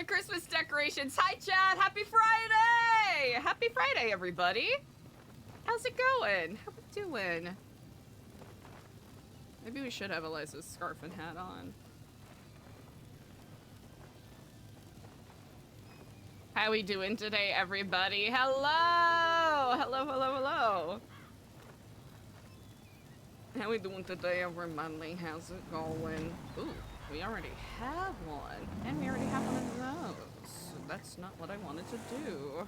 the Christmas decorations. Hi, Chad. Happy Friday. Happy Friday, everybody. How's it going? How we doing? Maybe we should have Eliza's scarf and hat on. How we doing today, everybody? Hello! Hello, hello, hello. How we doing today, everybody? How's it going? Ooh, we already have one. And we already have one of those. That's not what I wanted to do.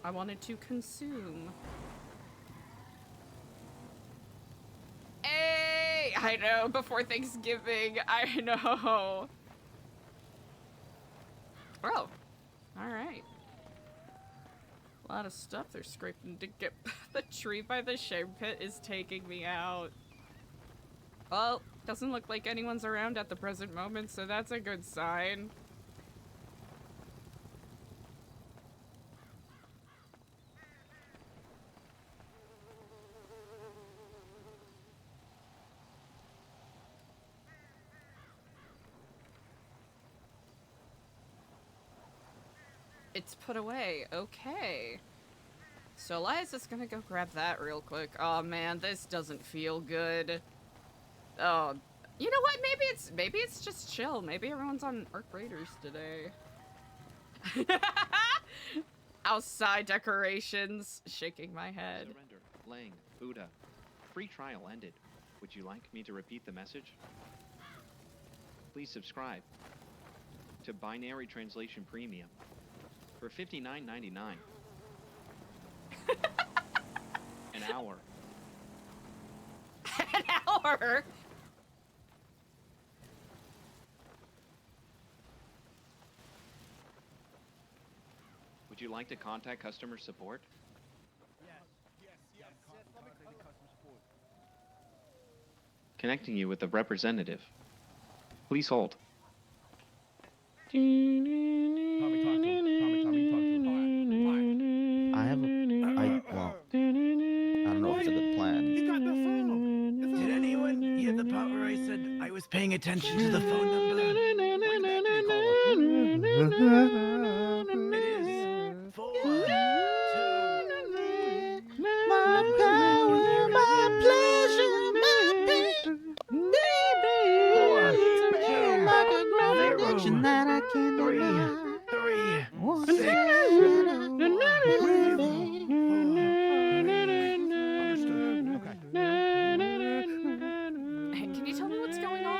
I wanted to consume. Hey! I know, before Thanksgiving. I know. Oh. Alright. A lot of stuff they're scraping to get the tree by the shame pit is taking me out. Well, doesn't look like anyone's around at the present moment, so that's a good sign. It's put away. Okay. So Eliza's gonna go grab that real quick. Oh man, this doesn't feel good. Oh, you know what? Maybe it's just chill. Maybe everyone's on Arc Raiders today. Outside decorations, shaking my head. Surrender, Lang, Buddha. Free trial ended. Would you like me to repeat the message? Please subscribe to Binary Translation Premium for $59.99. An hour. An hour? Would you like to contact customer support? Yes. Connecting you with a representative. Please hold. Tommy, talk to him. I don't know if it's a good plan. He got the phone. Did anyone hear the part where I said I was paying attention to the phone number? It is 4, 2, My power, my pleasure, my pain. Like a great addiction that I can't deny. 3, 6. Can you tell me what's going on?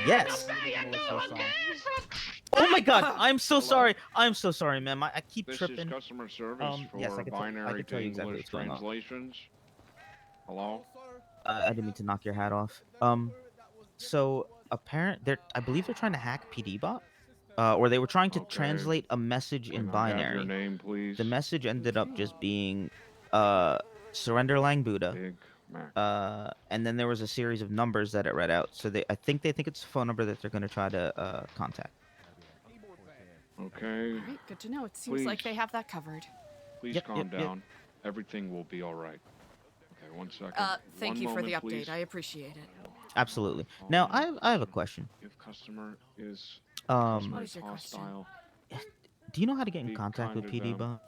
Yes. Oh my God! I'm so sorry. I'm so sorry, ma'am. I keep This tripping. is customer service for yes, I can binary tell to you exactly English what's going on. translations. Hello? I didn't mean to knock your hat off. So I believe they're trying to hack PD bot, or they were trying to Okay. translate a message in Can I have your binary. name, please? The message ended up just being, surrender Lang Buddha. Big Mac. And then there was a series of numbers that it read out. So I think it's a phone number that they're going to try to contact. Okay. All right, good to know. It seems like they have that covered. Please calm down. Everything will be all right. Okay, 1 second. Thank you for the update. Please. I appreciate it. Absolutely. Now, I have a question. If customer is What customer is is your question? hostile, Do you know how to get in Be contact with kind to PD them. bot?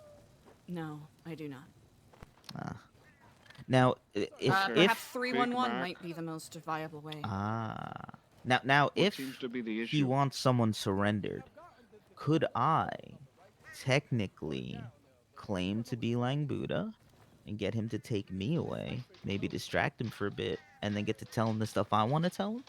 No, I do not. Now, Perhaps 311 Big Mac. might be the most viable way. now what if seems to be the he issue? wants someone surrendered, could I technically claim to be Lang Buddha and get him to take me away, maybe distract him for a bit, and then get to tell him the stuff I want to tell him?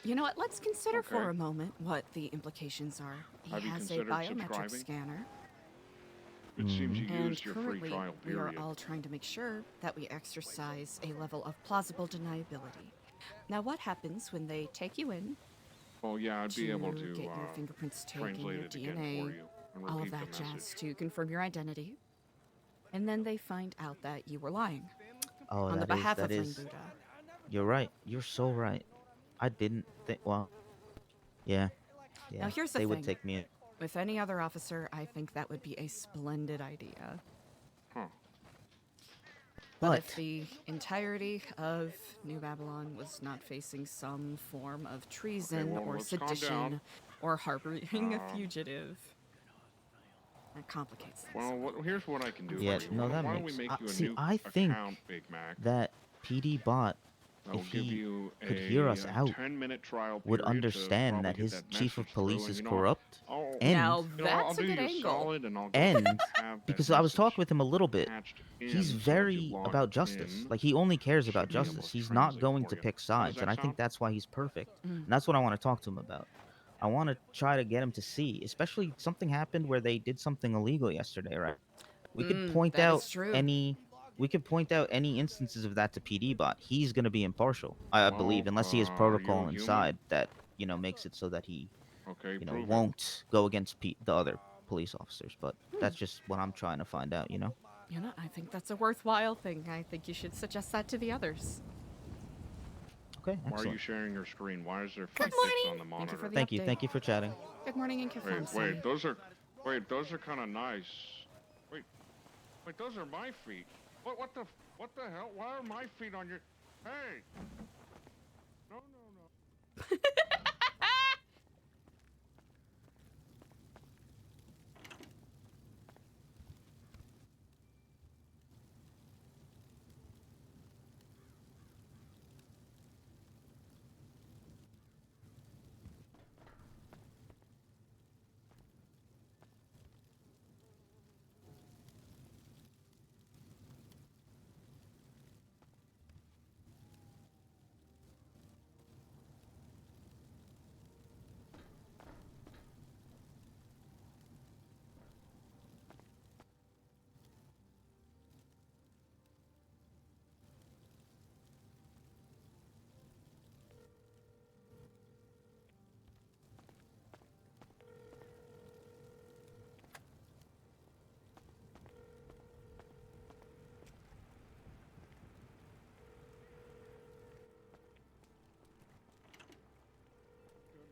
You know what? Let's consider for Okay. a moment what the implications are. He Have you has a considered biometric subscribing? scanner, It seems you and used your free currently trial we are period. all trying to make sure that we exercise a level of plausible deniability. Now, what happens when they take you in Well, yeah, I'd be able to get your fingerprints taken, translate your it again DNA, for you and all of repeat that the jazz message. to confirm your identity, and then they find out that you were lying Oh, on the that behalf of Lang is. Buddha. You're right. You're so right. I didn't think. Well, yeah. Now, here's the they thing. would take me in. With any other officer, I think that would be a splendid idea. Huh. But But if the entirety of New Babylon was not facing some form of treason well, or let's calm sedition down. or harboring a Um, fugitive, that complicates things. Well, here's what I can do yeah, for you. no, that Why don't we makes. make you a See, new I think account, Big Mac? that PD Bot, I'll if give he you could hear us a out, 10-minute trial would period to understand probably that get his that chief message of police through. is And corrupt, I'll and Now I'll that's a do good you a angle. solid, and I'll go ahead and have that because I was talking message with him a little bit, patched he's in so once you very log about justice. in, Like, he only cares it about should be able justice. to He's not translate going for to you. pick How does sides, and that I think sound? that's why he's perfect. Mm. And that's what I want to talk to him about. I want to try to get him to see, especially something happened where they did something illegal yesterday, right? We could point That out is true. any instances of that to PD Bot. He's going to be impartial, I believe, Well, unless he has are you protocol a human? inside that makes it so that he Okay, prove it. won't go against the other police officers. But Hmm. that's just what I'm trying to find out. You know, I think that's a worthwhile thing. I think you should suggest that to the others. Okay, Why are you excellent. sharing your screen? Why is there Good feet pics on the morning. Thank you for monitor? the Thank you. update. Thank you for chatting. Good morning and confirm, Sammy. Those are kind of nice. Wait, those are my feet. What the hell? Why are my feet on your? Hey! No.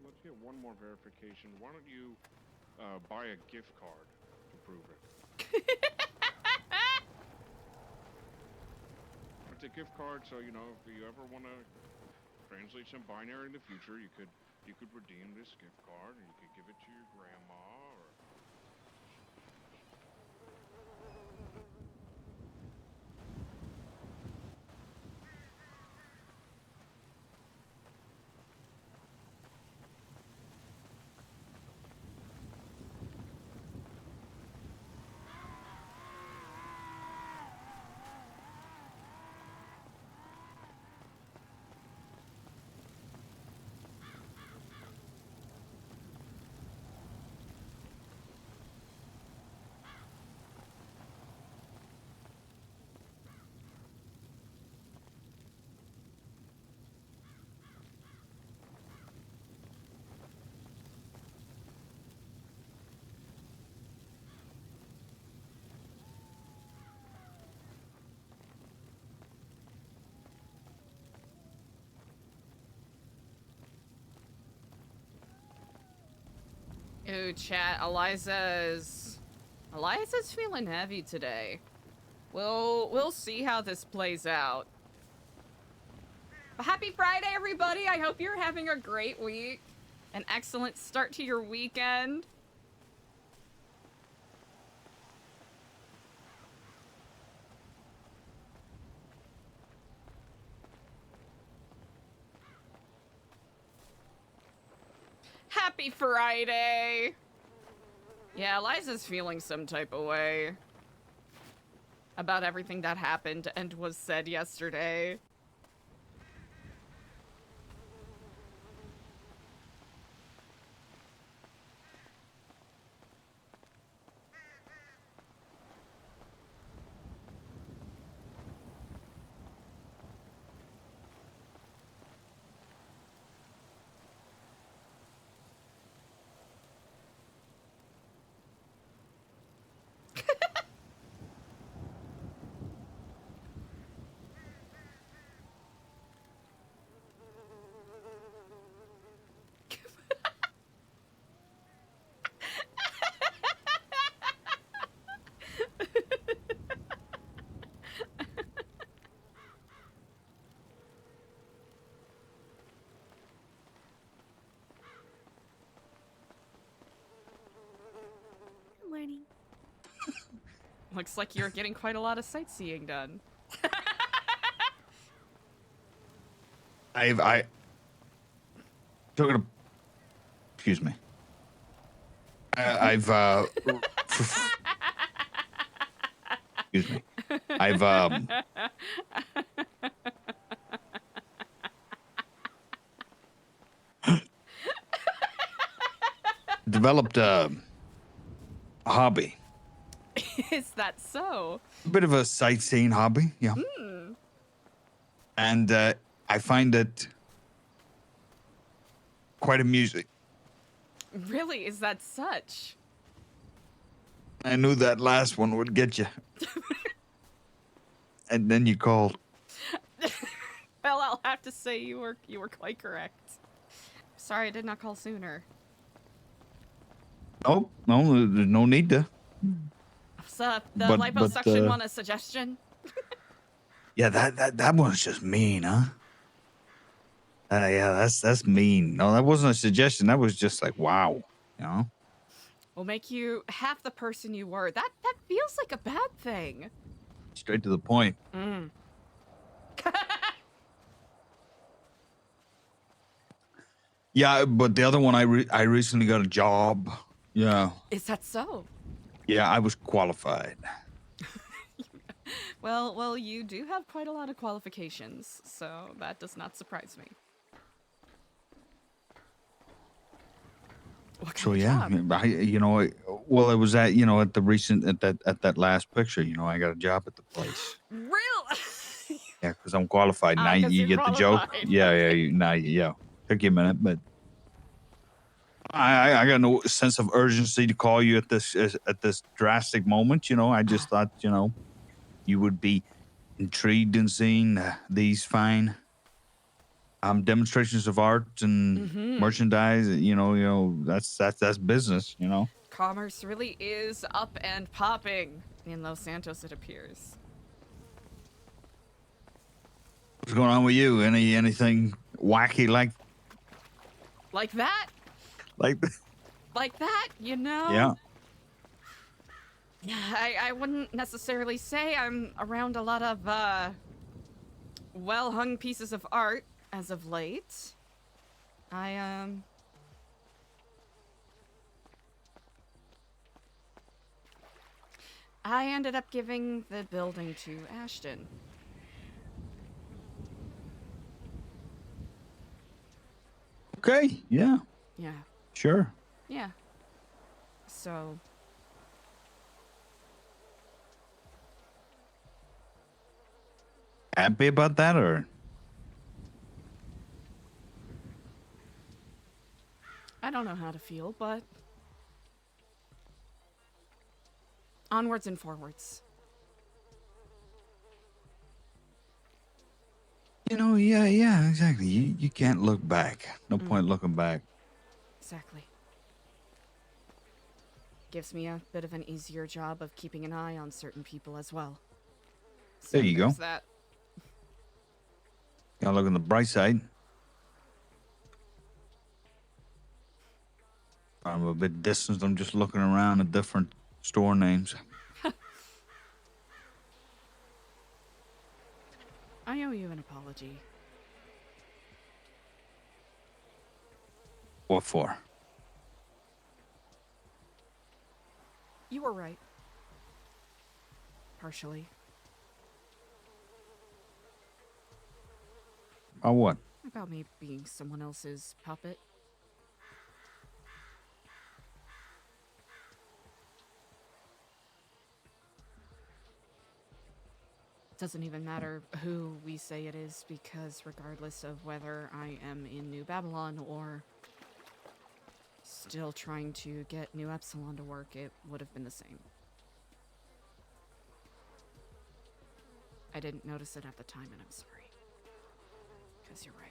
Let's get one more verification. Why don't you buy a gift card to prove it? It's a gift card, so if you ever want to translate some binary in the future, you could redeem this gift card and you could give it to your grandma or. Ooh, chat. Eliza's feeling heavy today. We'll see how this plays out. But happy Friday, everybody! I hope you're having a great week. An excellent start to your weekend. Happy Friday! Yeah, Eliza's feeling some type of way about everything that happened and was said yesterday. Looks like you're getting quite a lot of sightseeing done. I took it. Excuse me. I've excuse me. I've developed a hobby. Is that so? A bit of a sightseeing hobby, yeah. And I find it quite amusing. Really? Is that such? I knew that last one would get you. And then you called. Well, I'll have to say you were quite correct. Sorry I did not call sooner. No, there's no need to. So the But- liposuction one a suggestion? Yeah, that one's just mean, huh? Yeah, that's mean. No, that wasn't a suggestion. That was just like, wow, you know. Will make you half the person you were. That feels like a bad thing. Straight to the point. Mm. Yeah, but the other one, I recently got a job. Yeah, Is that so? yeah, I was qualified. Well, you do have quite a lot of qualifications, so that does not surprise me. What kind So of yeah, job? well, it was at at the recent at that last picture. I got a job at the place. Real? Yeah, because I'm qualified. Now 'Cause you you're get the joke. qualified. Yeah, Okay. yeah. Took you a minute, but I got no sense of urgency to call you at this drastic moment. I just thought you would be intrigued in seeing these fine demonstrations of art and merchandise. That's business. Commerce really is up and popping in Los Santos, it appears. What's going on with you? Anything wacky like Like that? like Like that, you know? Yeah. I wouldn't necessarily say I'm around a lot of, well-hung pieces of art as of late. I ended up giving the building to Ashton. Okay. Yeah. Yeah. Sure. Yeah. So... Happy about that, or I don't know how to feel, but... onwards and forwards. yeah, exactly. You can't look back. No point looking back. Exactly. Gives me a bit of an easier job of keeping an eye on certain people as well. So There you go. there's that. Gotta look on the bright side. I'm a bit distant. I'm just looking around at different store names. I owe you an apology. What for? You were right. Partially. About what? About me being someone else's puppet. Doesn't even matter who we say it is, because regardless of whether I am in New Babylon or still trying to get New Epsilon to work, it would have been the same. I didn't notice it at the time, and I'm sorry. Because you're right.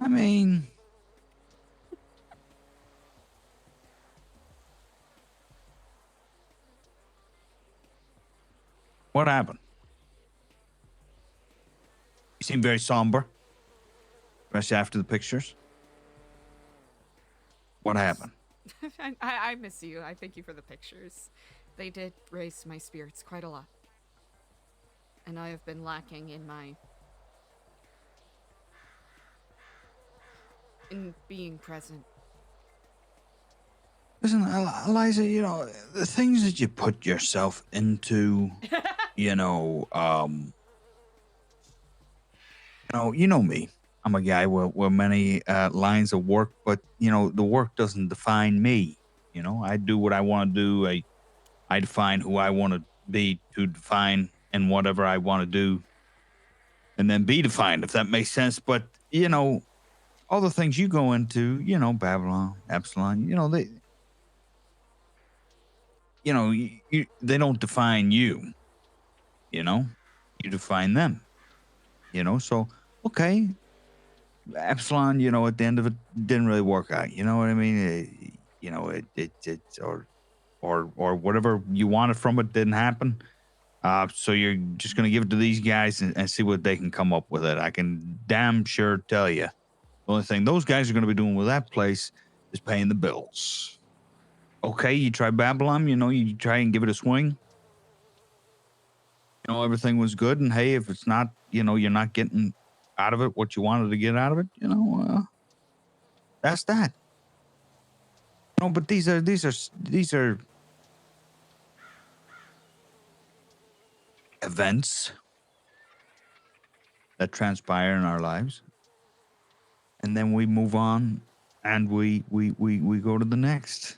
I mean, What happened? You seem very somber, especially after the pictures. What happened? I miss you. I thank you for the pictures. They did raise my spirits quite a lot. And I have been lacking in being present. Listen, Eliza, you know, the things that you put yourself into, you know, you know me. I'm a guy with many lines of work, but you know, the work doesn't define me. You know, I do what I want to do. I define who I want to be to define and whatever I want to do, and then be defined, if that makes sense. But you know, all the things you go into, you know, Babylon, Epsilon, you know, they don't define you. You know, you define them. You know, so okay, Epsilon, you know, at the end of it, didn't really work out. You know what I mean? You know, or whatever you wanted from it didn't happen. So you're just gonna give it to these guys and see what they can come up with it. I can damn sure tell you, the only thing those guys are gonna be doing with that place is paying the bills. Okay, you try Babylon, you know, you try and give it a swing. You know, everything was good, and hey, if it's not, you know, you're not getting out of it what you wanted to get out of it, you know, that's that. No, but these are events that transpire in our lives, and then we move on, and we go to the next.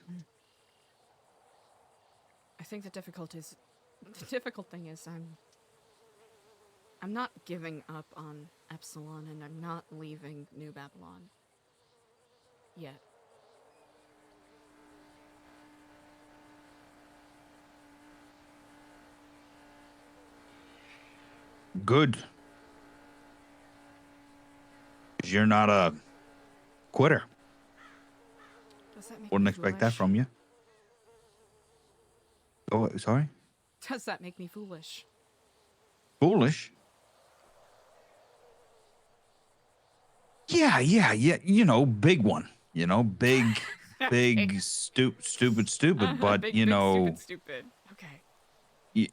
I think the difficult thing is I'm not giving up on Epsilon, and I'm not leaving New Babylon yet. Good. 'Cause you're not a quitter. Does that make Wouldn't me expect that foolish? from you. Oh, sorry. Does that make me foolish? Foolish. Yeah. You know, big one. You know, big, big, stupid. But big, you big, know, stupid. Okay.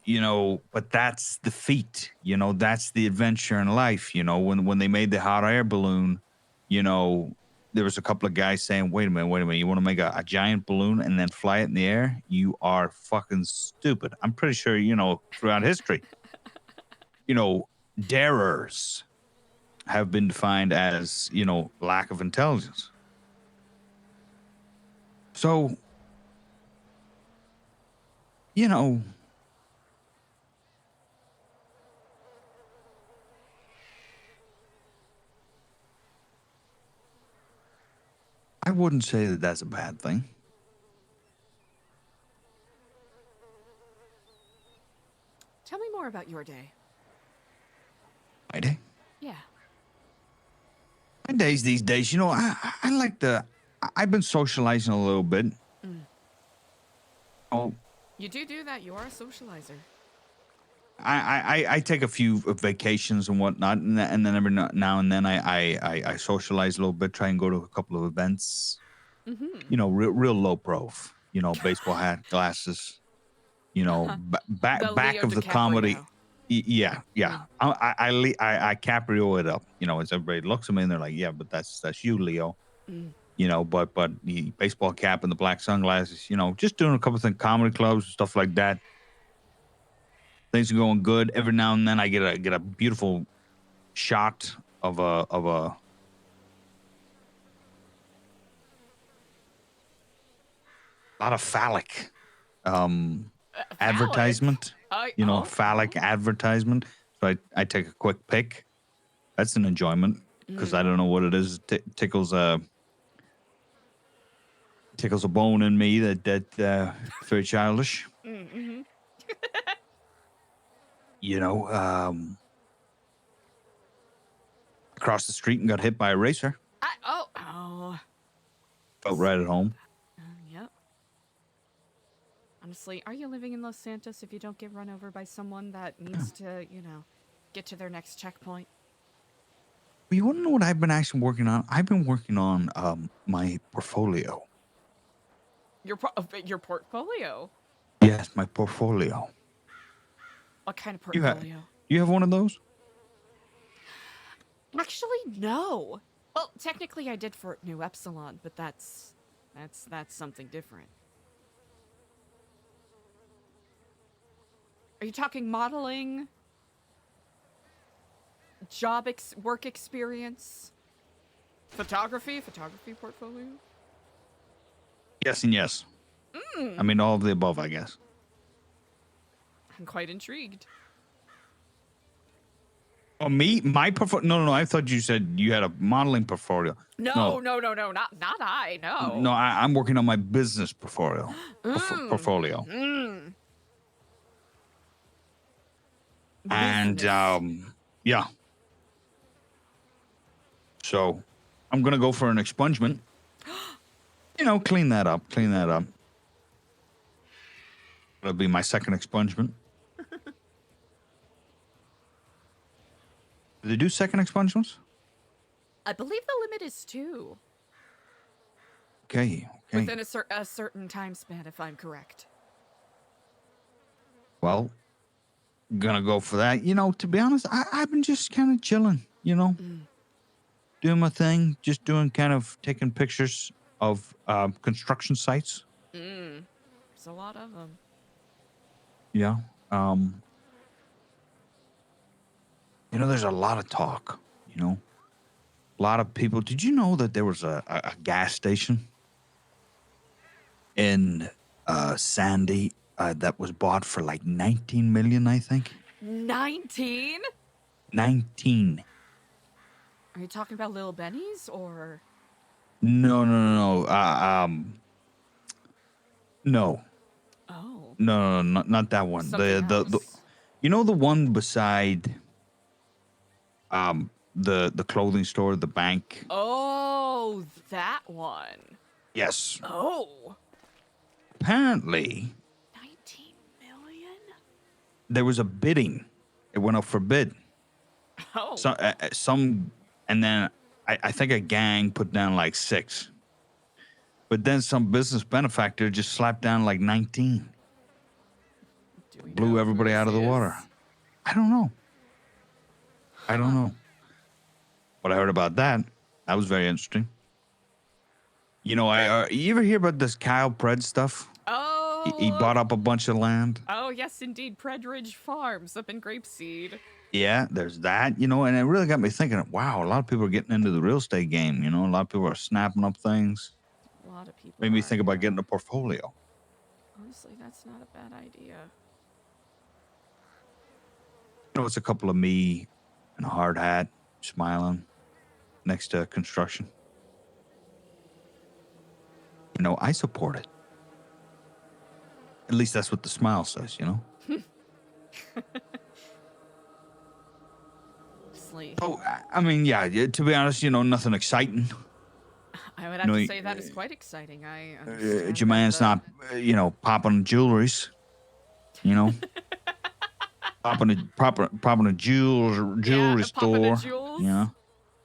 you know, but that's the feat. You know, that's the adventure in life. You know, when they made the hot air balloon, you know, there was a couple of guys saying, wait a minute, you want to make a giant balloon and then fly it in the air? You are fucking stupid. I'm pretty sure, you know, throughout history, you know, darers have been defined as, you know, lack of intelligence. So, you know, I wouldn't say that that's a bad thing. Tell me more about your day. My day? Yeah. My days these days, you know, I like to, I've been socializing a little bit. Oh, You do that. You are a socializer. I take a few vacations and whatnot, and then every now and then I socialize a little bit, try and go to a couple of events. You know, real low prof. You know, baseball hat, glasses. You know, back The back Leo of the comedy. DiCaprio. Yeah. I Caprio it up. You know, as everybody looks at me and they're like, yeah, but that's you, Leo. You know, but the baseball cap and the black sunglasses. You know, just doing a couple of things, comedy clubs, stuff like that. Things are going good. Every now and then I get a beautiful shot of a lot of phallic advertisement. You know, phallic advertisement. So I take a quick pic. That's an enjoyment because I don't know what it is. Tickles a bone in me that very childish. You know, across the street and got hit by a racer. Oh. Felt right at home. Yep. Honestly, are you living in Los Santos if you don't get run over by someone that needs to, get to their next checkpoint? Well, you want to know what I've been actually working on? I've been working on my portfolio. Your portfolio? Yes, my portfolio. What kind of You have portfolio? you have one of those? Actually, no. Well, technically I did for New Epsilon, but that's something different. Are you talking modeling? Work experience? Photography portfolio? Yes and yes. I mean, all of the above, I guess. I'm quite intrigued. Oh, me? My portfolio? No. I thought you said you had a modeling portfolio. No, not I, no. No, I'm working on my business portfolio. Portfolio. And Business. yeah. So I'm gonna go for an expungement. Clean that up. That'll be my second expungement. Do they do second expungements? I believe the limit is 2. Okay. Within a certain time span, if I'm correct. Well, gonna go for that. To be honest, I've been just kind of chilling, doing my thing, just taking pictures of construction sites. There's a lot of them. Yeah. There's a lot of talk, a lot of people. Did you know that there was a gas station in Sandy that was bought for like 19 million, I think? 19? 19. Are you talking about Little Benny's or? No. No. Oh. No, not that one. Something The else. the one beside the clothing store, the bank. Oh, that one. Yes. Oh. Apparently 19 million? there was a bidding. It went up for bid. Oh. So and then I think a gang put down like 6. But then some business benefactor just slapped down like 19. Blew everybody out of the water. I don't know. But I heard about that. That was very interesting. You ever hear about this Kyle Pred stuff? Oh. He bought up a bunch of land. Oh, yes, indeed. Predridge Farms up in Grapeseed. Yeah, there's that, and it really got me thinking, wow, a lot of people are getting into the real estate game, a lot of people are snapping up things. A lot of people Made me are, think about yeah. getting a portfolio. Honestly, that's not a bad idea. It's a couple of me in a hard hat, smiling next to construction. I support it. At least that's what the smile says, Honestly, Oh, I mean, yeah, to be honest, nothing exciting. I would have to say that is quite exciting. I understand Jermaine's that not, popping jewelries, popping a jewelry store, jewels.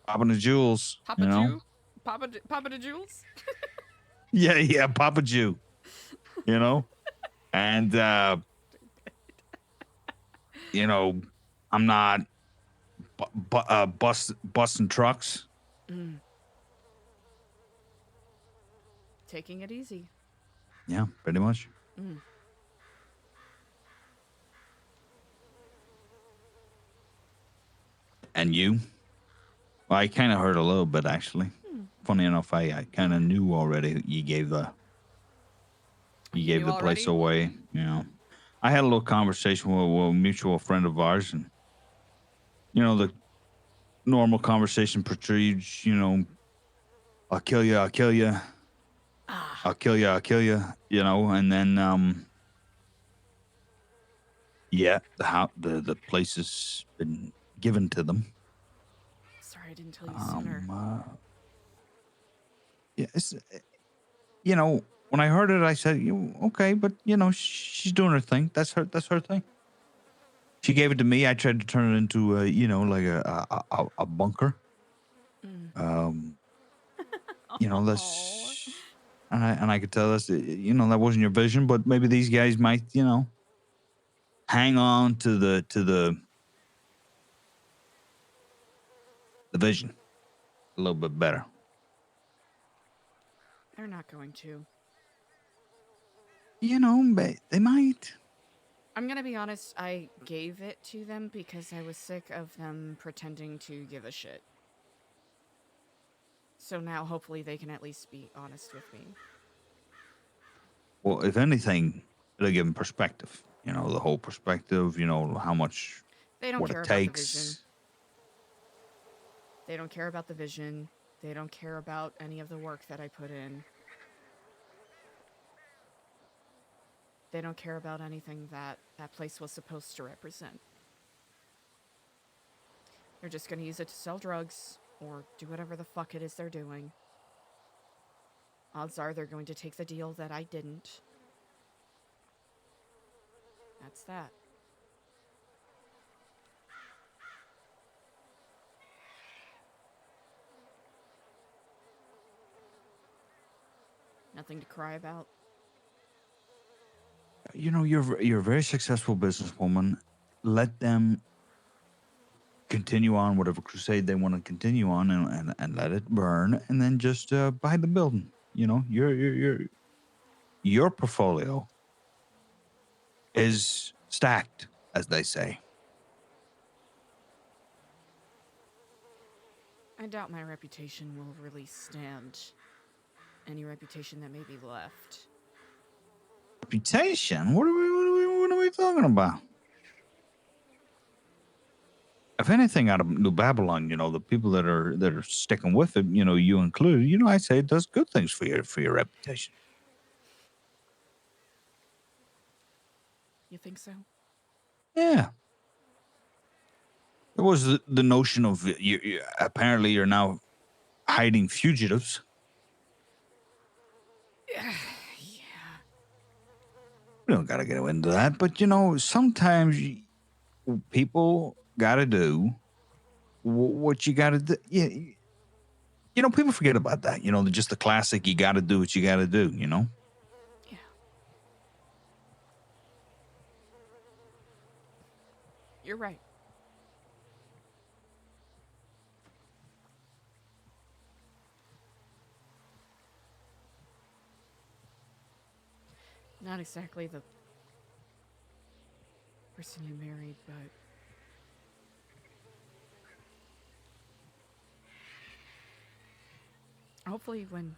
popping the jewels, Papa the jewels. yeah, Papa Jew, and I'm not busting trucks. Taking it easy. Yeah, pretty much. And you? Well, I kind of heard a little bit, actually. Funny enough, I kind of knew already. You gave the place away. I had a little conversation with a mutual friend of ours, and the normal conversation protrudes. I'll kill you. I'll kill you. I'll kill you. I'll kill you. And then yeah, the place has been given to them. Sorry, I didn't tell you sooner. Yeah, it's, when I heard it, I said, okay, but she's doing her thing. That's her thing. She gave it to me. I tried to turn it into like a bunker. Mm. Aw. That's and I could tell that's that wasn't your vision, but maybe these guys might hang on to the vision a little bit better. They're not going to. They might. I'm gonna be honest, I gave it to them because I was sick of them pretending to give a shit. So now hopefully they can at least be honest with me. Well, if anything, it'll give them perspective. The whole perspective. How much. They don't What care it about the vision. takes. They don't care about the vision. They don't care about any of the work that I put in. They don't care about anything that that place was supposed to represent. They're just gonna use it to sell drugs or do whatever the fuck it is they're doing. Odds are they're going to take the deal that I didn't. That's that. Nothing to cry about. You're a very successful businesswoman. Let them continue on whatever crusade they want to continue on, and let it burn, and then just buy the building. Your portfolio is stacked, as they say. I doubt my reputation will really stand any reputation that may be left. Reputation? What are we talking about? If anything, out of New Babylon, the people that are sticking with it, you include, I say it does good things for your reputation. You think so? Yeah. There was the notion of apparently you're now hiding fugitives. Yeah. We don't got to get into that, but sometimes people got to do what you got to do. Yeah. People forget about that. Just the classic, you got to do what you got to do, Yeah. You're right. Not exactly the person you married, but hopefully when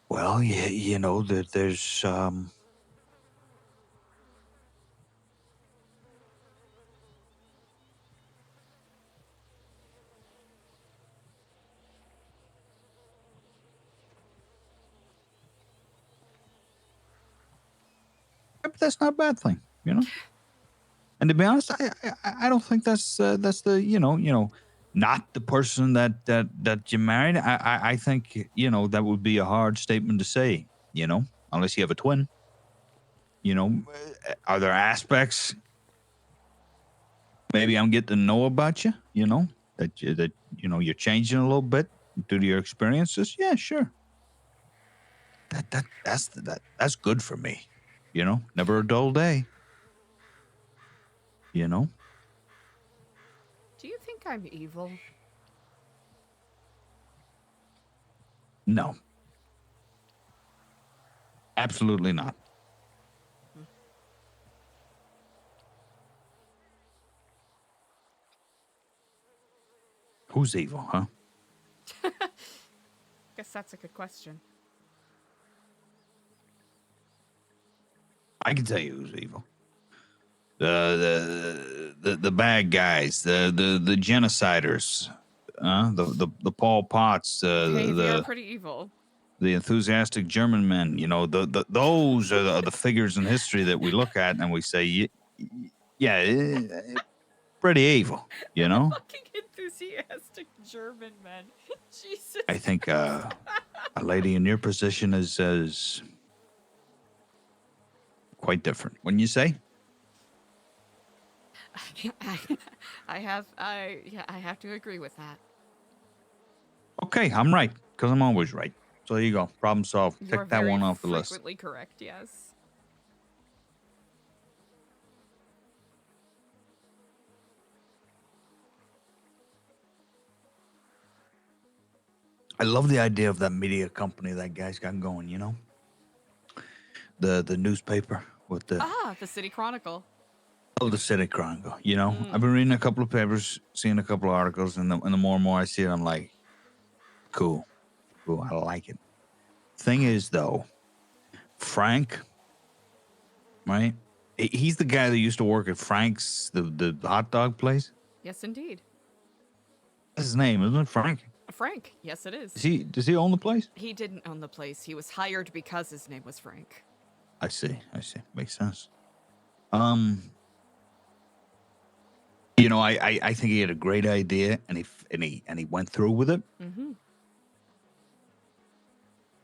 Well, yeah, that there's but that's not a bad thing, And to be honest, I don't think that's the not the person that you married. I think that would be a hard statement to say, unless you have a twin. Are there aspects maybe I'm getting to know about you, that you're changing a little bit due to your experiences? Yeah, sure. That's good for me. Never a dull day. do you think I'm evil? No. Absolutely not. Who's evil, huh? Guess that's a good question. I can tell you who's evil. The bad guys, the genociders, the Pol Pots, They are pretty evil. the enthusiastic German men. Those are the figures in history that we look at and we say, yeah, pretty evil, you know. Fucking enthusiastic German men. Jesus. I think a lady in your position is quite different. Wouldn't you say? I have to agree with that. Okay, I'm right because I'm always right. So there you go. Problem solved. You are Take that very one off the list. frequently correct, yes. I love the idea of that media company that guy's got going. You know, the newspaper with the The City Chronicle. the City Chronicle. You know, I've been reading a couple of papers, seeing a couple of articles, and the more and more I see it, I'm like, cool, I like it. Thing is, though, Frank, right? He's the guy that used to work at Frank's, the hot dog place. Yes, indeed. That's his name, isn't it? Frank. Frank. Yes, it is. Does he own the place? He didn't own the place. He was hired because his name was Frank. I see. Makes sense. You know, I think he had a great idea, and he went through with it. Mm-hmm.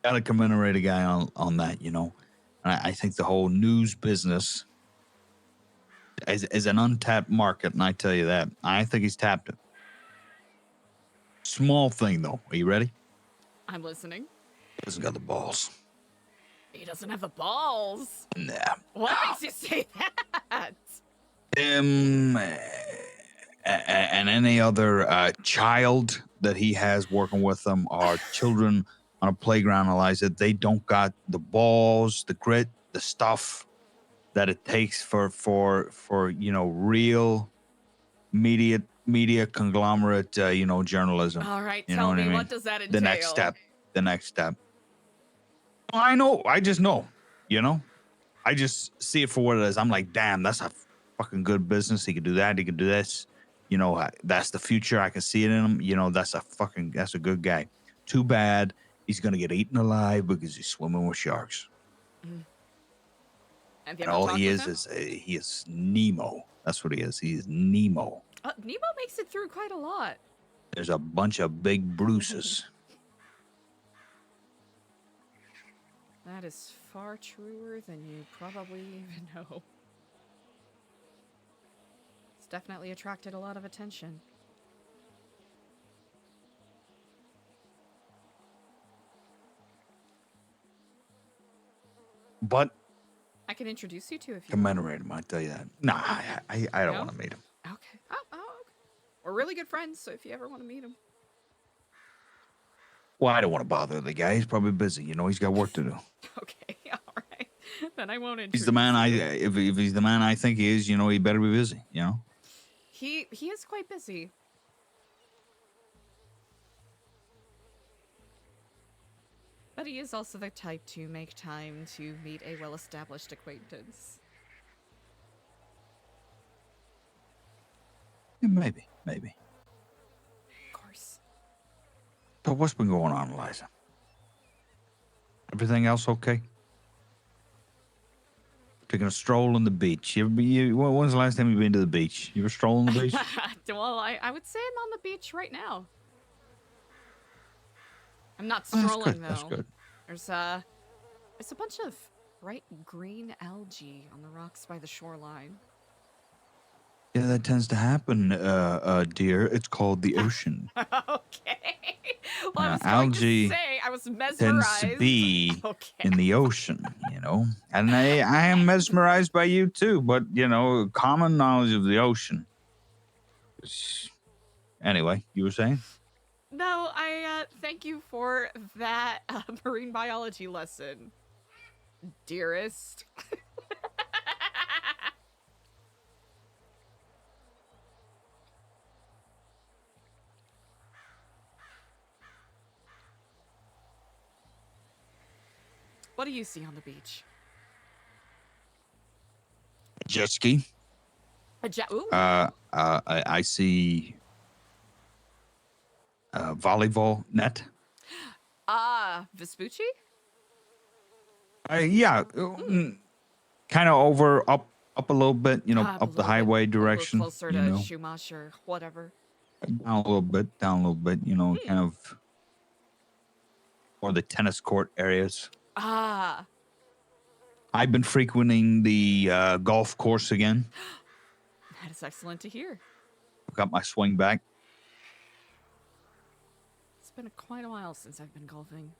Gotta commemorate a guy on that, you know. And I think the whole news business is an untapped market, and I tell you that. I think he's tapped it. Small thing though. Are you ready? I'm listening. He doesn't got the balls. He doesn't have the balls. Nah. What makes you say that? And any other child that he has working with him are children on a playground, Eliza. They don't got the balls, the grit, the stuff that it takes for you know, real media conglomerate, you know, journalism. All right, You tell know me, what I mean? what does that entail? The next step. I know. I just know. You know, I just see it for what it is. I'm like, damn, that's a fucking good business. He could do that. He could do this. You know, that's the future. I can see it in him. You know, that's a good guy. Too bad he's gonna get eaten alive because he's swimming with sharks. Have you And ever all talked he with is him? he is Nemo. That's what he is. He is Nemo. Nemo makes it through quite a lot. There's a bunch of big bruises. That is far truer than you probably even know. It's definitely attracted a lot of attention. But I can introduce you to if you commemorate him, I tell you that. Nah, I don't No? want to meet him. want. Okay. Okay. We're really good friends, so if you ever want to meet him. Well, I don't want to bother the guy. He's probably busy. You know, he's got work to do. Okay, all right. Then I won't introduce He's the man you. if he's the man I think he is, you know, he better be busy, you know? He is quite busy. But he is also the type to make time to meet a well-established acquaintance. Yeah, maybe. Of course. But what's been going on, Eliza? Everything else okay? Taking a stroll on the beach. When's the last time you've been to the beach? You ever stroll on the beach? Well, I would say I'm on the beach right now. I'm not Oh, strolling, that's though. good. There's a bunch of bright green algae on the rocks by the shoreline. Yeah, that tends to happen, dear. It's called the ocean. Okay. Well, I was algae going to say I was mesmerized. Tends to be Okay. in the ocean, you know? And I am mesmerized by you too, but, you know, common knowledge of the ocean. Anyway, you were saying? No, I thank you for that marine biology lesson, dearest. What do you see on the beach? Jet ski. A jet. Ooh. I see volleyball net. Vespucci? Yeah, kind of up up a little bit, you know, A up the little bit- highway a little direction, closer you to know, Shumash or whatever. down a little bit, you know, kind of or the tennis court areas. Ah, I've been frequenting the golf course again. that is excellent to hear. I've got my swing back. It's been quite a while since I've been golfing.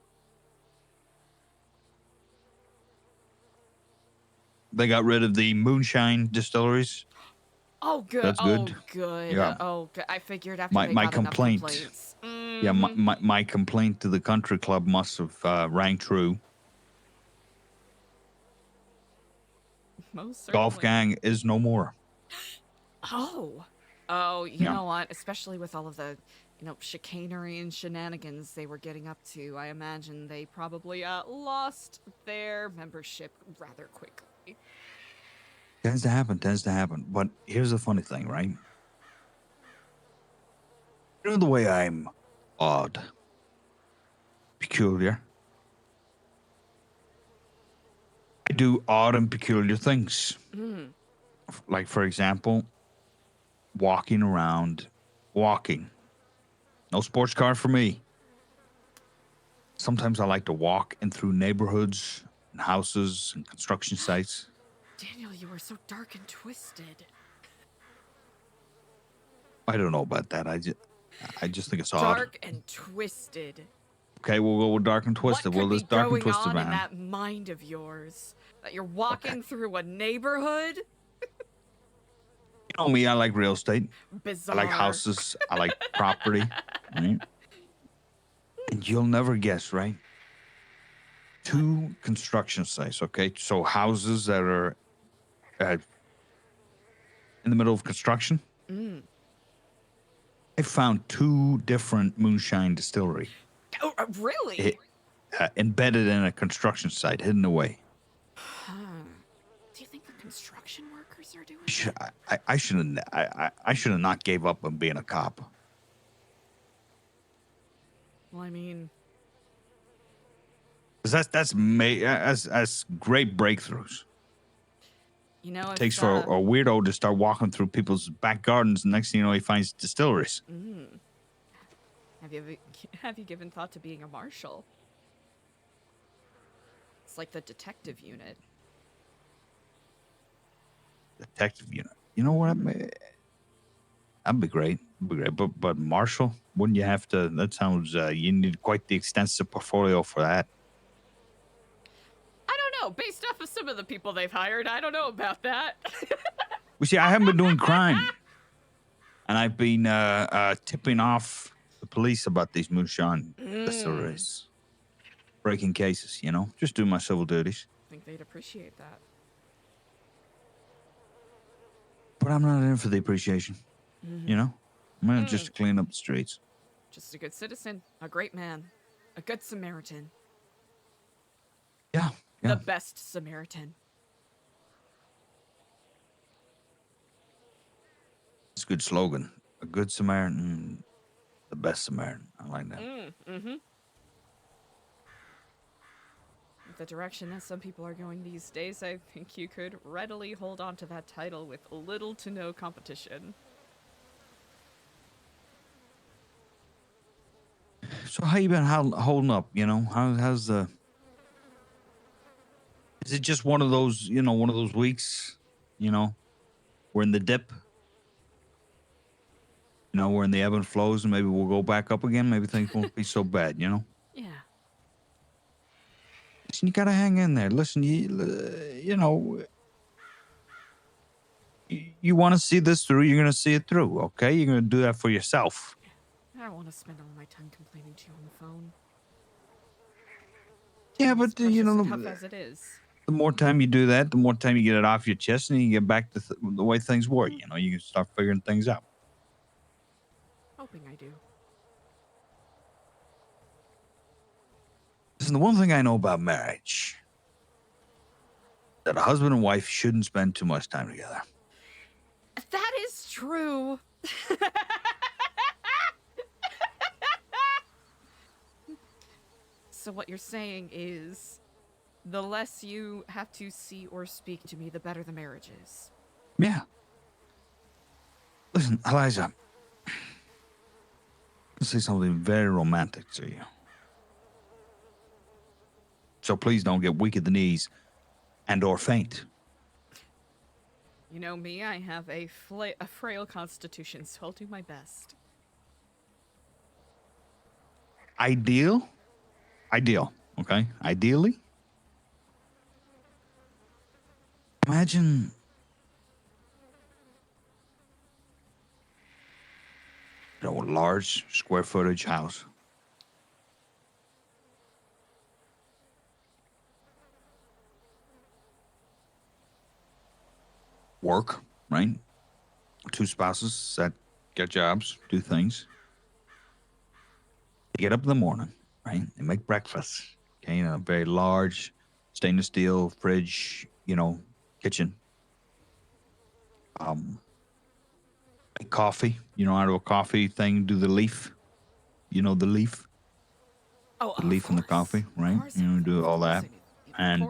They got rid of the moonshine distilleries. Oh, good. That's good. Oh, good. Yeah. Oh, good. I figured after My they my got enough complaint. complaints. Yeah, Mhm. my complaint to the country club must have rang true. Most certainly. Golf gang is no more. Oh. Oh, you Yeah. know what? Especially with all of the, chicanery and shenanigans they were getting up to, I imagine they probably lost their membership rather quickly. Tends to happen. But here's the funny thing, right? You know the way I'm odd, peculiar. I do odd and peculiar things. Mm. Like, for example, walking around, walking. No sports car for me. Sometimes I like to walk in through neighborhoods and houses and construction sites. Daniel, you were so dark and twisted. I don't know about that. I just think it's odd. Dark and twisted. Okay, we'll go with dark and twisted. What could Well, this be dark and going twisted on man. in that mind of yours? That you're walking through a neighborhood? You know me, I like real estate. Bizarre. I like houses. I like property. Right? And you'll never guess, right? 2 construction sites, okay? So houses that are in the middle of construction. Mm. I found 2 different moonshine distillery Oh, really? embedded in a construction site, hidden away. Huh. Do you think the construction workers are doing I should have not gave up on being a cop. Well, I mean, Because that's great breakthroughs. you know, It takes for a weirdo to start walking through people's back gardens, and next thing you know, he finds distilleries. Have you given thought to being a marshal? It's like the detective unit. Detective unit. You know what? That'd be great. But marshal, wouldn't you have to? That sounds. You need quite the extensive portfolio for that. I don't know. Based off of some of the people they've hired, I don't know about that. Well, see, I haven't been doing crime, and I've been tipping off the police about these moonshine distilleries, breaking cases. You know, just doing my civil duties. I think they'd appreciate that. But I'm not in for the appreciation. You know, I'm in just to clean up the streets. Just a good citizen, a great man, a good Samaritan. Yeah. The best Samaritan. It's a good slogan. A good Samaritan, the best Samaritan. I like that. With the direction that some people are going these days, I think you could readily hold on to that title with little to no competition. So how you been holding up? You know, how's the? Is it just one of those, one of those weeks? We're in the dip. We're in the ebb and flows, and maybe we'll go back up again. Maybe things won't be so bad. Yeah. Listen, you gotta hang in there. Listen, you want to see this through. You're gonna see it through. Okay, you're gonna do that for yourself. I don't want to spend all my time complaining to you on the phone. Yeah, It's but precious tough as it is. the more time you do that, the more time you get it off your chest, and you get back to the way things were. You can start figuring things out. Hoping I do. Listen, the one thing I know about marriage, that a husband and wife shouldn't spend too much time together. That is true. So what you're saying is the less you have to see or speak to me, the better the marriage is. Yeah. Listen, Eliza, I'll say something very romantic to you. So please don't get weak at the knees and or faint. You know me, I have a frail constitution, so I'll do my best. Ideal, okay? Ideally, imagine a large square footage house. Work, right? Two spouses that get jobs, do things. They get up in the morning, right? They make breakfast. Okay, a very large stainless steel fridge, kitchen. Make coffee, out of a coffee thing, do the leaf. The leaf. Oh, The leaf in the coffee, right? Do all that. And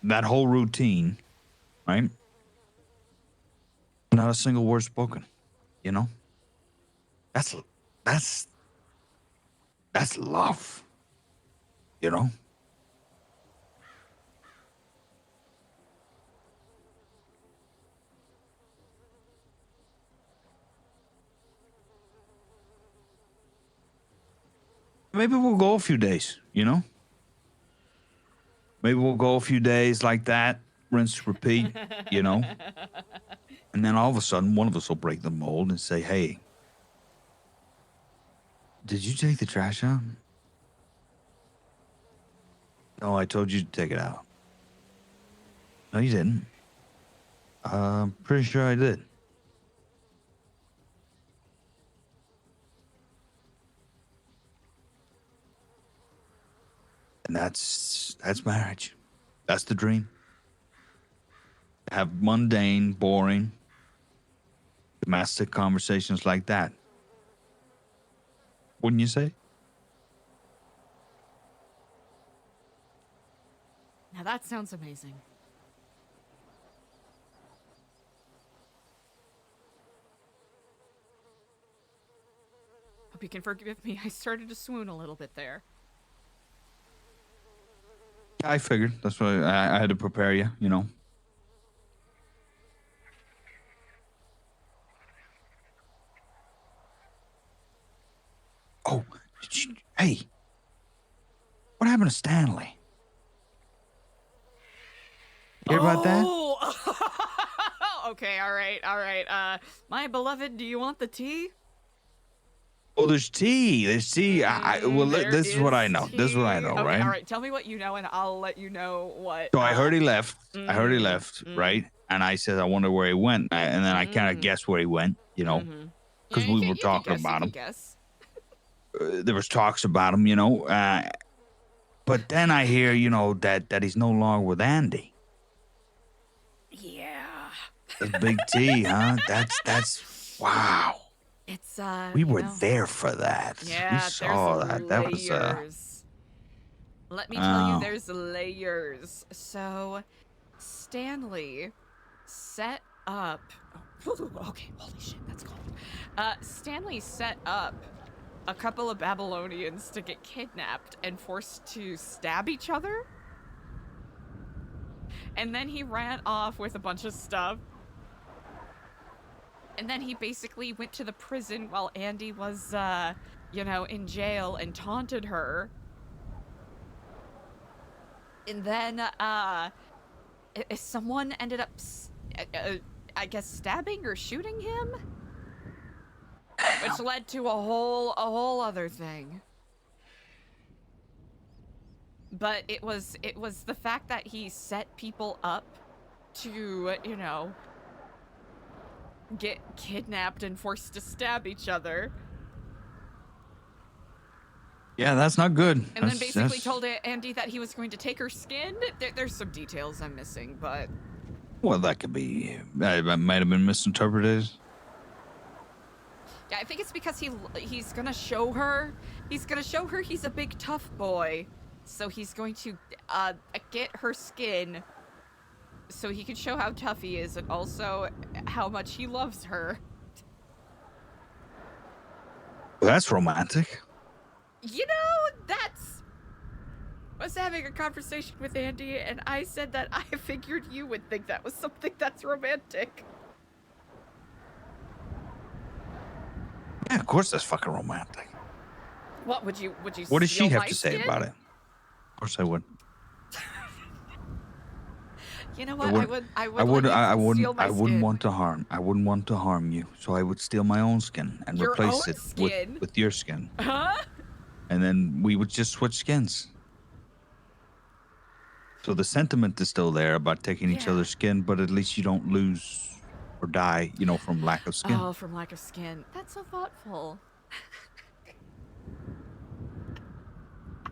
that whole routine, right? Not a single word spoken. That's love. Maybe we'll go a few days, Maybe we'll go a few days like that, rinse, repeat, And then all of a sudden, one of us will break the mold and say, hey, did you take the trash out? No, I told you to take it out. No, you didn't. I'm pretty sure I did. And that's marriage. That's the dream. Have mundane, boring, domestic conversations like that. Wouldn't you say? Now that sounds amazing. Hope you can forgive me. I started to swoon a little bit there. I figured. That's why I had to prepare you, Oh, hey, what happened to Stanley? You hear about that? Okay, all right. My beloved, do you want the tea? Oh, there's tea. There's tea. This is what I know. Tea. This is what I know, Okay, right? all right. Tell me what you know, and I'll let you know what. So I heard he left. Right? And I said, I wonder where he went. And then I kind of guessed where he went, because we were talking about him. There was talks about him, but then I hear, that he's no longer with Andy. Yeah. It's Big T, huh? That's wow. It's we were there for that. Yeah, we saw there's that. That layers. Let me tell you, there's layers. So, Stanley set up. Okay, holy shit, that's cold. Stanley set up a couple of Babylonians to get kidnapped and forced to stab each other. And then he ran off with a bunch of stuff. And then he basically went to the prison while Andy was, in jail and taunted her. And then, someone ended up, I guess, stabbing or shooting him? Which led to a whole other thing. But it was the fact that he set people up to, get kidnapped and forced to stab each other. Yeah, that's not good. And then basically told Andy that he was going to take her skin. There's some details I'm missing, but... Well, that could be... That might have been misinterpreted. Yeah, I think it's because he's gonna show her. He's gonna show her he's a big tough boy. So he's going to get her skin so he can show how tough he is and also how much he loves her. Well, that's romantic. You know, that's... I was having a conversation with Andy, and I said that I figured you would think that was something that's romantic. Yeah, of course that's fucking romantic. What, would you What does she steal have my to say skin? about it? Of course I would. You know what? I wouldn't want to harm. I wouldn't want to harm you, so I would steal my own skin and Your replace own it skin? with your skin, Huh? and then we would just switch skins. So the sentiment is still there about taking each Yeah. other's skin, but at least you don't lose or die, you know, from lack of skin. Oh, from lack of skin. That's so thoughtful.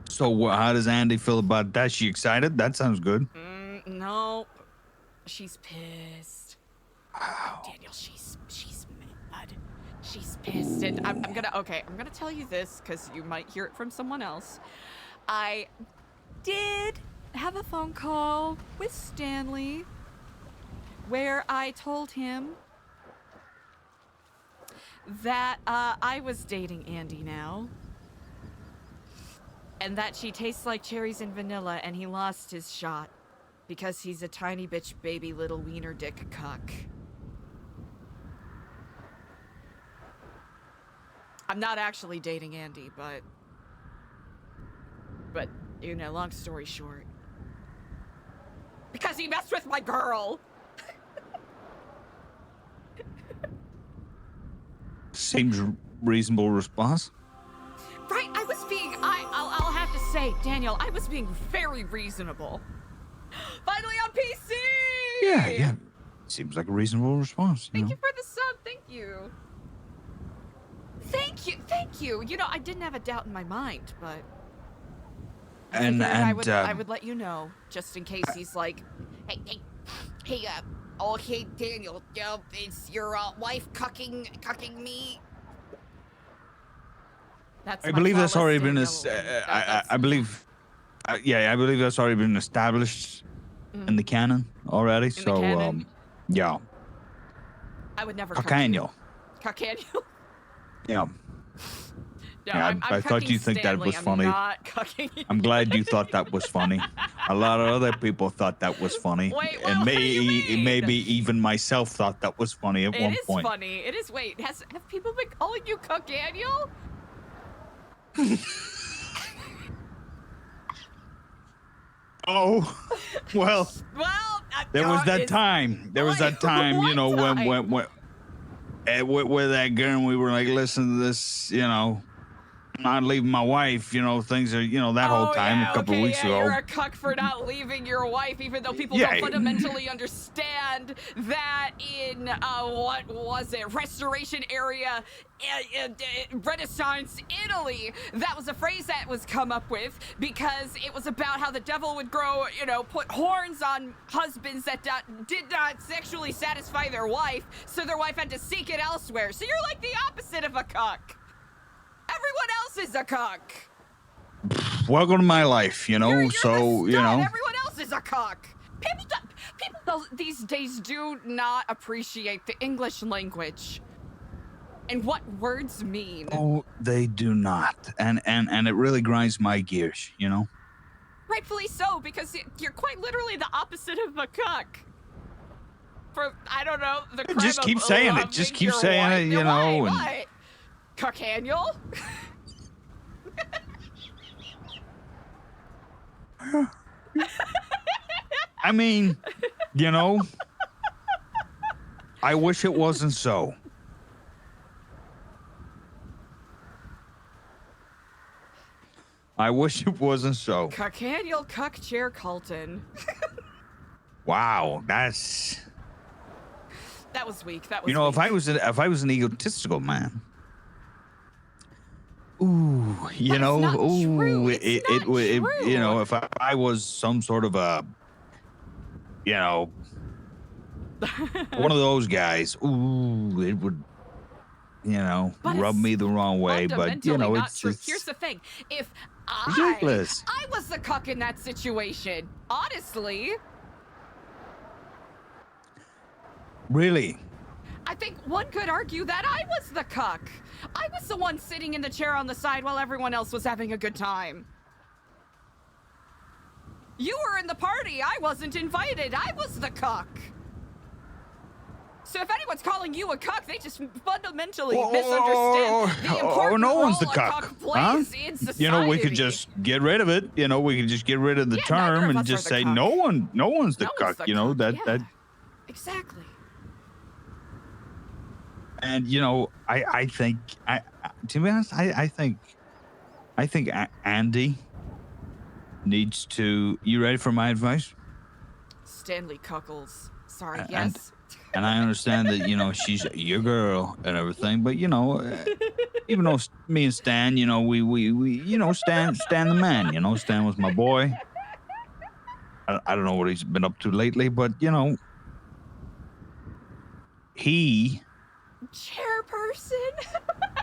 So how does Andy feel about that? She excited? That sounds good. No. She's pissed. Wow. Daniel, she's mad. She's pissed, and I'm gonna tell you this because you might hear it from someone else. I did have a phone call with Stanley where I told him that I was dating Andy now, and that she tastes like cherries and vanilla, and he lost his shot because he's a tiny bitch baby little wiener dick cuck. I'm not actually dating Andy, but you know, long story short, because he messed with my girl. Seems reasonable response. Right, I'll have to say, Daniel, I was being very reasonable. Finally on PC! Yeah. Seems like a reasonable response. Thank you for the sub, thank you. Thank you. You know, I didn't have a doubt in my mind, but I figured I would let you know, just in case he's like, hey, Daniel, is your wife cucking me? That's I my believe that's flawless already been. Daniel. I believe. I believe that's already been established in the canon already. the canon? Yeah. I would never Cockaniel. Cockaniel? Yeah. No, Yeah, I'm I thought cucking you think that Stanley, was I'm funny. not cucking you. I'm glad you thought that was funny. A lot of other people thought that was funny. Wait, And what do you mean? maybe even myself thought that was funny at one It is point. funny. It is. Wait, have people been calling you Cockaniel? Oh, well, Well, there was that it's- time. There was Like, that time, you what know, time? when with that girl, we were like, listen to this, you know, I'm not leaving my wife, you know, things are, you know, that whole time yeah, a couple okay, of weeks yeah, ago. You're a cuck for not leaving your wife, even though people Yeah. don't fundamentally understand that in what was it, Restoration area, Renaissance Italy, that was a phrase that was come up with because it was about how the devil would grow, you know, put horns on husbands that did not sexually satisfy their wife, so their wife had to seek it elsewhere. So you're like the opposite of a cuck. Everyone else is a cuck. Welcome to my life, you know, You're so, the you stud. know. Everyone else is a cuck. People these days do not appreciate the English language and what words mean. Oh, they do not. And it really grinds my gears, you know. Rightfully so, because you're quite literally the opposite of a cuck. For, I don't know, the crime Just keep of saying it. Just loving keep your saying wife. it, you Yeah, know, why? and- What? Cuckannual? I mean, you know, I wish it wasn't so. I wish it wasn't so. Cuckannual Cuck Chair Colton. Wow, that's, That was weak. That was you know, weak. if I was an egotistical man, ooh, you But it's know, not ooh, true. It's not true. you know, if I was some sort of a, you know, one of those guys, ooh, it would But rub it's me the wrong way. But fundamentally not it's true. Here's the thing: if ridiculous. I was the cuck in that situation, honestly, Really. I think one could argue that I was the cuck. I was the one sitting in the chair on the side while everyone else was having a good time. You were in the party. I wasn't invited. I was the cuck. So if anyone's calling you a cuck, they just fundamentally misunderstand the important no one's role the a cuck. cuck plays in society. We could just get rid of it. We could just get rid of the Yeah, neither term of and us are just the say cuck. no one's the No one's cuck. the That cuck, that yeah. Exactly. and I think to be honest, I think Andy needs to. You ready for my advice? Stanley Cuckles. Sorry, And- yes. And I understand that she's your girl and everything, but even though me and Stan, we Stan the man, Stan was my boy. I don't know what he's been up to lately, but he Chairperson?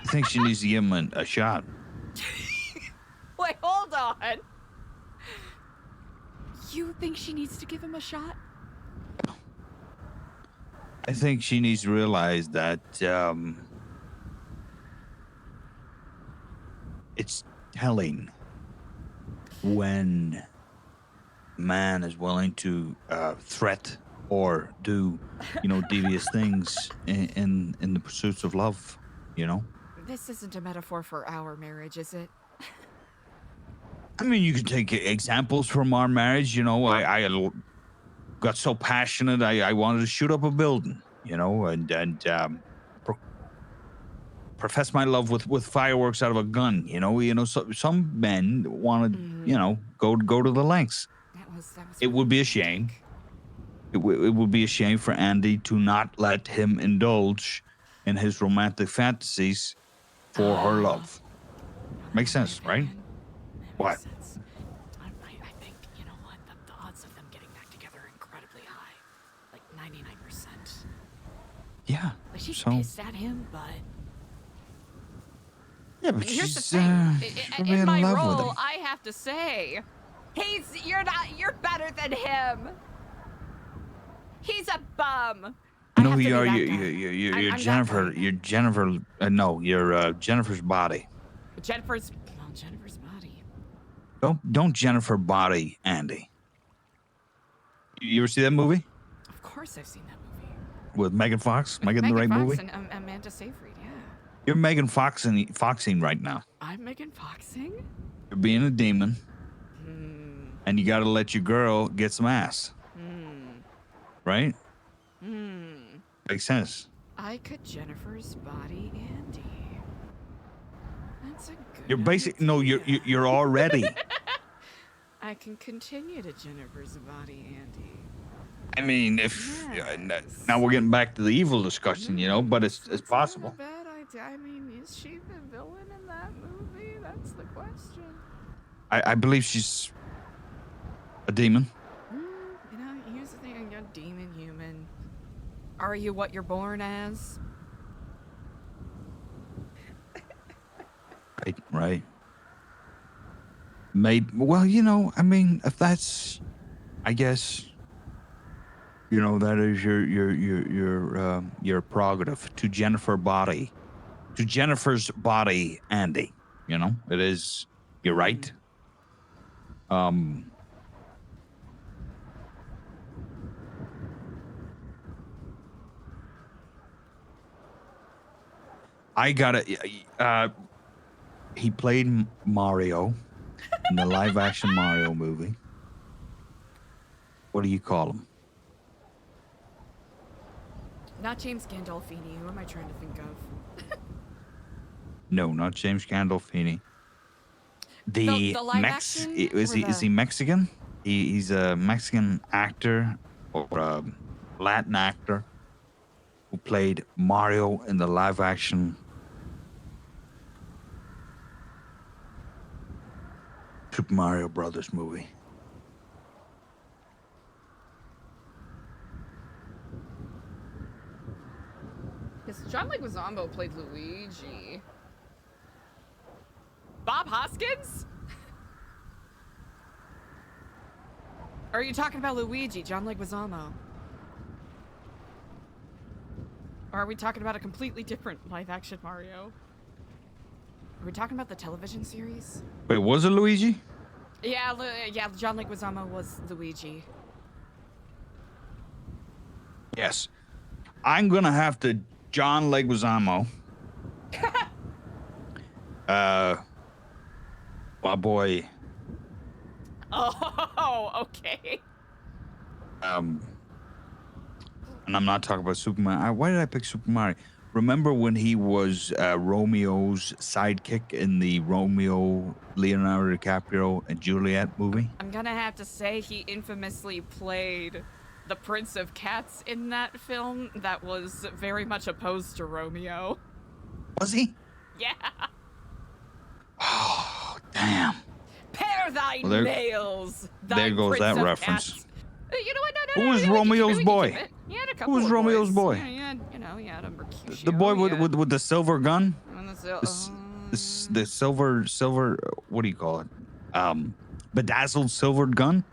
thinks she needs to give him a shot. Wait, hold on. You think she needs to give him a shot? I think she needs to realize that it's telling when a man is willing to threat or do, devious things in the pursuits of love. This isn't a metaphor for our marriage, is it? I mean, you can take examples from our marriage. I got so passionate, I wanted to shoot up a building, and profess my love with fireworks out of a gun. So, some men wanted, go to the lengths. That was It would be a shame. It would be a shame for Andy to not let him indulge in his romantic fantasies for her love. Makes sense, right? What? Makes sense. I think, you know what, the odds of them getting back together are incredibly high. Like 99%. Yeah. Like, she's So pissed at him, but... yeah, but Here's the she's thing. in In my love with role, him. I have to say, you're better than him. He's a bum. I No, have to you be are. that You're guy. I'm that Jennifer. guy. You're Jennifer. No, you're Jennifer's body. Jennifer's body. Don't Jennifer body Andy. You ever see that movie Of course I've seen that movie. with Megan Fox? Megan the Megan right Fox movie. and Amanda Seyfried, yeah. You're Megan Foxing right now. I'm Megan Foxing? You're being a demon, Hmm. and you got to let your girl get some ass, right? Makes sense. I could Jennifer's body Andy. That's a good You're basic. No, idea. you're already. I can continue to Jennifer's body Andy. I mean, if Yes. now we're getting back to the evil discussion, but it's That's possible. Not a bad idea. I mean, is she the villain in that movie? That's the question. I believe she's a demon. Here's the thing: you're demon human. Are you what you're born as? Right. Well, I mean, if that's, I guess, that is your prerogative to Jennifer's body, Andy. It is. You're right. I got it. He played Mario in the live-action Mario movie. What do you call him? Not James Gandolfini. Who am I trying to think of? No, not James Gandolfini. The live action Is he Mexican? He's a Mexican actor or a Latin actor who played Mario in the live-action Super Mario Brothers movie. Because John Leguizamo played Luigi. Bob Hoskins? Or are you talking about Luigi, John Leguizamo? Or are we talking about a completely different live-action Mario? Are we talking about the television series? Wait, was it Luigi? Yeah, John Leguizamo was Luigi. Yes. I'm gonna have to John Leguizamo. My boy. Oh, okay. And I'm not talking about Super Mario. Why did I pick Super Mario? Remember when he was Romeo's sidekick in the Romeo, Leonardo DiCaprio, and Juliet movie? I'm gonna have to say he infamously played the Prince of Cats in that film that was very much opposed to Romeo. Was he? Yeah. Oh, damn. Pare thy Well, there- nails, thy there goes Prince that of reference. Cats. You know what? No, Who no, was no, we can keep Romeo's it, we can boy? keep it. He had a couple Who was of Romeo's boys. boy? Yeah, he had a Mercutio. The boy he had- with the silver gun? and the The silver, what do you call it? Bedazzled silvered gun?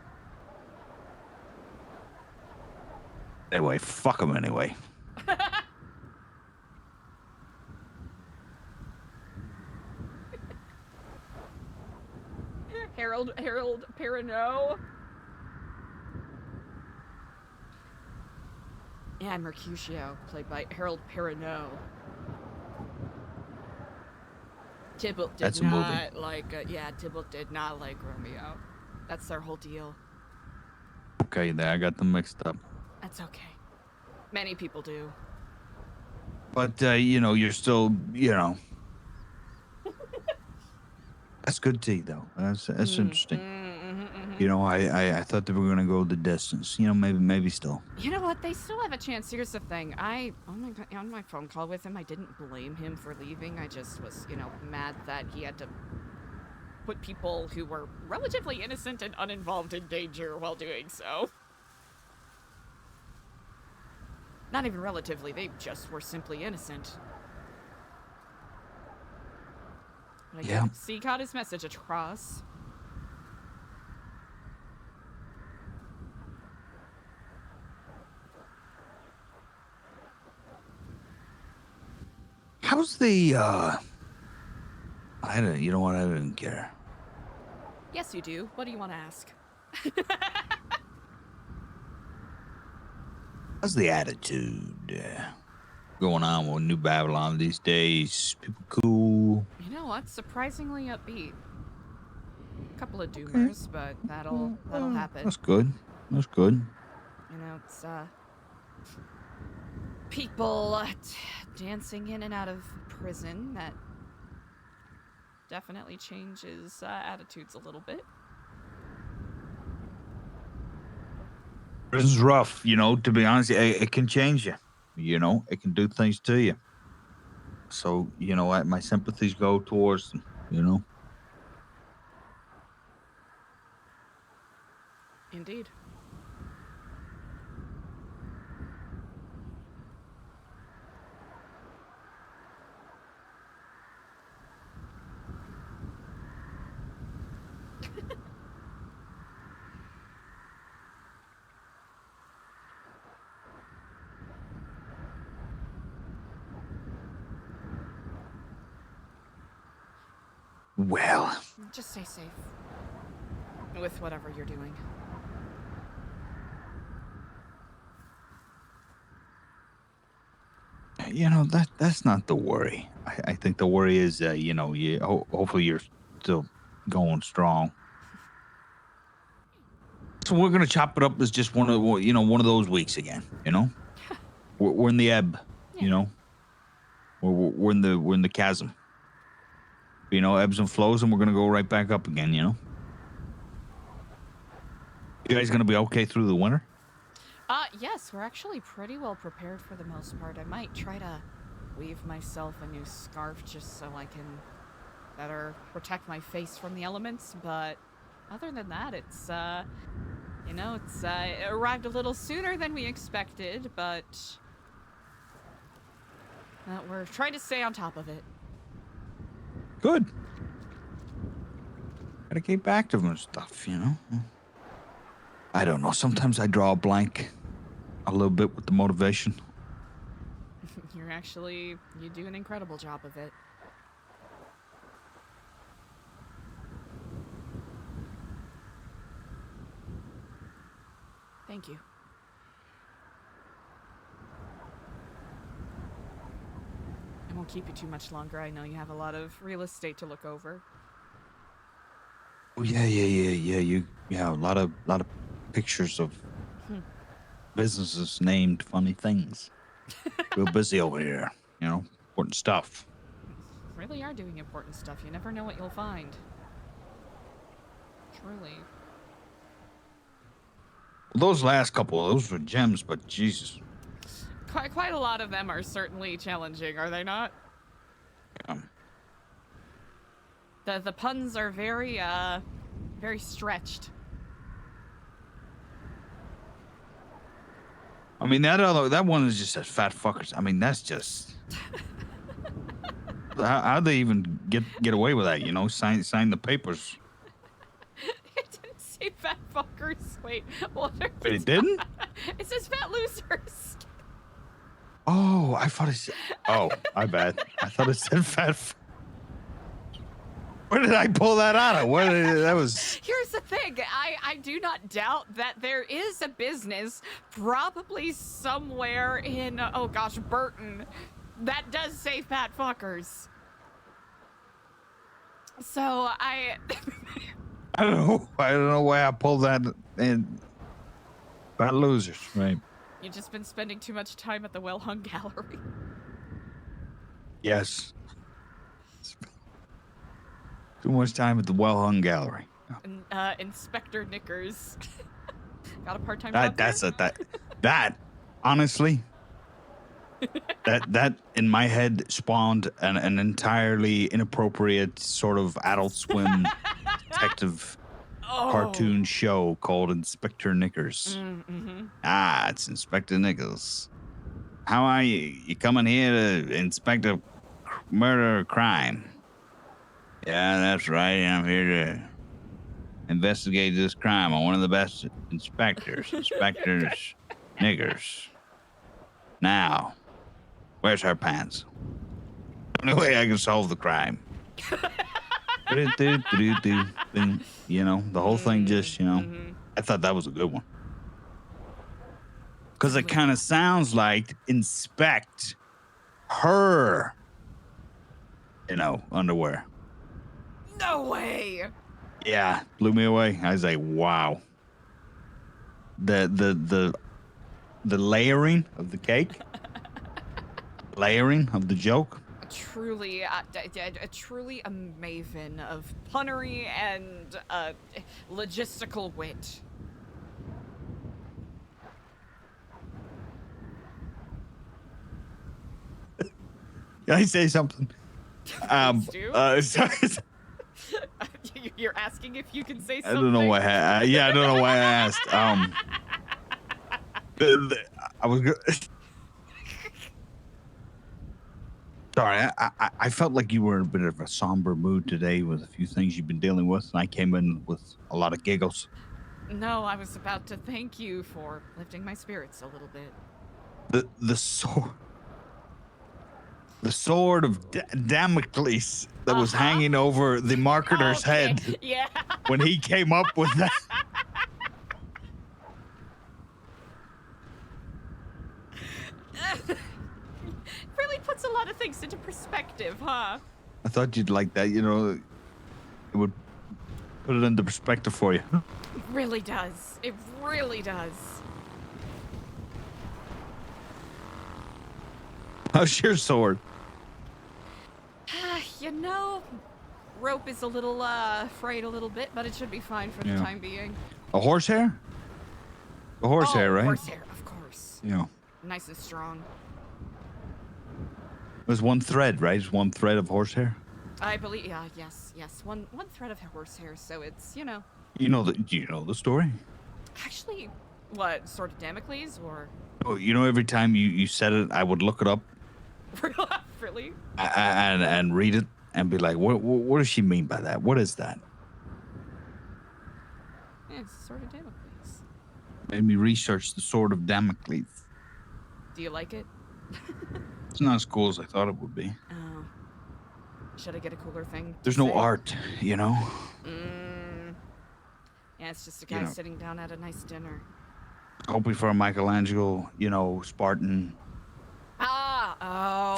Anyway, fuck him anyway. Harold Perrineau. Yeah, Mercutio, played by Harold Perrineau. Tybalt did That's a movie. not like, Tybalt did not like Romeo. That's their whole deal. Okay, there, I got them mixed up. That's okay. Many people do. But, you're still, That's good tea, though. That's interesting. I thought they were going to go the distance. Maybe still. You know what? They still have a chance. Here's the thing. On my phone call with him, I didn't blame him for leaving. I just was, mad that he had to put people who were relatively innocent and uninvolved in danger while doing so. Not even relatively. They just were simply innocent. But I guess he got his message across. How's the, I don't, you know what? I didn't care. Yes, you do. What do you want to ask? How's the attitude going on with New Babylon these days? People cool? You know what? Surprisingly upbeat. A couple of doomers, but that'll happen. That's good. That's good. It's people dancing in and out of prison. That definitely changes attitudes a little bit. Prison's rough, to be honest. It can change you. It can do things to you. So, what? My sympathies go towards them, Indeed. Well, Just stay safe with whatever you're doing. that's not the worry. I think the worry is, hopefully you're still going strong. So we're gonna chop it up as just one of those weeks again. We're in the ebb. We're in the chasm. Ebbs and flows, and we're gonna go right back up again. You guys gonna be okay through the winter? Yes, we're actually pretty well prepared for the most part. I might try to weave myself a new scarf just so I can better protect my face from the elements, but other than that, it's it arrived a little sooner than we expected, but We're trying to stay on top of it. Good. Gotta keep active and stuff, you know? I don't know. Sometimes I draw a blank a little bit with the motivation. You do an incredible job of it. Thank you. I won't keep you too much longer. I know you have a lot of real estate to look over. Oh yeah. A lot of pictures of businesses named funny things. Real busy over here, you know, important stuff. Really are doing important stuff. You never know what you'll find. Truly. Those last couple, those were gems, but Jesus. Quite a lot of them are certainly challenging, are they not? The puns are very stretched. I mean, that one is just a fat fuckers. I mean, that's just. How'd they even get away with that? You know, sign the papers. It didn't say fat fuckers. Wait, what? But it didn't? It says fat losers. Oh, I thought it said. Oh, I bet. I thought it said fat. Where did I pull that out of? That was. Here's the thing. I do not doubt that there is a business, probably somewhere in, oh gosh, Burton, that does say fat fuckers. So I don't know. I don't know why I pulled that in. Fat losers, right? You've just been spending too much time at the well-hung gallery. Yes. Too much time at the well-hung gallery. Inspector Knickers. Got a part-time That job there? That honestly, that in my head spawned an entirely inappropriate sort of Adult Swim detective cartoon show called Inspector Knickers. Mm-hmm. Ah, it's Inspector Nichols. How are you? You coming here to inspect a murder or crime? Yeah, that's right. I'm here to investigate this crime. I'm one of the best inspectors. Inspectors Niggers. Now, where's her pants? Only way I can solve the crime. You know, the whole thing just, you know, I thought that was a good one. Because it kind of sounds like inspect her, you know, underwear. No way. Yeah, blew me away. I was like, wow. The layering of the cake, layering of the joke. Truly, truly a maven of punnery and logistical wit. Can I say something? Please do. Sorry. You're asking if you can say I something? don't know why. I don't know why I asked. I was. Sorry, I felt like you were in a bit of a somber mood today with a few things you've been dealing with, and I came in with a lot of giggles. No, I was about to thank you for lifting my spirits a little bit. The sword of Damocles that was hanging over the marketer's head. Yeah. When he came up with that. Really puts a lot of things into perspective, huh? I thought you'd like that, you know. It would put it into perspective for you. It really does. It really does. How's your sword? You know, rope is a little frayed a little bit, but it should be fine for the time being. A horsehair? A horsehair, right? Horsehair, of course. Yeah. Nice and strong. There's one thread, right? It's one thread of horsehair. I believe, yes. One thread of horsehair, so it's, you know. Do you know the story? Actually, what, sort of Damocles, or? Oh, you know, every time you said it, I would look it up Really? and read it and be like, what does she mean by that? What is that? Yeah, it's sort of Damocles. Made me research the Sword of Damocles. Do you like it? It's not as cool as I thought it would be. Oh. Should I get a cooler thing to There's no say? art, you know? Yeah, it's just a guy You know. sitting down at a nice dinner. Hoping for a Michelangelo, Spartan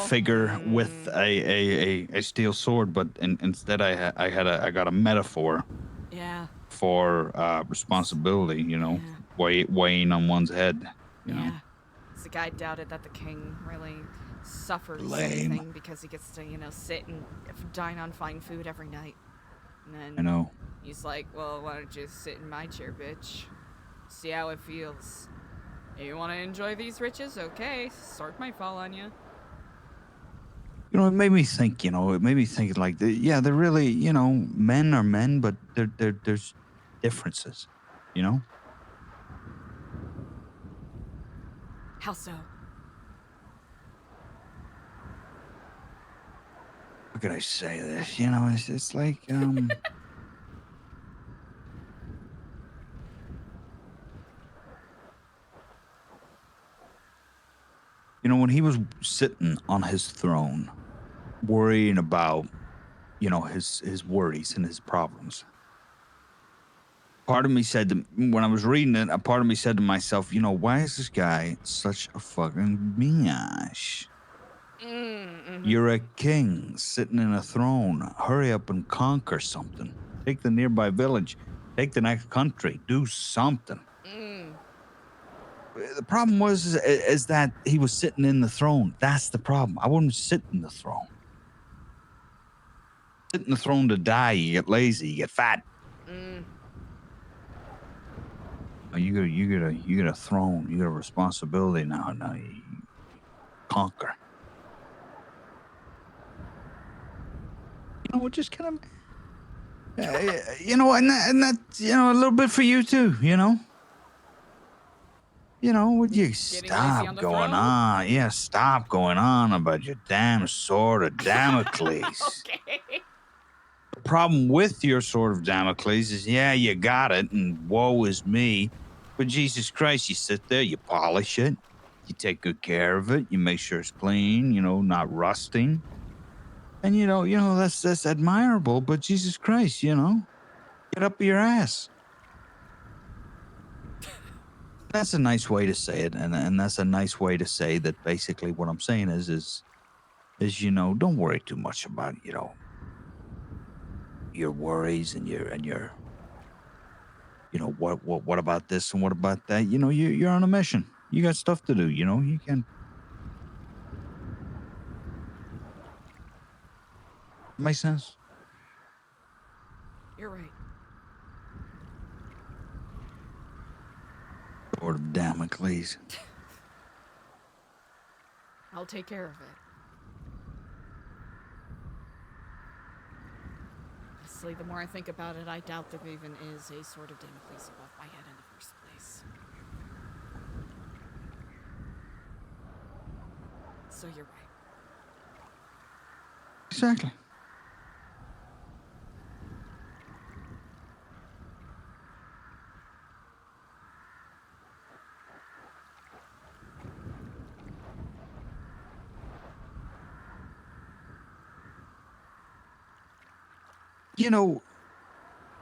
figure with a steel sword, but instead I got a metaphor Yeah. for responsibility, Yeah. weighing on one's head, you know. Yeah. So the guy doubted that the king really suffers Lame. anything because he gets to, sit and dine on fine food every night. And then I know. he's like, well, why don't you sit in my chair, bitch? See how it feels. You want to enjoy these riches? Okay, sword might fall on you. It made me think, like, they're really, men are men, but there's differences, you know? How so? How could I say this? It's like, when he was sitting on his throne, worrying about, his worries and his problems. Part of me said when I was reading it, a part of me said to myself, why is this guy such a fucking biatch? Mm-hmm. You're a king sitting in a throne. Hurry up and conquer something. Take the nearby village. Take the next country. Do something. The problem was is that he was sitting in the throne. That's the problem. I wouldn't sit in the throne. Sit in the throne to die. You get lazy. You get fat. You get a throne. You get a responsibility now. Now you conquer. Just kind of, and that, a little bit for you too. Would you stop going on? Yeah, stop going on about your damn sword of Damocles. Okay. The problem with your sword of Damocles is, you got it, and woe is me. But Jesus Christ, you sit there, you polish it, you take good care of it, you make sure it's clean, not rusting. And that's admirable, but Jesus Christ, get up your ass. That's a nice way to say it, and that's a nice way to say that basically what I'm saying is don't worry too much about, your worries and your what about this and what about that? You're on a mission. You got stuff to do, you can. Makes sense. You're right. Sword of Damocles. I'll take care of it. Honestly, the more I think about it, I doubt there even is a sword of Damocles above my head in the first place. So you're right. Exactly.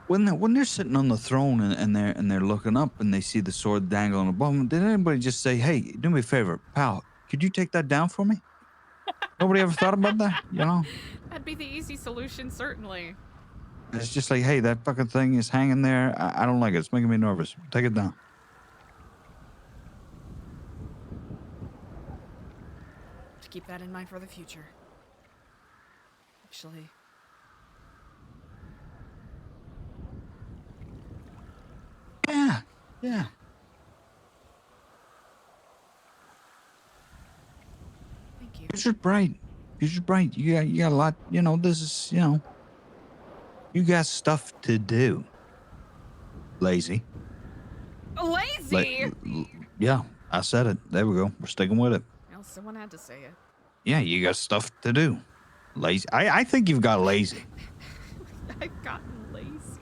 When they're sitting on the throne and they're looking up and they see the sword dangling above them, did anybody just say, "Hey, do me a favor, pal, could you take that down for me"? Nobody ever thought about that, That'd be the easy solution, certainly. It's just like, hey, that fucking thing is hanging there. I don't like it. It's making me nervous. Take it down. To keep that in mind for the future. Actually. Yeah. Thank you. Future's bright. You got a lot. This is, you got stuff to do. Lazy. Lazy? Yeah, I said it. There we go. We're sticking with it. Well, someone had to say it. Yeah, you got stuff to do. Lazy. I think you've got lazy. I've gotten lazy.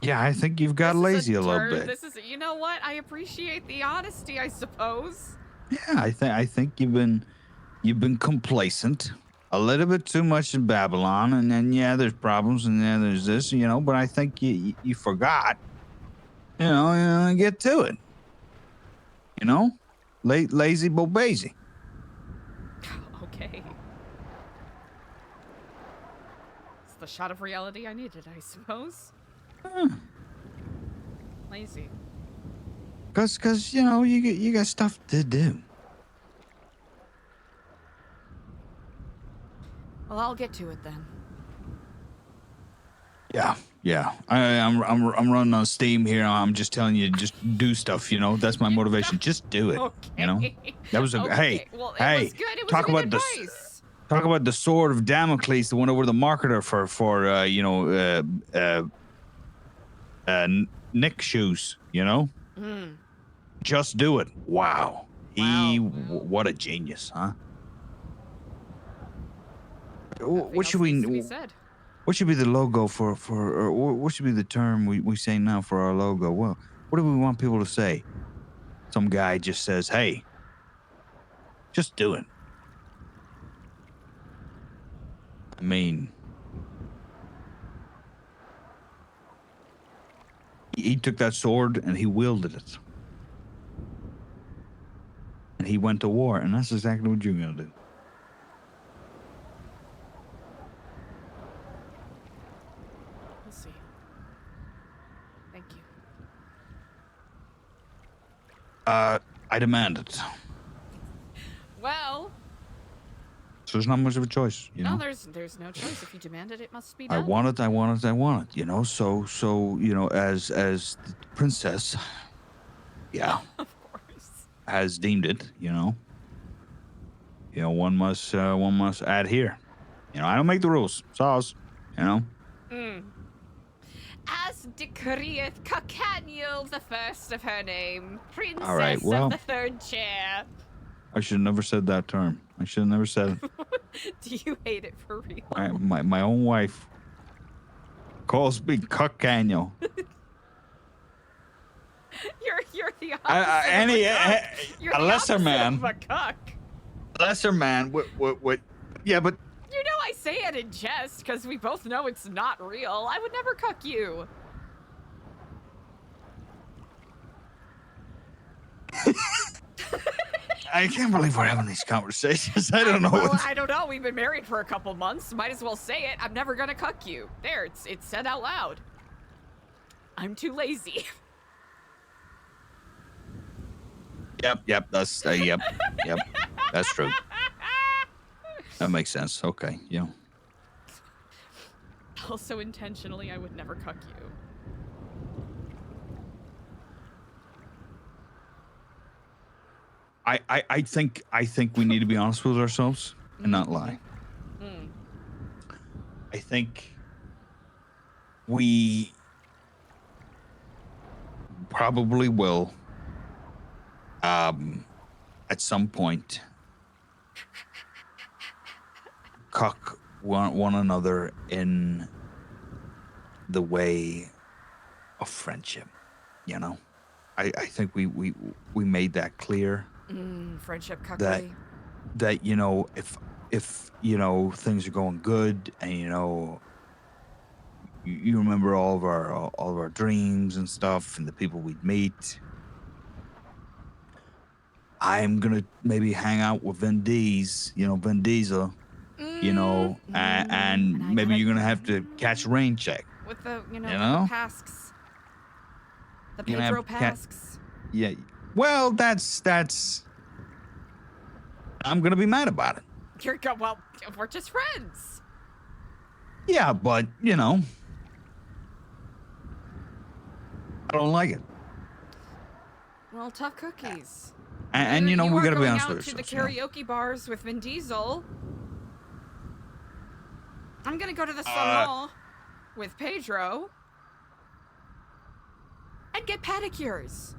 Yeah, I think you've got lazy a little bit. This is, you know what? I appreciate the honesty, I suppose. Yeah, I think you've been complacent. A little bit too much in Babylon, and then yeah, there's problems, and then there's this, but I think you forgot. Get to it. Lazy bobazy. Okay. It's the shot of reality I needed, I suppose. Lazy. Cause you got stuff to do. Well, I'll get to it then. Yeah. I'm running on steam here. I'm just telling you, just do stuff. That's my motivation. Just do it. Okay. That was Okay. Well, it was good. It was talk a good about advice. talk about the sword of Damocles, the one over the marketer for Nick shoes. Just do it. Wow. What a genius, huh? What should Nothing else needs to be said. What should be the logo for or what should be the term we say now for our logo? Well, what do we want people to say? Some guy just says, "Hey, just do it." I mean, he took that sword and he wielded it. And he went to war, and that's exactly what you're going to do. We'll see. Thank you. I demand it. Well, So there's not much of a choice, no, there's no choice. If you demand it, it must be I done. want it. So as the princess, yeah, Of course. has deemed it, one must adhere. I don't make the rules. Saws, As decreeth Cacaniel, the first of her name, princess All right, well- of the third chair. I should have never said that term. I should have never said it. Do you hate it for real? My own wife calls me Cuckaniel. You're the opposite of a cuck. You're a the lesser opposite man. of a cuck. Lesser man. What? Yeah, but You know I say it in jest because we both know it's not real. I would never cuck you. I can't believe we're having these conversations. I don't know. Well, I don't know. We've been married for a couple months. Might as well say it. I'm never gonna cuck you. There, it's said out loud. I'm too lazy. Yep. That's yep. That's true. That makes sense. Okay. Yeah. Also, intentionally, I would never cuck you. I think we need to be honest with ourselves and not lie. I think we probably will at some point cuck one another in the way of friendship. I think we made that clear. Friendship cuckery. That if things are going good and you remember all of our dreams and stuff and the people we'd meet, I'm gonna maybe hang out with Vin Diesel, and maybe you're gonna have to catch a rain check With the the pasks. The You're gonna Pedro have pasks. Yeah. Well, that's. I'm gonna be mad about it. Well, we're just friends. Yeah, but I don't like it. Well, tough cookies. And we gotta be honest with ourselves. To the ourselves. karaoke bars with Vin Diesel. I'm gonna go to the salon with Pedro and get pedicures.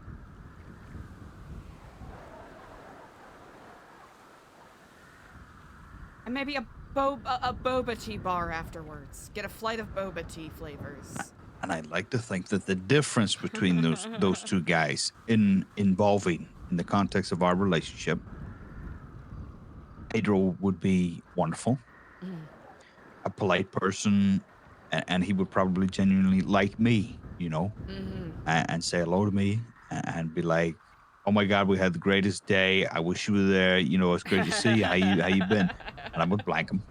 And maybe a boba tea bar afterwards. Get a flight of boba tea flavors. And I like to think that the difference between those two guys involving in the context of our relationship, Pedro would be wonderful, a polite person, and he would probably genuinely like me, you know, and say hello to me and be like, "Oh my God, we had the greatest day. I wish you were there. You know, it's great to see you. How you been?" And I would blank him,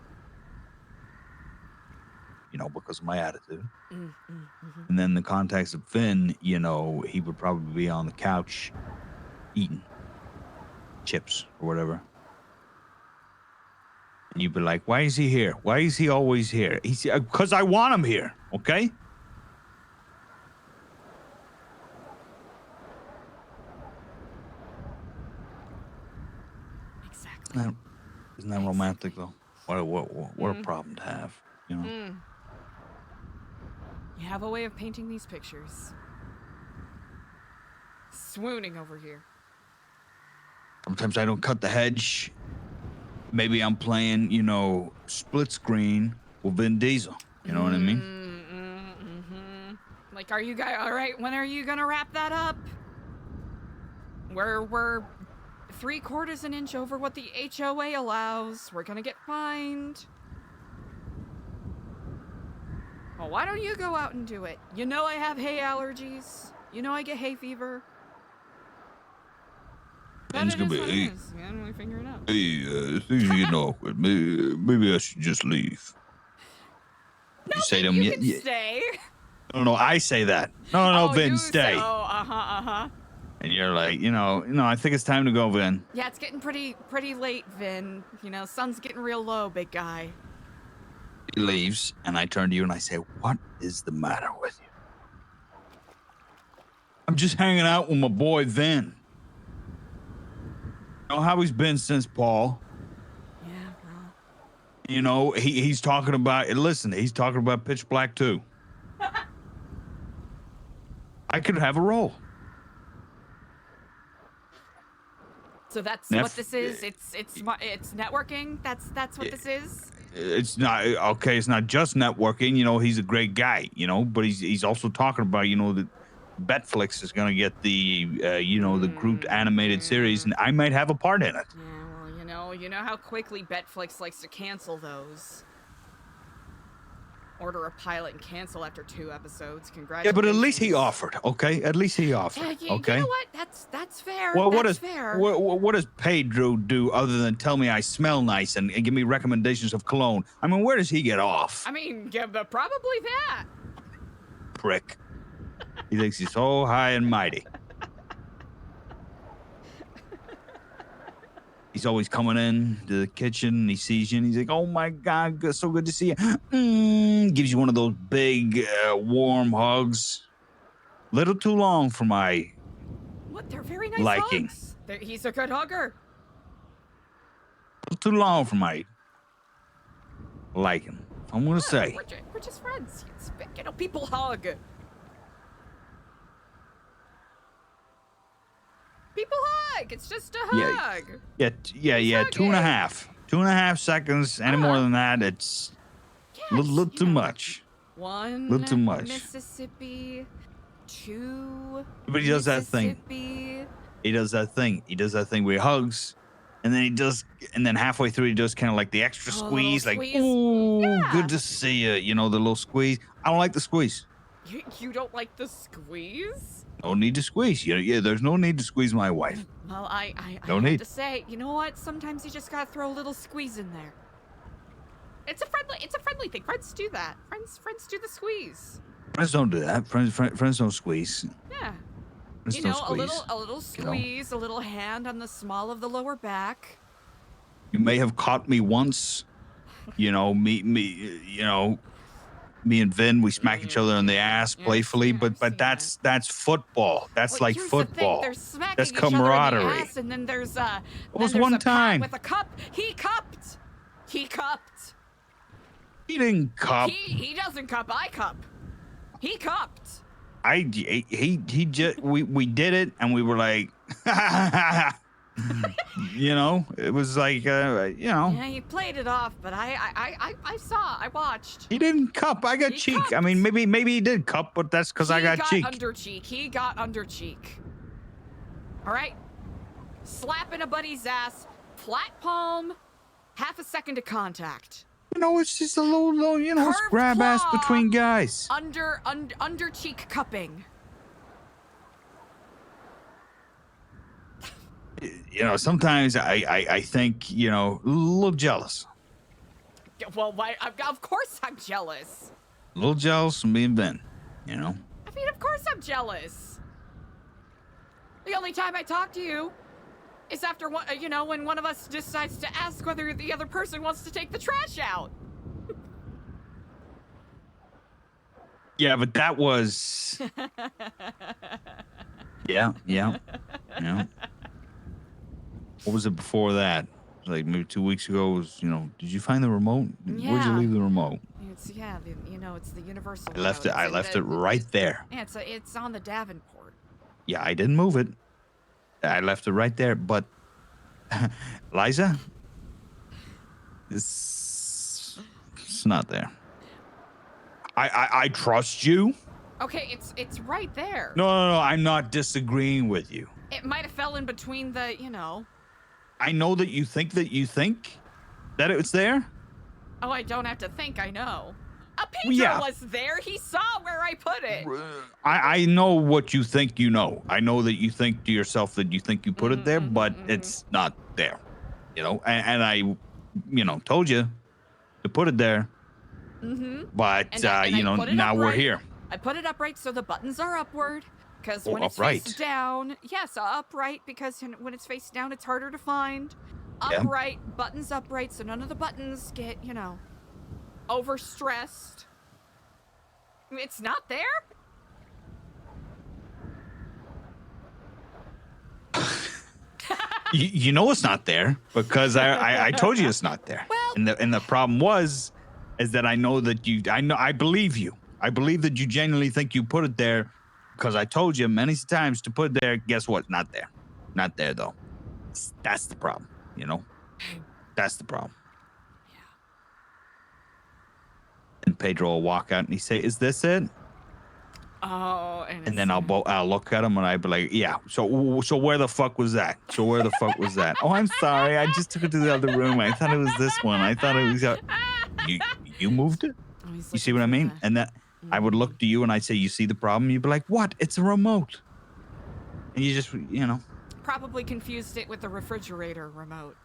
you know, because of my attitude. And then in the context of Finn, you know, he would probably be on the couch eating chips or whatever. And you'd be like, "Why is he here? Why is he always here?" He's because I want him here, okay? Exactly. Isn't that romantic though? What a problem to have, you know? You have a way of painting these pictures. Swooning over here. Sometimes I don't cut the hedge. Maybe I'm playing, you know, split screen with Vin Diesel. You know what I mean? Like, are you guys all right? When are you gonna wrap that up? We're 3/4 an inch over what the HOA allows. We're gonna get fined. Well, why don't you go out and do it? You know I have hay allergies. You know I get hay fever. Ben's gonna be, "Hey, yeah, we figure it out. hey, things are getting awkward. Maybe I should just leave." No, You say to Vin, him, you can "Yeah." stay. No, I say that. No, Oh, Vin, you stay. say- oh, uh-huh. And you're like, I think it's time to go, Vin. Yeah, it's getting pretty late, Vin. You know, sun's getting real low, big guy. He leaves, and I turn to you and I say, "What is the matter with you?" "I'm just hanging out with my boy, Vin. You know how he's been since Paul. Yeah, well. You know, he's talking about, listen, he's talking about Pitch Black 2. I could have a role." So that's what this is. It's networking. That's what this is. It's not okay. It's not just networking. You know, he's a great guy. You know, but he's also talking about, you know, that Betflix is going to get the the Groot animated series, and I might have a part in it. Yeah, well, you know how quickly Betflix likes to cancel those. Order a pilot and cancel after 2 episodes. Congratulations. Yeah, but at least he offered. Okay, at least he offered. Yeah, okay. You know what? That's fair. Well, that's fair. What does Pedro do other than tell me I smell nice and give me recommendations of cologne? I mean, where does he get off? I mean, yeah, but probably that. Prick. He thinks he's so high and mighty. He's always coming in to the kitchen and he sees you and he's like, "Oh my God, so good to see you." Gives you one of those big, warm hugs. Little too long for my What? They're very nice liking. hugs. He's a good hugger. Little too long for my liking. I'm gonna say. We're just friends. You know, people hug. People hug. It's just a hug. Yeah. It's 2.5. 2.5 seconds. Any more than that, it's a little too much. 1 Little too much. Mississippi. 2 But he does that thing. Mississippi. He does that thing where he hugs, and then halfway through he does kind of like the extra squeeze, like, squeeze. "Ooh, Yeah. good to see you." You know, the little squeeze. I don't like the squeeze. You don't like the squeeze? No need to squeeze. Yeah, there's no need to squeeze my wife. Well, I No have need. to say, you know what? Sometimes you just gotta throw a little squeeze in there. It's a friendly thing. Friends do that. Friends do the squeeze. Friends don't do that. Friends don't squeeze. Yeah. Friends You don't know, squeeze. a little squeeze, a little hand on the small of the lower back. You may have caught me once. You know, me and Vin, we smack each other in the ass Yeah, playfully, I've but seen that's football. That's Well, like here's the thing, football. there's smacking That's each other in the camaraderie. ass, and then there's was then one there's a pat time. with a cup. He cupped. He cupped. He didn't cup. He doesn't cup. I cup. He cupped. He just we did it and we were like, You know, it was like, Yeah, he played it off, but I watched. he didn't cup. I got He cheek. I cupped. mean, maybe he did cup, but that's because I got cheek. He got under cheek. All right, slapping a buddy's ass, flat palm, half a second of contact. You know, it's just a little it's Curved grab ass claw. between guys. Under cheek cupping. You know, sometimes I think, a little jealous. Well, of course I'm jealous. A little jealous from being Ben, I mean, of course I'm jealous. The only time I talk to you is after when one of us decides to ask whether the other person wants to take the trash out. Yeah, but that was. Yeah. What was it before that? Like maybe 2 weeks ago was, did you find the remote? Where'd you Yeah. leave the remote? It's it's the universal. I left it. I left it right there. Yeah, it's on the Davenport. Yeah, I didn't move it. I left it right there. But Eliza, it's not there. I trust you. Okay, it's right there. No. I'm not disagreeing with you. It might have fell in between the, I know that you think that it's there. Oh, I don't have to think. I know. Pedro Yeah. was there. He saw where I put it. I know what you think you know. I know that you think to yourself that you think you put it there, but it's not there. And I, told you to put it there. But, And I put it now we're upright. here. I put it upright so the buttons are upward. Because when it's upright. face down, yes, upright, because when it's face down, it's harder to find. Yeah. Upright, buttons upright, so none of the buttons get, overstressed. It's not there? You know it's not there because I told you it's not there. Well- and the problem is that I know that I believe you. I believe that you genuinely think you put it there because I told you many times to put it there. Guess what? Not there. Not there though. That's the problem. That's the problem. Yeah. And Pedro will walk out and he say, "Is this it?" Oh, And then I'll look at him and I'll be like, "Yeah. So where the fuck was that? So where the fuck was that? Oh, I'm sorry. I just took it to the other room. I thought it was this one. I thought it was you moved it. You see what I mean?" And that I would look to you and I'd say, "You see the problem?" You'd be like, "What? It's a remote." And you just Probably confused it with the refrigerator remote.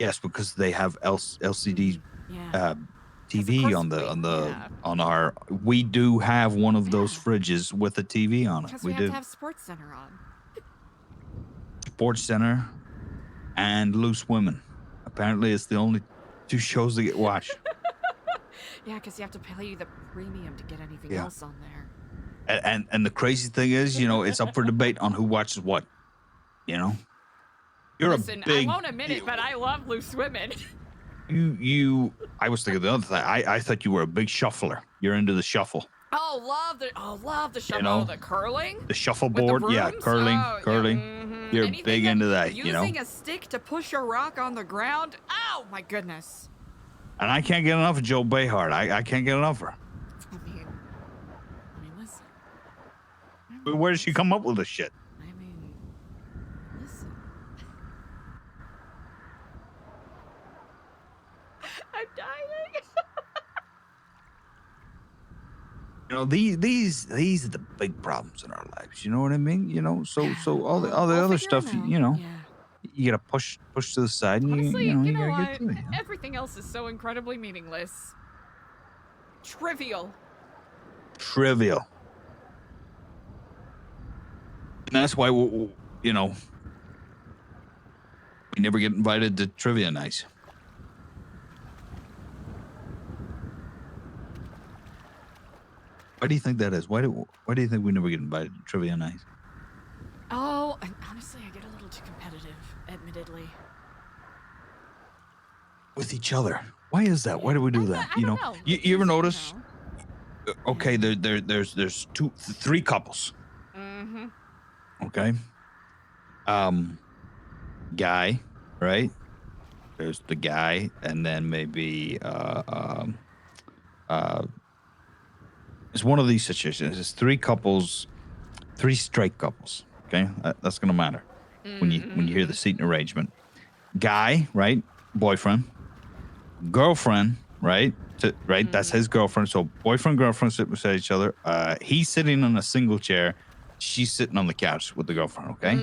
Yes, because they have LCD Yeah. TV on our. We do have one of those fridges with a TV on it. Because We we have do. to have Sports Center on. Sports Center and Loose Women. Apparently, it's the only two shows that get watched. Yeah, because you have to pay the premium to get anything Yeah. else on there. And the crazy thing is, it's up for debate on who watches what. You're Listen, a big. I won't admit it, but I love Loose Women. I was thinking the other thing. I thought you were a big shuffler. You're into the shuffle. love the show. The curling. The shuffleboard, yeah, brooms? curling. Mhm. You're Anything big into that, Using a stick to push a rock on the ground. Oh my goodness. And I can't get enough of Joe Behar. I can't get enough of her. I mean, listen. But where does she come up with this shit? I mean, listen. I'm dying. These are the big problems in our lives. You know what I mean? So all the We'll other figure it stuff, out. you Yeah. gotta push to the side, and Honestly, you know gotta what? get to it. Everything else is so incredibly meaningless. Trivial. Trivial. And that's why we never get invited to trivia nights. Why do you think that is? Why do you think we never get invited to trivia nights? Oh, and honestly, I get a little too competitive, admittedly. With each other. Why is that? Why do we do that? I don't know. You ever Because, notice? Okay, there's three couples. Mm-hmm. Okay. guy, right? There's the guy, and then maybe it's one of these situations. It's three couples, three straight couples. Okay, that's gonna matter when you hear the seating arrangement. Guy, right? Boyfriend, girlfriend, right? Right, that's his girlfriend. So boyfriend, girlfriend sit beside each other. He's sitting on a single chair. She's sitting on the couch with the girlfriend. Okay.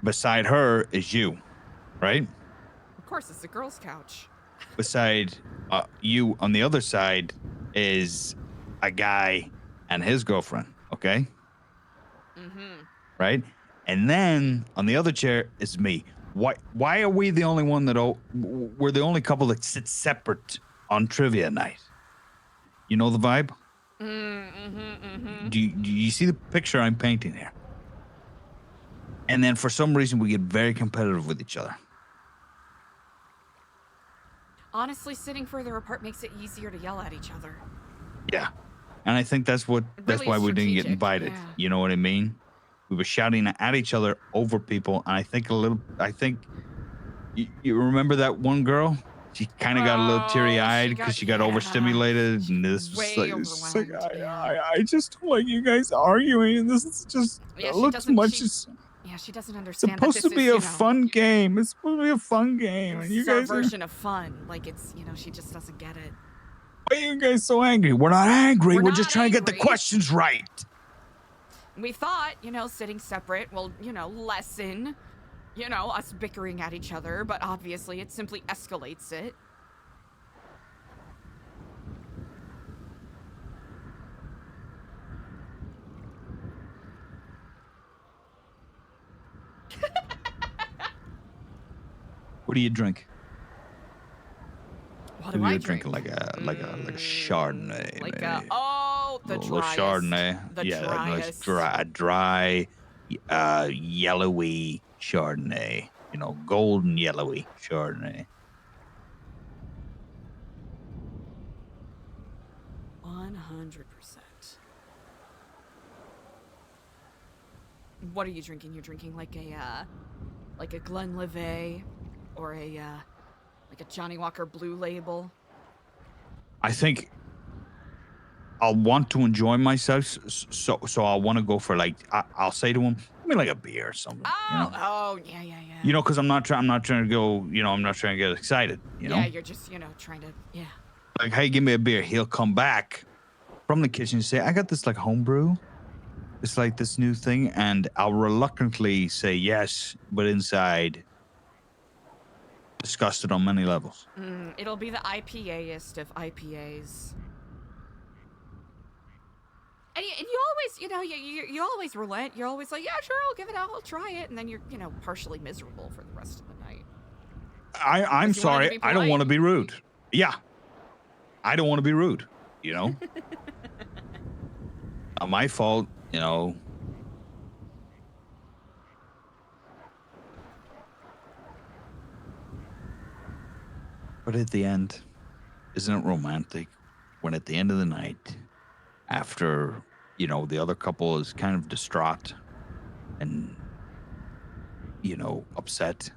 Beside her is you, right? Of course, it's the girl's couch. Beside you on the other side is a guy and his girlfriend. Okay. Right. And then on the other chair is me. Why are we the only one that we're the only couple that sits separate on trivia night? You know the vibe? Do you see the picture I'm painting here? And then for some reason we get very competitive with each other. Honestly, sitting further apart makes it easier to yell at each other. Yeah. And I think that's why we didn't get invited. Yeah. You know what I mean? We were shouting at each other over people, and I think you remember that one girl? She kind of got a little teary-eyed because she got overstimulated, and this was like, I just don't like you guys arguing, and this is just looks much. Yeah, she doesn't understand. Supposed to be a fun game. It's supposed to be a fun game, and you guys version of fun. Like it's she just doesn't get it. Why are you guys so angry? We're not angry. We're just trying to get the questions right. We thought, sitting separate will, lessen, us bickering at each other, but obviously it simply escalates it. What do you drink? What do I drink? Like a Chardonnay. Like maybe. The driest. Chardonnay. The driest. Like dry, yellowy Chardonnay. Golden yellowy Chardonnay. 100%. What are you drinking? You're drinking like a Glenlivet or like a Johnny Walker Blue Label? I think I'll want to enjoy myself, so I'll want to go for I'll say to him, give me like a beer or something. Oh, yeah. Because I'm not trying to go. I'm not trying to get excited. Yeah, you're just trying to like, hey, give me a beer. He'll come back from the kitchen and say, I got this like homebrew. It's like this new thing, and I'll reluctantly say yes, but inside, disgusted on many levels. It'll be the IPA-est of IPAs. And you always, you always relent. You're always like, yeah, sure, I'll give it out. I'll try it. And then you're, partially miserable for the rest of the night. I'm sorry. I don't want to be rude. Yeah. I don't want to be rude, Not my fault, But at the end, isn't it romantic when at the end of the night, after, the other couple is kind of distraught and, upset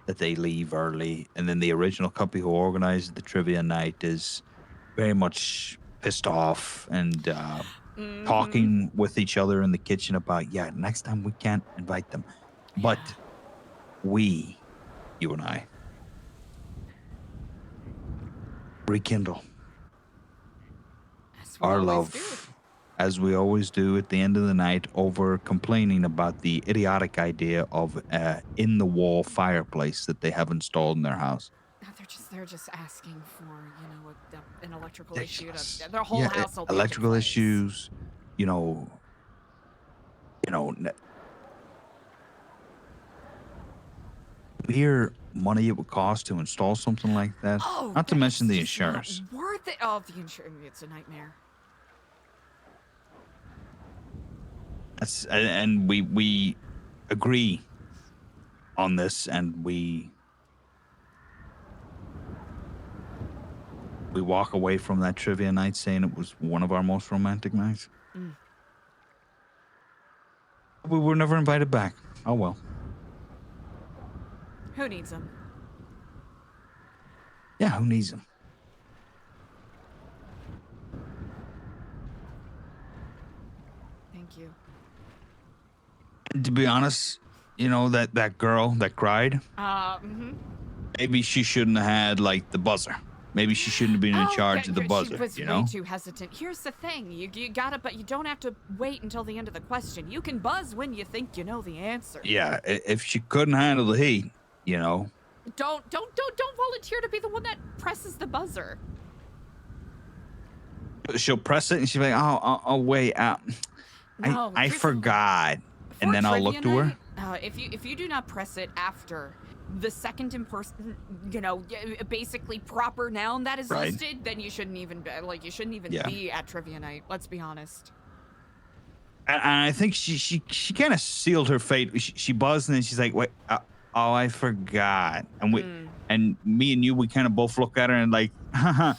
that they leave early, and then the original couple who organized the trivia night is very much pissed off and talking with each other in the kitchen about, next time we can't invite them. But you and I, rekindle our love as we always do at the end of the night over complaining about the idiotic idea of in the wall fireplace that they have installed in their house. They're just asking for an electrical issue to their whole house. Electrical issues, mere money it would cost to install something like that. Not to mention the insurance. Worth it. Oh, the insurance. It's a nightmare. And we agree on this, and we walk away from that trivia night saying it was one of our most romantic nights. We were never invited back. Oh well. Who needs them? Yeah, who needs them? Thank you. To be honest, you know that girl that cried. Mm-hmm. Maybe she shouldn't have had like the buzzer. Maybe she shouldn't have been in Oh, charge of the she buzzer. was You way know? too hesitant. Here's the thing. You gotta, but you don't have to wait until the end of the question. You can buzz when you think you know the answer. Yeah. If she couldn't handle the heat, you know. Don't volunteer to be the one that presses the buzzer. She'll press it and she'll be like, oh wait, No, I here's the thing. forgot. For And then I'll look to her. night, if you do not press it after the second in person, basically proper noun that is Right. listed, then you shouldn't even Yeah. be at trivia night. Let's be honest. And I think she kind of sealed her fate. She buzzed and then she's like, wait, oh, I forgot. And me and you, we kind of both look at her and like, haha,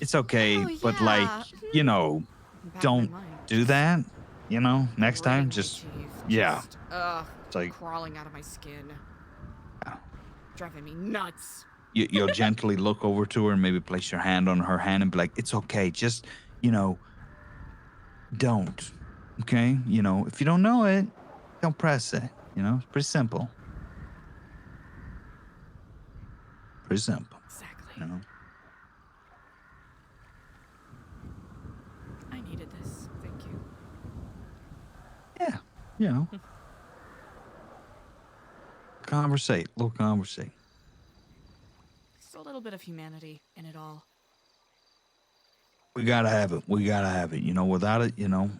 it's okay. Oh, But yeah. like, you know, Back of don't my mind. do that. You know, next Gritting time, my just teeth, yeah. It's like- crawling out of my skin. Yeah. Driving me nuts. You'll gently look over to her and maybe place your hand on her hand and be like, it's okay. Just, you know, don't. Okay? You know, if you don't know it, don't press it. You know, it's pretty simple. Pretty simple. Exactly. You know? I needed this. Thank you. Yeah. You know. Conversate. Little conversate. Just a little bit of humanity in it all. We gotta have it. We gotta have it. You know, without it, you know,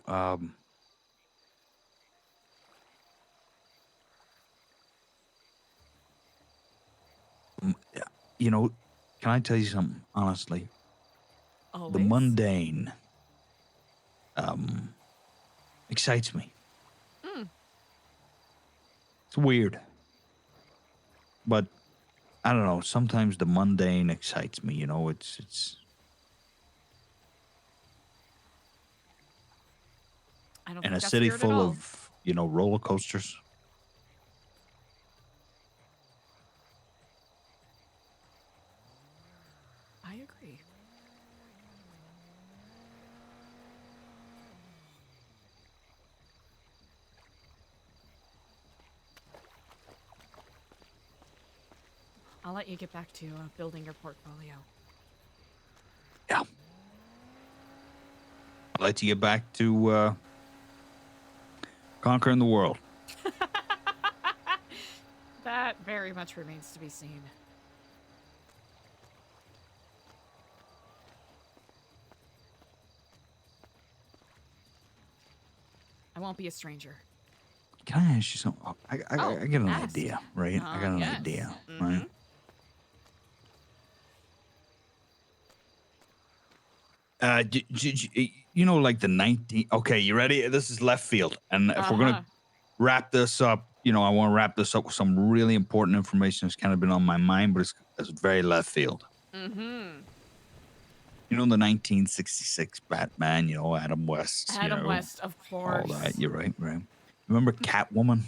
you know, can I tell you something, honestly? Always. The mundane excites me. It's weird. But I don't know, sometimes the mundane excites me, you know, it's I don't in think a that's city weird at full all. of, you know, roller coasters. I agree. I'll let you get back to building your portfolio. Yeah. I'd like to get back to conquering the world. That very much remains to be seen. I won't be a stranger. Can I ask you something? I get an ask. idea, right? I got an Yes. idea, Mhm. right? You know, like the 19. Okay, you ready? This is left field, and if we're gonna wrap this up, you know, I want to wrap this up with some really important information that's kind of been on my mind, but it's very left field. Mm-hmm. You know, the 1966 Batman. You know, Adam West. Adam you know, West, of course. all that. You're right, right. Remember Catwoman?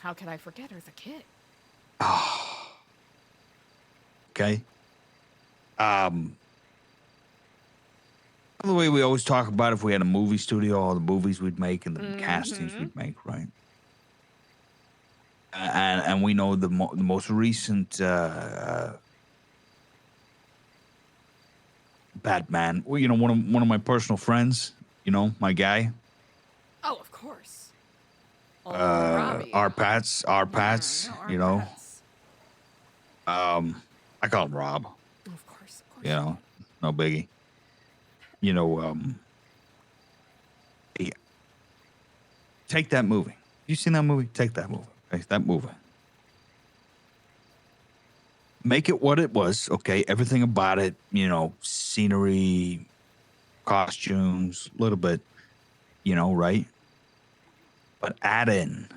How could I forget her as a kid? Okay. The way we always talk about if we had a movie studio, all the movies we'd make and the castings we'd make, right? And we know the most recent Batman. Well, you know, one of my personal friends. You know, my guy. Oh, of course. Robbie. Our Pats. Yeah, You know. Pats. I call him Rob. Of course. You know, no biggie. You know, yeah. Take that movie. You seen that movie? Take that movie. Okay, that movie. Make it what it was, okay? Everything about it, you know, scenery, costumes, a little bit, you know, right? But add in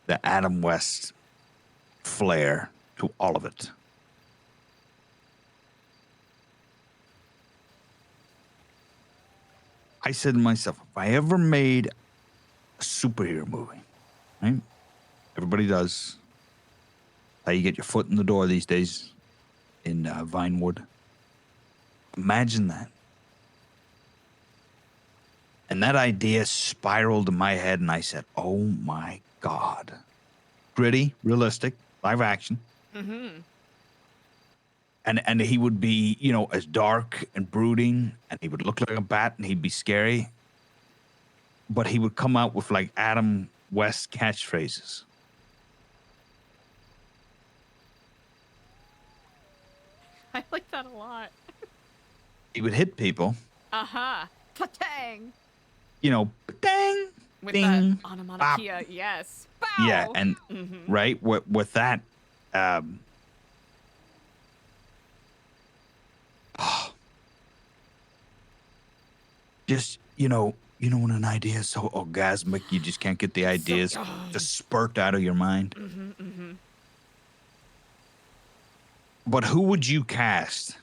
the Adam West flair to all of it. I said to myself, if I ever made a superhero movie, right? Everybody does. How you get your foot in the door these days in Vinewood. Imagine that. And that idea spiraled in my head, and I said, oh my God. Gritty, realistic, live action. Mm-hmm. And he would be, you know, as dark and brooding, and he would look like a bat, and he'd be scary. But he would come out with like Adam West catchphrases. I like that a lot. He would hit people, Uh-huh. Patang! you know, dang, With ding, that onomatopoeia, yes. Bow! yeah, and Mm-hmm. right with that, just you know when an idea is so orgasmic, you just can't get the ideas just spurt out of your mind. Mm-hmm, mm-hmm. But who would you cast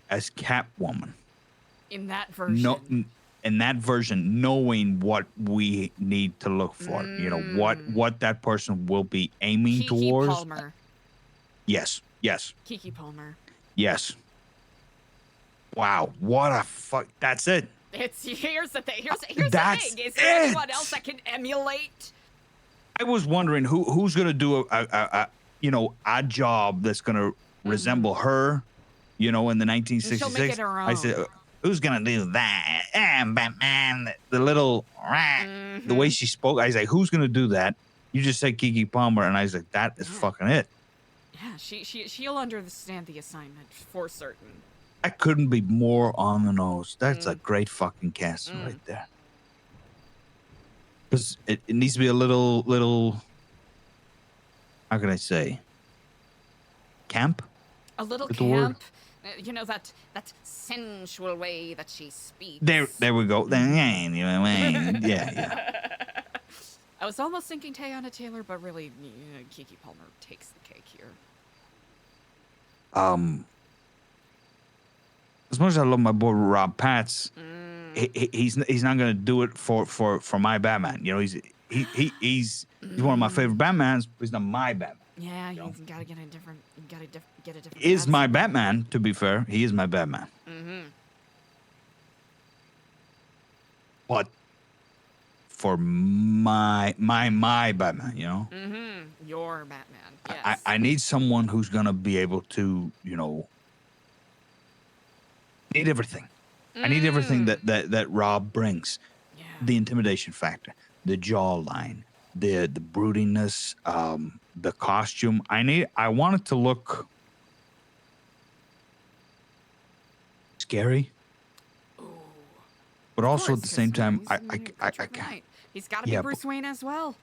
as Catwoman? In that version. No, in that version, knowing what we need to look for, you know what that person will be aiming Kiki towards. Palmer. Yes, Kiki Palmer. yes. Wow, what a fuck! That's it. Here's the thing. Here's That's the thing. Is there anyone it. else that can emulate? I was wondering who's gonna do a job that's gonna resemble her, you know, in the 1966. She'll make it her I said, own. who's gonna do that? Batman. The little the way she spoke. I was like, who's gonna do that? You just said Kiki Palmer, and I was like, that is fucking it. Yeah, she'll understand the assignment for certain. That couldn't be more on the nose. That's a great fucking casting right there. Because it needs to be a little. How can I say? Camp. A little Is the word? camp. You know, that sensual way that she speaks. There we go. Yeah. I was almost thinking Teyana Taylor, but really, Kiki Palmer takes the cake here. As much as I love my boy Rob Patz, he's not gonna do it for my Batman. You know, he's one of my favorite Batmans, but he's not my Batman. Yeah, you gotta get a different. You gotta get a different. Is my Batman. Batman, to be fair. He is my Batman. Mm-hmm. But for my Batman, you know, Mm-hmm. Your Batman. Yes. I need someone who's gonna be able to, you know, need everything. I need everything that Rob brings. Yeah. The intimidation factor, the jawline, the broodiness, the costume. I want it to look scary, but also at the same time, I can't. He's got to be Bruce Wayne as well.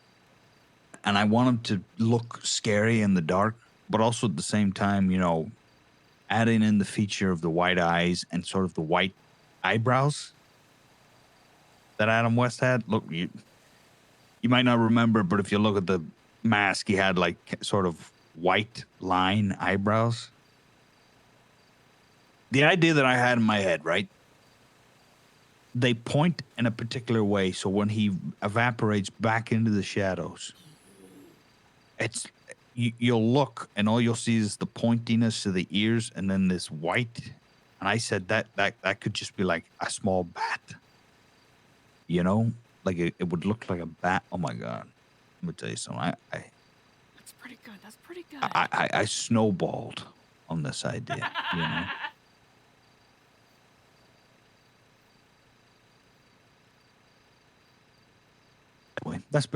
And I want him to look scary in the dark, but also at the same time, you know, adding in the feature of the white eyes and sort of the white eyebrows that Adam West had. Look, you might not remember, but if you look at the mask, he had like sort of white line eyebrows. The idea that I had in my head, right? They point in a particular way, so when he evaporates back into the shadows, you'll look and all you'll see is the pointiness of the ears and then this white. And I said that could just be like a small bat, you know, like it would look like a bat. Oh my God, let me tell you something. That's pretty good. That's pretty good. I snowballed on this idea, you know. Anyway, that's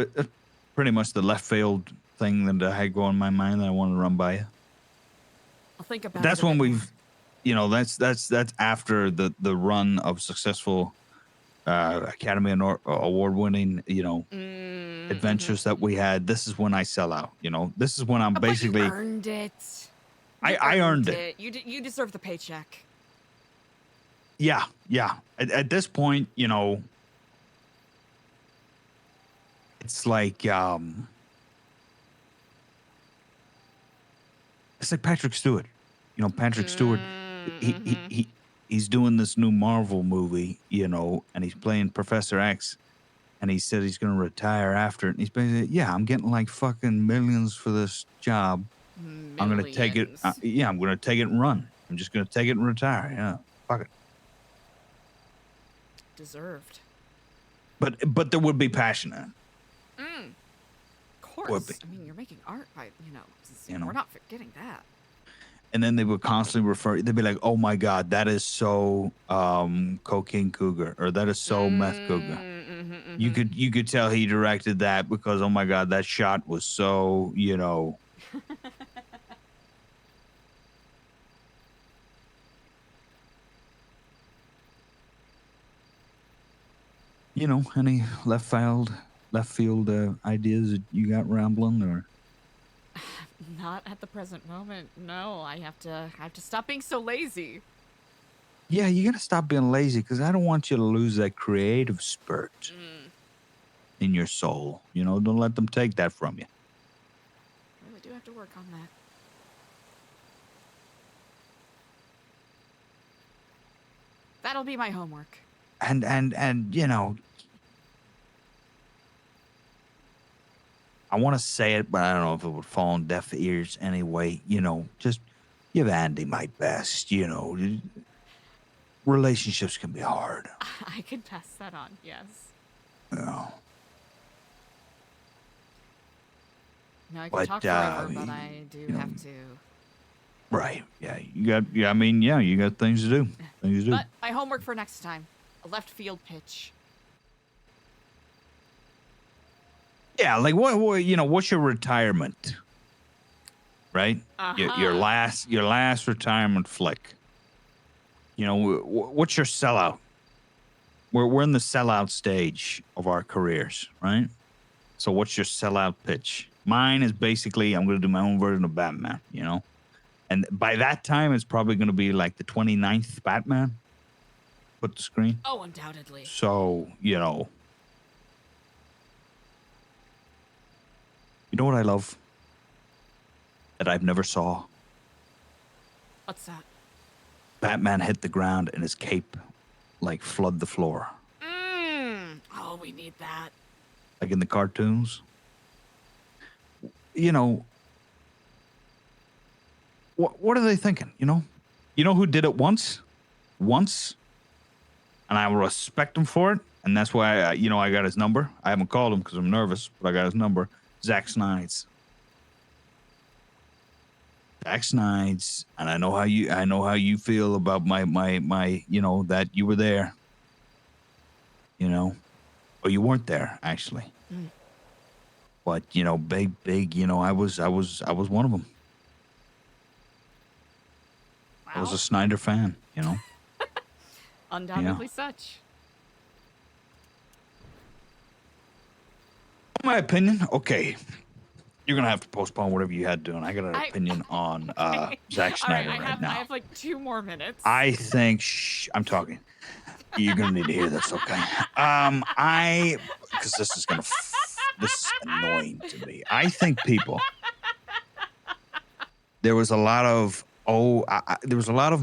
pretty much the left field thing that I had going in my mind that I wanted to run by you. I'll think about That's it. when we've, you know, that's after the run of successful Academy Award winning, you know, adventures that we had. This is when I sell out. You know, this is when I'm basically. But you earned it. I earned it. You deserve the paycheck. Yeah. At this point, you know, it's like Patrick Stewart. You know, Patrick Stewart. He's doing this new Marvel movie, you know, and he's playing Professor X, and he said he's going to retire after it. And he's basically, yeah, I'm getting like fucking millions for this job. I'm going to take it. Millions. Yeah, I'm going to take it and run. I'm just going to take it and retire. Yeah, fuck it. Deserved. But there would be passion in it. Of course. I mean, you're making art by, we're not forgetting that. And then they would constantly refer. They'd be like, "Oh my God, that is so cocaine cougar, or that is so meth cougar." You could tell he directed that because, oh my God, that shot was so Any left field ideas that you got rambling or? Not at the present moment. No, I have to stop being so lazy. Yeah, you gotta stop being lazy because I don't want you to lose that creative spurt in your soul. Don't let them take that from you. I really do have to work on that. That'll be my homework. And I want to say it, but I don't know if it would fall on deaf ears anyway. Just give Andy my best. Relationships can be hard. I can pass that on, yes. Yeah. No, I can talk forever, but I do have to. Right. Yeah. You got things to do. But my homework for next time, a left field pitch. Yeah, like what what's your retirement? Right? Your last retirement flick. What's your sellout? We're in the sellout stage of our careers, right? So what's your sellout pitch? Mine is basically I'm going to do my own version of Batman, And by that time it's probably going to be like the 29th Batman. Put the screen. Oh, undoubtedly. So, You know what I love? That I've never saw? What's that? Batman hit the ground and his cape, flood the floor. Oh, we need that. Like in the cartoons. What are they thinking, You know who did it once? And I will respect him for it. And that's why, I got his number. I haven't called him because I'm nervous, but I got his number. Zack Snyder. Zack Snyder, and I know how you feel about my that you were there. Or you weren't there actually. But big, I was one of them. Wow. I was a Snyder fan, Undoubtedly such. My opinion, okay. You're gonna have to postpone whatever you had to do, and I got an opinion on Zack Snyder right now. I have 2 more minutes. I think I'm talking. You're gonna need to hear this, okay? Because this is annoying to me. I think people. There was a lot of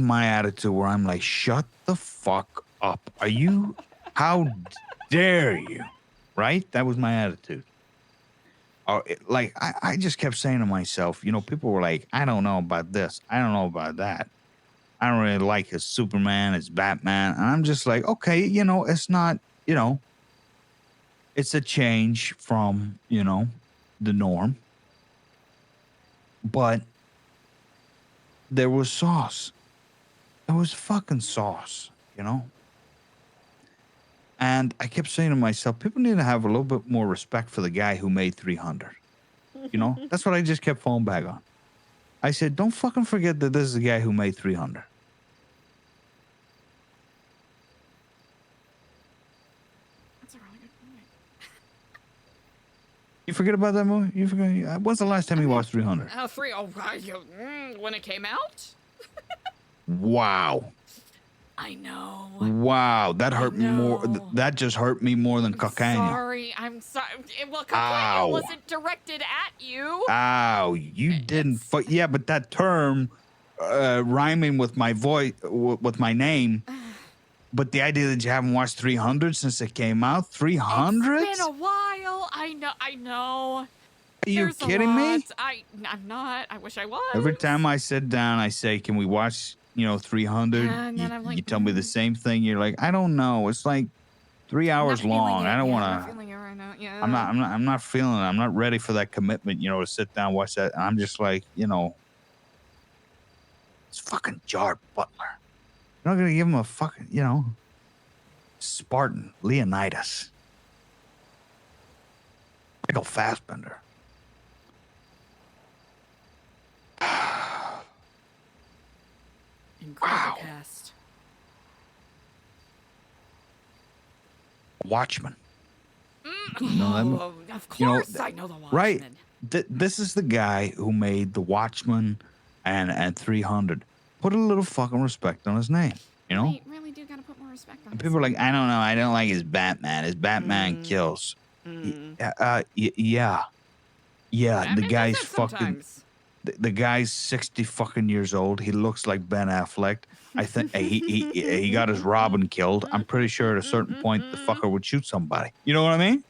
my attitude where I'm like, shut the fuck up. How dare you? Right? That was my attitude. I just kept saying to myself, people were like, I don't know about this. I don't know about that. I don't really like his Superman, his Batman. And I'm just like, okay, it's not, it's a change from, the norm. But there was sauce. There was fucking sauce, And I kept saying to myself, people need to have a little bit more respect for the guy who made 300. That's what I just kept falling back on. I said, don't fucking forget that this is the guy who made 300. That's a really good point. You forget about that movie? You forget? When's the last time you watched 300? When it came out? Wow. I know. Wow, that hurt me more. That just hurt me more than cocaine. I'm sorry. Well, cocaine wasn't directed at you. Ow, you didn't. Yeah, but that term rhyming with my voice, with my name, but the idea that you haven't watched 300 since it came out, 300? It's been a while. I know. Are you There's kidding a me? lot. I'm not. I wish I was. Every time I sit down, I say, "Can we watch, 300?" And then I'm like, you tell me the same thing. You're like, "I don't know. It's like 3 I'm not hours feeling long. it. I don't Yeah, want I'm not to. feeling it right now. Yeah. I'm not feeling it. I'm not ready for that commitment. To sit down and watch that." And I'm just like, it's fucking Jar Butler. You're not gonna give him a fucking, Spartan Leonidas. Michael Fassbender. Incredible Wow. cast. Watchmen. Oh, of course I know the Watchmen. Right. This is the guy who made The Watchmen and 300. Put a little fucking respect on his name, Really do gotta put more respect on And this people are like, one. I don't know. I don't like his Batman. His Batman kills. Yeah. Batman The does guy's that fucking. sometimes. The guy's 60 fucking years old. He looks like Ben Affleck. I think he got his Robin killed. I'm pretty sure at a certain point the fucker would shoot somebody. You know what I mean?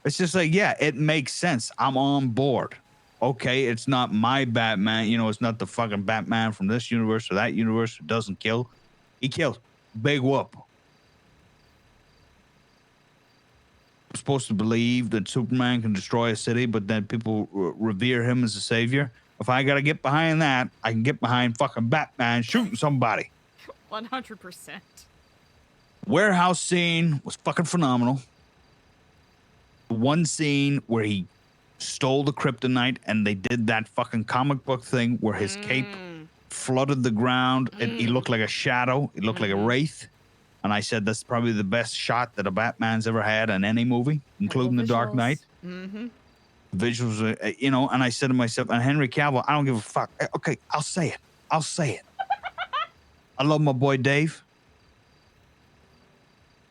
It's just like, yeah, it makes sense. I'm on board. Okay, it's not my Batman. It's not the fucking Batman from this universe or that universe who doesn't kill. He kills. Big whoop. I'm supposed to believe that Superman can destroy a city, but then people revere him as a savior. If I gotta get behind that, I can get behind fucking Batman shooting somebody. 100%. Warehouse scene was fucking phenomenal. One scene where he stole the kryptonite and they did that fucking comic book thing where his cape flooded the ground and he looked like a shadow. He looked like a wraith. And I said that's probably the best shot that a Batman's ever had in any movie, including The Dark Knight. Mm-hmm. Visuals, and I said to myself, and Henry Cavill, I don't give a fuck. Okay, I'll say it. I love my boy Dave.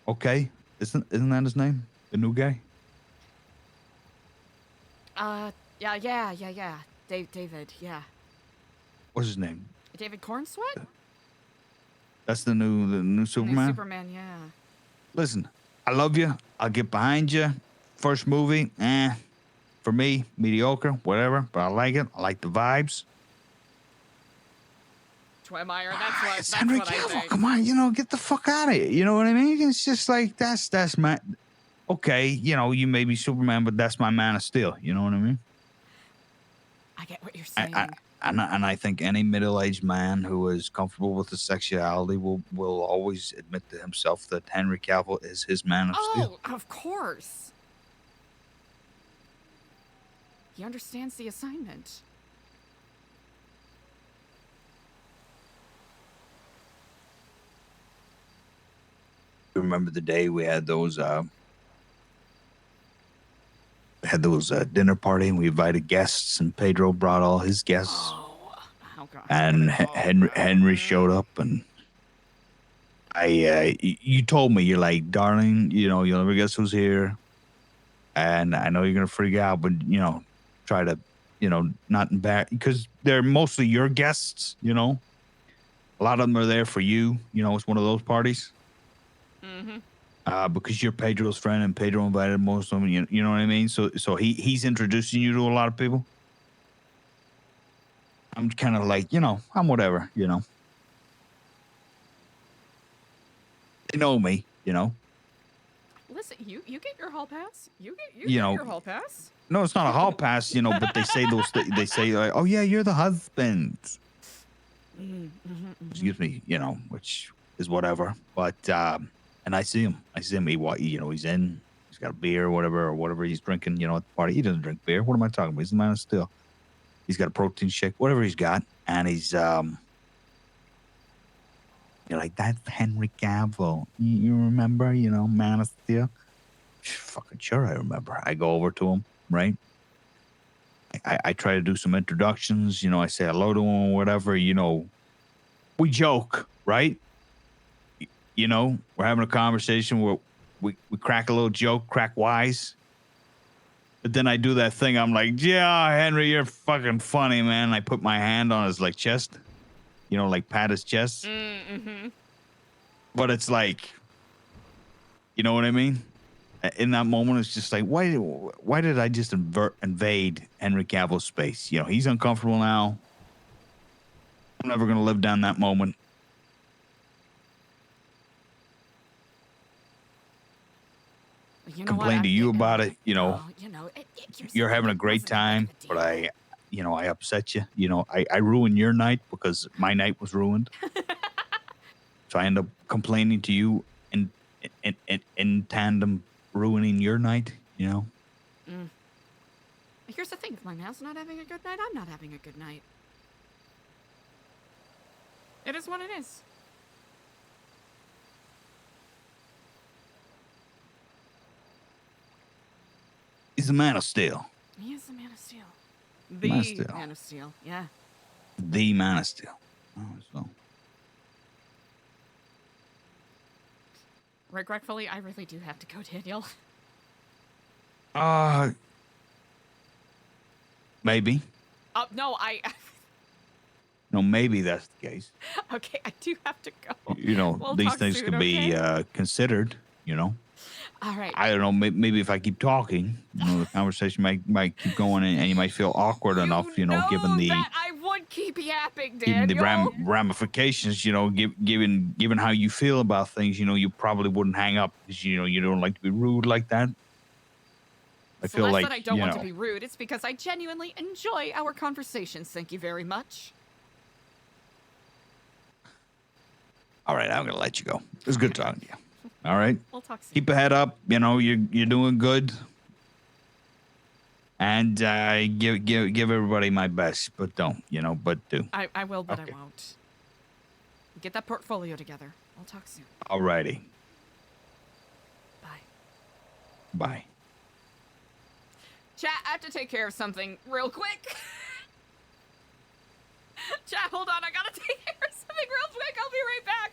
Okay, isn't that his name? The new guy? Yeah. David, yeah. What's his name? David Cornsweet? That's the new Superman? New Superman, yeah. Listen, I love you. I'll get behind you. First movie, for me, mediocre, whatever, but I like it. I like the vibes. Twemire, It's that's Henry what I Cavill. think. Come on, get the fuck out of here. You know what I mean? It's just like that's my okay. You may be Superman, but that's my Man of Steel. You know what I mean? I get what you're saying. And I think any middle-aged man who is comfortable with his sexuality will always admit to himself that Henry Cavill is his Man of Steel. Oh, of course. He understands the assignment. You remember the day we had those dinner party and we invited guests and Pedro brought all his guests Oh God. and Henry showed up and you told me, you're like, darling, you'll never guess who's here, and I know you're gonna freak out, but try to not embarrass, because they're mostly your guests. A lot of them are there for you. It's one of those parties. Because you're Pedro's friend and Pedro invited most of them. You know what I mean? So he's introducing you to a lot of people. I'm kind of like, I'm whatever, They know me, Listen, you get your hall pass. You get You your know, hall pass. No, it's not a hall pass, but they say they say like, oh yeah, you're the husband. Excuse me, which is whatever. But and I see him. He's in. He's got a beer or whatever he's drinking. At the party. He doesn't drink beer. What am I talking about? He's the Man of Steel. He's got a protein shake, whatever he's got, and he's You're like, that's Henry Cavill. You remember, Man of Steel? Fucking sure I remember. I go over to him, right? I try to do some introductions. I say hello to him or whatever. We joke, right? We're having a conversation where we crack a little joke, crack wise. But then I do that thing. I'm like, yeah, Henry, you're fucking funny, man. I put my hand on his chest, like pat his chest. But it's like, you know what I mean? In that moment, it's just like, why did I just invade Henry Cavill's space? You know, he's uncomfortable now. I'm never going to live down that moment. You know Complain what? to you about it. You know, you know, you're having a great time, but I upset you. You know, I ruined your night because my night was ruined. So I end up complaining to you in tandem, ruining your night. You know. Here's the thing: if my man's not having a good night, I'm not having a good night. It is what it is. He's the Man of Steel. He is the Man of Steel. Man of Steel. Man of Steel. Yeah. The Man of Steel. Oh, so. Regretfully, I really do have to go, Daniel. Maybe. No, No, maybe that's the case. Okay, I do have to go. You know, We'll these talk things soon, could be considered. You know. All right. I don't know. Maybe if I keep talking, you know, the conversation might keep going, and you might feel awkward enough. You know, given the that I would keep yapping, given the Daniel. ramifications. You know, given how you feel about things. You know, you probably wouldn't hang up because you know you don't like to be rude like that. I It's feel less like that I don't you want know. to be rude. It's because I genuinely enjoy our conversations. Thank you very much. All right, I'm gonna let you go. It was good talking to you. All right, We'll talk soon. keep your head up. You know, you're doing good. And give everybody my best, but don't, you know, but do. I will, but Okay. I won't. Get that portfolio together. We'll talk soon. Alrighty. Bye. Bye. Chat, I have to take care of something real quick. Chat, hold on. I gotta take care of something real quick. I'll be right back.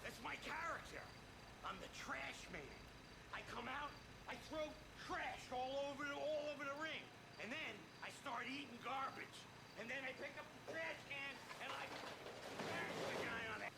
That's my character. I'm the trash man. I come out, I throw trash all over the ring. And then I start eating garbage. And then I pick up the trash can and I smash the guy on it.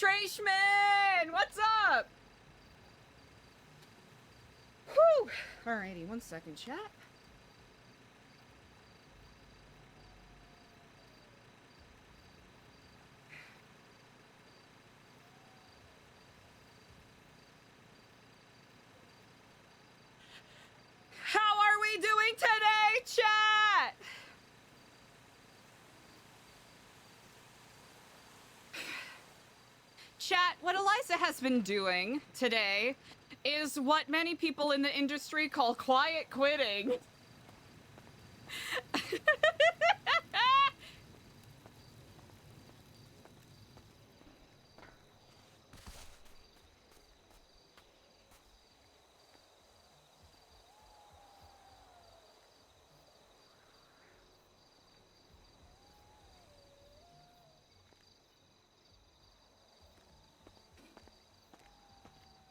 Trashman! What's up? Whew! Alrighty, 1 second, chat. How are we doing today, chat? Chat, what Eliza has been doing today is what many people in the industry call quiet quitting.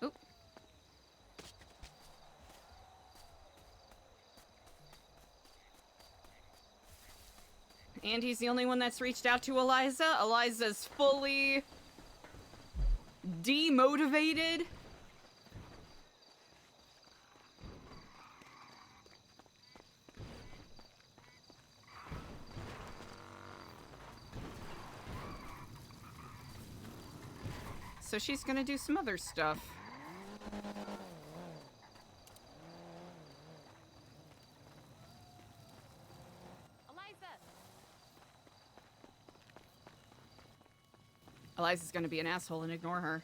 Oop. And he's the only one that's reached out to Eliza. Eliza's fully demotivated. So she's gonna do some other stuff. Eliza's gonna be an asshole and ignore her.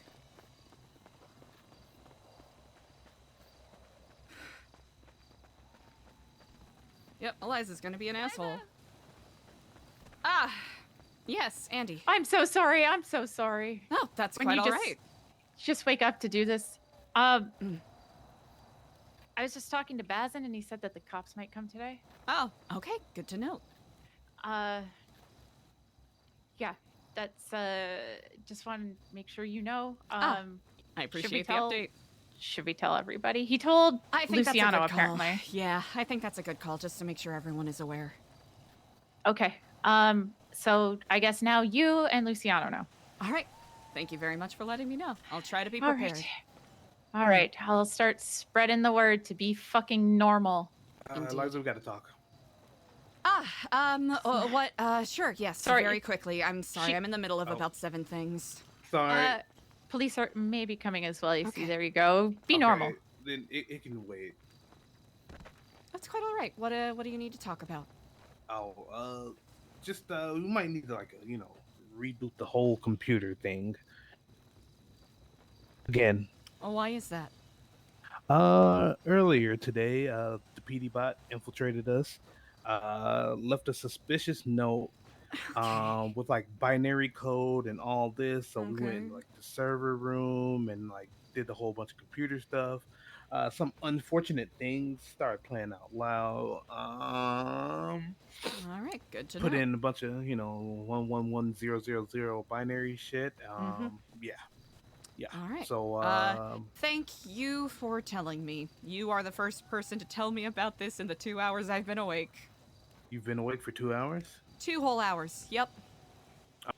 Yep, Eliza's gonna be an asshole. Ah, yes, Andy. I'm so sorry. I'm so sorry. Oh, that's When quite you all just- right. Just wake up to do this. I was just talking to Bazin and he said that the cops might come today. Oh, okay, good to know. Yeah, that's just want to make sure you know. I appreciate the update. Should we tell everybody? He told I think Luciano that's a good call. apparently. Yeah, I think that's a good call just to make sure everyone is aware. Okay. So I guess now you and Luciano know. All right. Thank you very much for letting me know. I'll try to be All prepared. right. All right. I'll start spreading the word to be fucking normal. Eliza, we gotta talk. Sure, yes, Sorry. very quickly. I'm sorry, I'm in the middle of Oh. about 7 things. Sorry. Police are maybe coming as well. You Okay. see, there you go. Be Okay, normal. Then it can wait. That's quite all right. What do you need to talk about? Oh, we might need to reboot the whole computer thing. Again. Oh, why is that? Earlier today, the PD bot infiltrated us, left a suspicious note, Okay. with like binary code and all this. So we went Okay. in like the server room and like did a whole bunch of computer stuff. Some unfortunate things started playing out loud. All right, good to Put know. in a bunch of 111000 binary shit. Yeah. All right. So Thank you for telling me. You are the first person to tell me about this in the 2 hours I've been awake. you've been awake for 2 hours? 2 whole hours. Yep.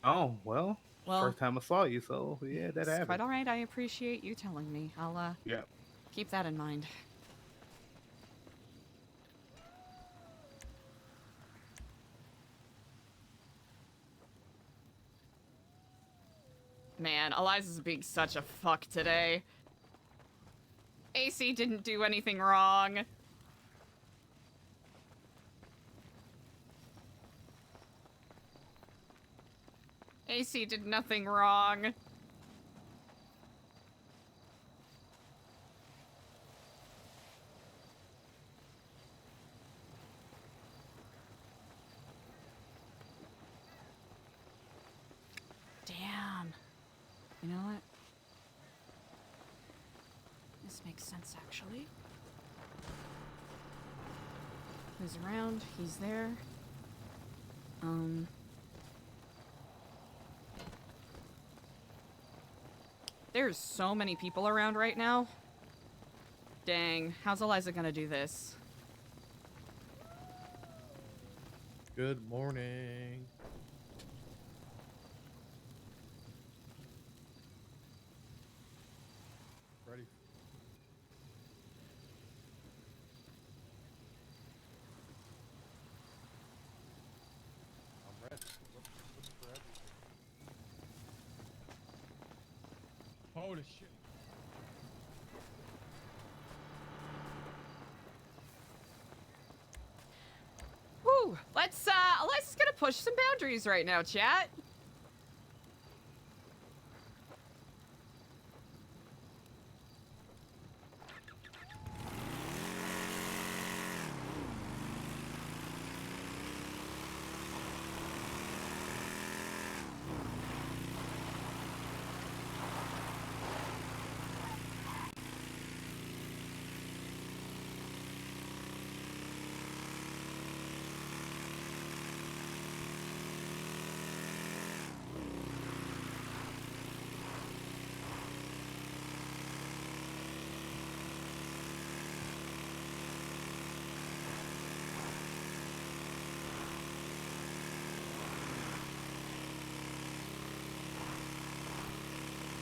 Oh, well, Well, first time I saw you, so yeah, that it's happened. quite all right. I appreciate you telling me. I'll Yeah. keep that in mind. Man, Eliza's being such a fuck today. AC didn't do anything wrong. AC did nothing wrong. Damn. You know what? This makes sense, actually. Who's around? He's there. There's so many people around right now. Dang, how's Eliza gonna do this? Good morning. Ready? I'm ready. What's for everything? Holy shit. Whew. Eliza's gonna push some boundaries right now, chat.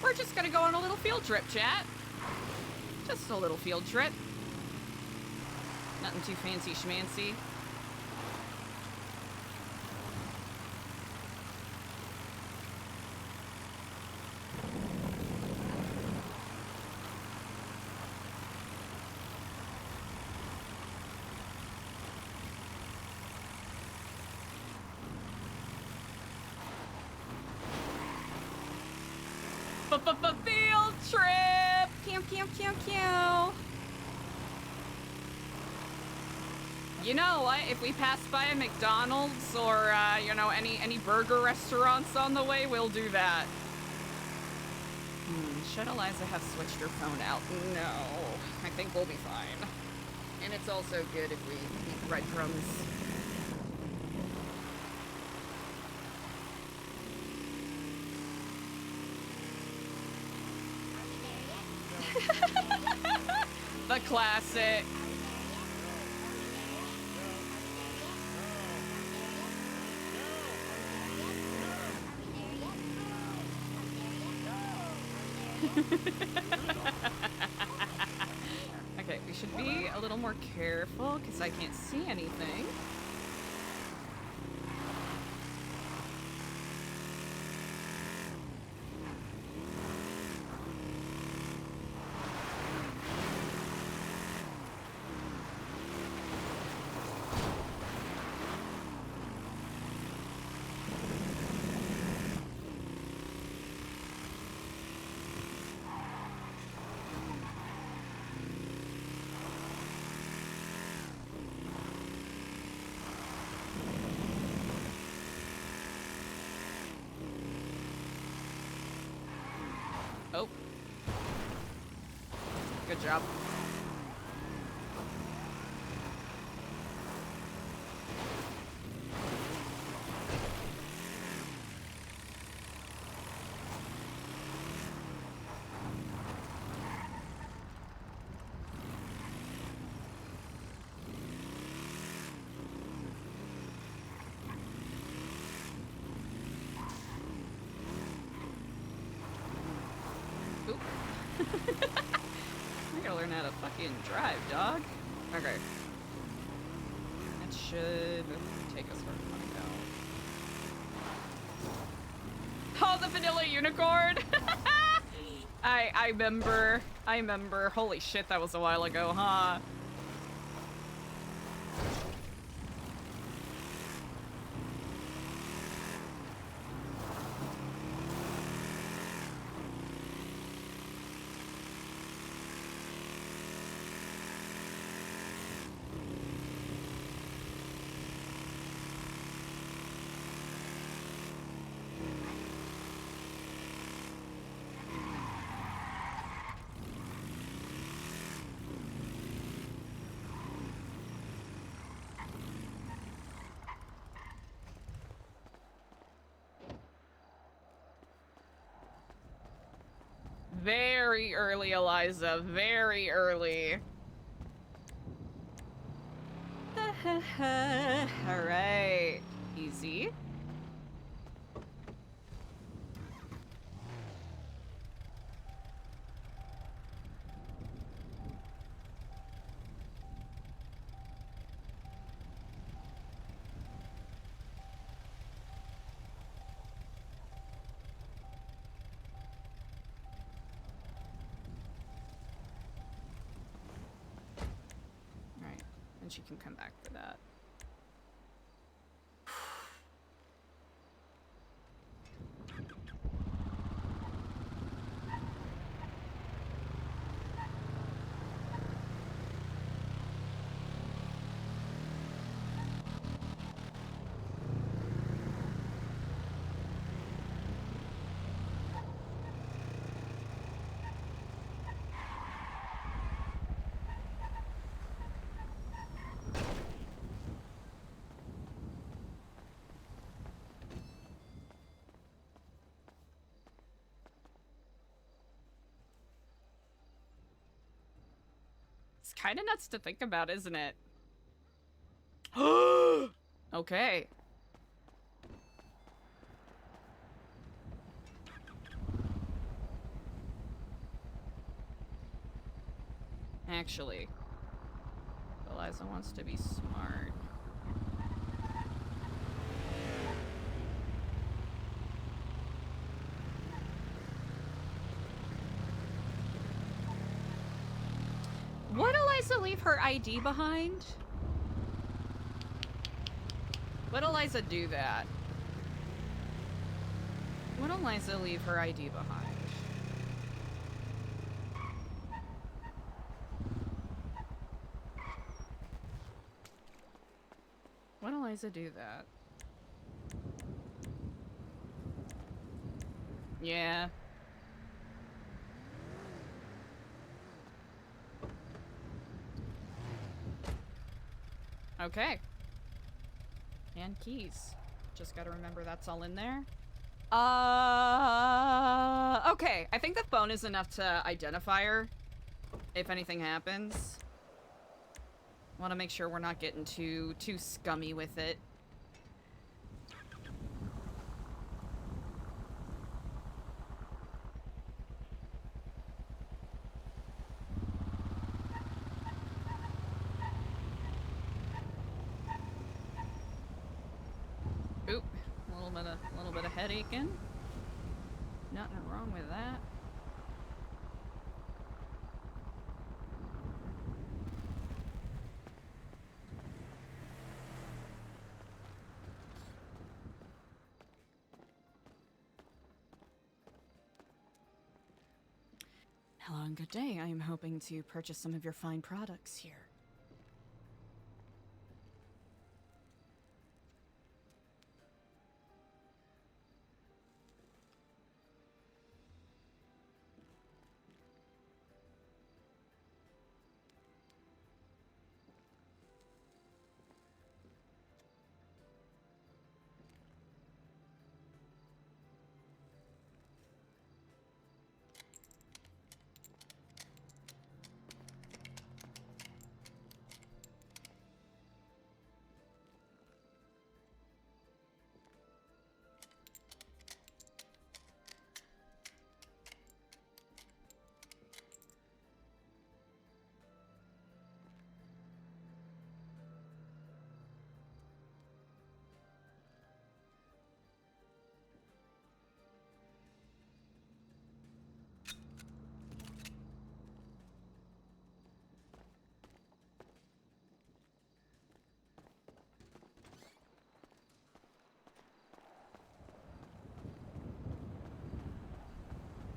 We're just gonna go on a little field trip, chat. Just a little field trip. Nothing too fancy schmancy. Field trip! Camp. You know what? If we pass by a McDonald's or, you know, any burger restaurants on the way, we'll do that. Should Eliza have switched her phone out? No. I think we'll be fine. And it's also good if we eat breadcrumbs. The classic. Okay, we should be a little more careful because I can't see anything. Oh. Good job. I gotta learn how to fucking drive, dog. Okay. That should take us where we want to go. Oh, the vanilla unicorn! I remember. Holy shit, that was a while ago, huh? Very early, Eliza. Very early. Alright. Easy. and she can come back for that. It's kind of nuts to think about, isn't it? Okay. Actually, Eliza wants to be smart. Would Eliza leave her ID behind? Would Eliza do that? Would Eliza leave her ID behind? Would Eliza do that? Yeah. Okay. And keys. Just gotta remember that's all in there. Okay. I think the phone is enough to identify her if anything happens. Want to make sure we're not getting too scummy with it. Oop, a little bit of head aching. Nothing wrong with that. Hello and good day. I am hoping to purchase some of your fine products here.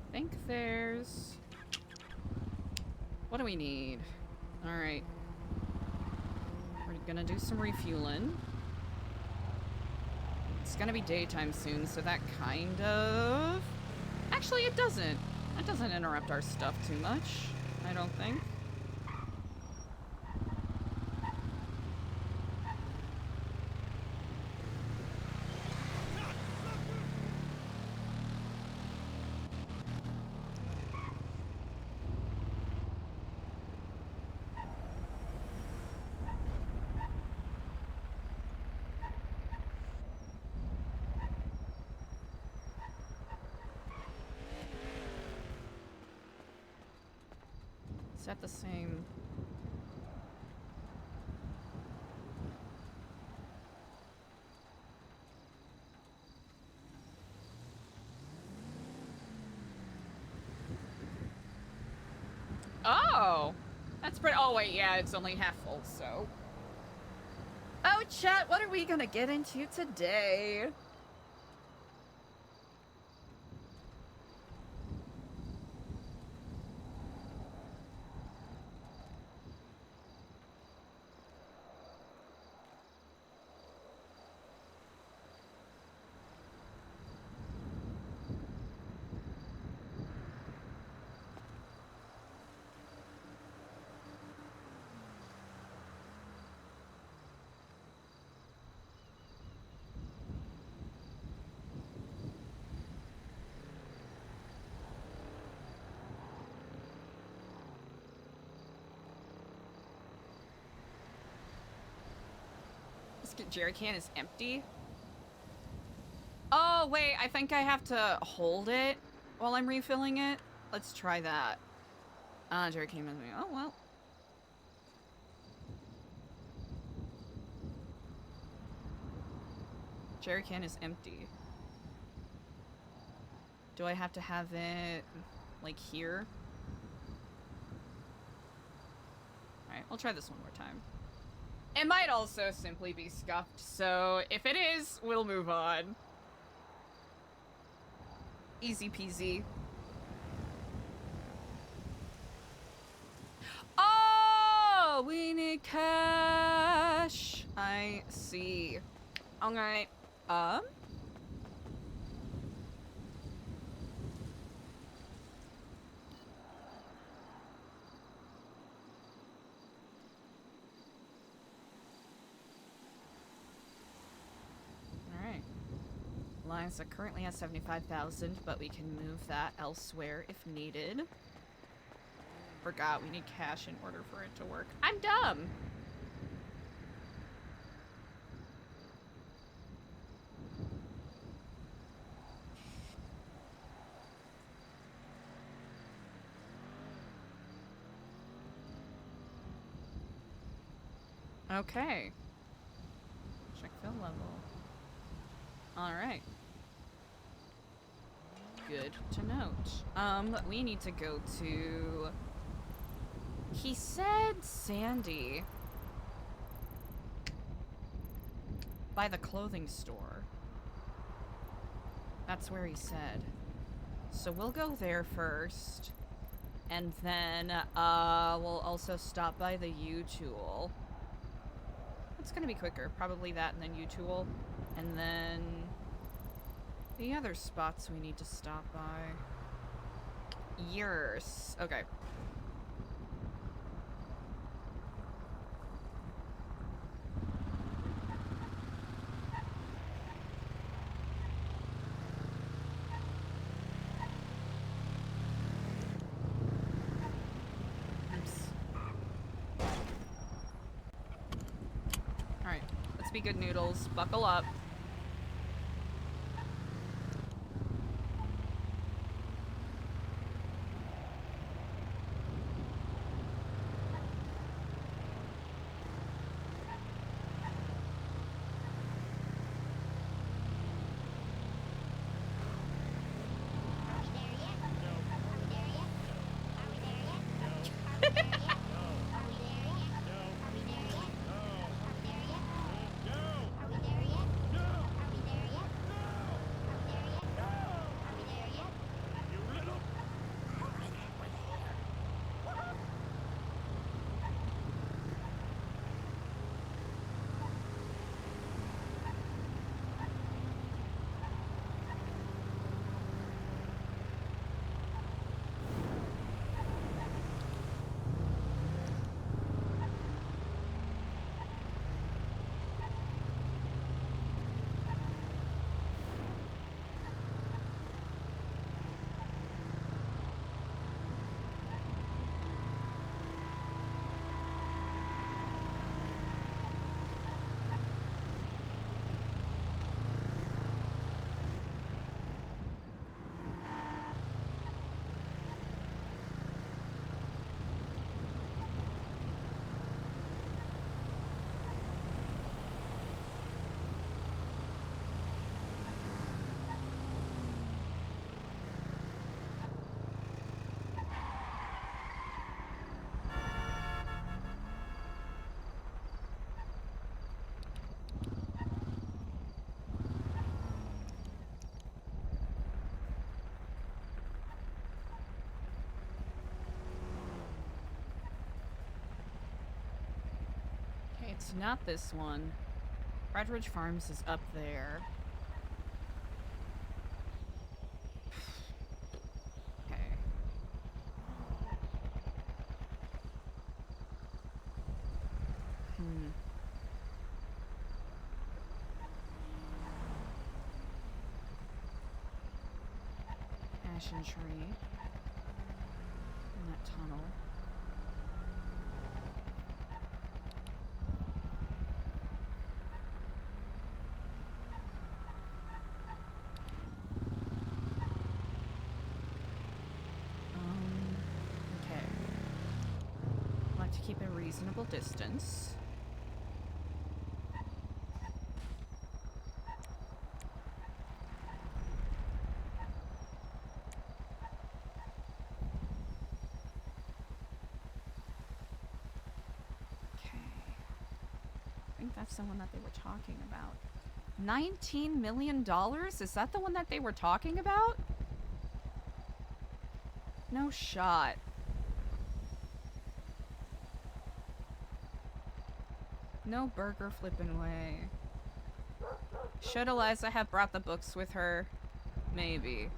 I think there's... What do we need? Alright. We're gonna do some refueling. It's gonna be daytime soon, so that kind of... Actually, it doesn't. That doesn't interrupt our stuff too much, I don't think. Is that the same? Oh! That's pretty- oh wait, yeah, it's only half full, so... Oh, chat, what are we gonna get into today? This jerry can is empty. Oh, wait, I think I have to hold it while I'm refilling it. Let's try that. Jerry can is... Oh, well. Jerry can is empty. Do I have to have it, like, here? Alright, we'll try this one more time. It might also simply be scuffed, so if it is, we'll move on. Easy peasy. Oh, we need cash. I see. Alright. Eliza currently has 75,000, but we can move that elsewhere if needed. Forgot we need cash in order for it to work. I'm dumb! Okay. Check fill level. Alright. Good to note. We need to go to... He said Sandy. By the clothing store. That's where he said. So we'll go there first. And then, we'll also stop by the U-Tool. It's gonna be quicker. Probably that and then U-Tool. And then... the other spots we need to stop by. Yours. Okay. Alright, let's be good noodles. Buckle up. It's not this one. Redridge Farms is up there. Okay. Ashen tree. In that tunnel. Okay. I like to keep a reasonable distance. Okay. I think that's the one that they were talking about. $19 million? Is that the one that they were talking about? No shot. No burger flipping way. Should Eliza have brought the books with her? Maybe.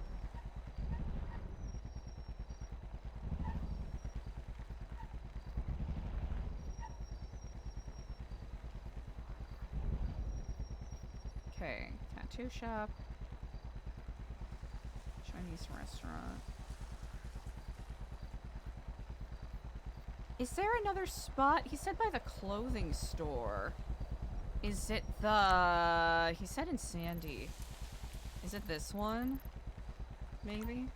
Okay, tattoo shop. Chinese restaurant. Is there another spot? He said by the clothing store. Is it the... He said in Sandy. Is it this one? Maybe?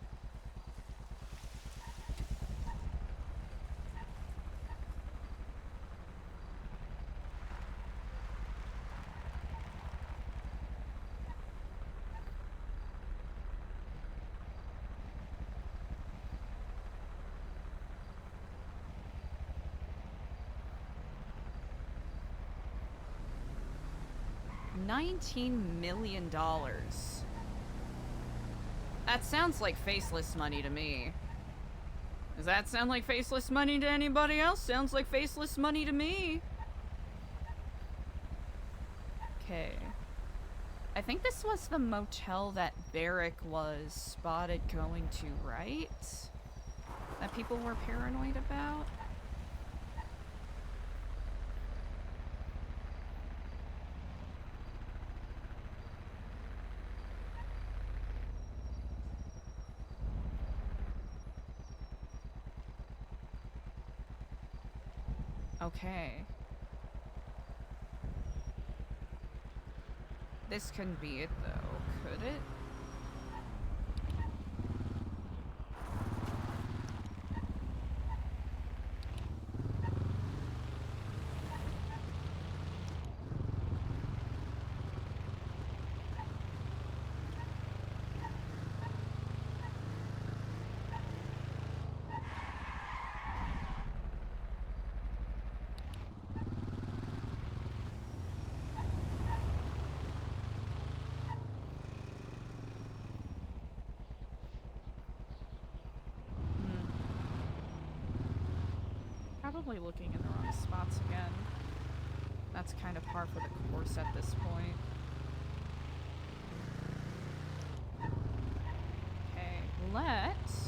$19 million. That sounds like faceless money to me. Does that sound like faceless money to anybody else? Sounds like faceless money to me. Okay. I think this was the motel that Barrick was spotted going to, right? That people were paranoid about? Okay. This couldn't be it, though, could it? Probably looking in the wrong spots again. That's kind of par for the course at this point. Okay, let's...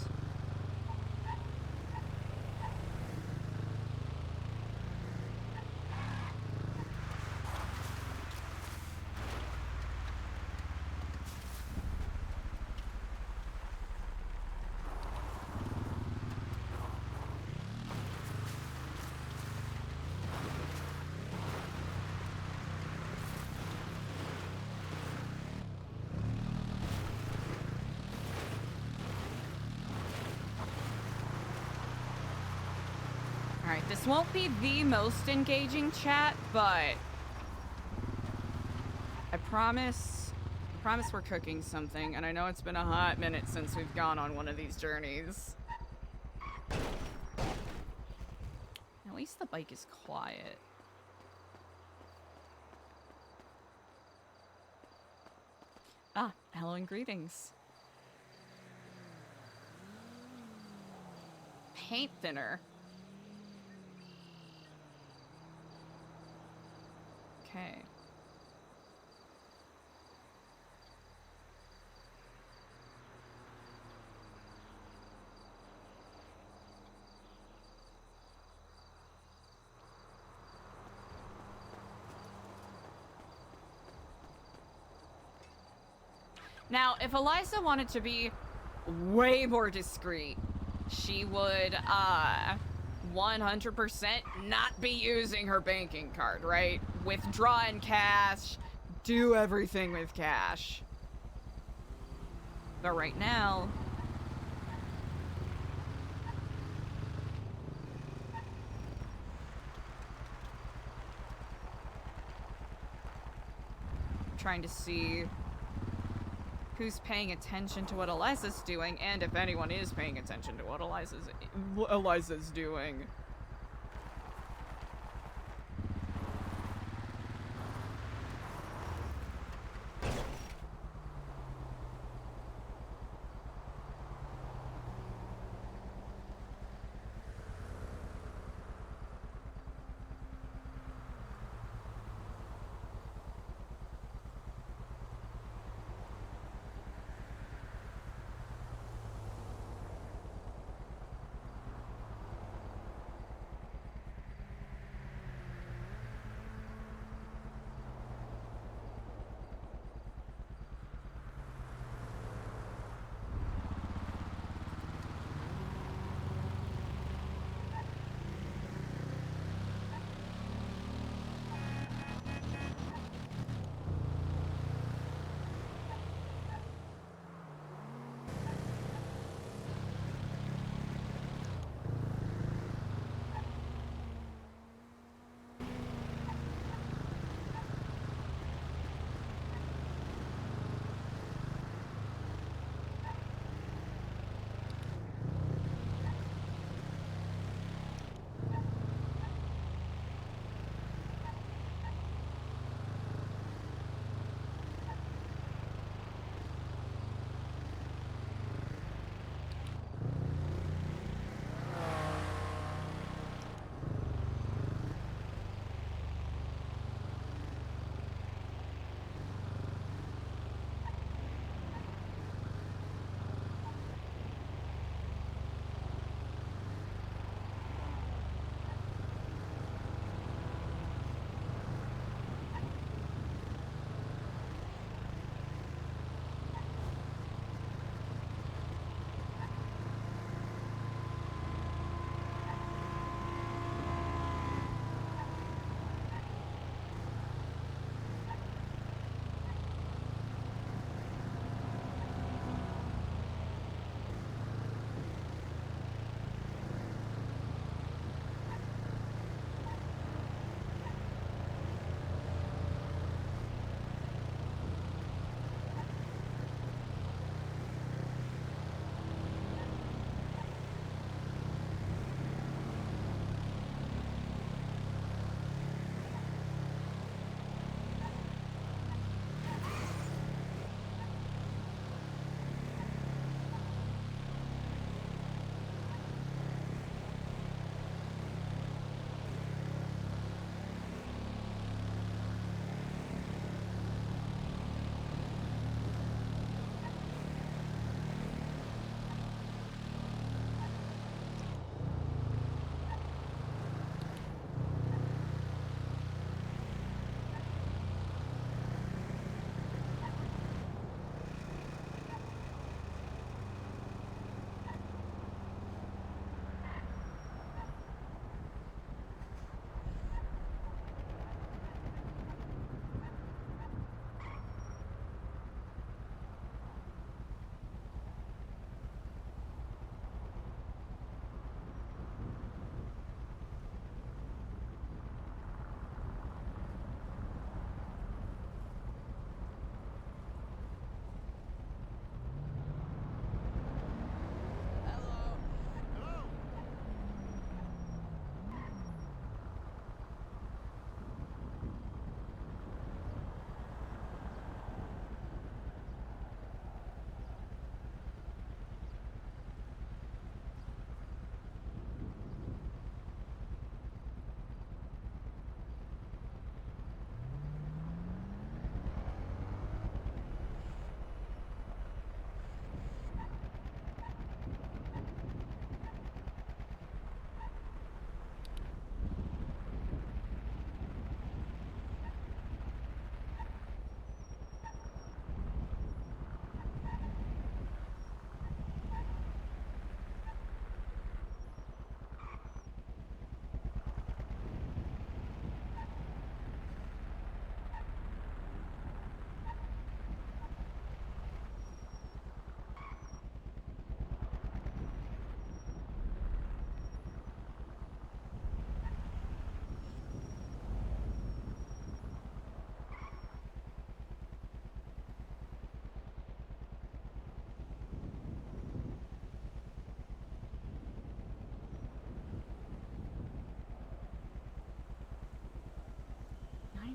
Alright, this won't be the most engaging chat, but I promise we're cooking something, and I know it's been a hot minute since we've gone on one of these journeys. At least the bike is quiet. Ah, hello and greetings. Paint thinner. Now, if Eliza wanted to be way more discreet, she would 100% not be using her banking card, right? Withdraw in cash, do everything with cash. But right now, I'm trying to see who's paying attention to what Eliza's doing, and if anyone is paying attention to what Eliza's doing.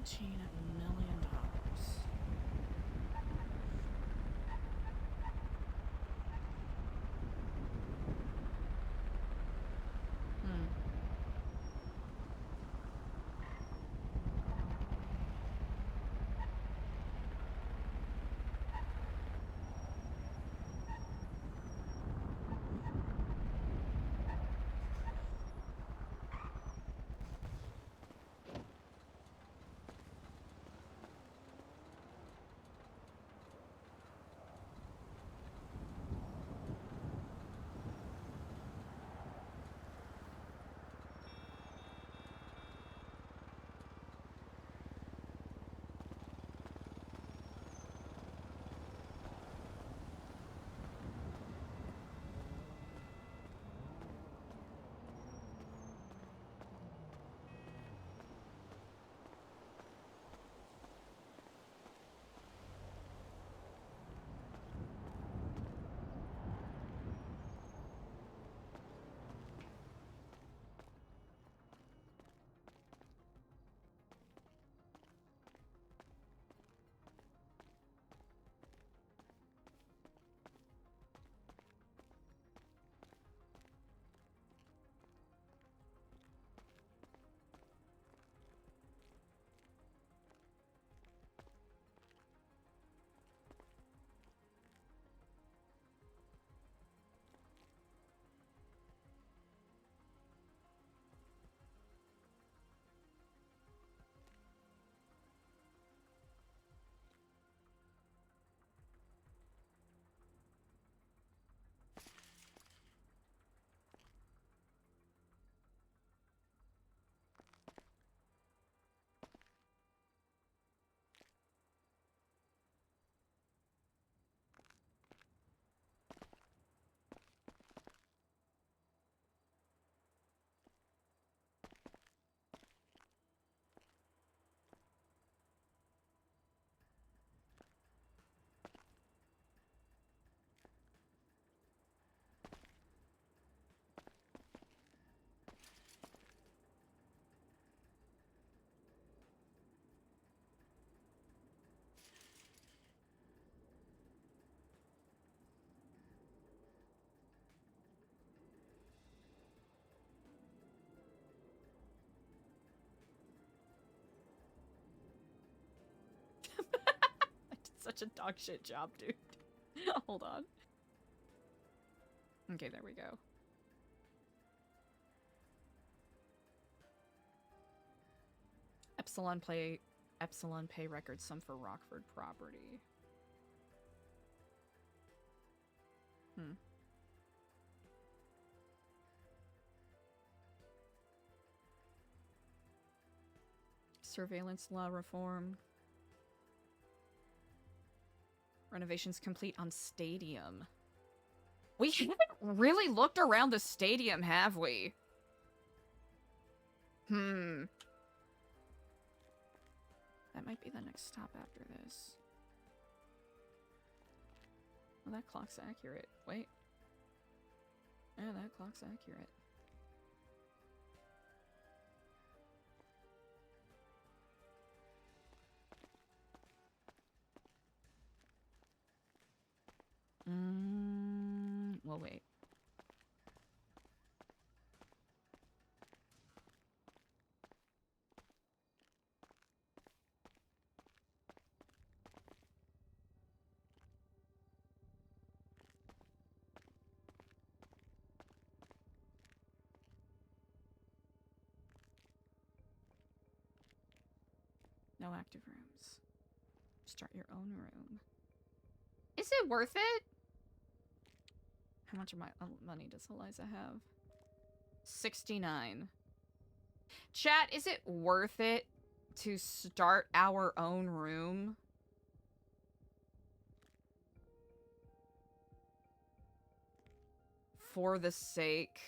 $17 million. Hmm. I did such a dog shit job, dude. Hold on. Okay, there we go. Epsilon pay record sum for Rockford property. Hmm. Surveillance law reform. Renovations complete on stadium. We haven't really looked around the stadium, have we? Hmm. That might be the next stop after this. Well, that clock's accurate. Wait. Yeah, that clock's accurate. Well, wait. No active rooms. Start your own room. Is it worth it? How much of my money does Eliza have? 69. Chat, is it worth it to start our own room? For the sake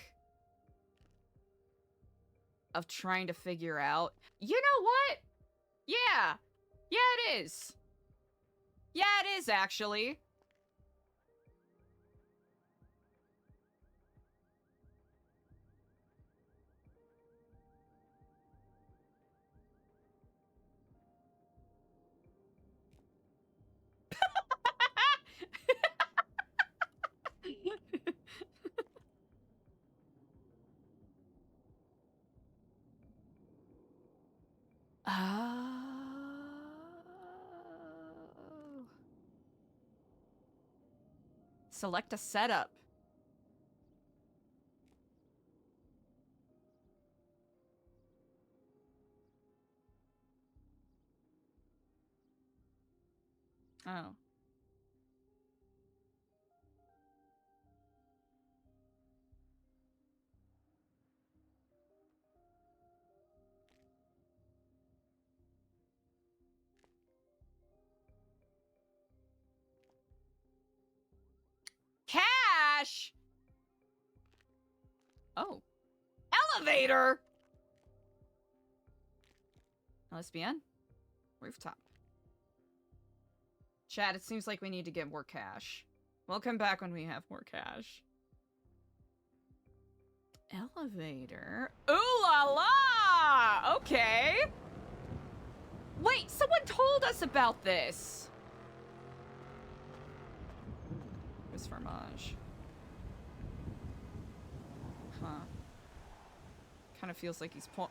of trying to figure out... You know what? Yeah. Yeah, it is. Yeah, it is, actually. Select a setup. Oh. Cash! Oh. Elevator! LSBN? Rooftop. Chat, it seems like we need to get more cash. We'll come back when we have more cash. Elevator? Ooh la la! Okay. Wait, someone told us about this. Miss Fromage. Huh. Kind of feels like he's no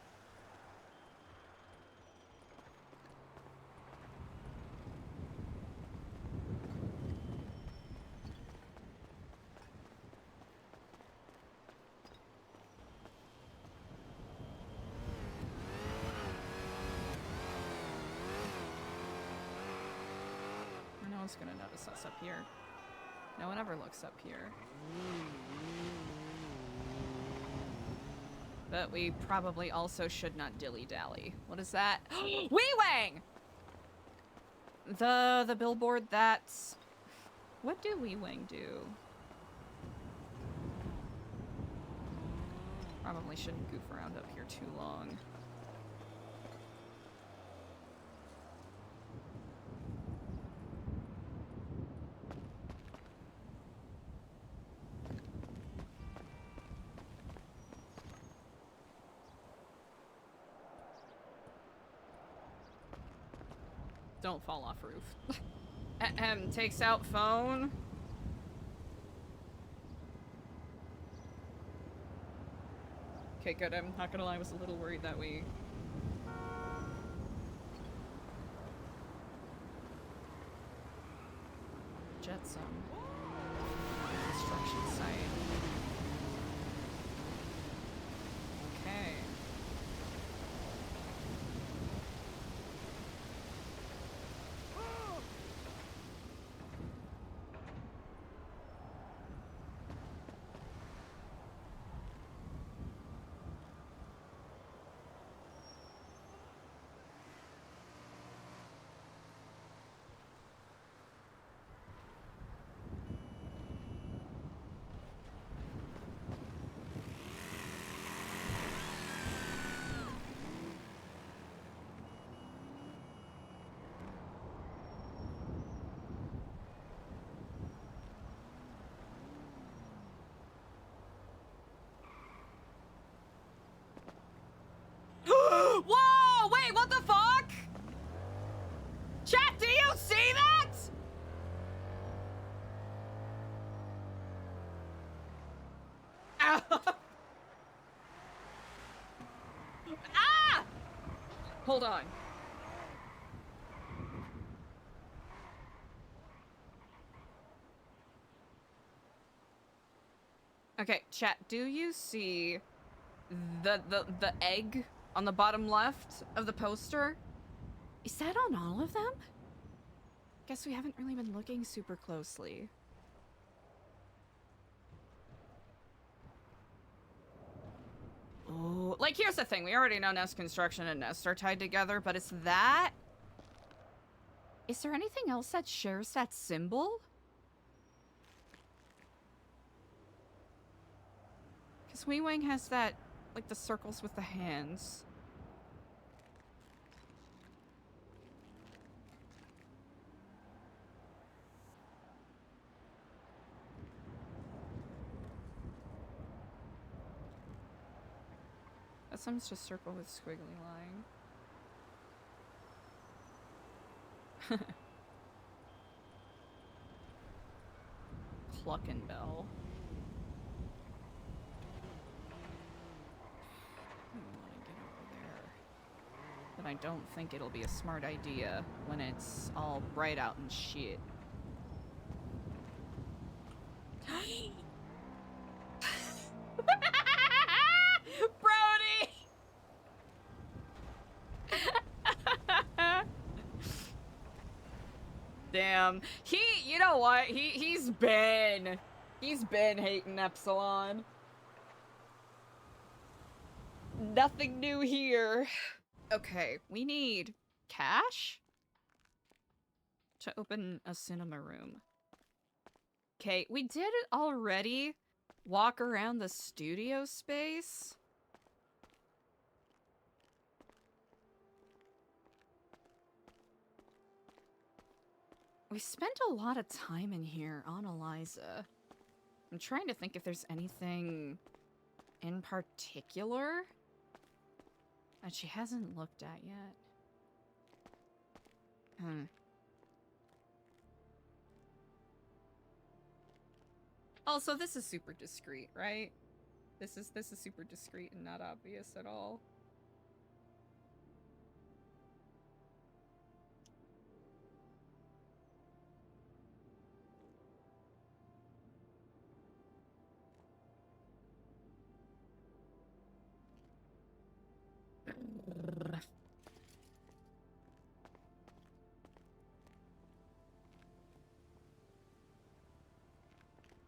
one's gonna notice us up here. No one ever looks up here. But we probably also should not dilly-dally. What is that? Wee Wang! The billboard that's... What do Wee Wang do? Probably shouldn't goof around up here too long. Don't fall off roof. Takes out phone. Okay, good. I'm not gonna lie, I was a little worried that we... Jetsam. Construction site. Okay. Whoa! Wait, what the fuck? Chat, do you see that? Ow. Ah! Hold on. Okay, chat, do you see the egg on the bottom left of the poster? Is that on all of them? Guess we haven't really been looking super closely. Oh, like here's the thing. We already know Nest Construction and Nest are tied together, but it's that? Is there anything else that shares that symbol? Because Wee Wang has that, like the circles with the hands. That sounds just circle with squiggly line. Cluckenbell. I want to get over there. But I don't think it'll be a smart idea when it's all bright out and shit. Damn. You know what? He's been hating Epsilon. Nothing new here. Okay, we need cash to open a cinema room. Okay, we did already walk around the studio space. We spent a lot of time in here on Eliza. I'm trying to think if there's anything in particular that she hasn't looked at yet. Also, this is super discreet, right? This is super discreet and not obvious at all.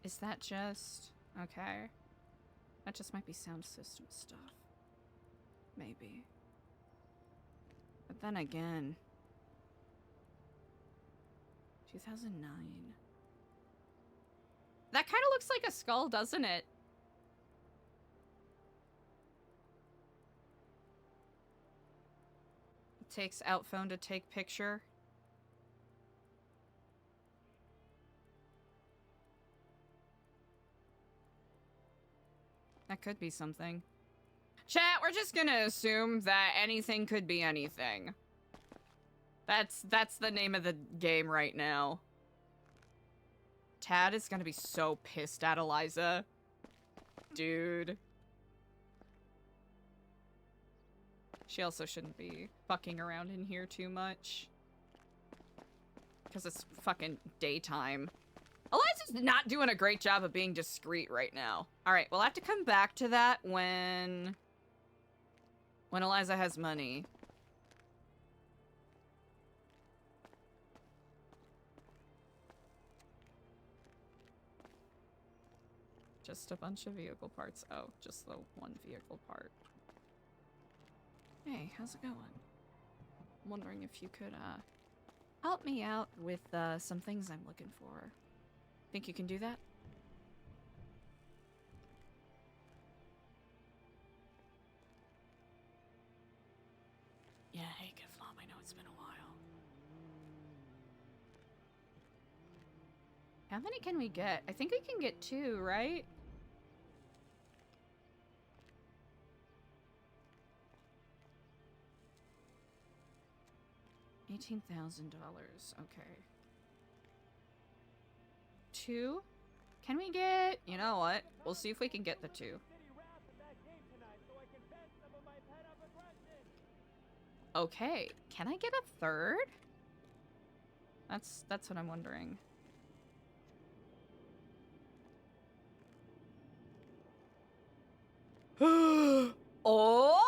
Is that just... okay. That just might be sound system stuff. Maybe. But then again... 2009... That kind of looks like a skull, doesn't it? It takes out phone to take picture. That could be something. Chat, we're just gonna assume that anything could be anything. That's the name of the game right now. Tad is gonna be so pissed at Eliza. Dude. She also shouldn't be fucking around in here too much. Because it's fucking daytime. Eliza's not doing a great job of being discreet right now. Alright, we'll have to come back to that when Eliza has money. Just a bunch of vehicle parts. Oh, just the one vehicle part. Hey, how's it going? I'm wondering if you could, help me out with, some things I'm looking for. Think you can do that? Yeah, hey, good flop. I know it's been a while. How many can we get? I think we can get 2, right? $18,000. Okay. 2? Can we get... You know what? We'll see if we can get the 2. Okay. Can I get a 3rd? That's what I'm wondering. Oh,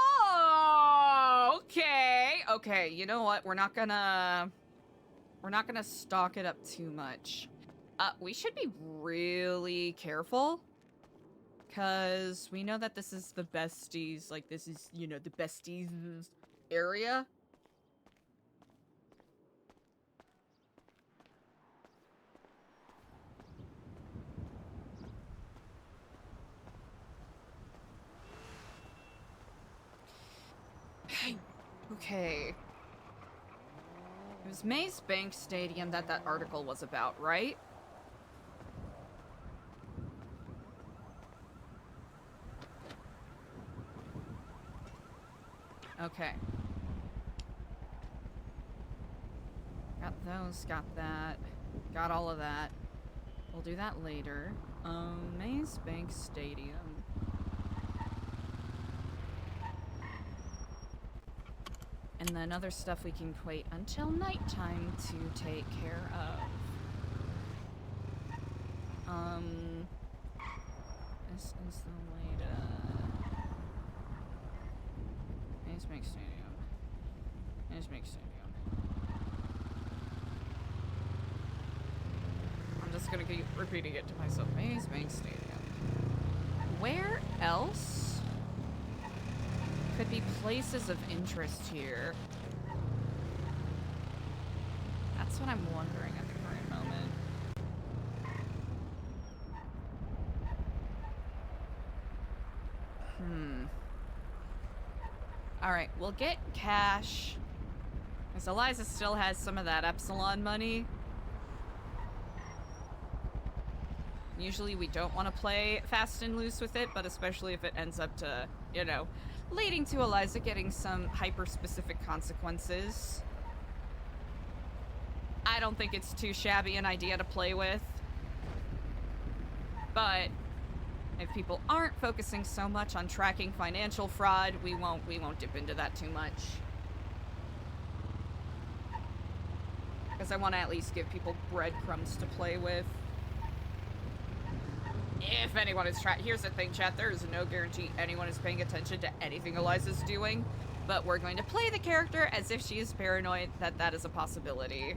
okay. Okay, you know what? We're not gonna stock it up too much. We should be really careful. Because we know that this is the besties. Like, this is, you know, the besties area. Okay. It was Maze Bank Stadium that article was about, right? Okay. Got those, got that. Got all of that. We'll do that later. Maze Bank Stadium. And then other stuff we can wait until nighttime to take care of. This is the way to... Maze Bank Stadium. Maze Bank Stadium. gonna keep repeating it to myself. Maze Bank Stadium. Where else could be places of interest here? That's what I'm wondering at the current moment. Alright, we'll get cash. Because Eliza still has some of that Epsilon money. Usually we don't want to play fast and loose with it, but especially if it ends up to, you know, leading to Eliza getting some hyper-specific consequences. I don't think it's too shabby an idea to play with. But if people aren't focusing so much on tracking financial fraud, we won't dip into that too much. Because I want to at least give people breadcrumbs to play with. If anyone is here's the thing, chat, there is no guarantee anyone is paying attention to anything Eliza's doing, but we're going to play the character as if she is paranoid that that is a possibility.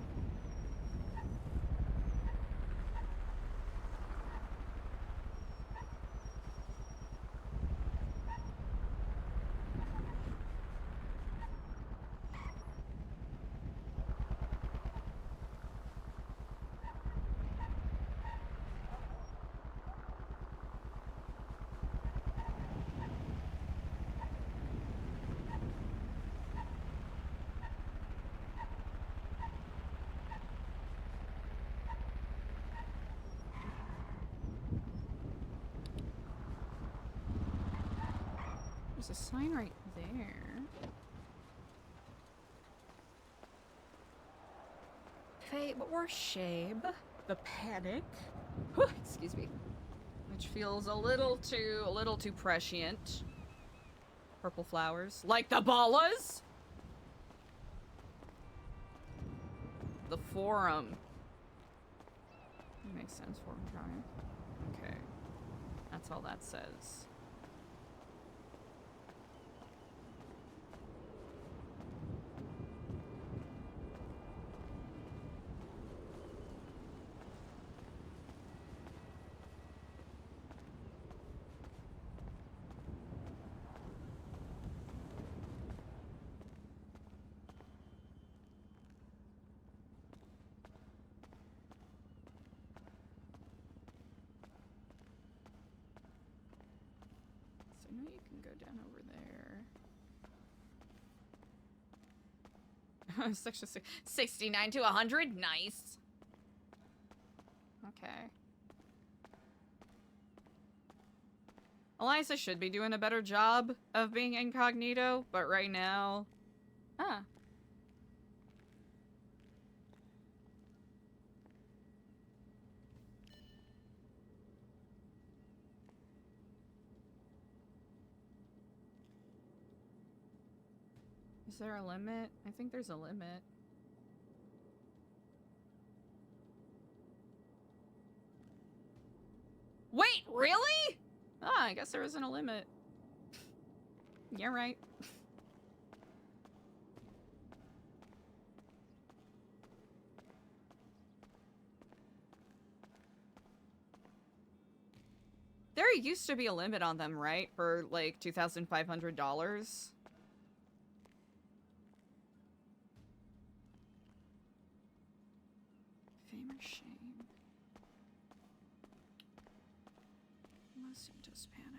There's a sign right there. Fate or Shabe. The Panic. Whew, excuse me. Which feels a little too prescient. Purple flowers. Like the Ballas? The Forum. That makes sense. Forum Drive. Okay. That's all that says. So now you can go down over there. Section 69 to 100? Nice. Okay. Eliza should be doing a better job of being incognito, but right now... Huh. Is there a limit? I think there's a limit. Wait, really? Ah, I guess there isn't a limit. You're right. There used to be a limit on them, right? For like $2,500. Fame or shame? Most symptoms panic.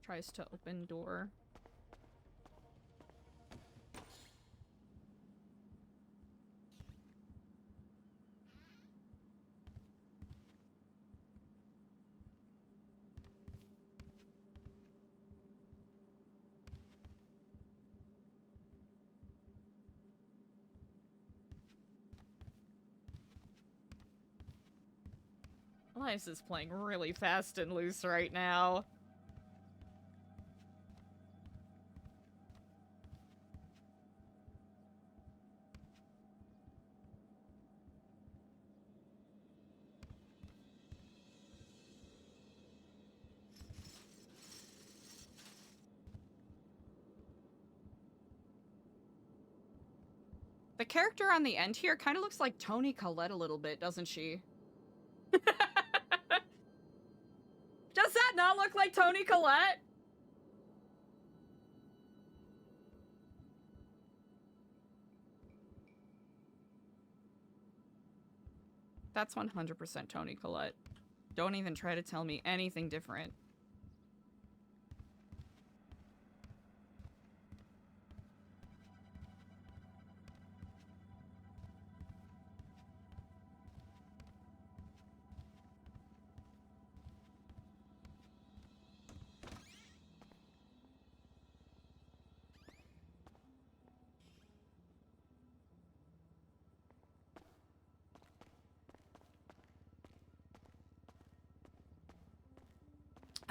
Tries to open door. Eliza's playing really fast and loose right now. The character on the end here kind of looks like Toni Collette a little bit, doesn't she? Does that not look like Toni Collette? That's 100% Toni Collette. Don't even try to tell me anything different.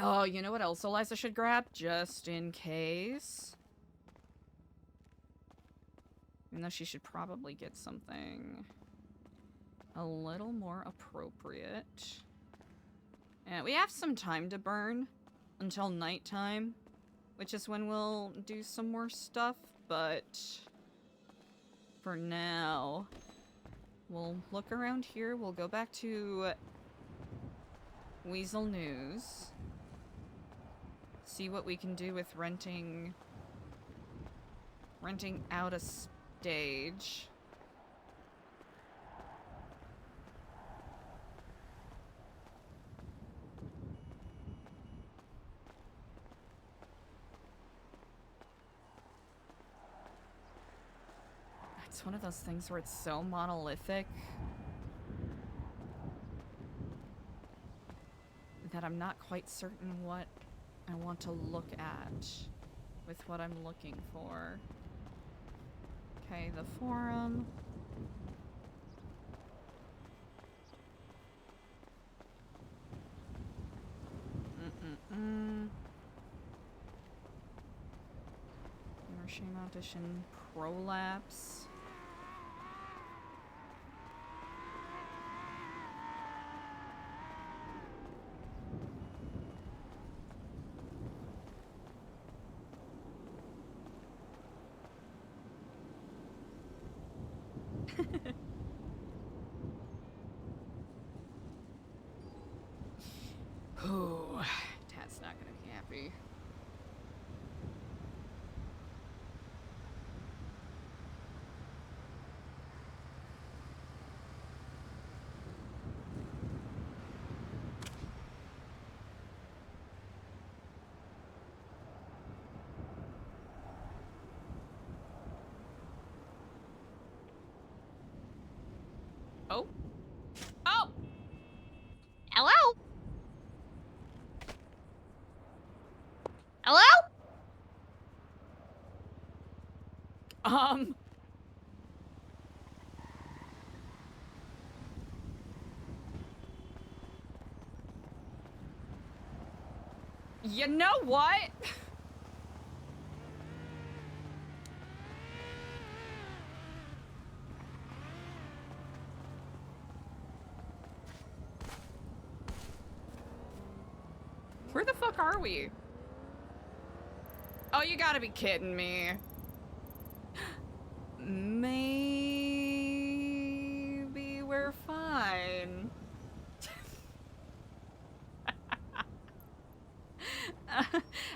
Oh, you know what else Eliza should grab? Just in case. Even though she should probably get something a little more appropriate. And we have some time to burn until nighttime, which is when we'll do some more stuff, but for now, we'll look around here. We'll go back to Weasel News. See what we can do with renting out a stage. It's one of those things where it's so monolithic that I'm not quite certain what I want to look at with what I'm looking for. Okay, the forum. Machine Audition Prolapse. Ooh, Dad's not gonna be happy. Oh. Oh! Hello? Hello? You know what? Where the fuck are we? Oh, you gotta be kidding me. Maybe we're fine.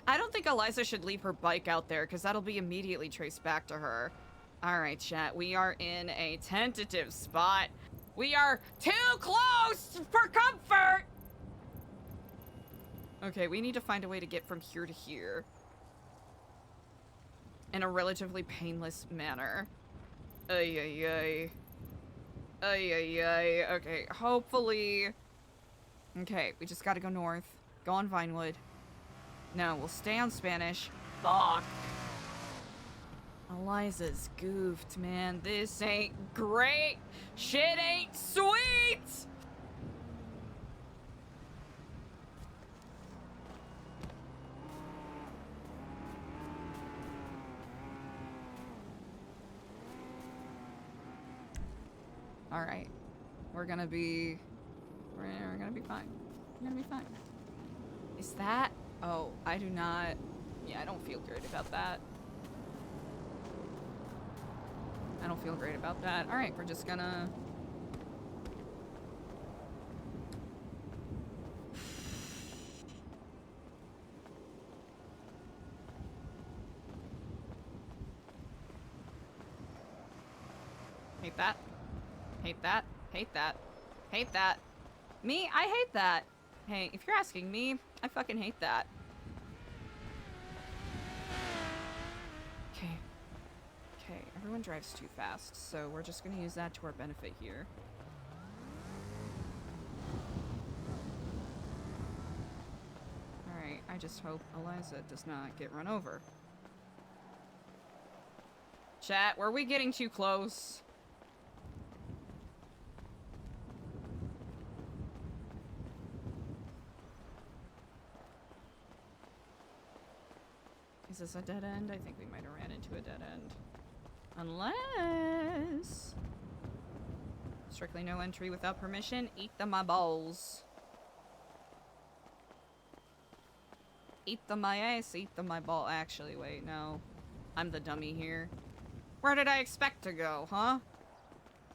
I don't think Eliza should leave her bike out there, because that'll be immediately traced back to her. Alright, chat. We are in a tentative spot. We are too close for comfort! Okay, we need to find a way to get from here to here. In a relatively painless manner. Ay, ay, ay. Ay, ay, ay. Okay, hopefully... Okay, we just gotta go north. Go on Vinewood. No, we'll stay on Spanish. Fuck. Eliza's goofed, man. This ain't great. Shit ain't sweet! Alright. We're gonna be... We're gonna be fine. We're gonna be fine. Is that... Oh, I do not... Yeah, I don't feel great about that. I don't feel great about that. Alright, we're just gonna... Hate that. Hate that. Hate that. Hate that. Me? I hate that. Hey, if you're asking me, I fucking hate that. Okay. Okay, everyone drives too fast, so we're just gonna use that to our benefit here. Alright, I just hope Eliza does not get run over. Chat, were we getting too close? Is this a dead end? I think we might have ran into a dead end. Unless... Strictly no entry without permission. Eat my balls. Eat my ass, eat my ball. Actually, wait, no. I'm the dummy here. Where did I expect to go, huh?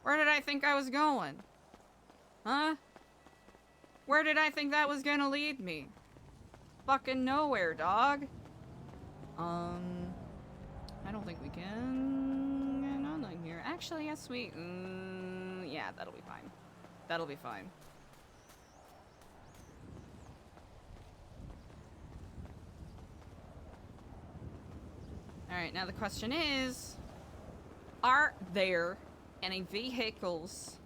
Where did I think I was going? Huh? Where did I think that was gonna lead me? Fucking nowhere, dog. I don't think we can get nothing here. Actually, yes, we... yeah, that'll be fine. That'll be fine. Alright, now the question is... Are there any vehicles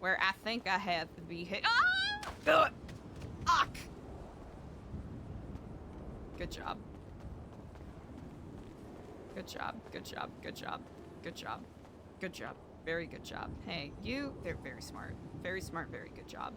where I think I have the vehicle... Ah! Fuck! Good job. Good job, good job, good job, good job, good job, very good job. Hey, you, they're very smart, very good job.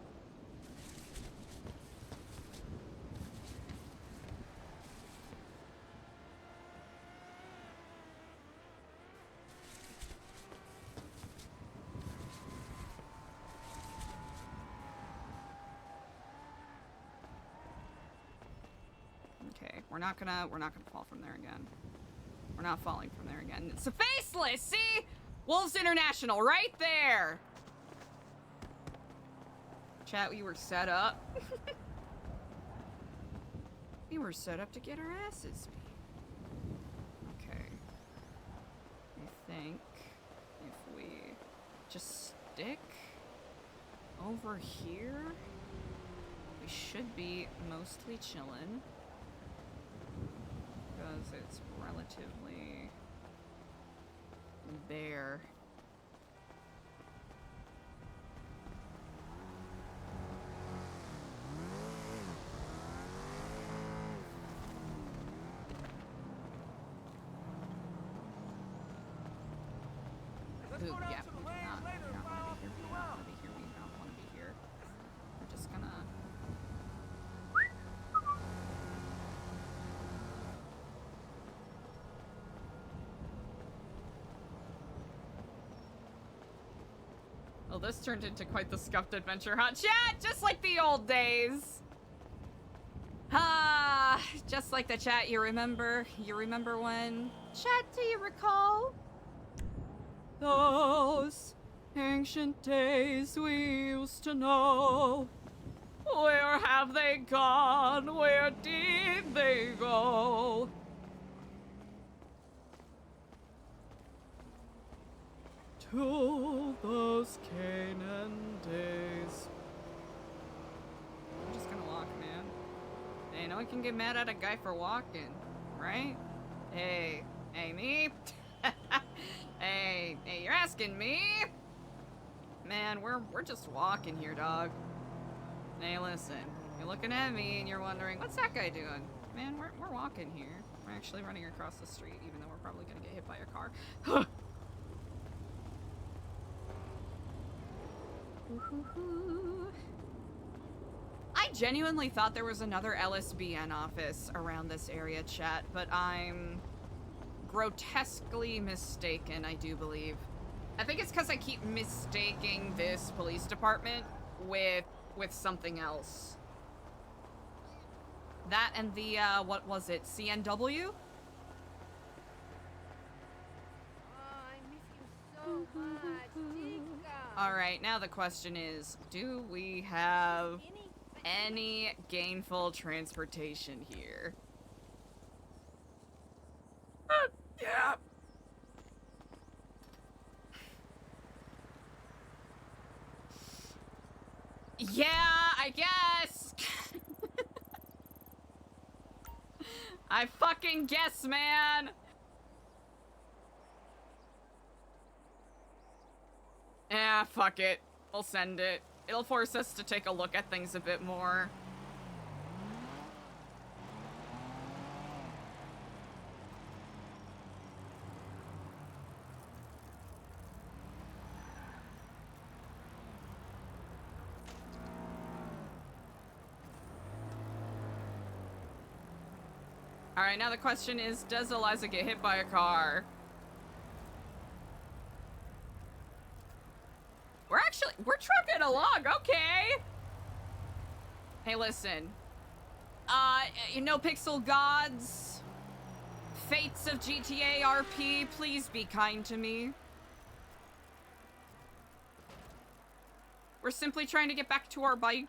Okay, we're not gonna fall from there again. We're not falling from there again. It's a faceless, see? Wolves International, right there! Chat, we were set up. We were set up to get our asses beat. Okay. I think if we just stick over here, we should be mostly chillin'. Because it's relatively bare. Ooh, yeah, we do not want to be here. We don't want to be here. We don't want to be here. We're just gonna... Oh, this turned into quite the scuffed adventure, huh? Chat, just like the old days. Ah, just like the chat, you remember? You remember when? Chat, do you recall? Those ancient days we used to know. Where have they gone? Where did they go? To those Canaan days. I'm just gonna walk, man. Hey, no one can get mad at a guy for walking, right? Hey, me? hey, you're asking me? Man, we're just walking here, dog. Hey, listen, you're looking at me and you're wondering, what's that guy doing? Man, we're walking here. We're actually running across the street, even though we're probably gonna get hit by a car. I genuinely thought there was another LSBN office around this area, chat, but I'm grotesquely mistaken, I do believe. I think it's because I keep mistaking this police department with something else. That and the, what was it, CNW? Alright, now the question is, do we have any gainful transportation here? Yeah. Yeah, I guess. I fucking guess, man. Yeah, fuck it. We'll send it. It'll force us to take a look at things a bit more. Alright, now the question is, does Eliza get hit by a car? We're trucking along, okay! Hey, listen. NoPixel gods, fates of GTA RP, please be kind to me. We're simply trying to get back to our bike.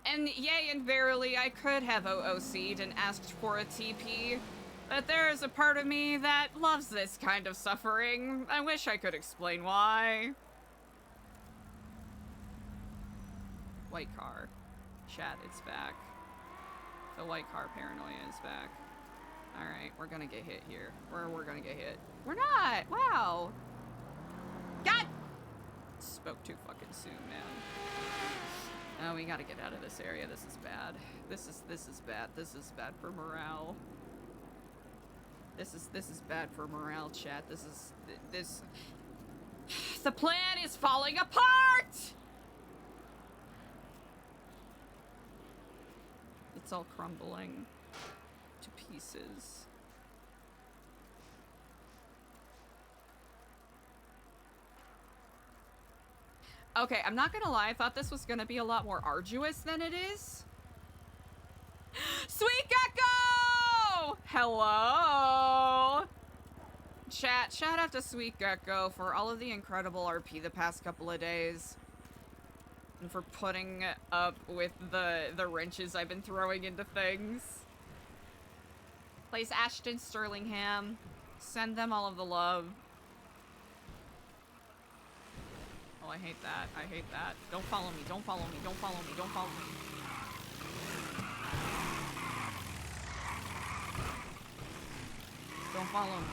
And yea and verily, I could have OOC'd and asked for a TP, but there is a part of me that loves this kind of suffering. I wish I could explain why. White car. Chat, it's back. The white car paranoia is back. Alright, we're gonna get hit here. We're gonna get hit. We're not! Wow! God! Spoke too fucking soon, man. Oh, we gotta get out of this area. This is bad. This is bad. This is bad for morale. This is bad for morale, chat. This the plan is falling apart! It's all crumbling to pieces. Okay, I'm not gonna lie, I thought this was gonna be a lot more arduous than it is. Sweet Gecko! Hello! Chat, shout out to Sweet Gecko for all of the incredible RP the past couple of days. And for putting up with the wrenches I've been throwing into things. Please, Ashton Sterlingham, send them all of the love. Oh, I hate that. I hate that. Don't follow me. Don't follow me. Don't follow me. Don't follow me. Don't follow me.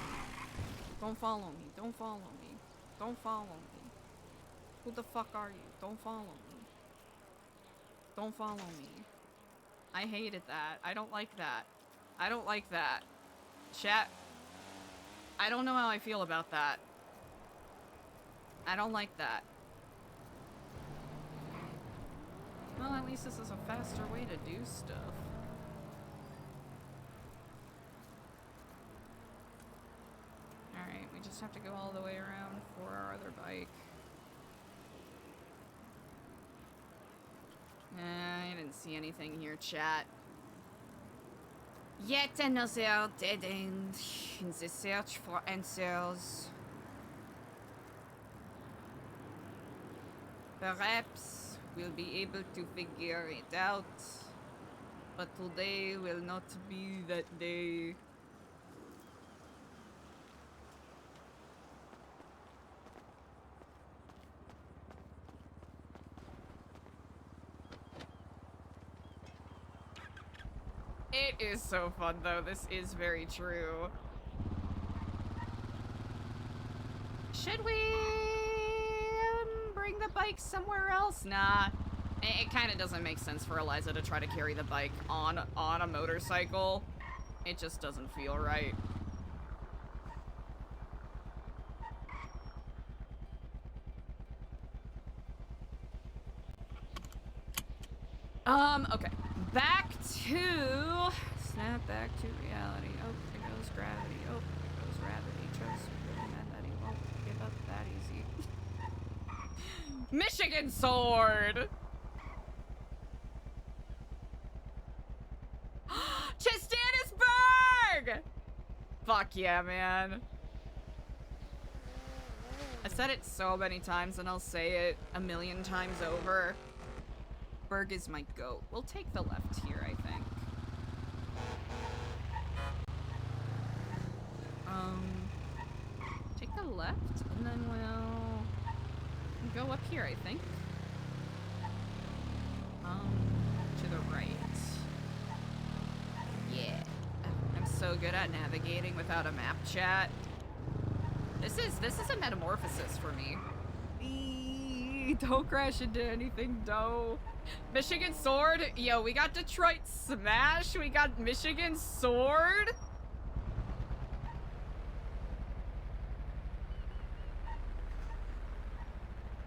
Don't follow me. Don't follow me. Don't follow me. Who the fuck are you? Don't follow me. Don't follow me. I hated that. I don't like that. I don't like that. Chat. I don't know how I feel about that. I don't like that. Well, at least this is a faster way to do stuff. Alright, we just have to go all the way around for our other bike. I didn't see anything here, chat. Yet another dead end in the search for answers. Perhaps we'll be able to figure it out, but today will not be that day. It is so fun, though. This is very true. Should we bring the bike somewhere else? Nah. It kind of doesn't make sense for Eliza to try to carry the bike on a motorcycle. It just doesn't feel right. Okay. Back to... Snap back to reality. Oh, there goes gravity. Oh, there goes gravity. Trust me, man, that he won't give up. that easy. Michigan sword! Chistanisburg! Fuck yeah, man. I said it so many times and I'll say it a million times over. Berg is my goat. We'll take the left here, I think. Take the left and then we'll go up here, I think. To the right. Yeah. I'm so good at navigating without a map chat. This is a metamorphosis for me. Don't crash into anything, no. Michigan sword? Yo, we got Detroit smash. We got Michigan sword.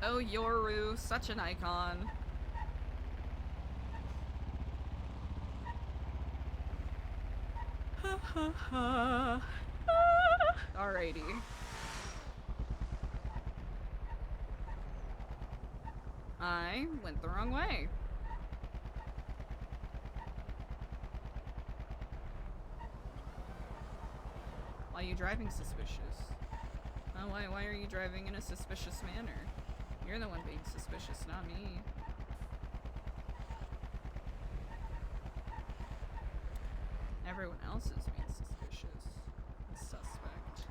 Oh, Yoru, such an icon. Ha ha ha. Alrighty. I went the wrong way. Why are you driving suspicious? Why are you driving in a suspicious manner? You're the one being suspicious, not me. Everyone else is being suspicious. And suspect.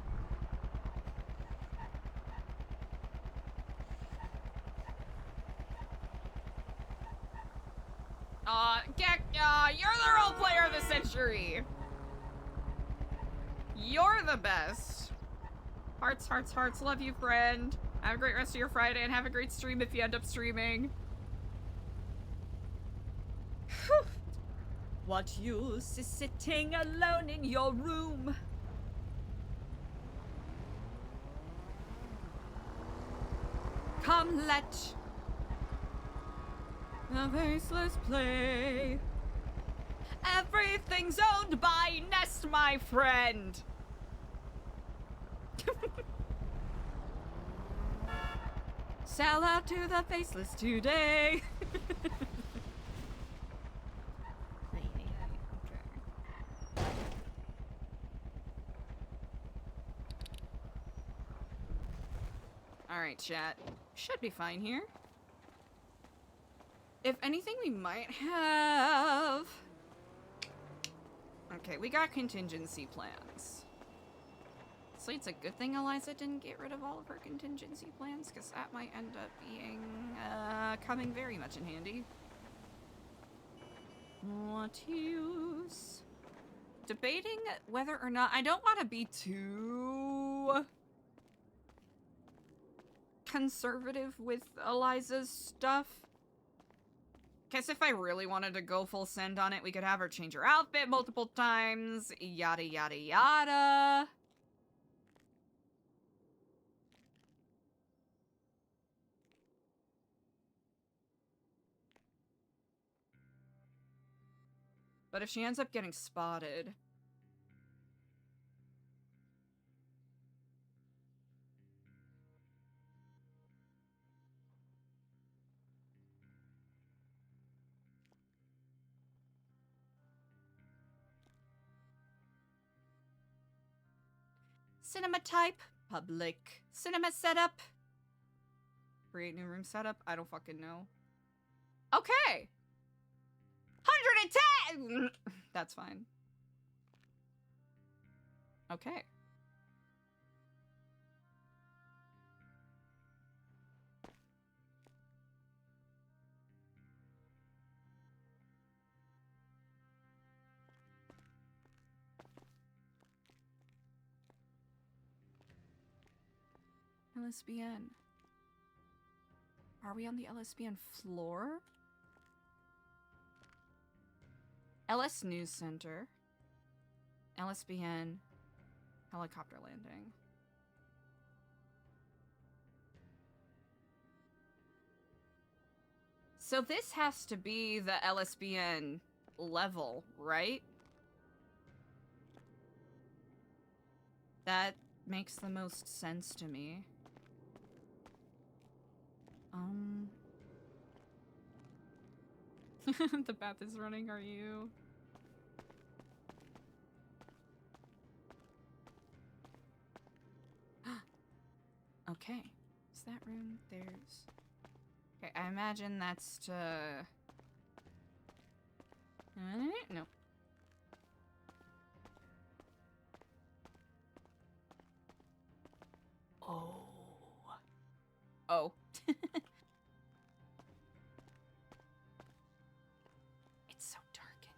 Gek, you're the role player of the century! You're the best! Hearts, hearts, hearts, love you, friend. Have a great rest of your Friday and have a great stream if you end up streaming. Whew. What use is sitting alone in your room? Come, let the faceless play. Everything's owned by Nest, my friend. Sell out to the faceless today. Alright, chat. Should be fine here. If anything, we might have... Okay, we got contingency plans. So it's a good thing Eliza didn't get rid of all of her contingency plans, because that might end up being, coming very much in handy. What use? Debating whether or not... I don't want to be too... conservative with Eliza's stuff. Guess if I really wanted to go full send on it, we could have her change her outfit multiple times, yada yada yada. But if she ends up getting spotted... Cinema type, public. Cinema setup. Create new room setup. I don't fucking know. Okay. 110! That's fine. Okay. LSBN. Are we on the LSBN floor? LS News Center. LSBN. Helicopter landing. So this has to be the LSBN level, right? That makes the most sense to me. The bath is running, are you? Okay. Is that room? There's... Okay, I imagine that's to... No. Oh. Oh. It's so dark in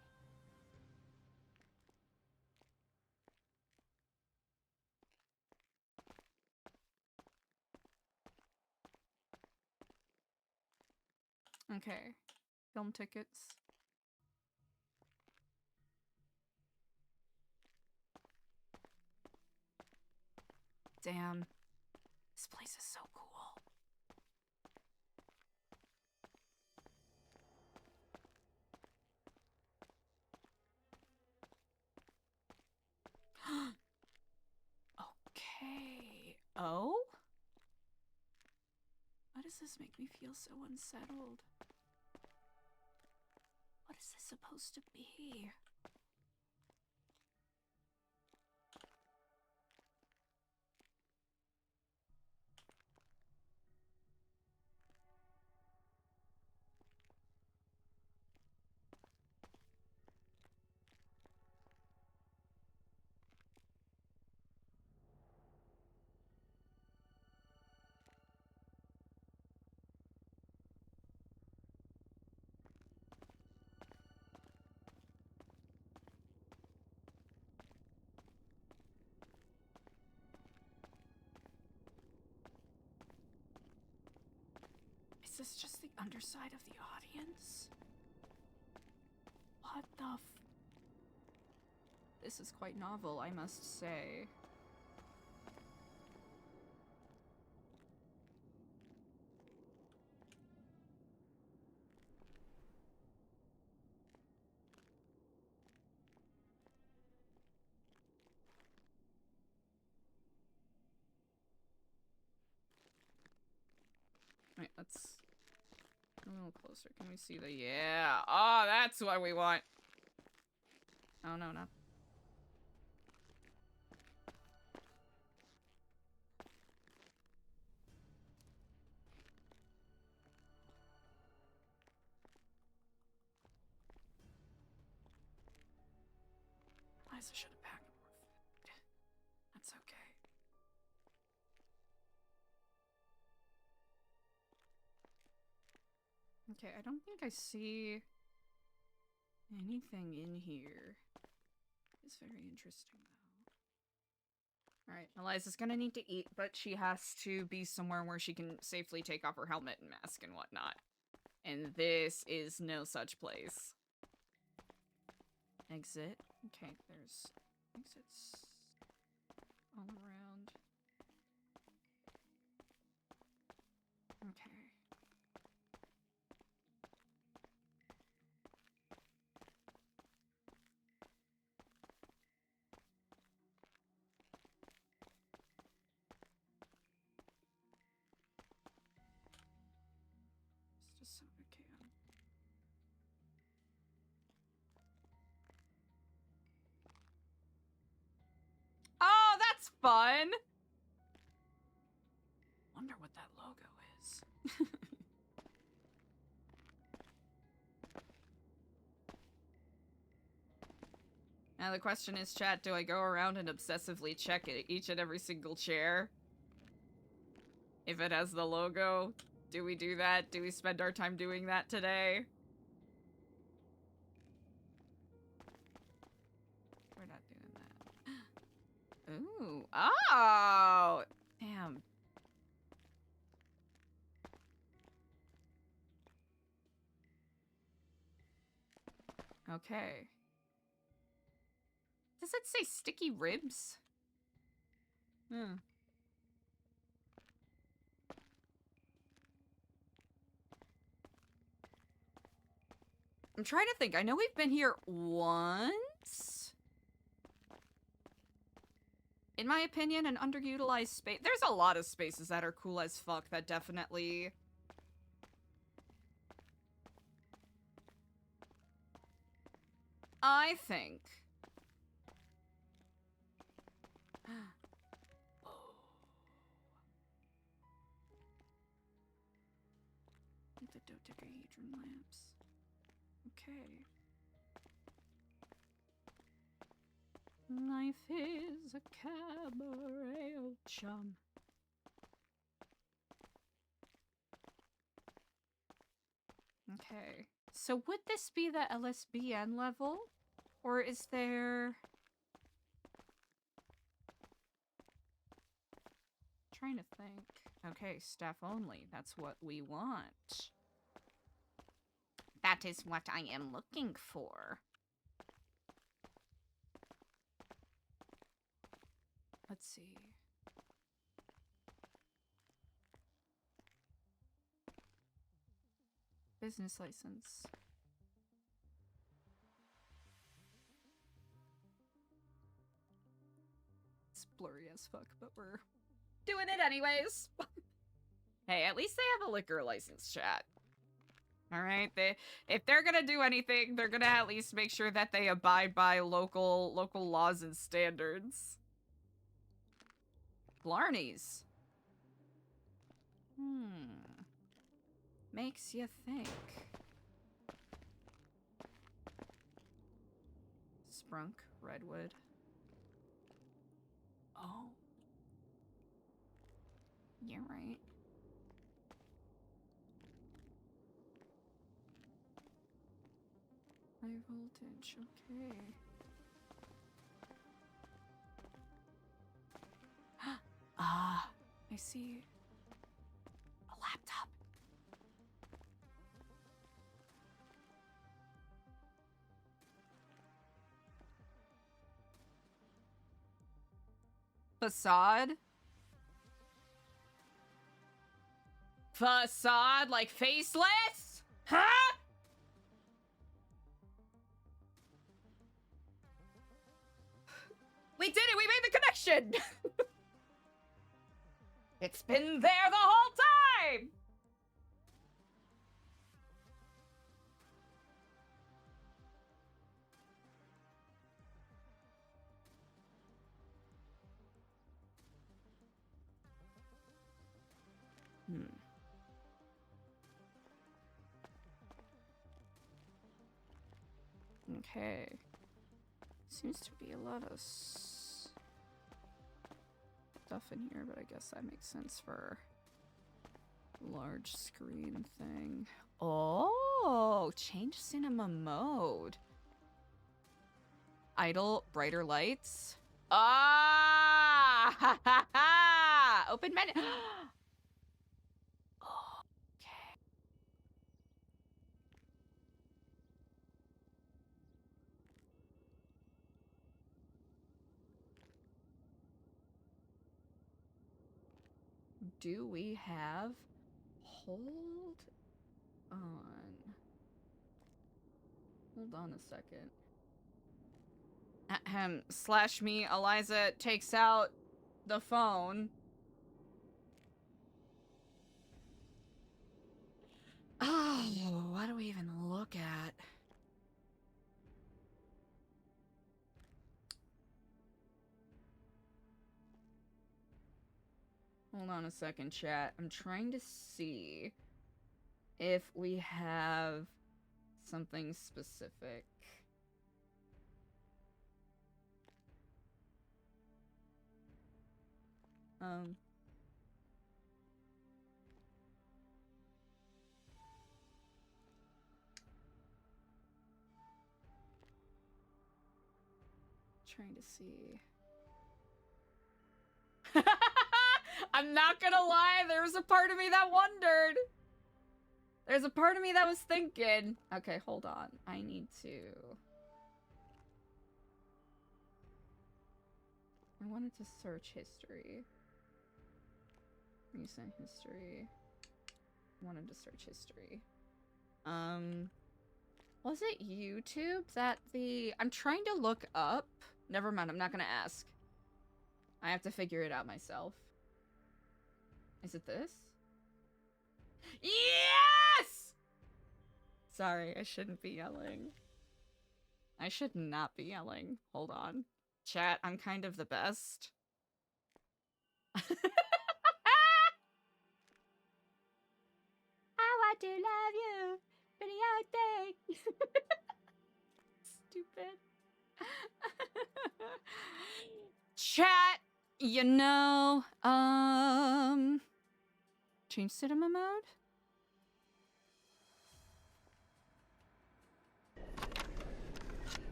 here. Okay. Film tickets. Damn. This place is so cool. Okay. Oh? Why does this make me feel so unsettled? What is this supposed to be? Is this just the underside of the audience? What the f... This is quite novel, I must say. Wait, let's... A little closer. Can we see the... Yeah! Oh, that's what we want! Oh, no, not... Eliza should have packed more food. That's okay. Okay, I don't think I see anything in here. It's very interesting, though. Alright, Eliza's gonna need to eat, but she has to be somewhere where she can safely take off her helmet and mask and whatnot. And this is no such place. Exit. Okay, there's exits all around. Okay. Just a soda can. Oh, that's fun! Wonder what that logo is. Now the question is, chat, do I go around and obsessively check each and every single chair? If it has the logo, do we do that? Do we spend our time doing that today? We're not doing that. Ooh. Oh! Damn. Okay. Does it say sticky ribs? Hmm. I'm trying to think. I know we've been here once. In my opinion, an underutilized space. There's a lot of spaces that are cool as fuck that definitely I think... The dodecahedron lamps. Okay. Life is a cabaret, oh chum. Okay. So would this be the LSBN level? Or is there... Trying to think. Okay, staff only. That's what we want. That is what I am looking for. Let's see. Business license. It's blurry as fuck, but we're doing it anyways. Hey, at least they have a liquor license, chat. All right, if they're gonna do anything, they're gonna at least make sure that they abide by local laws and standards. Blarneys. Makes you think. Sprunk, redwood. Oh. You're right. High voltage, okay. Ah, I see. A laptop. Facade? Facade, like faceless? Huh? We did it! We made the connection! It's been there the whole time! Okay. Seems to be a lot of stuff in here, but I guess that makes sense for large screen thing. Oh, change cinema mode. Idle, brighter lights. Ah! Ha ha ha! Open menu. Okay. Do we have... Hold on. Hold on a second. Ahem. Slash me, Eliza takes out the phone. Oh, what do we even look at? Hold on a second, chat. I'm trying to see if we have something specific. Trying to see. I'm not gonna lie, there was a part of me that wondered. There's a part of me that was thinking. Okay, hold on. I need to... I wanted to search history. Recent history. Wanted to search history. Was it YouTube that the... I'm trying to look up. Never mind, I'm not gonna ask. I have to figure it out myself. Is it this? Yes! Sorry, I shouldn't be yelling. I should not be yelling. Hold on. Chat, I'm kind of the best. I want to love you, pretty old thing. Stupid. Chat, you know, change cinema mode?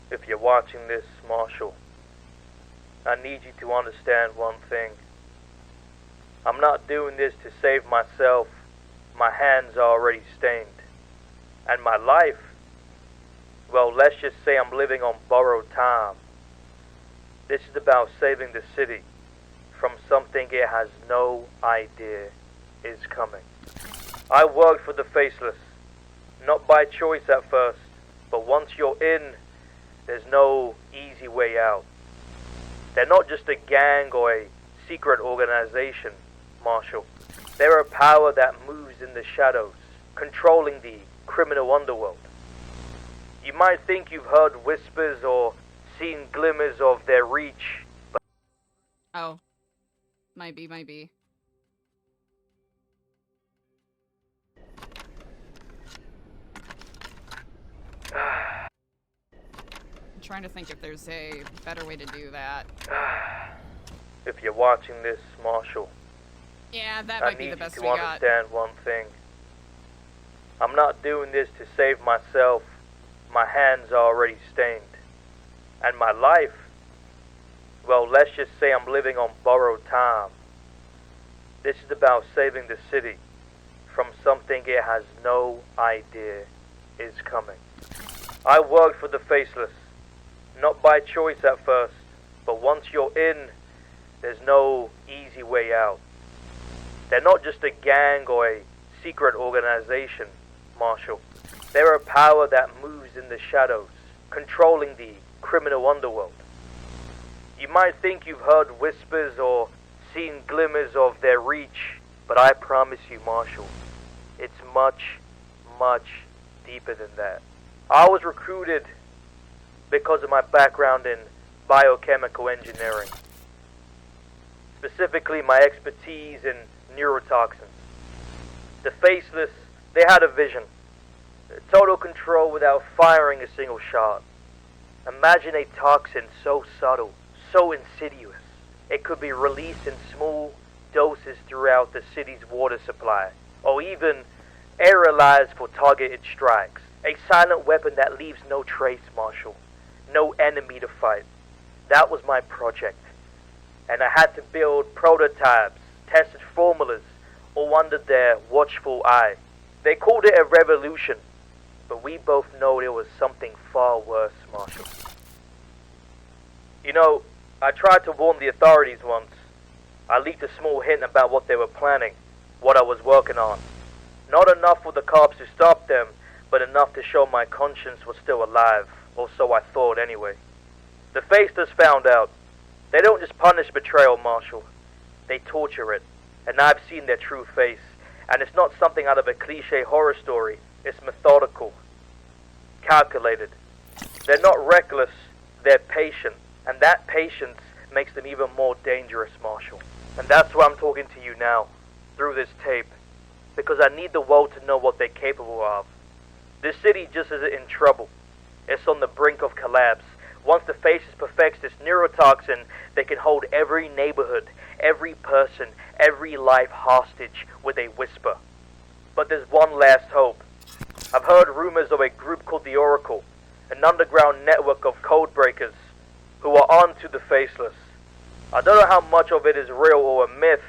If you're watching this, Marshall, I need you to understand one thing. I'm not doing this to save myself. My hands are already stained. And my life, well, let's just say I'm living on borrowed time. This is about saving the city from something it has no idea is coming. I worked for the Faceless, not by choice at first, but once you're in, there's no easy way out. They're not just a gang or a secret organization, Marshall. They're a power that moves in the shadows, controlling the criminal underworld. You might think you've heard whispers or seen glimmers of their reach, but Oh. Might be. I'm trying to think if there's a better way to do that. if you're watching this, Marshall, Yeah, that I might be need the best you we to got. understand one thing. I'm not doing this to save myself. My hands are already stained. And my life, well, let's just say I'm living on borrowed time. This is about saving the city from something it has no idea is coming. I worked for the Faceless, not by choice at first, but once you're in, there's no easy way out. They're not just a gang or a secret organization, Marshall. They're a power that moves in the shadows, controlling the criminal underworld. You might think you've heard whispers or seen glimmers of their reach, but I promise you, Marshall, it's much, much deeper than that. I was recruited because of my background in biochemical engineering, specifically my expertise in neurotoxins. The Faceless, they had a vision, total control without firing a single shot. Imagine a toxin so subtle, so insidious, it could be released in small doses throughout the city's water supply, or even aerialized for targeted strikes. A silent weapon that leaves no trace, Marshall. No enemy to fight. That was my project. And I had to build prototypes, tested formulas, all under their watchful eye. They called it a revolution, but we both know it was something far worse, Marshall. You know, I tried to warn the authorities once. I leaked a small hint about what they were planning, what I was working on. Not enough for the cops to stop them, but enough to show my conscience was still alive, or so I thought anyway. The Faceless found out. They don't just punish betrayal, Marshall. They torture it. And I've seen their true face. And it's not something out of a cliche horror story. It's methodical. Calculated. They're not reckless. They're patient. And that patience makes them even more dangerous, Marshall. And that's why I'm talking to you now, through this tape. Because I need the world to know what they're capable of. This city just isn't in trouble. It's on the brink of collapse. Once the Faces perfects this neurotoxin, they can hold every neighborhood, every person, every life hostage with a whisper. But there's one last hope. I've heard rumors of a group called the Oracle, an underground network of code breakers who are on to the Faceless. I don't know how much of it is real or a myth,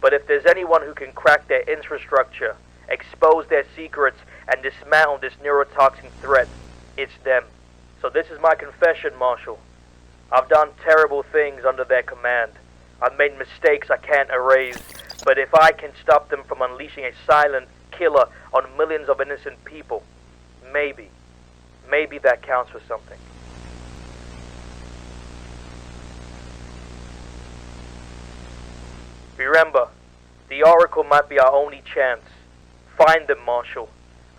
but if there's anyone who can crack their infrastructure, expose their secrets, and dismantle this neurotoxin threat, it's them. So this is my confession, Marshall. I've done terrible things under their command. I've made mistakes I can't erase, but if I can stop them from unleashing a silent killer on millions of innocent people, maybe that counts for something. Remember, the Oracle might be our only chance. Find them, Marshall.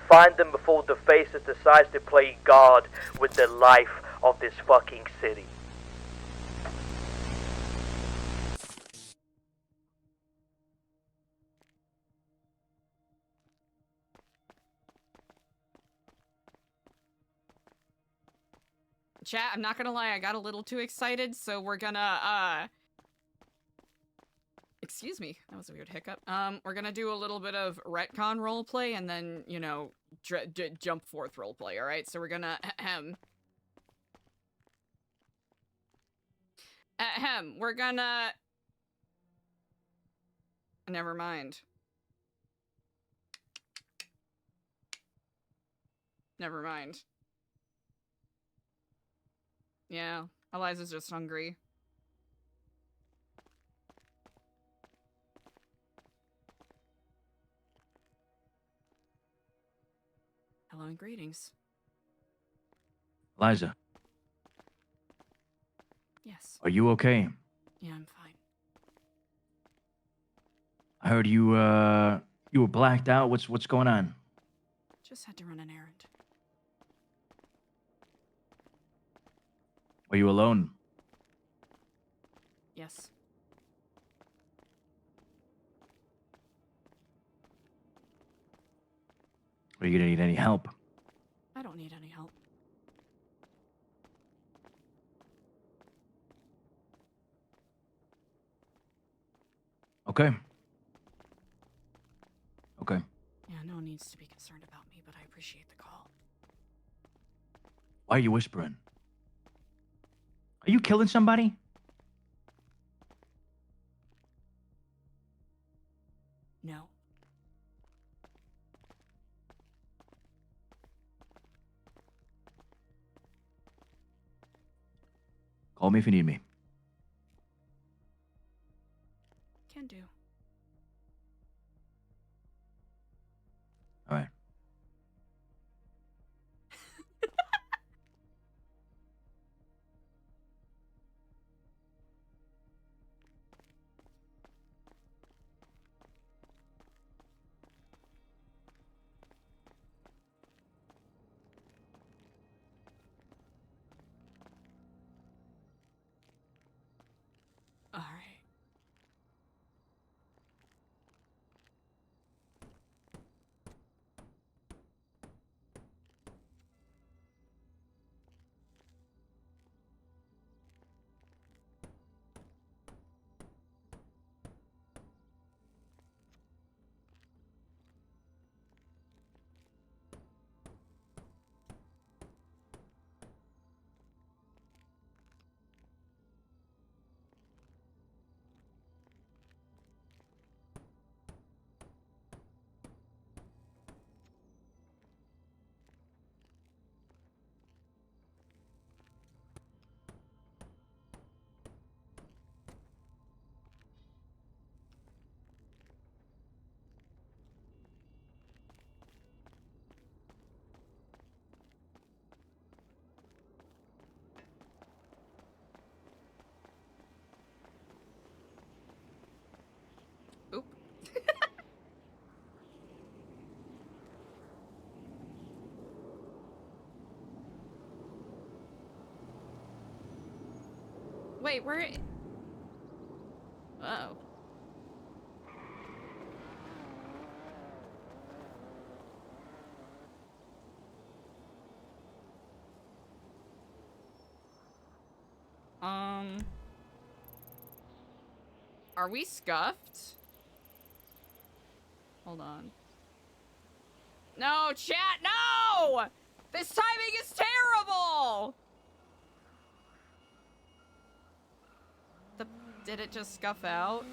Find them before the Faces decides to play God with the life of this fucking city. Chat, I'm not gonna lie, I got a little too excited, so we're gonna, excuse me, that was a weird hiccup. We're gonna do a little bit of retcon roleplay and then, you know, jump forth roleplay, alright? So we're gonna, we're gonna... Never mind. Never mind. Yeah, Eliza's just hungry. Hello and greetings. Eliza, Yes. are you okay? Yeah, I'm fine. I heard you you were blacked out. What's going on? Just had to run an errand. Are you alone? Yes. Are you gonna need any help? I don't need any help. Okay. Okay. Yeah, no one needs to be concerned about me, but I appreciate the call. Why are you whispering? Are you killing somebody? No. Call me if you need me. Can do. All right. All right. Oop. Wait, where... Uh-oh. Are we scuffed? Hold on. No, chat, no! This timing is terrible! Did it just scuff out?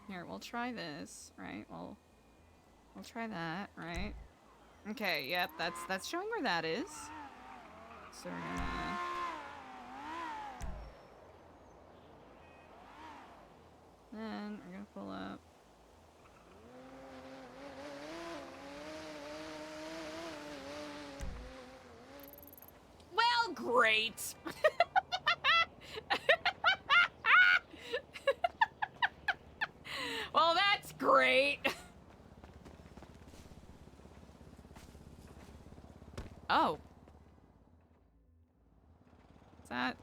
Here, we'll try this, right? We'll try that, right? Okay, yep, that's showing where that is. So we're gonna... Then we're gonna pull up. Well, great! Well, that great. Oh. Is that...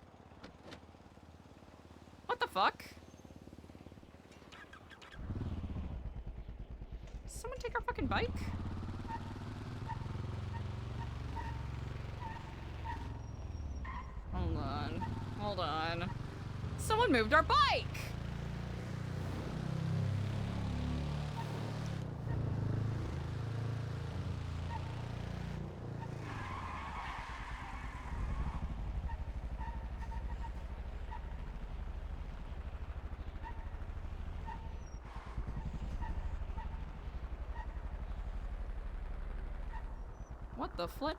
What the fuck? Did someone take our fucking bike? Hold on. Hold on. Someone moved our bike! What the flip?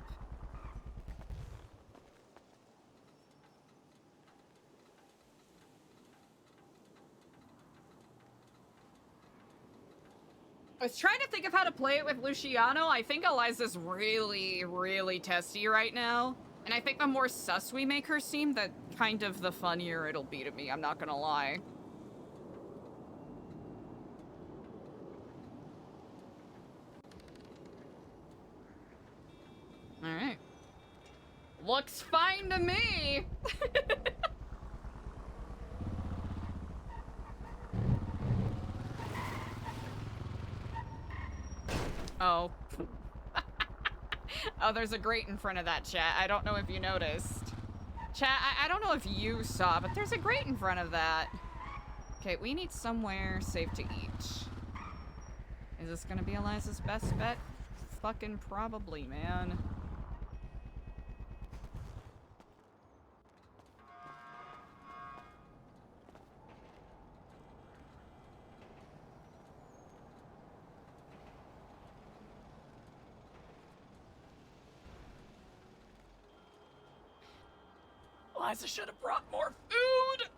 I was trying to think of how to play it with Luciano. I think Eliza's really, really testy right now. And I think the more sus we make her seem, the kind of the funnier it'll be to me, I'm not gonna lie. Alright. Looks fine to me! Oh. Oh, there's a grate in front of that, chat. I don't know if you noticed. Chat, I don't know if you saw, but there's a grate in front of that. Okay, we need somewhere safe to eat. Is this gonna be Eliza's best bet? Fucking probably, man. Eliza should have brought more food!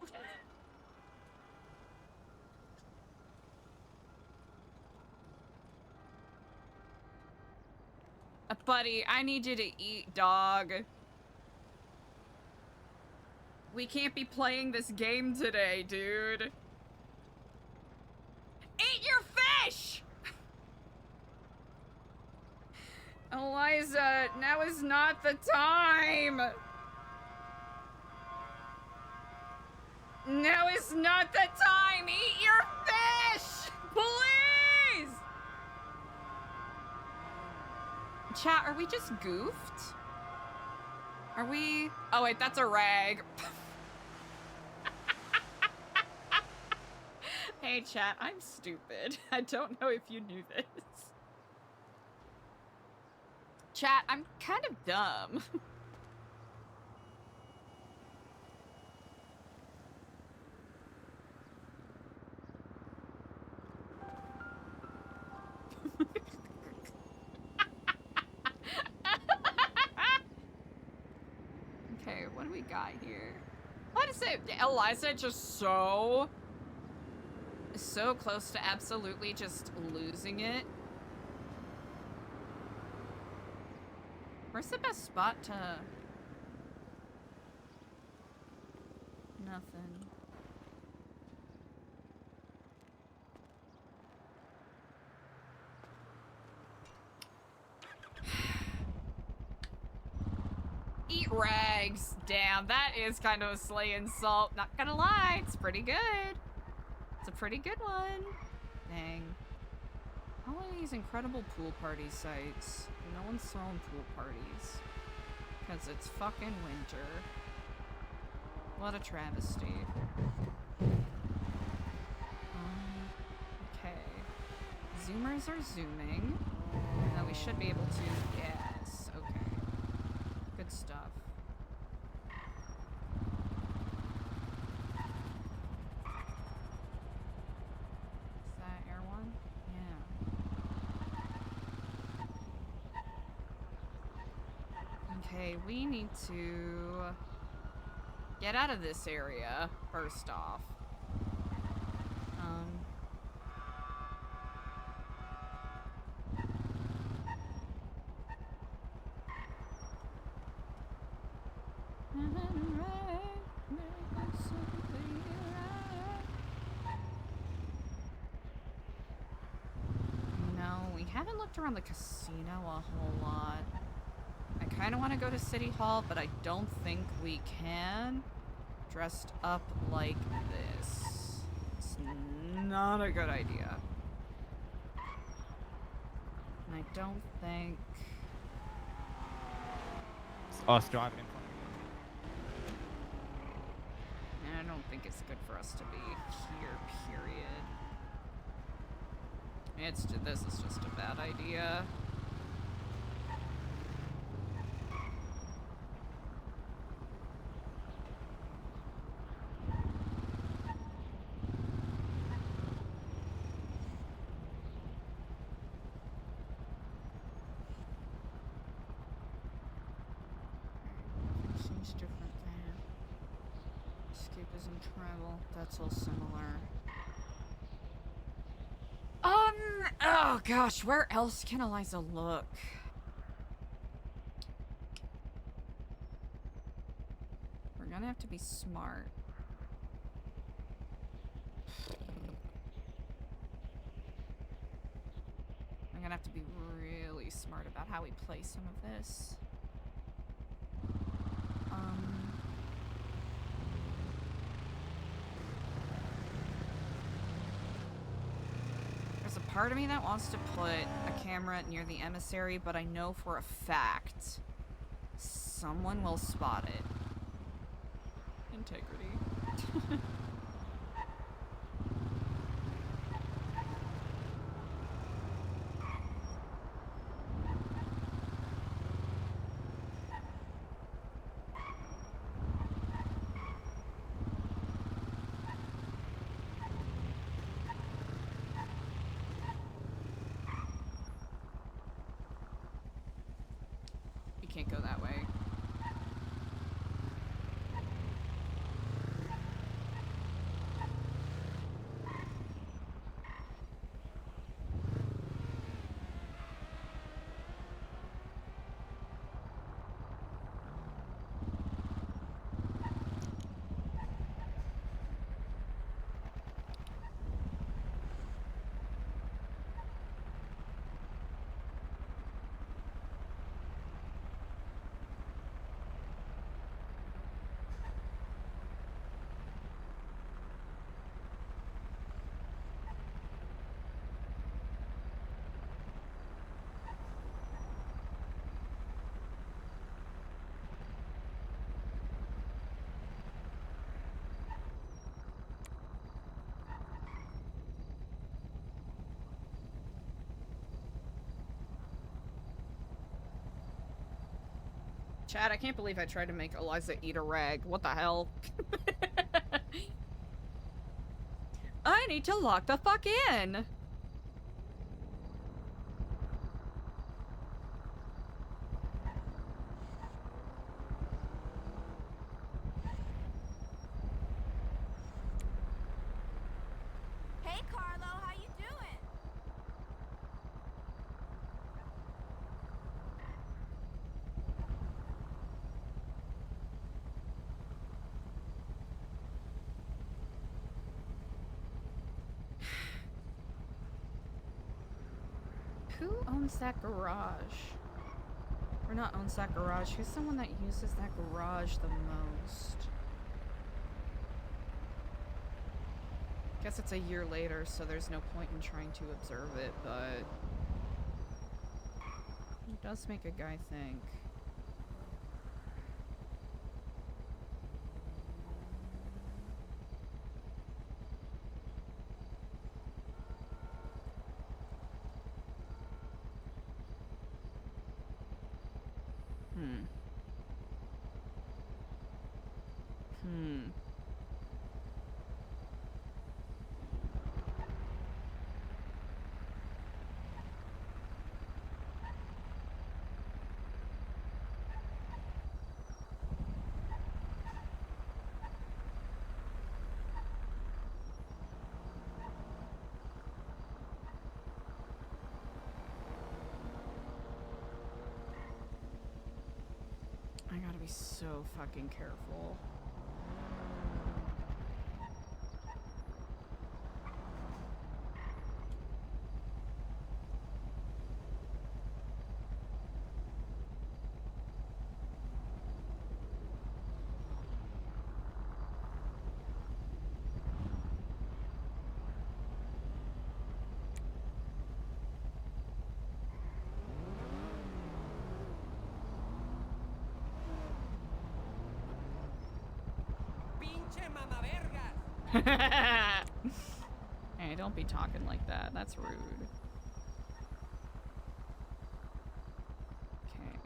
Buddy, I need you to eat, dog. We can't be playing this game today, dude. Eat your fish! Eliza, now is not the time! Now is not the time! Eat your fish! Please! Chat, are we just goofed? Are we... Oh wait, that's a rag. Hey chat, I'm stupid. I don't know if you knew this. Chat, I'm kind of dumb. Okay, what do we got here? I want to say Eliza just so close to absolutely just losing it. Where's the best spot to... Nothing. Eat rags. Damn, that is kind of a slay insult. Not gonna lie, it's pretty good. It's a pretty good one. Dang. All of these incredible pool party sites. No one's throwing pool parties. Because it's fucking winter. What a travesty. Okay. Zoomers are zooming. Now we should be able to... Yes, okay. Good stuff. Is that air one? Yeah. Okay, we need to get out of this area, first off. haven't looked around the casino a whole lot. I kind of want to go to City Hall, but I don't think we can. Dressed up like this. It's not a good idea. And I don't think... It's us driving in front of I don't think it's good for us to be here, period. This is just a bad idea. Seems different there. Escapism, travel, that's all similar. Oh gosh, where else can Eliza look? We're gonna have to be smart. I'm gonna have to be really smart about how we play some of this. There's a part of me that wants to put a camera near the emissary, but I know for a fact someone will spot it. Integrity. You can't go that way. Chad, I can't believe I tried to make Eliza eat a rag. What the hell? I need to lock the fuck in! Hey, Carlo, how you doing? Who owns that garage? Or not owns that garage, who's someone that uses that garage the most? Guess it's a year later, so there's no point in trying to observe it, but... it does make a guy think. I gotta be so fucking careful. Hey, don't be talking like that. That's rude. Okay.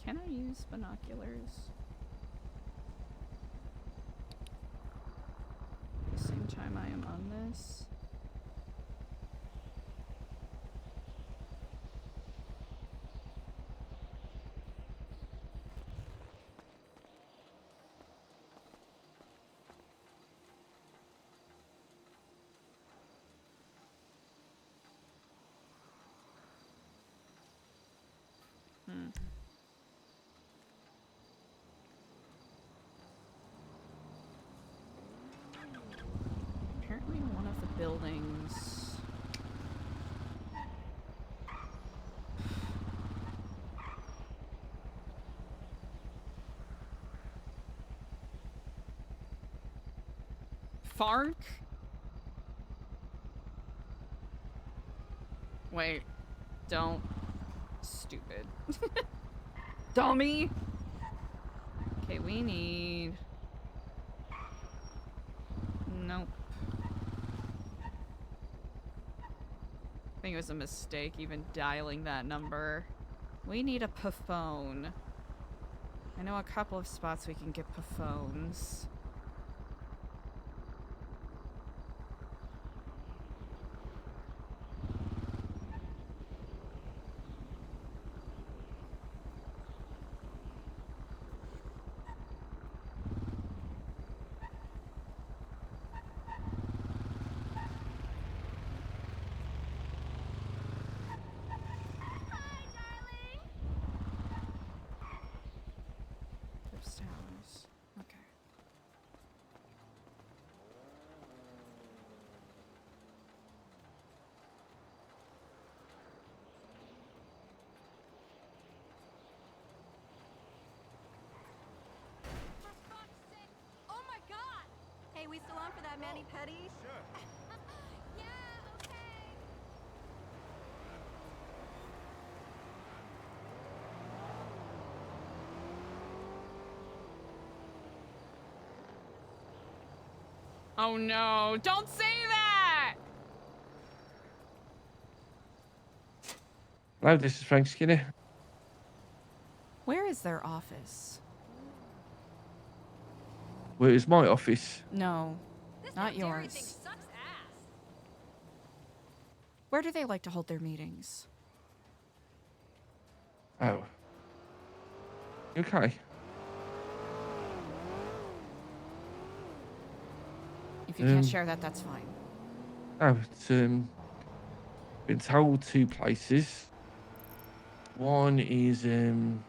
Can I use binoculars? At the same time I am on this. Apparently one of the buildings... Fark? Wait. Don't. Stupid. Dummy! Okay, we need... Nope. I think it was a mistake even dialing that number. We need a payphone. I know a couple of spots we can get payphones. Tips towers. Okay. For fuck's sake! Oh my god! Hey, we still on for that mani pedi? Sure. Yeah, okay. Oh no, don't say that! Hello, this is Frank Skinner. Where is their office? Where is my office? No, This not new dairy thing yours. sucks ass. Where do they like to hold their meetings? Oh. You okay? If you can't share that, that's fine. Oh, it's been told 2 places. One is I don't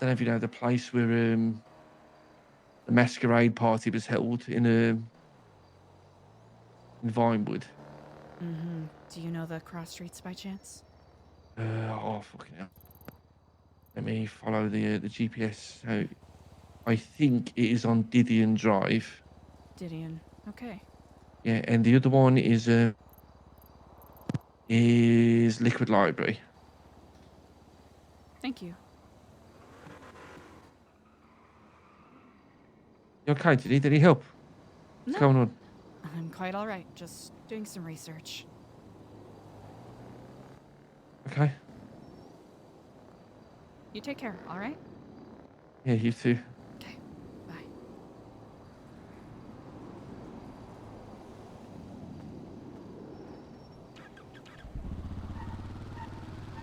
know if you know the place where the masquerade party was held in Vinewood. Mm-hmm. Do you know the cross streets by chance? Oh fucking hell. Let me follow the GPS. So I think it is on Didion Drive. Didion. Okay. Yeah, and the other one is Liquid Library. Thank you. You okay? Do you need any help? What's No. going on? I'm quite alright. Just doing some research. Okay. You take care, alright? Yeah, you too. Okay. Bye.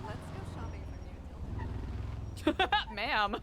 Let's go shopping for new dildos. Ma'am.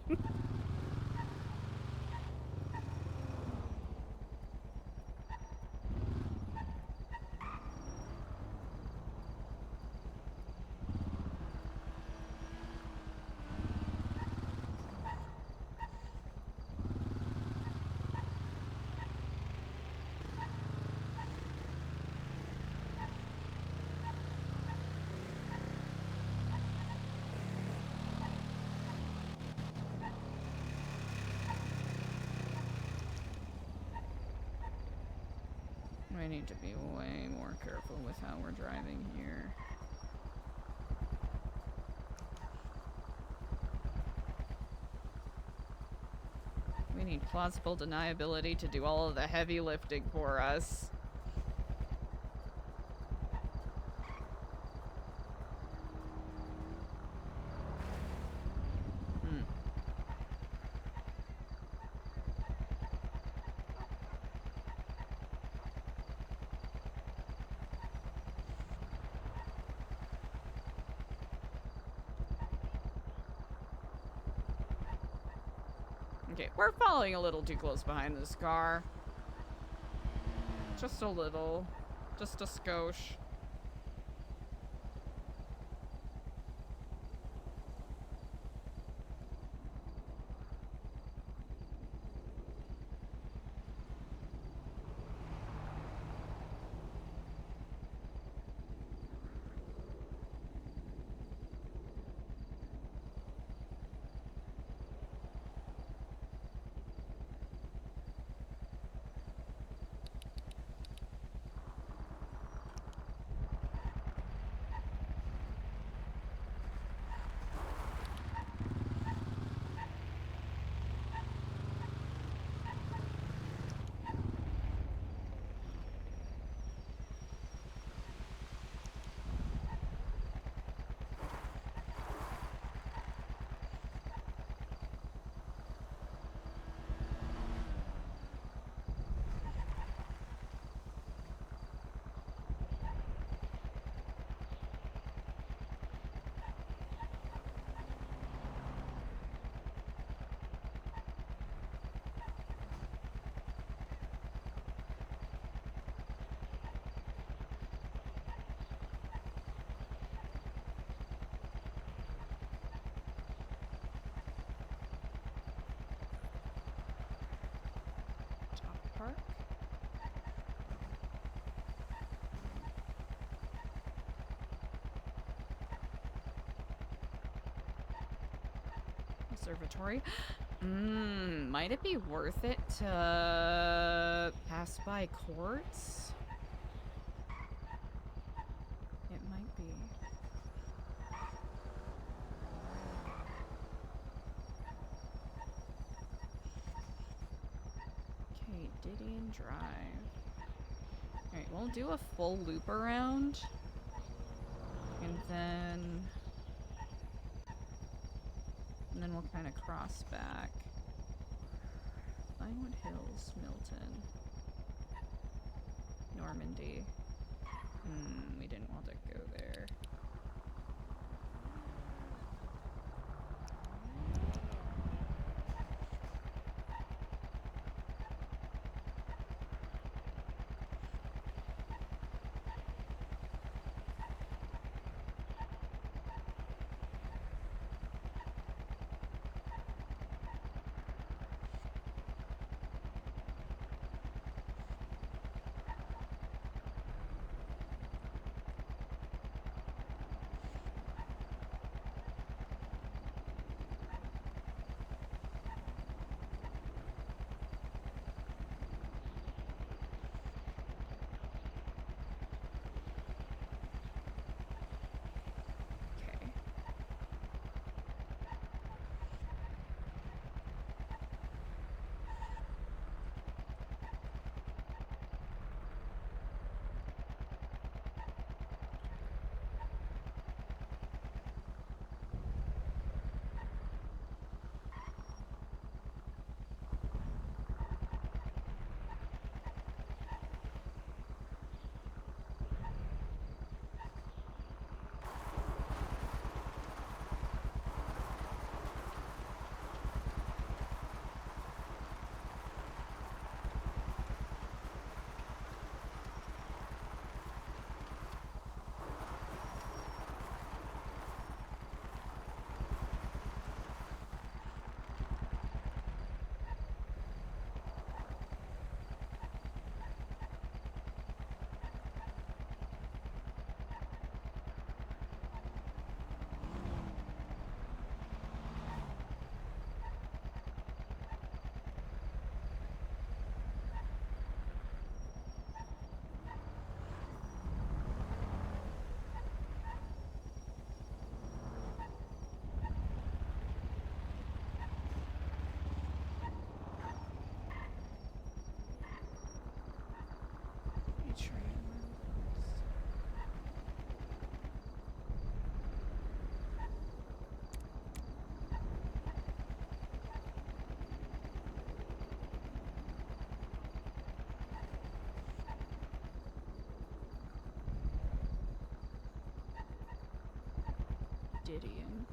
We need to be way more careful with how we're driving here. We need plausible deniability to do all of the heavy lifting for us. Okay, we're following a little too close behind this car. Just a little. Just a skosh. Park. Observatory. Might it be worth it to pass by courts? It might be. Okay, Didion Drive. Alright, we'll do a full loop around. And then we'll kind of cross back. Vinewood Hills, Milton. Normandy. We didn't want to go there. Gideon.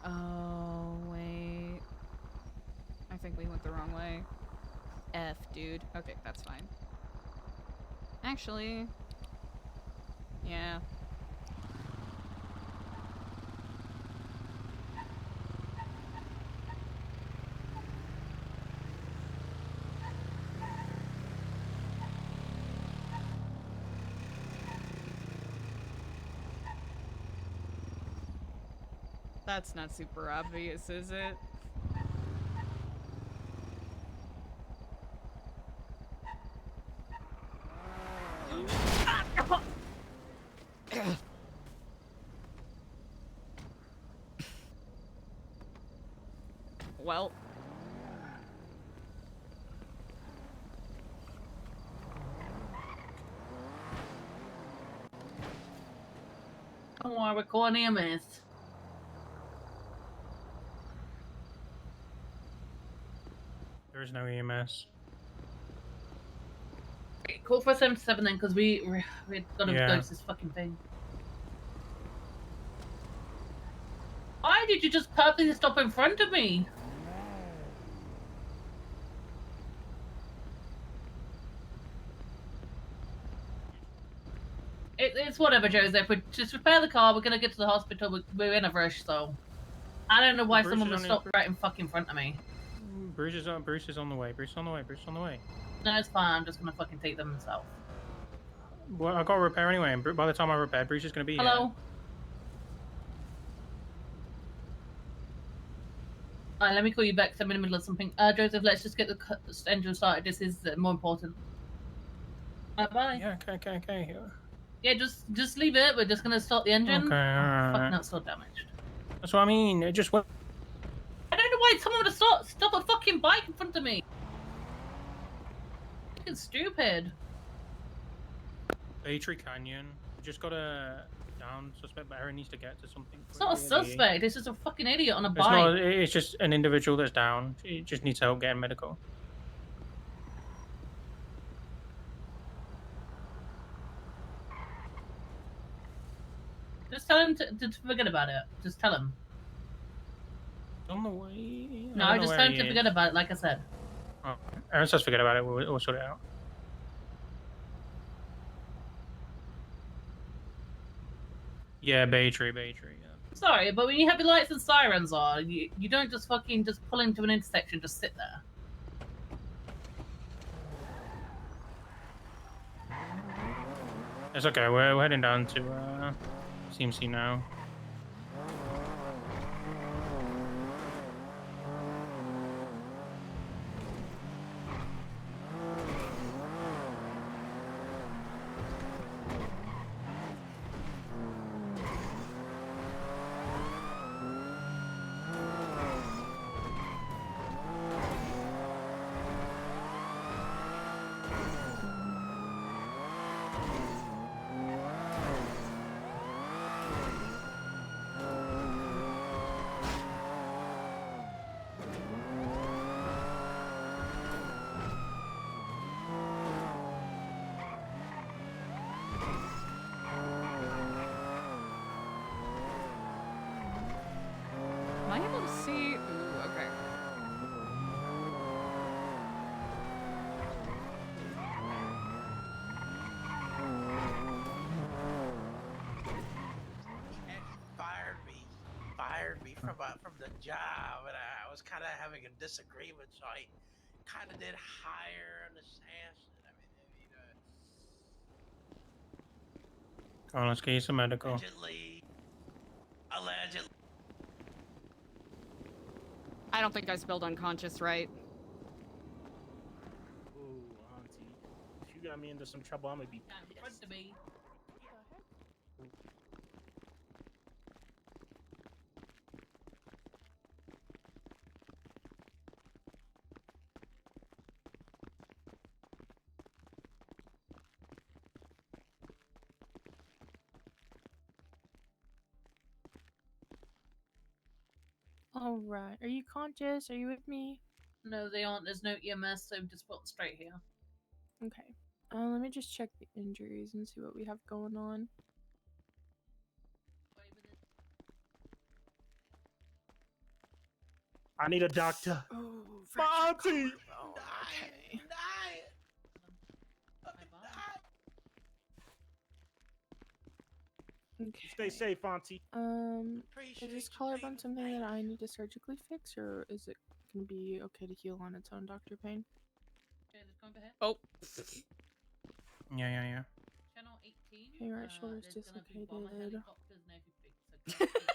Oh, wait. I think we went the wrong way. F, dude. Okay, that's fine. Actually... yeah. That's not super obvious, is it? Well. Don't worry, we're calling EMS. There is no EMS. Okay, call for 77 then, because we've got to Yeah. go to this fucking thing. Why did you just purposely stop in front of me? It's whatever, Joseph. We just repair the car. We're gonna get to the hospital. We're in a rush, so I don't know why Bruce someone is would on stop right in fucking front of me. Bruce is on the way. Bruce is on the way. Bruce is on the way. No, it's fine. I'm just gonna fucking take them myself. Well, I got to repair anyway, and by the time I repair, Bruce is gonna be Hello. here. Alright, let me call you back 'cause I'm in the middle of something. Joseph, let's just get the engine started. This is more important. Bye. Yeah. Okay. Yeah, just leave it. We're just gonna start the engine. Okay. Alright. Fucking, that's still damaged. That's what I mean. It just went. I don't know why someone would stop a fucking bike in front of me. Fucking stupid. Baytree Canyon. We just got a down suspect, but Aaron needs to get to something. It's not a suspect. It's just a fucking idiot on a It's bike. not. It's just an individual that's down. He just needs help getting medical. Just tell him to forget about it. Just tell him. On the way. No, just tell him to forget about it, like I said. Oh, Aaron says forget about it. We'll sort it out. Yeah, Baytree. Yeah. Sorry, but when you have your lights and sirens on, you don't just fucking just pull into an intersection, just sit there. It's okay. We're heading down to CMC now. Am I able to see? Ooh, okay. Fired me from the job, and I was kind of having a disagreement, so I kind of did hire an assassin. I mean, Come on, let's get you some medical. allegedly. I don't think I spelled unconscious right. Ooh, auntie. If you got me into some trouble, I'm gonna be pissed. To me. All right. Are you conscious? Are you with me? No, they aren't. There's no EMS, so just put them straight here. Okay. Let me just check the injuries and see what we have going on. I need a doctor. Oh, Monty! okay. Okay. Stay safe, Auntie. Is this collarbone something that I need to surgically fix, or is it gonna be okay to heal on its own, Dr. Payne? Okay, let's go over here. Oh. Yeah. Channel 18. Okay, right shoulder's there's gonna be bomber dislocated. helicopters and everything. So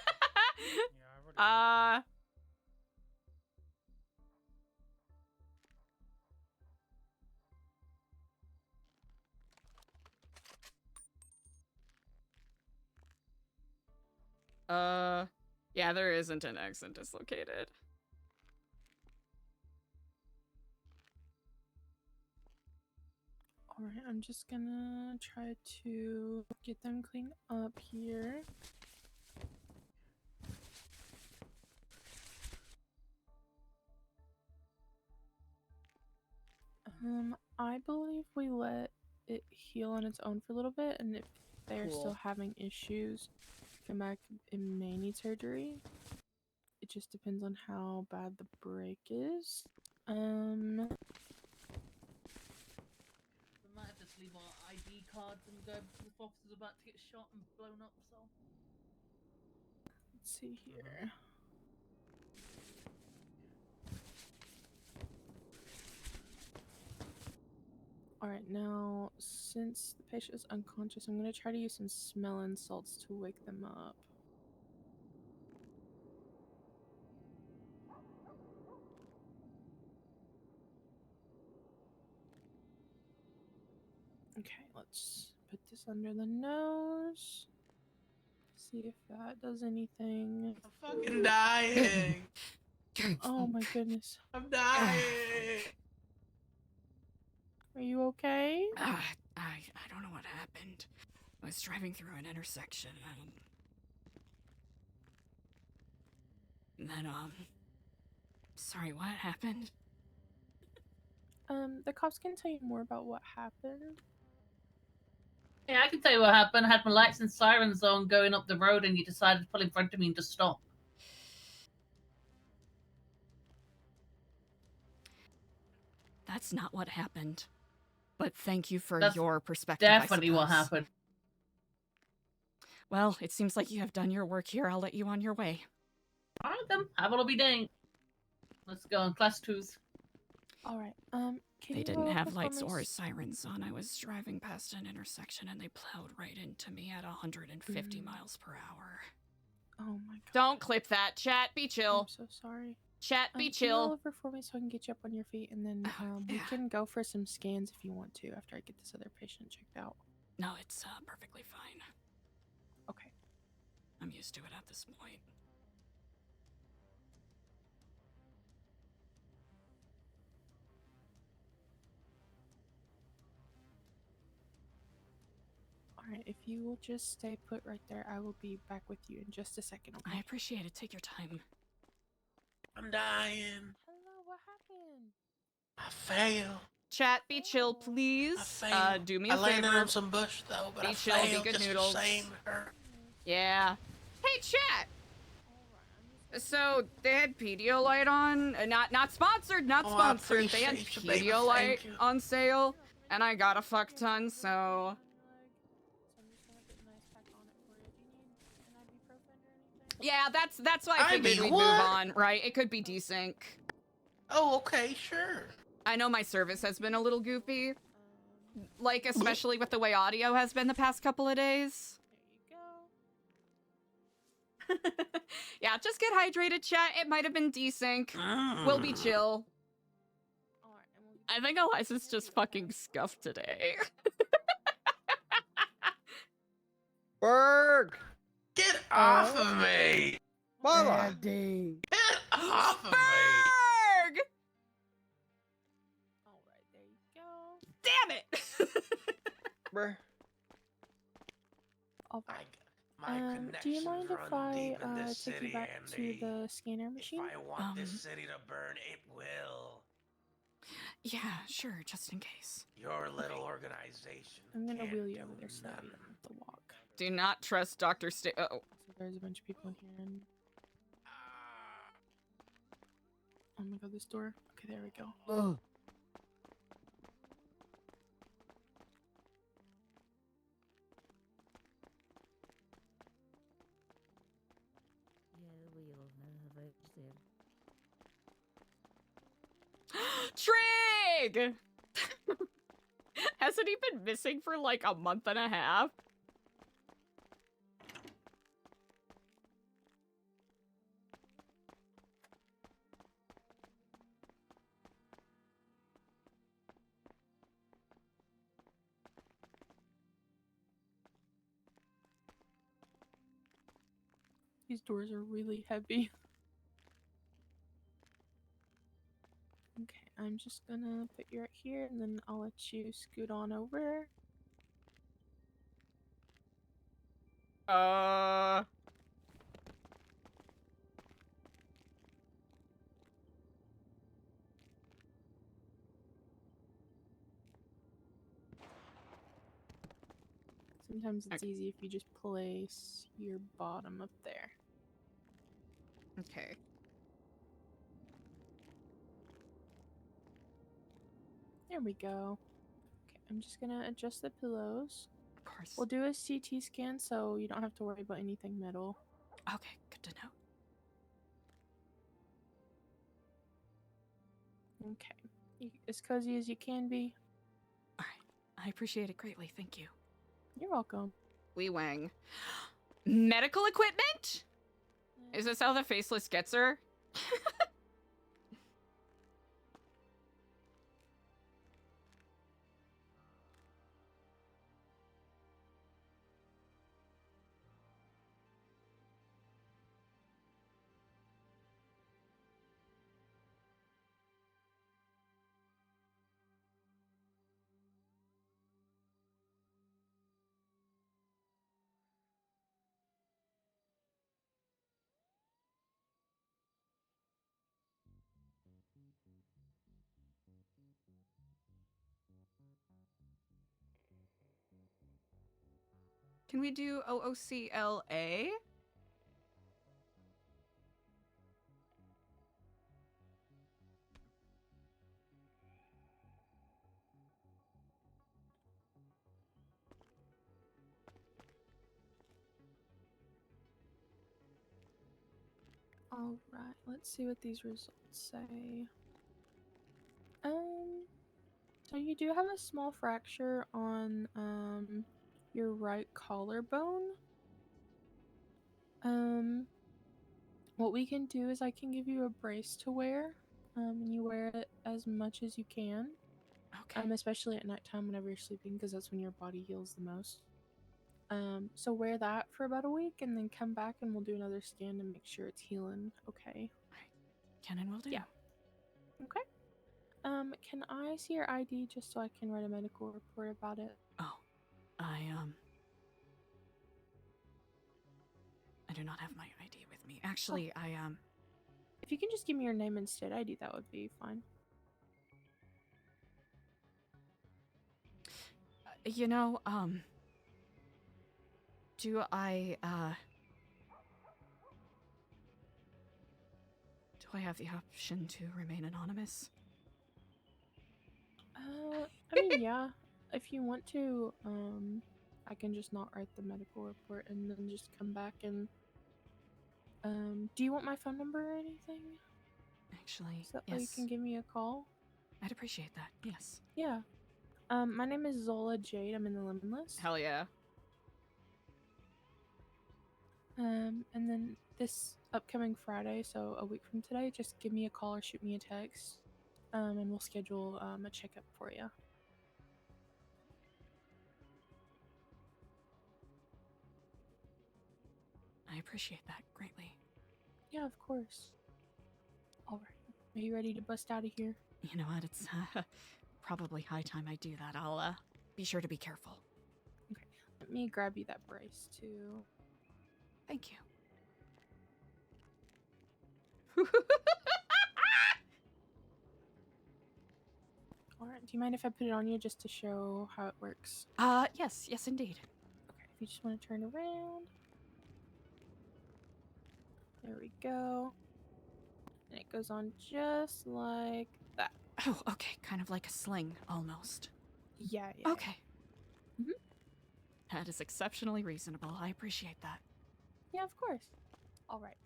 Yeah, there isn't an accent dislocated. Alright, I'm just gonna try to get them cleaned up here. I believe we let it heal on its own for a little bit, and if they're still Cool. having issues, come back, it may need surgery. It just depends on how bad the break is. we might have to just leave our ID cards and go because the officer's about to get shot and blown up. So let's see here. Alright, now, since the patient is unconscious, I'm going to try to use some smelling salts to wake them up. Okay, let's put this under the nose. See if that does anything. I'm fucking dying. Oh my goodness. I'm dying. Are you okay? I don't know what happened. I was driving through an intersection and then sorry, what happened? The cops can tell you more about what happened. yeah, I can tell you what happened. I had my lights and sirens on going up the road, and you decided to pull in front of me and just stop. That's not what happened. But thank you for That's your perspective. definitely I what suppose. happened. Well, it seems like you have done your work here. I'll let you on your way. All right, then. Have a lovely day. Let's go on class 2s. Alright, can They you didn't go have over for lights me or sirens on. I was driving past an intersection and they plowed right into me at 150 miles per hour. Oh my god. Don't clip that. Chat, be chill. I'm so sorry. Chat, be Can you chill. go over for me so I can get you up on your feet, and then we can go for some scans if you want to after I get this other patient checked out. No, it's perfectly fine. Okay. I'm used to it at this point. Alright, if you will just stay put right there, I will be back with you in just a second, okay? I appreciate it. Take your time. I'm dying. Hello, what happened? I failed. Chat, be chill, please. failed. Do me a I favor. landed on some bush though, but be I chill, failed be good just noodles. to save her. Yeah. Hey, chat. So they had Pedialyte on, not sponsored, not Oh, I sponsored. They had appreciate you, baby. Pedialyte Thank you. on sale, and I got a fuck ton. So yeah, that's why I figured we'd move on, right? It could be desync. Oh, okay, sure. I know my service has been a little goofy, like especially with the way audio has been the past couple of days. Yeah, just get hydrated, chat. It might have been desync. We'll be chill. I think Eliza's just fucking scuffed today. Berg! Get off of me! Mama! Get off of me! Berg! Alright, there you go. Damn it! Bruh. Alright. My My Do you connections mind if run I deep in this take you city, back to Andy. the scanner machine? If I want this city to burn, it will. Yeah, sure, just in case. Your little organization I'm gonna can't wheel you do over there so that you none. don't have to walk. Do not trust Dr. Oh. So there's a bunch of people in here and... Oh my god, this door. Okay, there we go. Ugh. Trig! Hasn't he been missing for like a month and a half? These doors are really heavy. Okay, I'm just gonna put you right here and then I'll let you scoot on over. Sometimes it's easy if you just place your bottom up there. Okay. There we go. Okay, I'm just gonna adjust the pillows. Of course. We'll do a CT scan so you don't have to worry about anything metal. Okay, good to know. Okay. As cozy as you can be. I appreciate it greatly, thank you. You're welcome. Lee Wang. Medical equipment? Is this how the faceless gets her? Can we do OOCLA? Alright, let's see what these results say. So you do have a small fracture on your right collarbone. What we can do is I can give you a brace to wear. And you wear it as much as you can. Okay. Especially at nighttime whenever you're sleeping, because that's when your body heals the most. So wear that for about a week and then come back and we'll do another scan to make sure it's healing. Okay. Can and will do. Yeah. Okay. Can I see your ID just so I can write a medical report about it? Oh, I do not have my ID with me. Actually, If you can just give me your name and state ID, that would be fine. You know, do I have the option to remain anonymous? I mean, yeah. If you want to, I can just not write the medical report and then just come back and, do you want my phone number or anything? Actually, So that way you yes. can give me a call? I'd appreciate that, yes. Yeah. My name is Zola Jade. I'm in the lemon list. Hell yeah. And then this upcoming Friday, so a week from today, just give me a call or shoot me a text. And we'll schedule a checkup for you. I appreciate that greatly. Yeah, of course. Alright. Are you ready to bust out of here? You know what? It's probably high time I do that. I'll be sure to be careful. Okay. Let me grab you that brace too. Thank you. Alright, do you mind if I put it on you just to show how it works? Yes, indeed. Okay, if you just want to turn around. There we go. And it goes on just like that. Oh, okay, kind of like a sling, almost. Yeah. Okay. That is exceptionally reasonable. I appreciate that. Yeah, of course. Alright.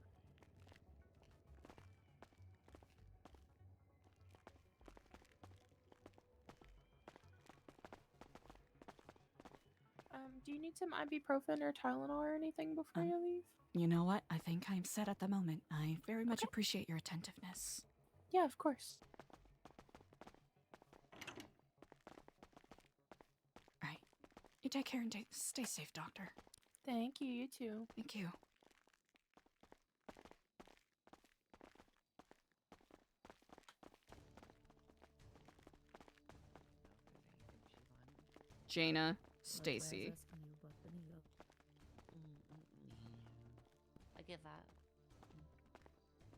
Do you need some ibuprofen or Tylenol or anything before you leave? You know what? I think I'm set at the moment. I very much appreciate your attentiveness. Yeah, of course. Right. You take care and stay safe, Doctor. Thank you, you too. Thank you. Jaina, Stacy. I get that.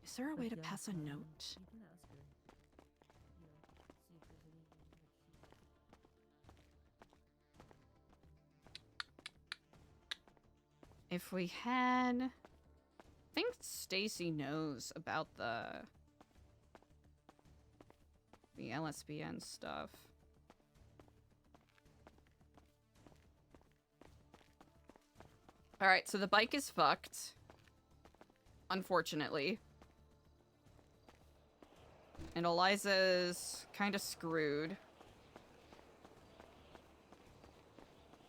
Is there a way to pass a note? If we had... I think Stacy knows about the LSBN stuff. Alright, so the bike is fucked. Unfortunately. And Eliza's kind of screwed.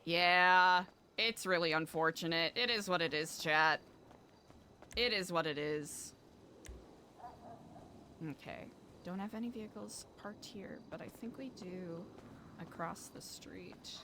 Yeah, it's really unfortunate. It is what it is, chat. It is what it is. Okay. Don't have any vehicles parked here, but I think we do across the street.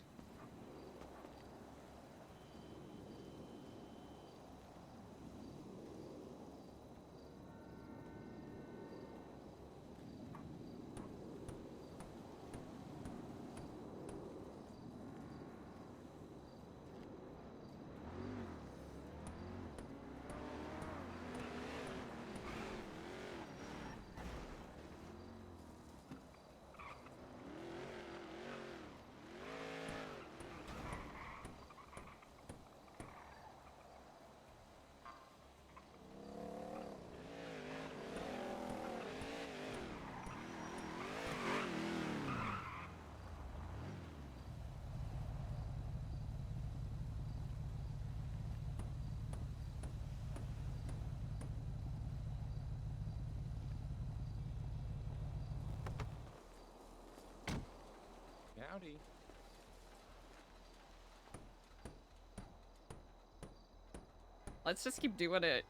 Howdy. Let's just keep doing it.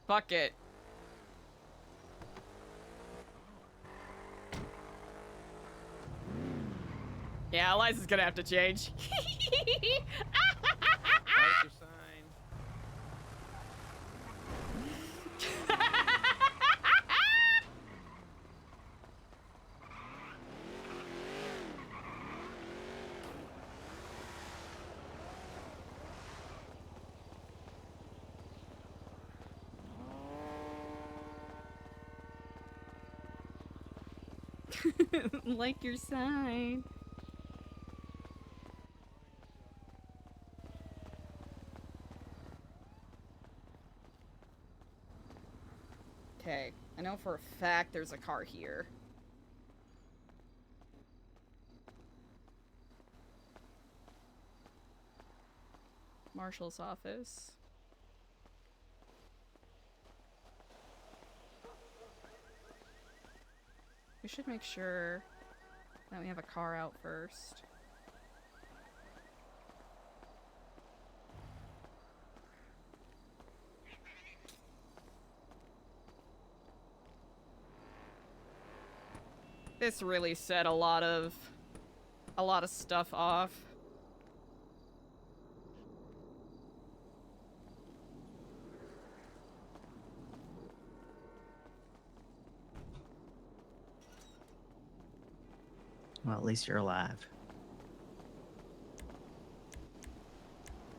Fuck it. Yeah, Eliza's gonna have to change. Write your sign. Like your sign. Okay, I know for a fact there's a car here. Marshal's office. We should make sure that we have a car out first. This really set a lot of stuff off. Well, at least you're alive.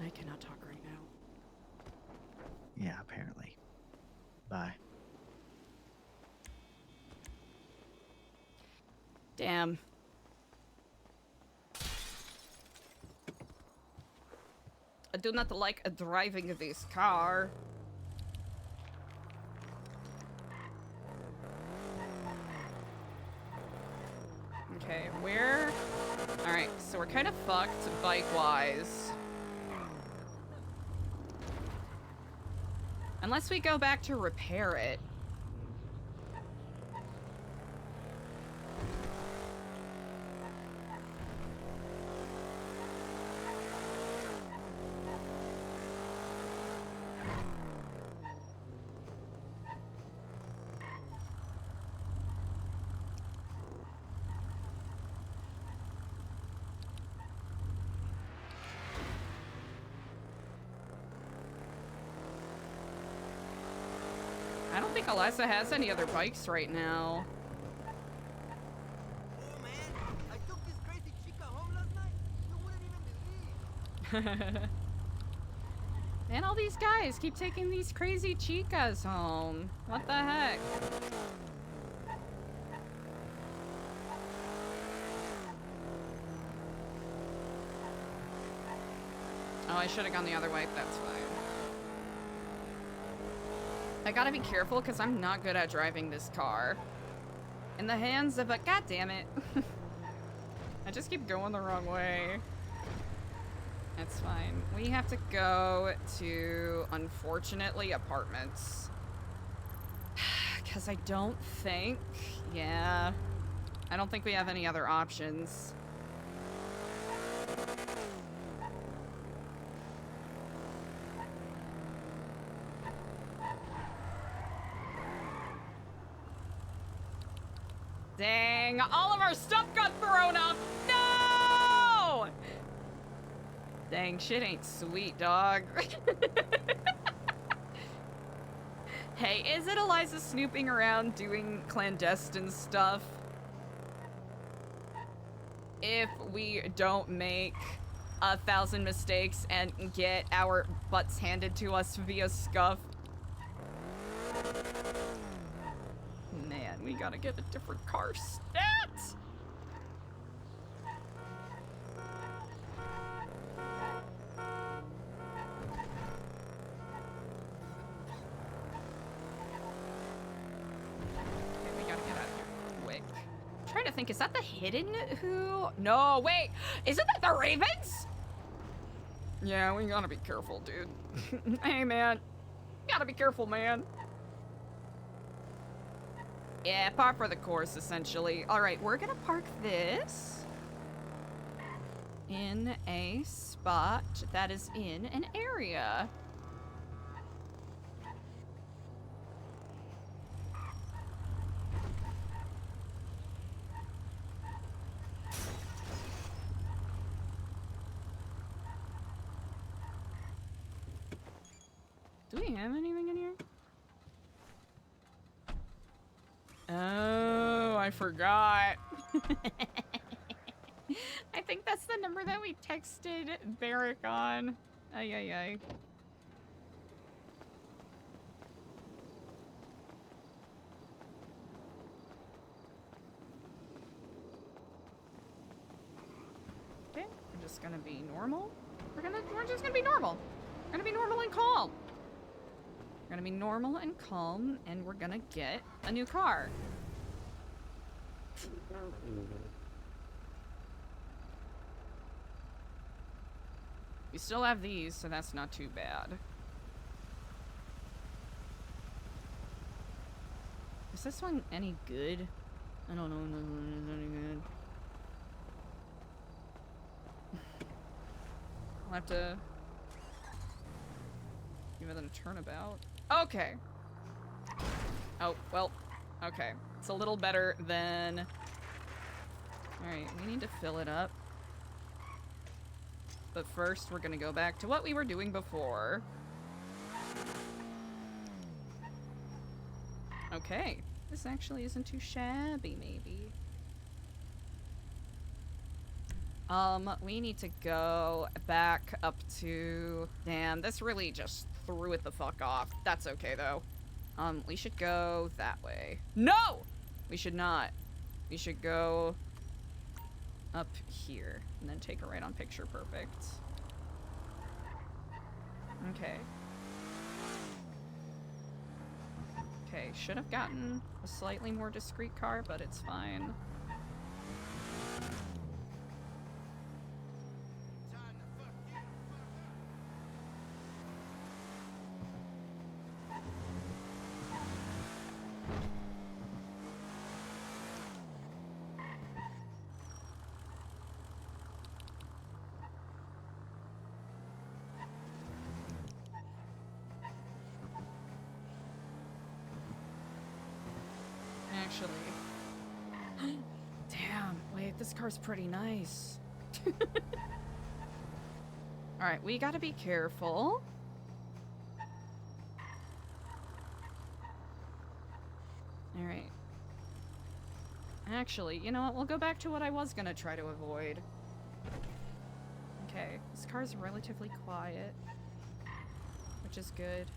I cannot talk right now. Yeah, apparently. Bye. Damn. I do not like driving this car. Okay, where? Alright, so we're kind of fucked bike-wise. Unless we go back to repair it. I don't think Eliza has any other bikes right now. Oh man, I took this crazy chica home last night. You wouldn't even believe. Man, all these guys keep taking these crazy chicas home. What the heck? Oh, I should have gone the other way. That's fine. I gotta be careful because I'm not good at driving this car. In the hands of a... God damn it. I just keep going the wrong way. That's fine. We have to go to, unfortunately, apartments. Because I don't think... Yeah. I don't think we have any other options. Dang, all of our stuff got thrown up! No! Dang, shit ain't sweet, dog. Hey, is it Eliza snooping around doing clandestine stuff? If we don't make 1,000 mistakes and get our butts handed to us via scuff. Man, we gotta get a different car stat! Okay, we gotta get out of here quick. I'm trying to think, is that the hidden who? No, wait! Isn't that the Ravens? Yeah, we gotta be careful, dude. Hey, man. Gotta be careful, man. Yeah, par for the course, essentially. Alright, we're gonna park this in a spot that is in an area. Do we have anything in here? Oh, I forgot. I think that's the number that we texted Barrick on. Ay, ay, ay. Okay, we're just gonna be normal. We're just gonna be normal. We're gonna be normal and calm. We're gonna be normal and calm, and we're gonna get a new car. We still have these, so that's not too bad. Is this one any good? I don't know. Is any good? I'll have to give it a turnabout. Okay. Oh, well, okay. It's a little better than... Alright, we need to fill it up. But first, we're gonna go back to what we were doing before. Okay. This actually isn't too shabby, maybe. We need to go back up to... Damn, this really just threw it the fuck off. That's okay, though. We should go that way. No! We should not. We should go up here and then take a right on Picture Perfect. Okay. Okay, should have gotten a slightly more discreet car, but it's fine. Actually. Damn, wait, this car's pretty nice. Alright, we gotta be careful. Alright. Actually, you know what? We'll go back to what I was gonna try to avoid. Okay, this car's relatively quiet, which is good.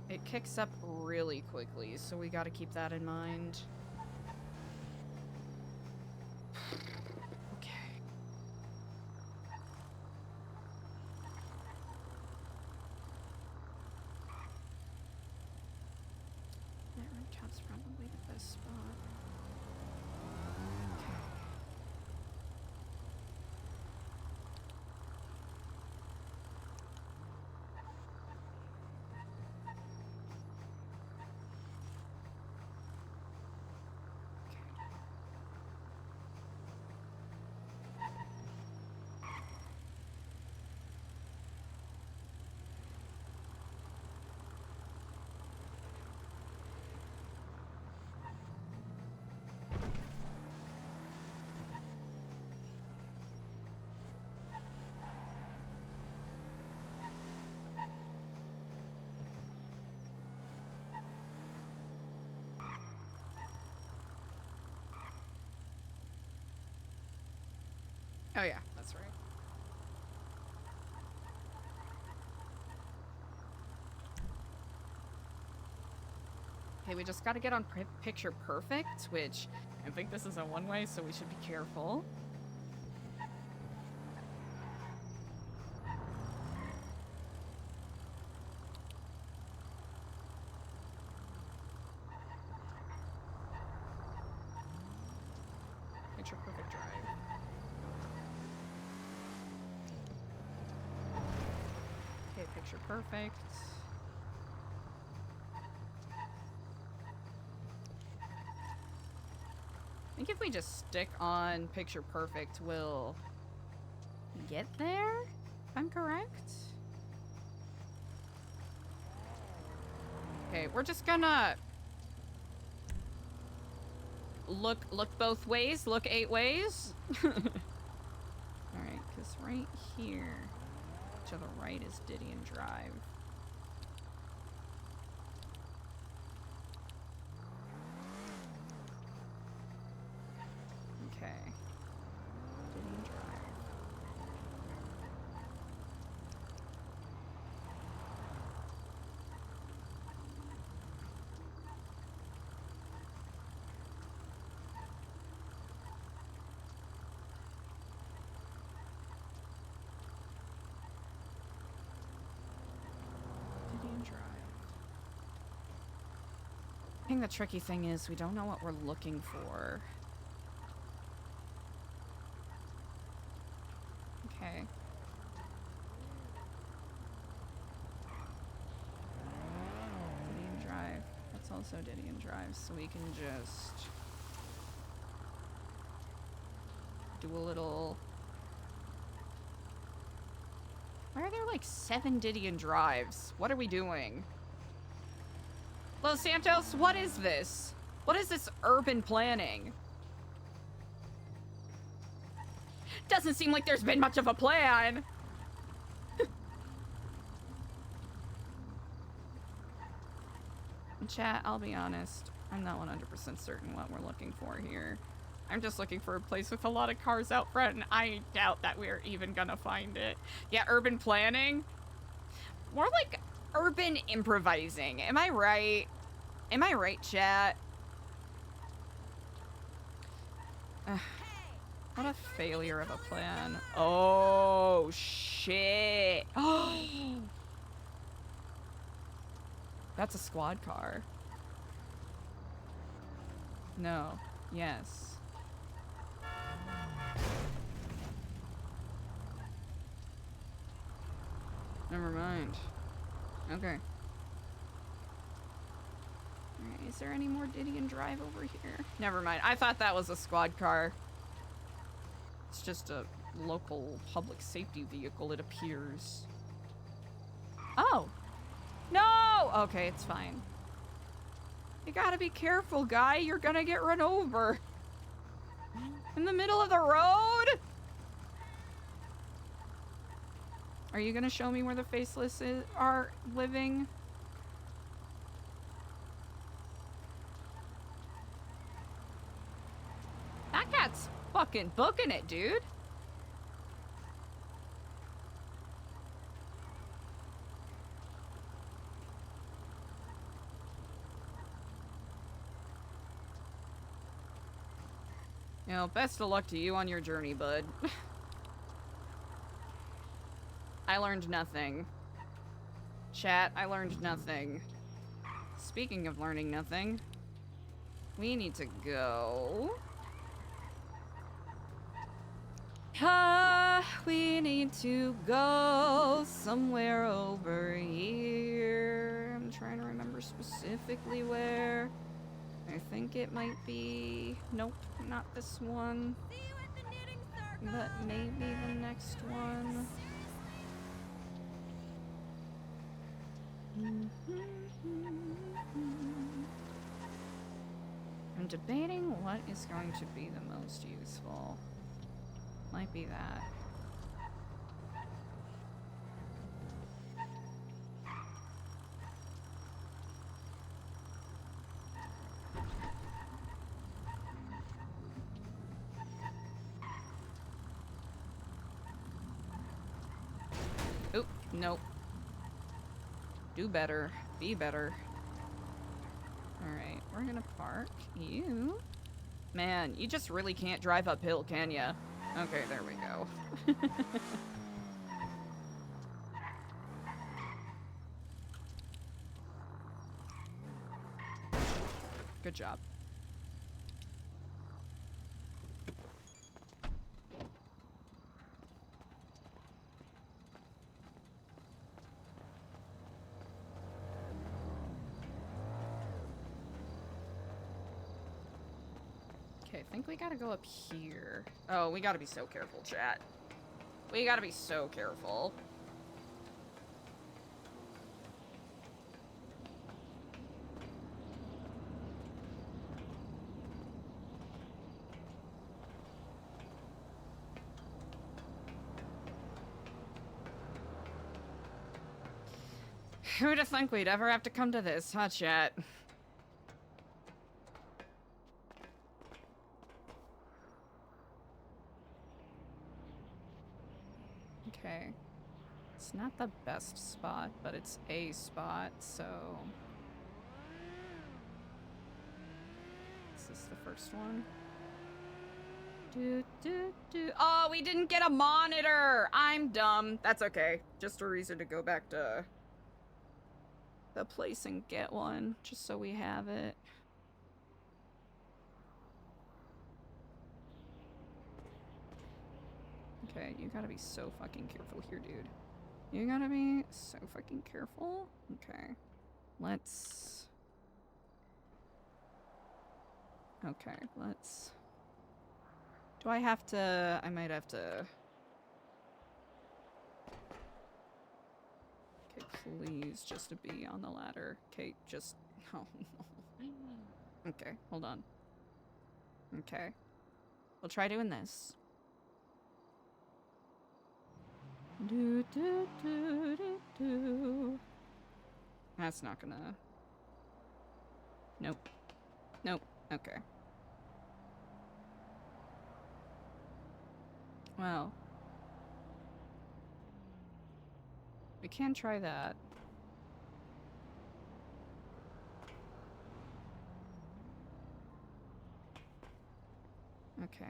It kicks up really quickly, so we gotta keep that in mind. Okay. That red cap's probably the best spot. Okay. Oh yeah, that's right. Okay, we just gotta get on Picture Perfect, which I think this is a one-way, so we should be careful. Picture Perfect drive. Okay, Picture Perfect. I think if we just stick on Picture Perfect, we'll get there, if I'm correct. Okay, we're just gonna look both ways, look 8 ways. Alright, because right here to the right is Didion Drive. Okay. Didion Drive. Didion Drive. I think the tricky thing is we don't know what we're looking for. Okay. Didion Drive. That's also Didion Drive, so we can just do a little... Why are there like 7 Didion Drives? What are we doing? Los Santos, what is this? What is this urban planning? Doesn't seem like there's been much of a plan. chat, I'll be honest. I'm not 100% certain what we're looking for here. I'm just looking for a place with a lot of cars out front, and I doubt that we're even gonna find it. Yeah, urban planning? More like urban improvising. Am I right? Am I right, chat? Ugh. What a failure of a plan. Oh, shit. That's a squad car. No. Yes. Never mind. Okay. Alright, is there any more Didion Drive over here? Never mind. I thought that was a squad car. It's just a local public safety vehicle, it appears. Oh! No! Okay, it's fine. You gotta be careful, guy. You're gonna get run over. In the middle of the road? Are you gonna show me where the faceless are living? That cat's fucking booking it, dude. You know, best of luck to you on your journey, bud. I learned nothing. Chat, I learned nothing. Speaking of learning nothing, we need to go. We need to go somewhere over here. I'm trying to remember specifically where. I think it might be... Nope, not this one. But maybe the next one. I'm debating what is going to be the most useful. Might be that. Oop, nope. Do better. Be better. Alright, we're gonna park you. Man, you just really can't drive uphill, can ya? Okay, there we go. Good job. Okay, I think we gotta go up here. Oh, we gotta be so careful, chat. We gotta be so careful. Who'd have thunk we'd ever have to come to this, huh, chat? Okay. It's not the best spot, but it's a spot, so... Is this the first one? Oh, we didn't get a monitor! I'm dumb. That's okay. Just a reason to go back to the place and get one, just so we have it. Okay, you gotta be so fucking careful here, dude. You gotta be so fucking careful. Okay. Let's... Okay, let's... Do I have to... I might have to... Okay, please, just to be on the ladder. Okay, just... Oh, no. Okay, hold on. Okay. We'll try doing this. Do, do, do, do, do. That's not gonna... Nope. Nope. Okay. Well. We can try that. Okay.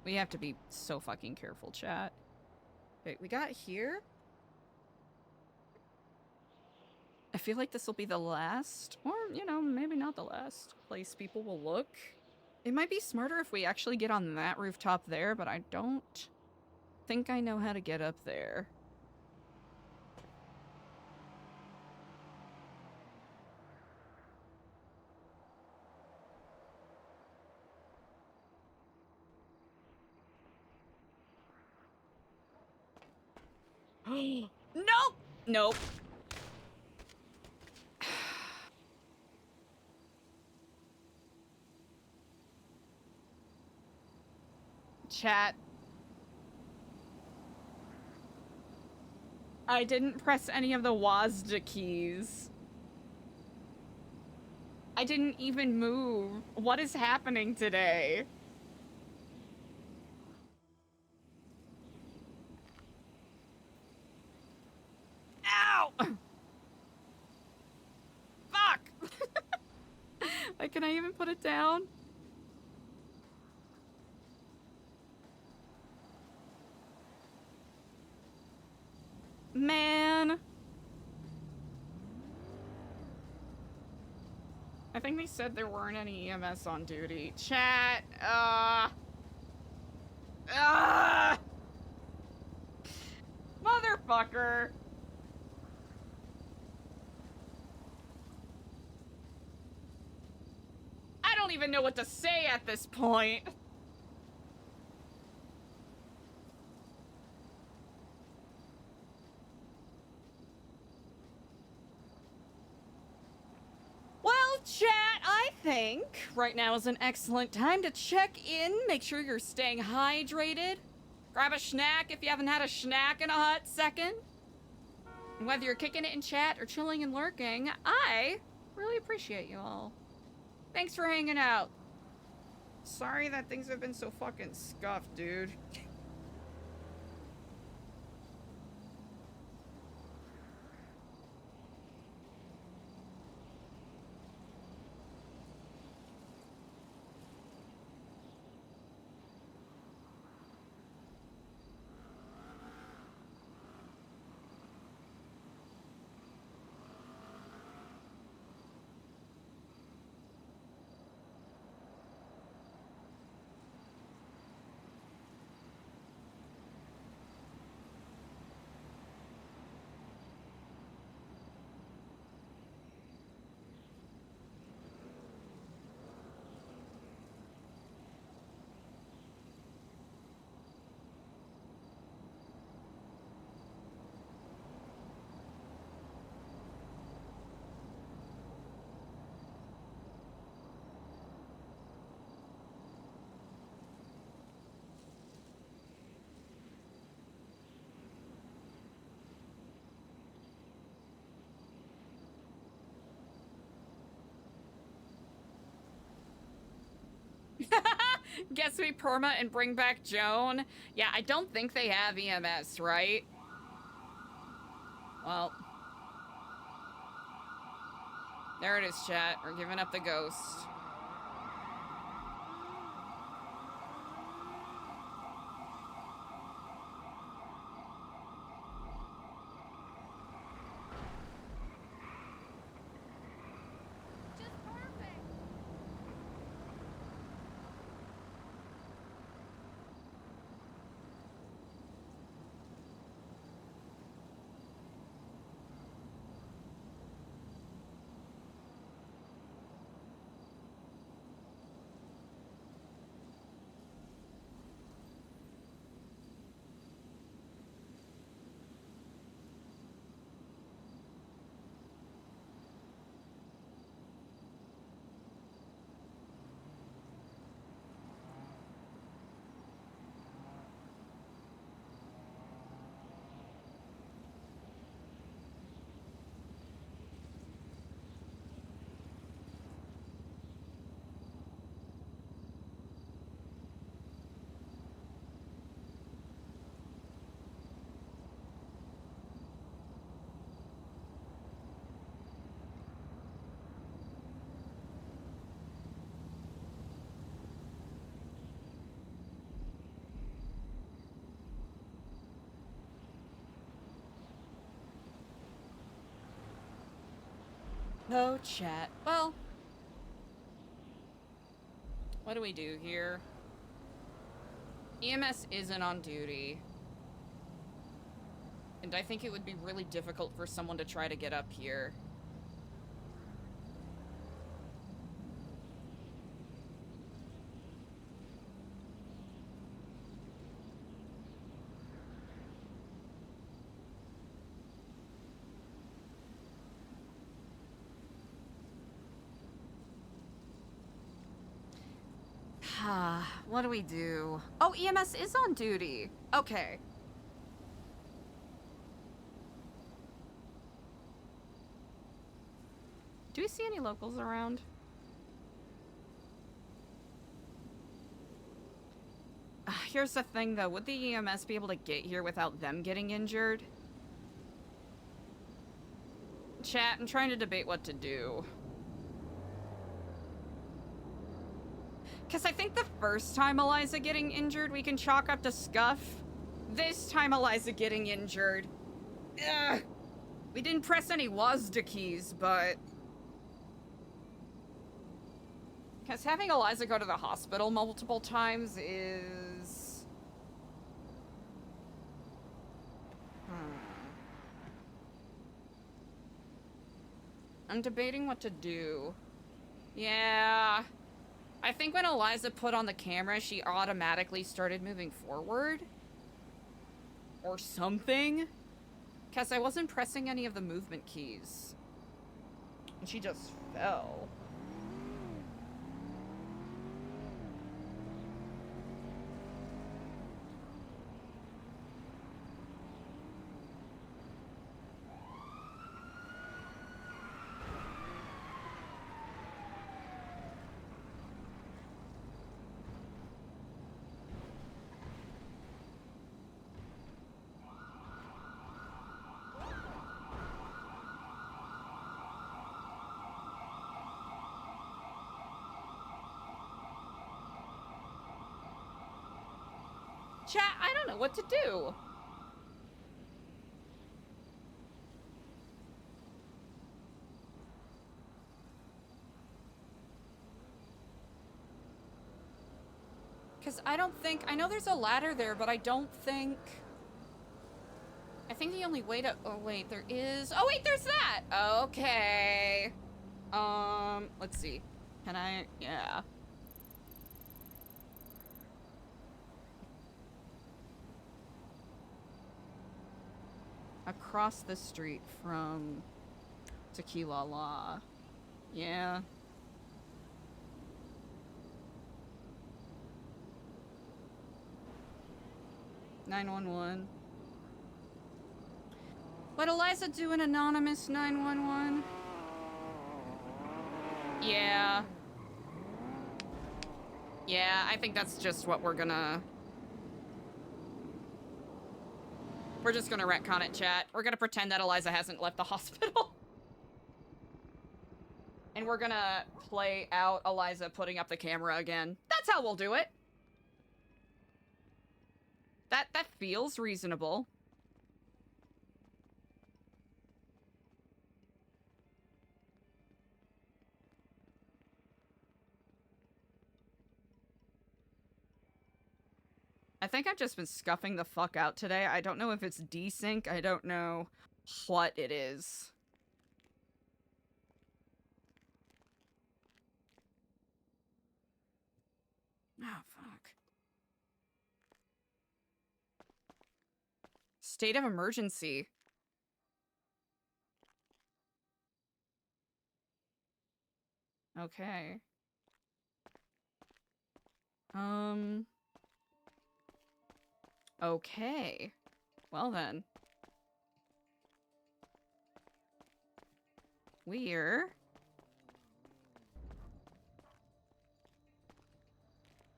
We have to be so fucking careful, chat. Okay, we got here. I feel like this will be the last, or, you know, maybe not the last place people will look. It might be smarter if we actually get on that rooftop there, but I don't think I know how to get up there. Nope! Nope. Chat. I didn't press any of the WASD keys. I didn't even move. What is happening today? Ow! Fuck! Like, can I even put it down? Man. I think they said there weren't any EMS on duty. Chat, motherfucker. I don't even know what to say at this point. Well, chat, I think right now is an excellent time to check in, make sure you're staying hydrated. Grab a snack if you haven't had a snack in a hot second. And whether you're kicking it in chat or chilling and lurking, I really appreciate you all. Thanks for hanging out. Sorry that things have been so fucking scuffed, dude. Guess we perma and bring back Joan? Yeah, I don't think they have EMS, right? Well. There it is, chat. We're giving up the ghost. No chat. Well, what do we do here? EMS isn't on duty. And I think it would be really difficult for someone to try to get up here. What do we do? Oh, EMS is on duty. Okay. Do we see any locals around? Here's the thing, though. Would the EMS be able to get here without them getting injured? Chat, I'm trying to debate what to do. Because I think the first time Eliza getting injured, we can chalk up to scuff. This time Eliza getting injured. Ugh. We didn't press any WASD keys, but... Because having Eliza go to the hospital multiple times is... I'm debating what to do. Yeah... I think when Eliza put on the camera, she automatically started moving forward. Or something. Because I wasn't pressing any of the movement keys. And she just fell. Chat, I don't know what to do. Because I don't think... I know there's a ladder there, but I don't think... I think the only way to... Oh, wait, there is... Oh, wait, there's that! Okay. Let's see. Can I... Yeah. Across the street from Tequila Law. Yeah. (911) Would Eliza do an anonymous 911? Yeah. Yeah, I think that's just what we're gonna... We're just gonna retcon it, chat. We're gonna pretend that Eliza hasn't left the hospital. And we're gonna play out Eliza putting up the camera again. That's how we'll do it. That feels reasonable. I think I've just been scuffing the fuck out today. I don't know if it's desync. I don't know what it is. Oh, fuck. State of emergency. Okay. Okay. Well then. We're...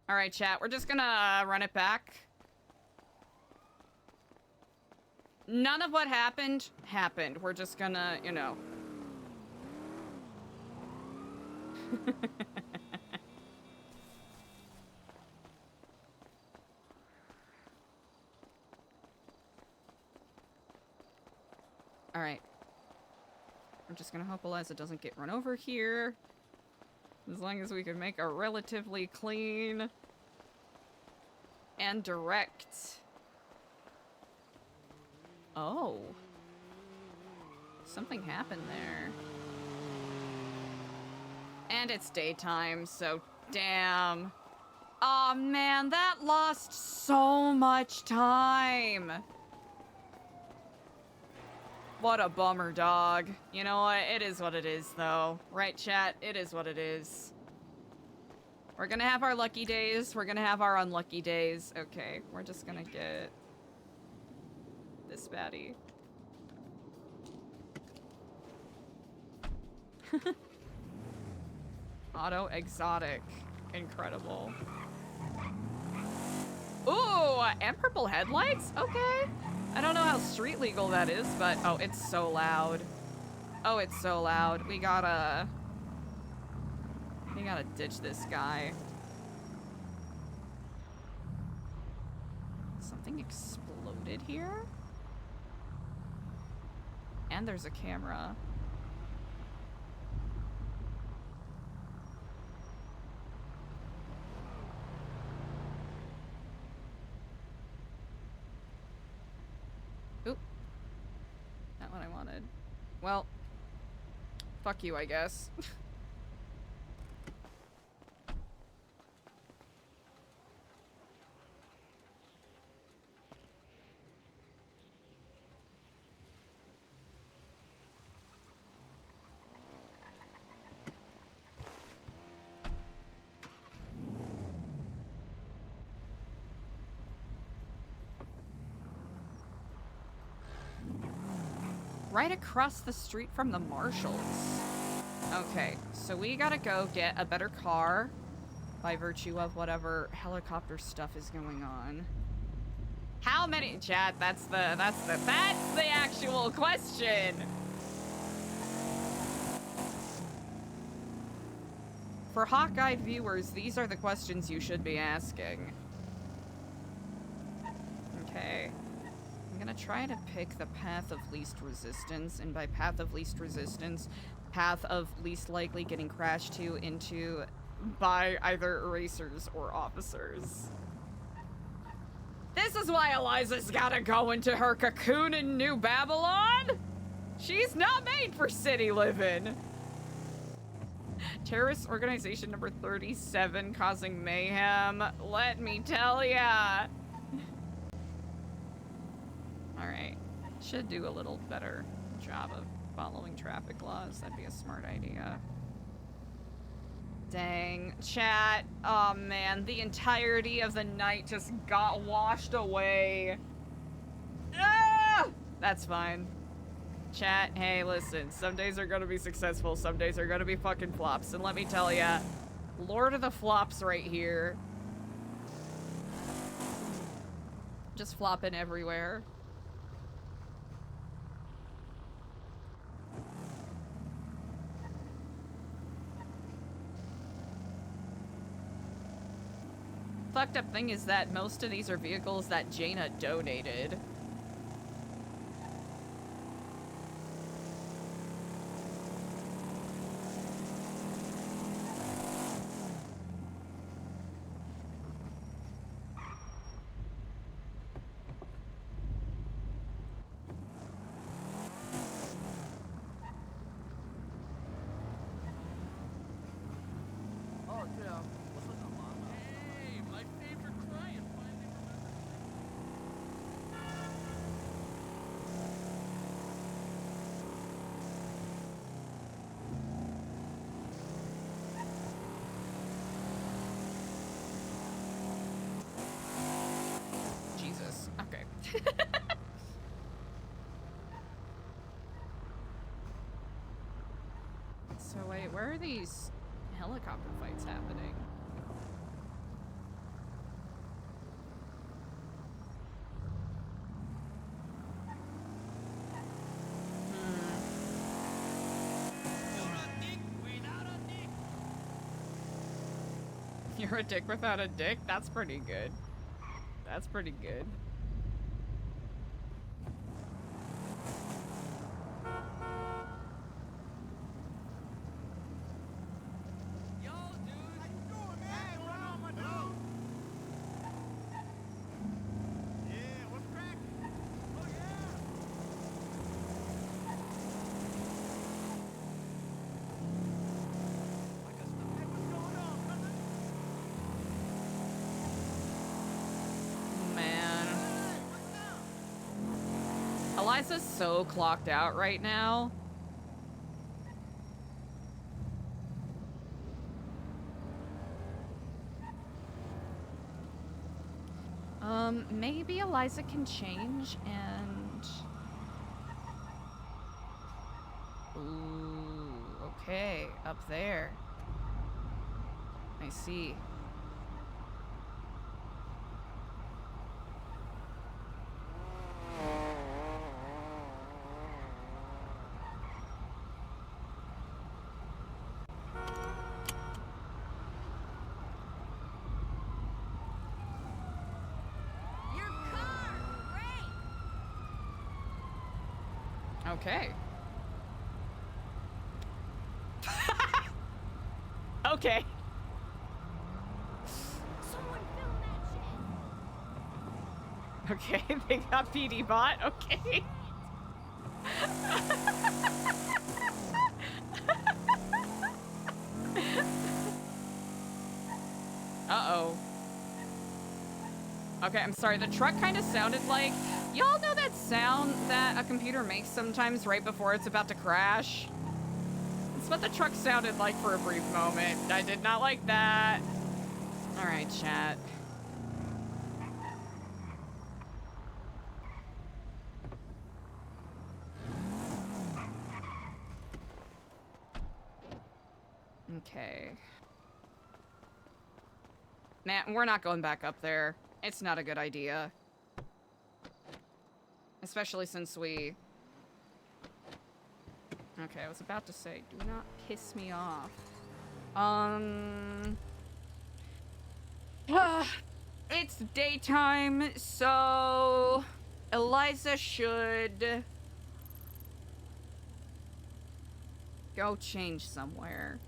Alright, chat. We're just gonna run it back. None of what happened, happened. We're just gonna, you know... Alright. I'm just gonna hope Eliza doesn't get run over here. As long as we can make a relatively clean and direct. Oh. Something happened there. And it's daytime, so damn. Aw, man, that lost so much time. What a bummer, dog. You know what? It is what it is, though. Right, chat? It is what it is. We're gonna have our lucky days. We're gonna have our unlucky days. Okay, we're just gonna get this baddie. Auto exotic. Incredible. Ooh, and purple headlights? Okay. I don't know how street legal that is, but oh, it's so loud. Oh, it's so loud. We gotta ditch this guy. Something exploded here? And there's a camera. Oop. Not what I wanted. Well, fuck you, I guess. Right across the street from the marshals. Okay, so we gotta go get a better car by virtue of whatever helicopter stuff is going on. How many, chat, that's the actual question. For Hawkeye viewers, these are the questions you should be asking. Okay. I'm gonna try to pick the path of least resistance, and by path of least resistance, path of least likely getting crashed into by either erasers or officers. This is why Eliza's gotta go into her cocoon in New Babylon! She's not made for city living! Terrorist organization number 37 causing mayhem. Let me tell ya! Alright. Should do a little better job of following traffic laws. That'd be a smart idea. Dang. Chat. Oh man, the entirety of the night just got washed away. Ah! That's fine. Chat, hey, listen. Some days are gonna be successful, some days are gonna be fucking flops. And let me tell ya, Lord of the flops right here. Just flopping everywhere. Fucked up thing is that most of these are vehicles that Jaina donated. Oh, dude, what's with the llama? Hey, my favorite client finally Jesus. Okay. So wait, where are these helicopter fights happening? You're a dick without a dick? That's pretty good. That's pretty good. Eliza's so clocked out right now. Maybe Eliza can change and... Ooh, okay, up there. I see. Your car! Great! Okay. Okay. Someone film that shit! Okay, they got PD bot. Okay. Uh-oh. Okay, I'm sorry. The truck kind of sounded like... Y'all know that sound that a computer makes sometimes right before it's about to crash? That's what the truck sounded like for a brief moment. I did not like that. All right, chat. Okay. Man, we're not going back up there. It's not a good idea. Especially since we... Okay, I was about to say, do not piss me off. It's daytime, so... Eliza should... go change somewhere.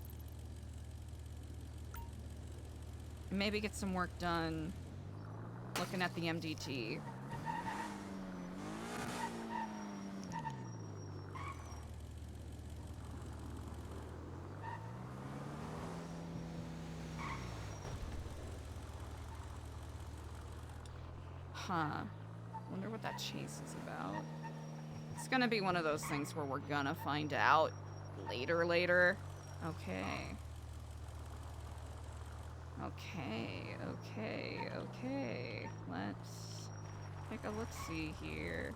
Maybe get some work done looking at the MDT. Huh. Wonder what that chase is about. It's gonna be one of those things where we're gonna find out later. Okay. Okay. Let's take a look-see here.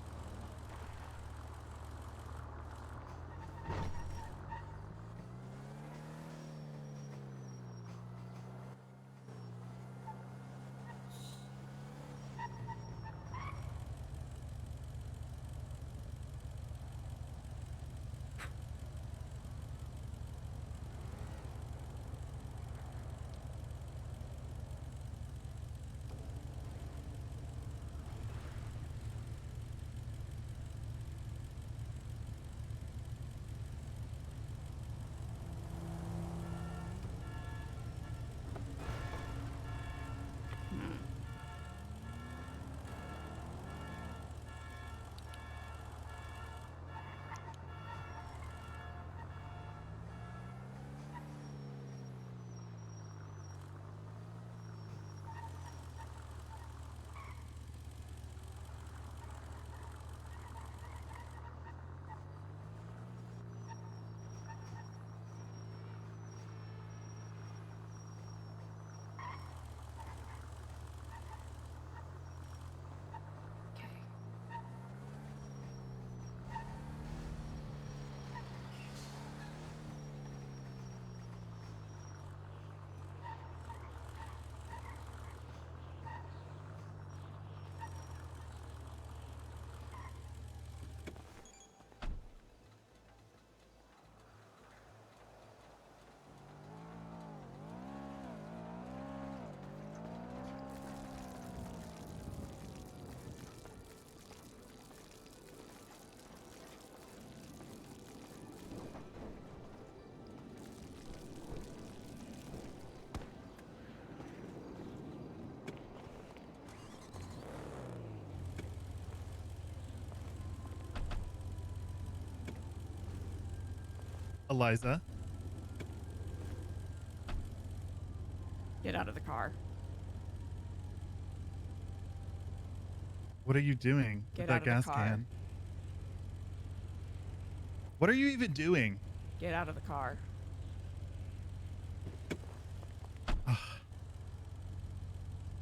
Eliza, Get out of the car. what are you doing Get with out that of the gas car. can? What are you even doing? Get out of the car.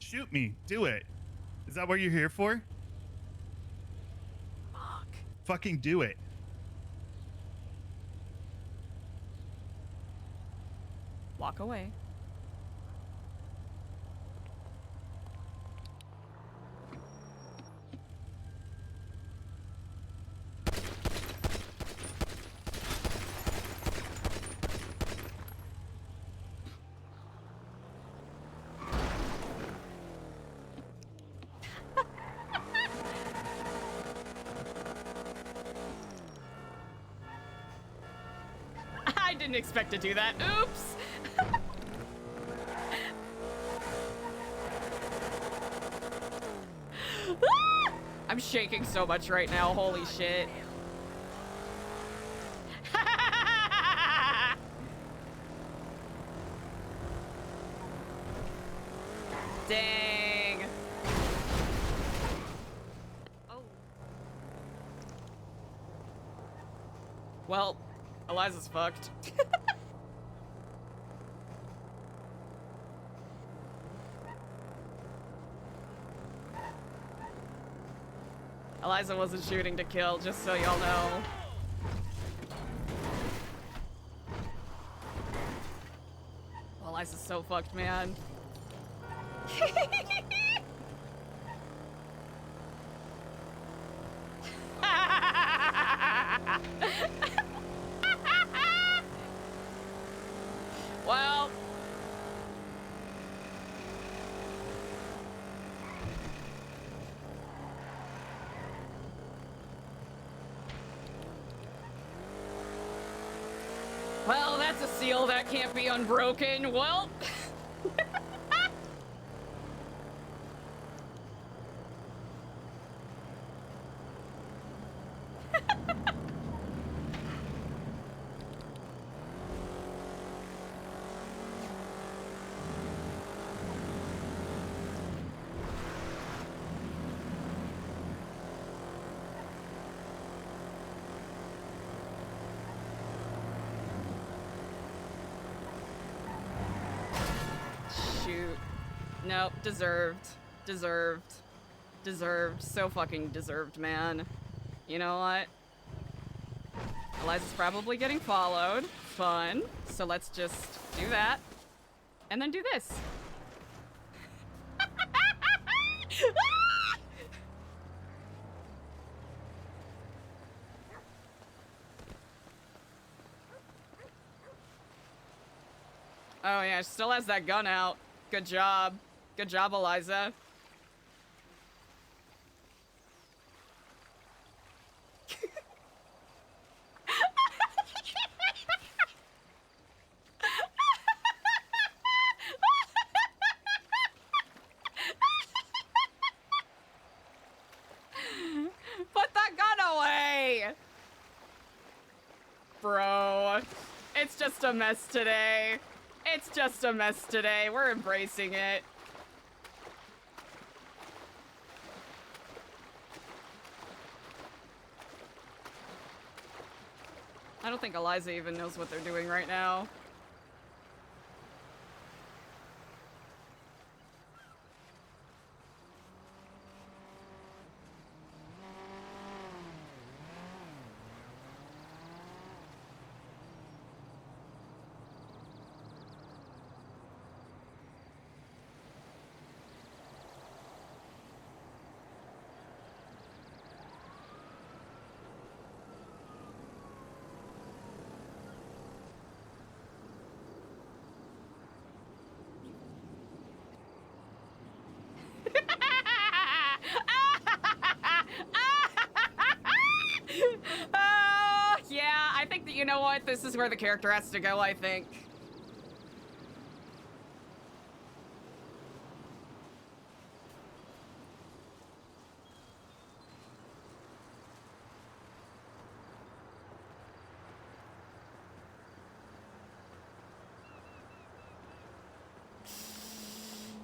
Shoot me. Do it. Is that what you're here for? Fuck. Fucking do it. Walk away. I didn't expect to do that. Oops. I'm shaking so much right now. Holy shit. Dang. Oh. Well, Eliza's fucked. Eliza wasn't shooting to kill, just so y'all know. Well, Eliza's so fucked, man. Well. Well, that's a seal that can't be unbroken. Well. Shoot. Nope. Deserved. Deserved. Deserved. So fucking deserved, man. You know what? Eliza's probably getting followed. Fun. So let's just do that. And then do this. Oh yeah, she still has that gun out. Good job. Good job, Eliza. Put that gun away! Bro, it's just a mess today. It's just a mess today. We're embracing it. I don't think Eliza even knows what they're doing right now. Yeah, I think that, you know what? This is where the character has to go, I think.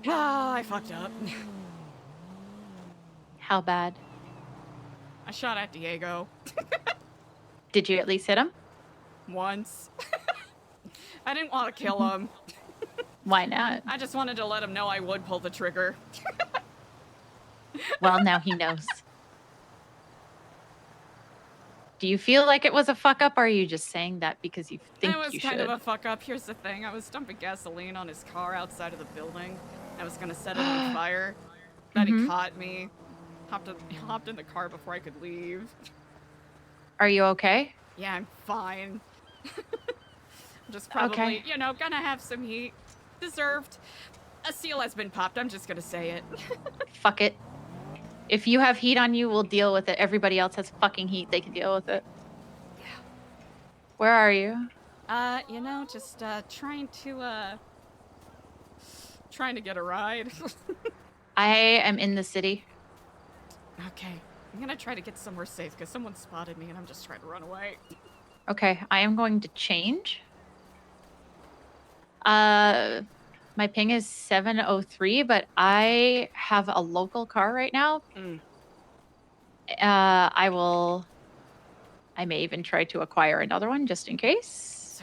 Ah, I fucked up. How bad? I shot at Diego. Did you at least hit him? Once. I didn't want to kill him. Why not? I just wanted to let him know I would pull the trigger. Well, now he knows. Do you feel like it was a fuck up, or are you just saying that because you think It was you kind should? of a fuck up. Here's the thing. I was dumping gasoline on his car outside of the building. I was gonna set it on fire. Then he caught me. Hopped in the car before I could leave. Are you okay? Yeah, I'm fine. Just probably, you know, gonna have some heat. Deserved. A seal has been popped. I'm just gonna say it. Fuck it. If you have heat on you, we'll deal with it. Everybody else has fucking heat. They can deal with it. Yeah. Where are you? You know, just trying to get a ride. I am in the city. Okay. I'm gonna try to get somewhere safe because someone spotted me and I'm just trying to run away. Okay, I am going to change. My ping is 703, but I have a local car right now. I may even try to acquire another one just in case.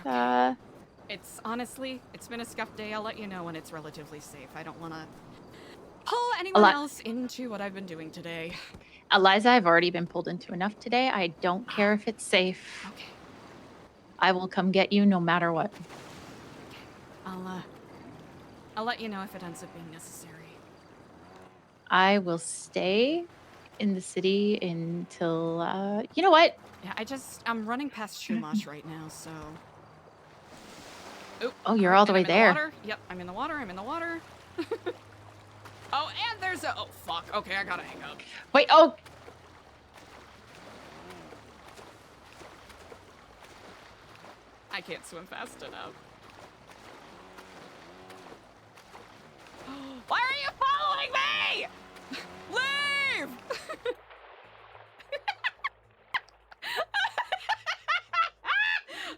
It's honestly, it's been a scuff day. I'll let you know when it's relatively safe. I don't want to pull anyone else into what I've been doing today. Eliza, I've already been pulled into enough today. I don't care if it's safe. Okay. I will come get you no matter what. I'll let you know if it ends up being necessary. I will stay in the city until, you know what? Yeah, I'm running past Shumash right now, so. Oh, you're all the way I'm in there. The water. Yep, I'm in the water. Oh, and there's a. Oh, fuck. Okay, I gotta hang up. Wait, oh! I can't swim fast enough. Why are you following me? Leave!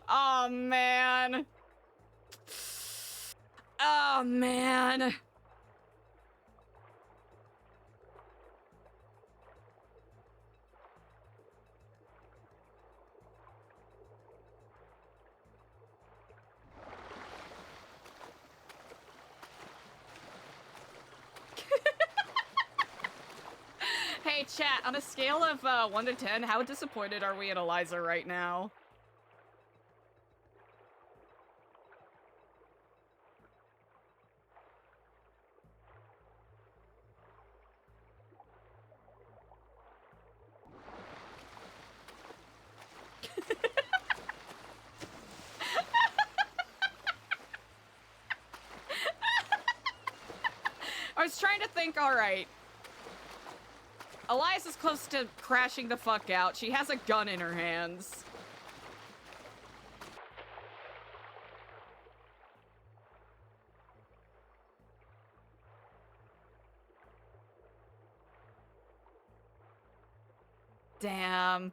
Oh, man. Oh, man. Hey, chat, on a scale of 1 to 10, how disappointed are we in Eliza right now? I was trying to think, alright. Eliza's close to crashing the fuck out. She has a gun in her hands. Damn.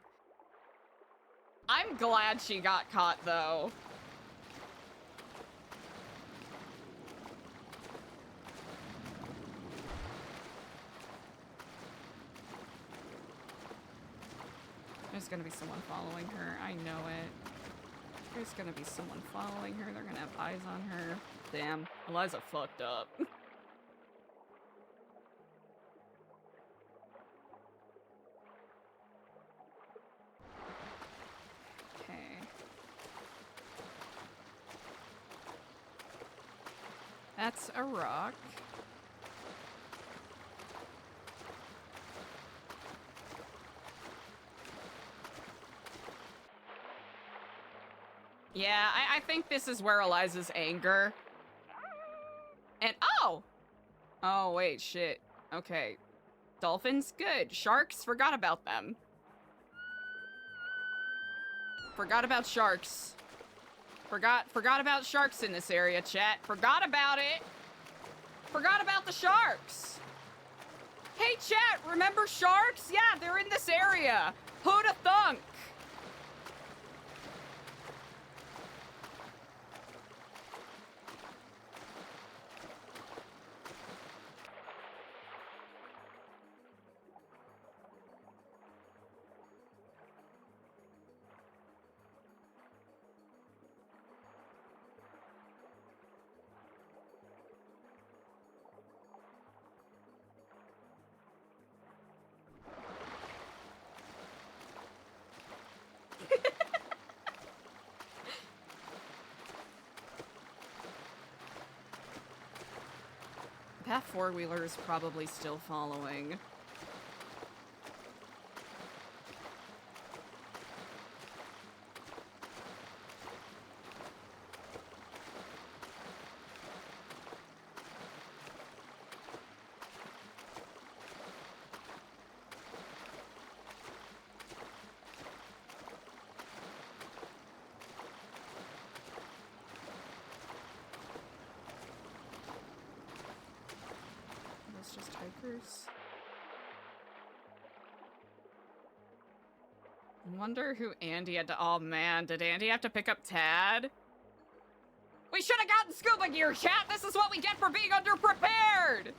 I'm glad she got caught, though. There's gonna be someone following her. I know it. There's gonna be someone following her. They're gonna have eyes on her. Damn. Eliza fucked up. Okay. That's a rock. Yeah, I think this is where Eliza's anger. And, oh! Oh, wait, shit. Okay. Dolphins, good. Sharks, forgot about them. Forgot about sharks. Forgot about sharks in this area, chat. Forgot about it. Forgot about the sharks. Hey, chat, remember sharks? Yeah, they're in this area. Who'da thunk? That four-wheeler is probably still following. Just hikers. I wonder who Andy had to. Oh man, did Andy have to pick up Tad? We should have gotten scuba gear, chat! This is what we get for being underprepared!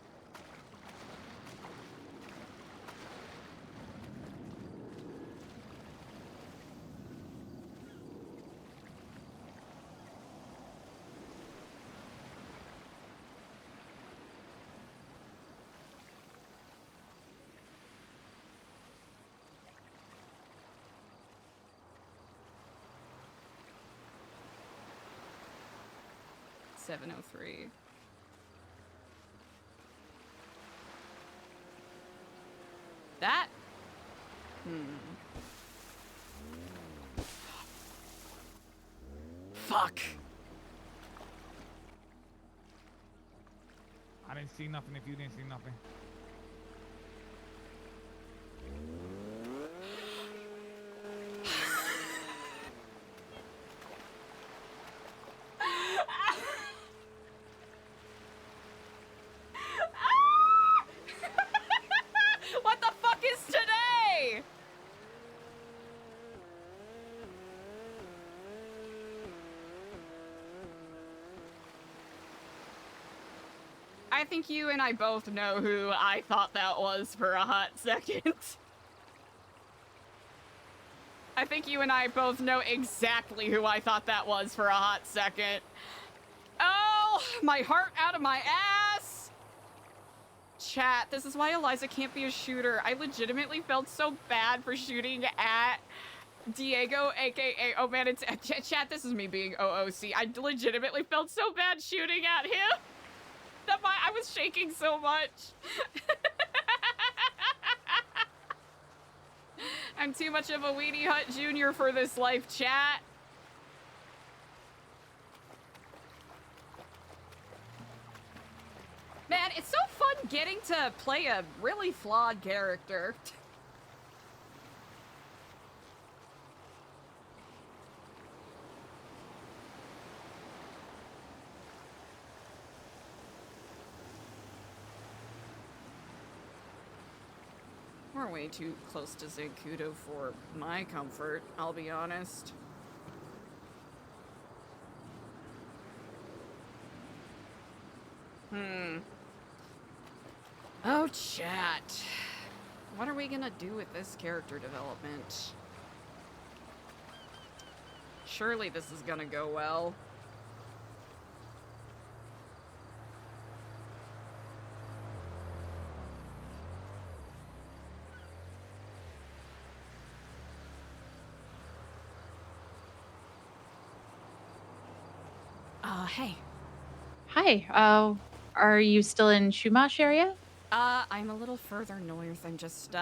$703. That? Fuck. I didn't see nothing if you didn't see nothing. What the fuck is today? I think you and I both know who I thought that was for a hot second. I think you and I both know exactly who I thought that was for a hot second. Oh, my heart out of my ass! Chat, this is why Eliza can't be a shooter. I legitimately felt so bad for shooting at Diego, aka, oh man, it's chat, this is me being OOC. I legitimately felt so bad shooting at him that I was shaking so much. I'm too much of a Weenie Hut Jr. for this life, chat. Man, it's so fun getting to play a really flawed character. We're way too close to Zancudo for my comfort, I'll be honest. Oh, chat. What are we gonna do with this character development? Surely this is gonna go well. Hey. Hi. Are you still in Shumash area? I'm a little further north. I'm just,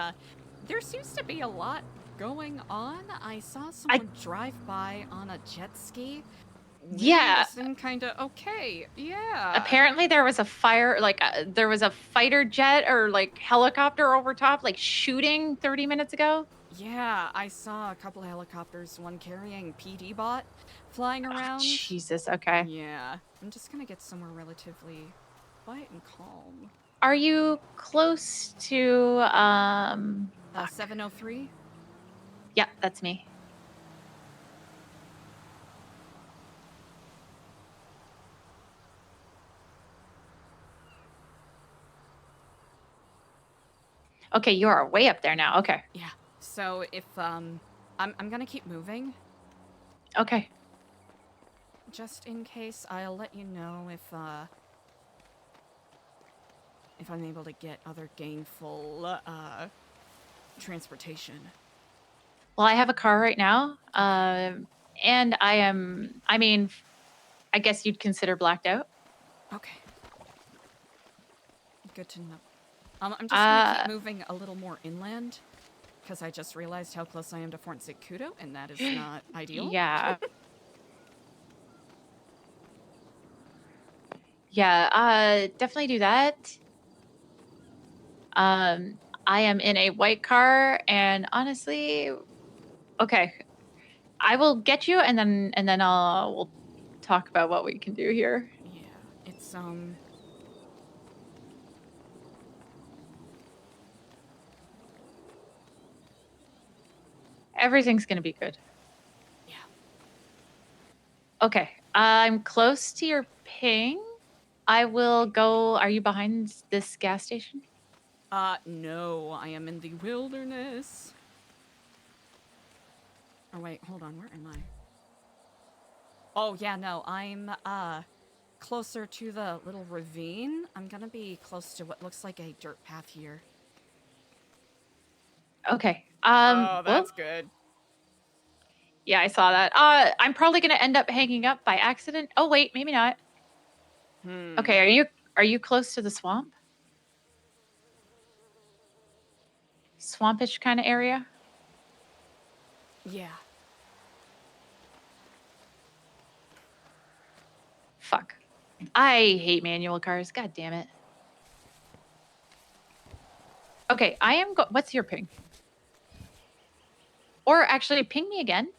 there seems to be a lot going on. I saw someone drive by on a jet ski. Yeah. This thing kinda, okay, yeah. Apparently there was a fire, like, there was a fighter jet or, like, helicopter over top, like, shooting 30 minutes ago. Yeah, I saw a couple of helicopters, one carrying PD bot flying around. Jesus, okay. Yeah, I'm just gonna get somewhere relatively quiet and calm. Are you close to, 703? Yeah, that's me. Okay, you are way up there now. Okay. Yeah. So if I'm gonna keep moving. Okay. Just in case, I'll let you know if I'm able to get other gainful transportation. Well, I have a car right now. And I mean, I guess you'd consider blacked out. Okay. Good to know. I'm just gonna keep moving a little more inland, because I just realized how close I am to Fort Zacuto, and that is not ideal. Yeah. Yeah, definitely do that. I am in a white car, and honestly, okay, I will get you, and then we'll talk about what we can do here. Yeah, it's Everything's gonna be good. Yeah. Okay, I'm close to your ping. I will go. Are you behind this gas station? No, I am in the wilderness. Oh wait, hold on, where am I? Oh yeah, no, I'm closer to the little ravine. I'm gonna be close to what looks like a dirt path here. Okay. Oh, that's well, good. yeah, I saw that. I'm probably gonna end up hanging up by accident. Oh wait, maybe not. Okay, are you close to the swamp? Swampish kind of area? Yeah. Fuck. I hate manual cars. God damn it. Okay, I am what's your ping? Or actually, ping me again.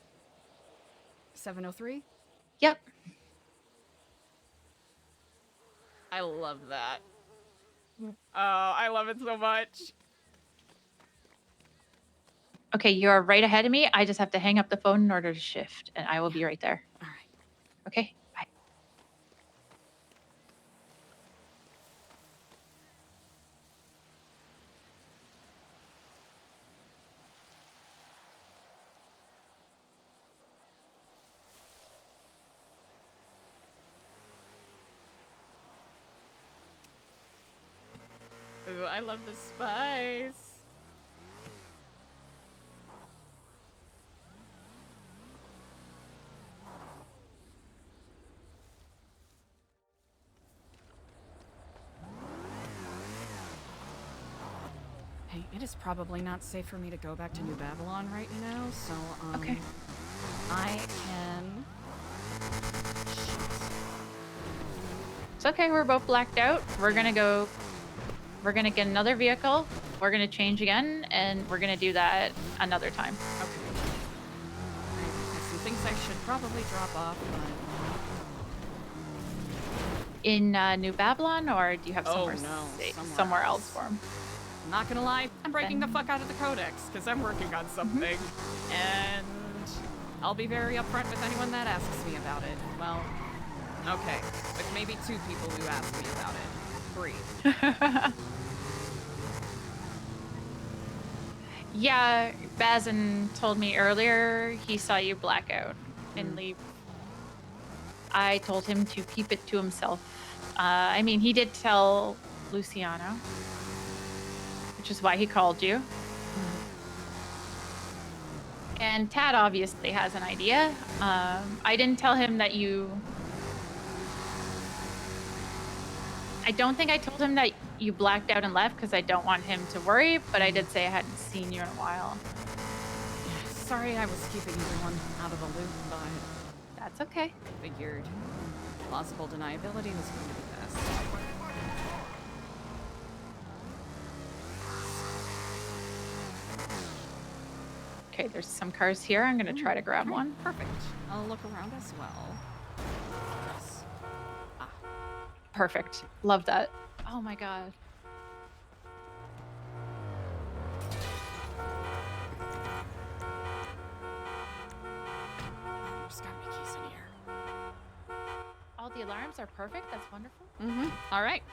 703? Yep. I love that. Oh, I love it so much. Okay, you are right ahead of me. I just have to hang up the phone in order to shift, and I will be right there. All right. Okay, bye. Ooh, I love the spice. Hey, it is probably not safe for me to go back to New Babylon right now, so, Okay. I can... It's okay, we're both blacked out. We're gonna get another vehicle. We're gonna change again, and we're gonna do that another time. Okay. I have some things I should probably drop off, but... In New Babylon, or do you have somewhere, somewhere else for him? I'm not gonna lie, I'm breaking the fuck out of the codex, because I'm working on something, and I'll be very upfront with anyone that asks me about it. Well, okay, with maybe 2 people who ask me about it. 3. Yeah, Bazin told me earlier he saw you black out and leave. I told him to keep it to himself. I mean, he did tell Luciano, which is why he called you. And Tad obviously has an idea. I didn't tell him that you... I don't think I told him that you blacked out and left because I don't want him to worry, but I did say I hadn't seen you in a while. Yeah, sorry I was keeping everyone out of the loop, but... That's okay. Figured plausible deniability was going to be best. Okay, there's some cars here. I'm going to try to grab one. Perfect. I'll look around as well. Yes. Perfect. Love that. Oh my god. There's gotta be keys in here. All the alarms are perfect. That's wonderful. All right.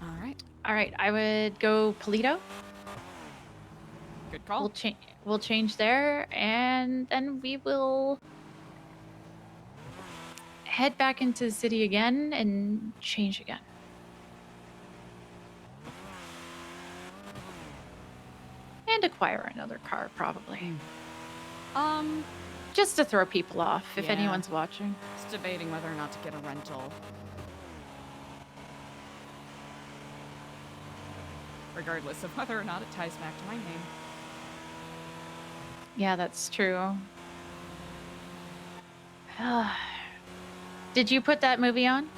All right. All right, I would go Polito. Good call. We'll change there, and then we will head back into the city again and change again. And acquire another car, probably. Just to throw people off, if Yeah. anyone's watching. Just debating whether or not to get a rental. Regardless of whether or not it ties back to my name. Yeah, that's true. Did you put that movie on?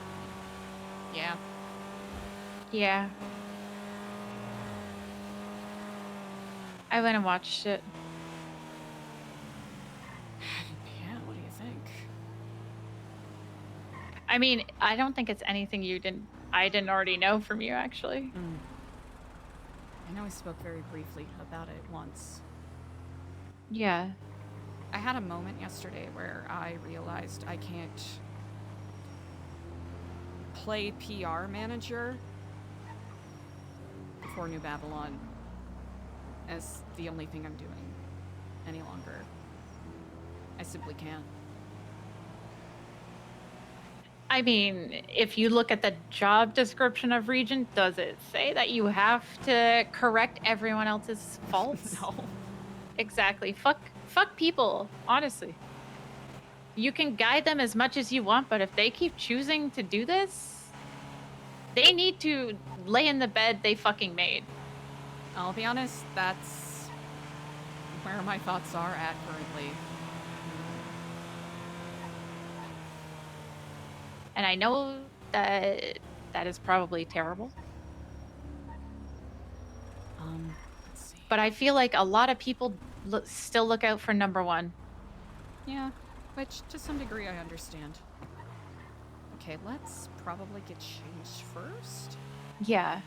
Yeah. Yeah. I went and watched it. Yeah, what do you think? I mean, I don't think it's anything I didn't already know from you, actually. I know we spoke very briefly about it once. Yeah. I had a moment yesterday where I realized I can't play PR manager for New Babylon as the only thing I'm doing any longer. I simply can't. I mean, if you look at the job description of Regent, does it say that you have to correct everyone else's faults? No. Exactly. Fuck people, honestly. You can guide them as much as you want, but if they keep choosing to do this, they need to lay in the bed they fucking made. I'll be honest, that's where my thoughts are at currently. And I know that that is probably terrible. Let's see. But I feel like a lot of people still look out for number one. Yeah, which to some degree I understand. Okay, let's probably get changed first. Yeah.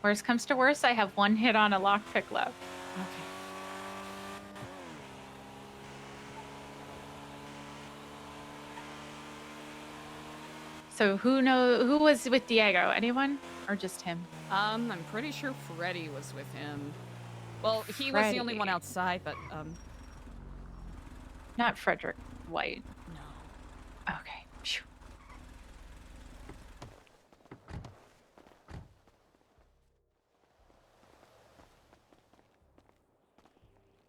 Worst comes to worst, I have one hit on a lockpick left. Okay. So who was with Diego? Anyone? Or just him? I'm pretty sure Freddy was with him. Well, he was the only one Freddy. outside, but Not Frederick White. No. Okay. Phew.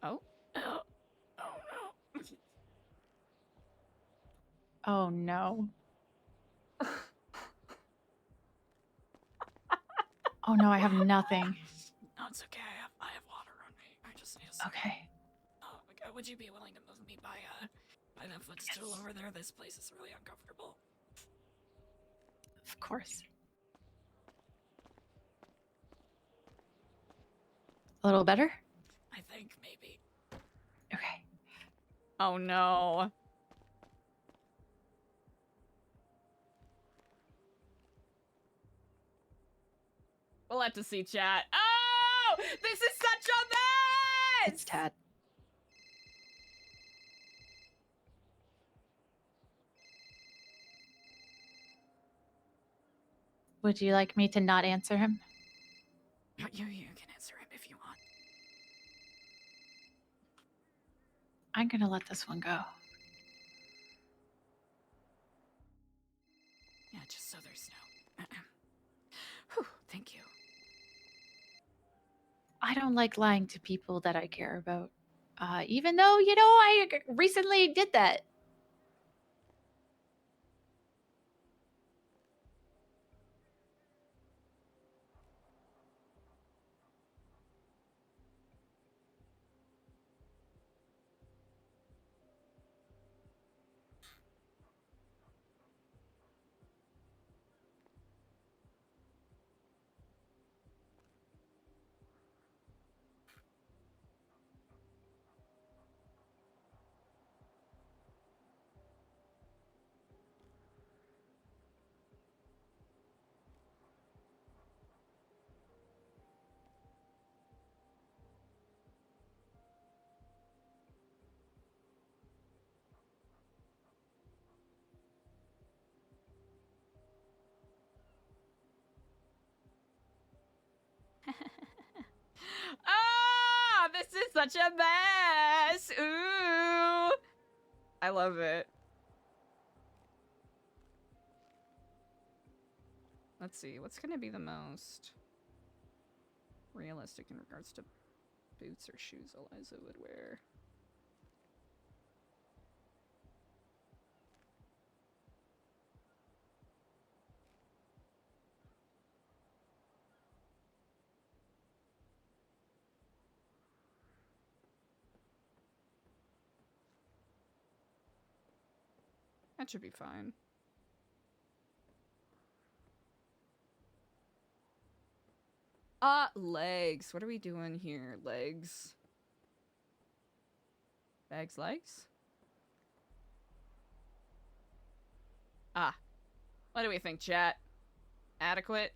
Oh. Oh no. Oh no, I have nothing. No, it's okay. I have water on me. I just need a Okay. Would you be willing to move me by that footstool over there? This place is really uncomfortable. Of course. A little better? I think maybe. Okay. Oh no. We'll have to see, chat. Oh! This is such a mess! It's Tad. Would you like me to not answer him? You can answer him if you want. I'm gonna let this one go. Yeah, just so there's no... Whew, thank you. I don't like lying to people that I care about. Even though, I recently did that. Ah, this is such a mess. Ooh. I love it. Let's see, what's gonna be the most realistic in regards to boots or shoes Eliza would wear. That should be fine. Legs. What are we doing here? Legs. Bags, legs? Ah. What do we think, chat? Adequate?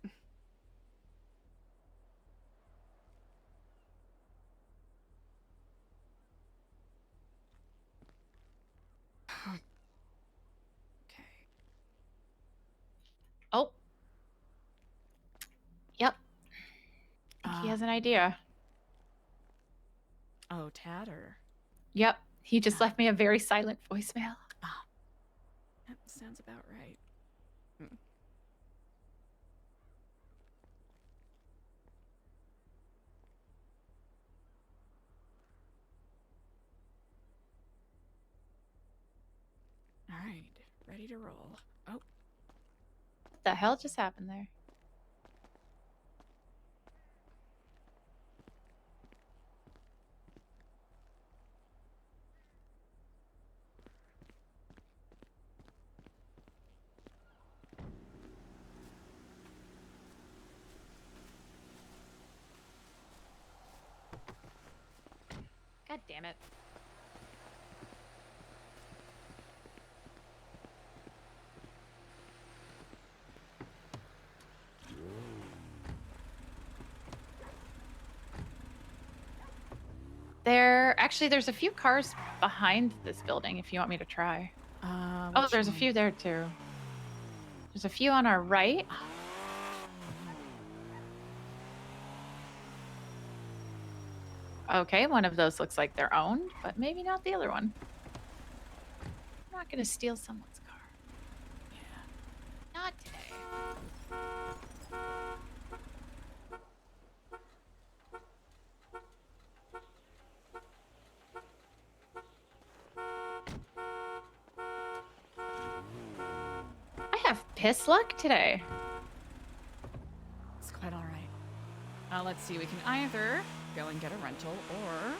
Oh. Yep. I think he has an idea. Oh, Tatter. Yep. He just left me a very silent voicemail. That sounds about right. Alright, ready to roll. Oh. What the hell just happened there? God damn it. There's a few cars behind this building if you want me to try. Oh, there's a few there too. There's a few on our right. Okay, one of those looks like they're owned, but maybe not the other one. I'm not gonna steal someone's car. Yeah. Not today. I have piss luck today. It's quite alright. Let's see, we can either go and get a rental or...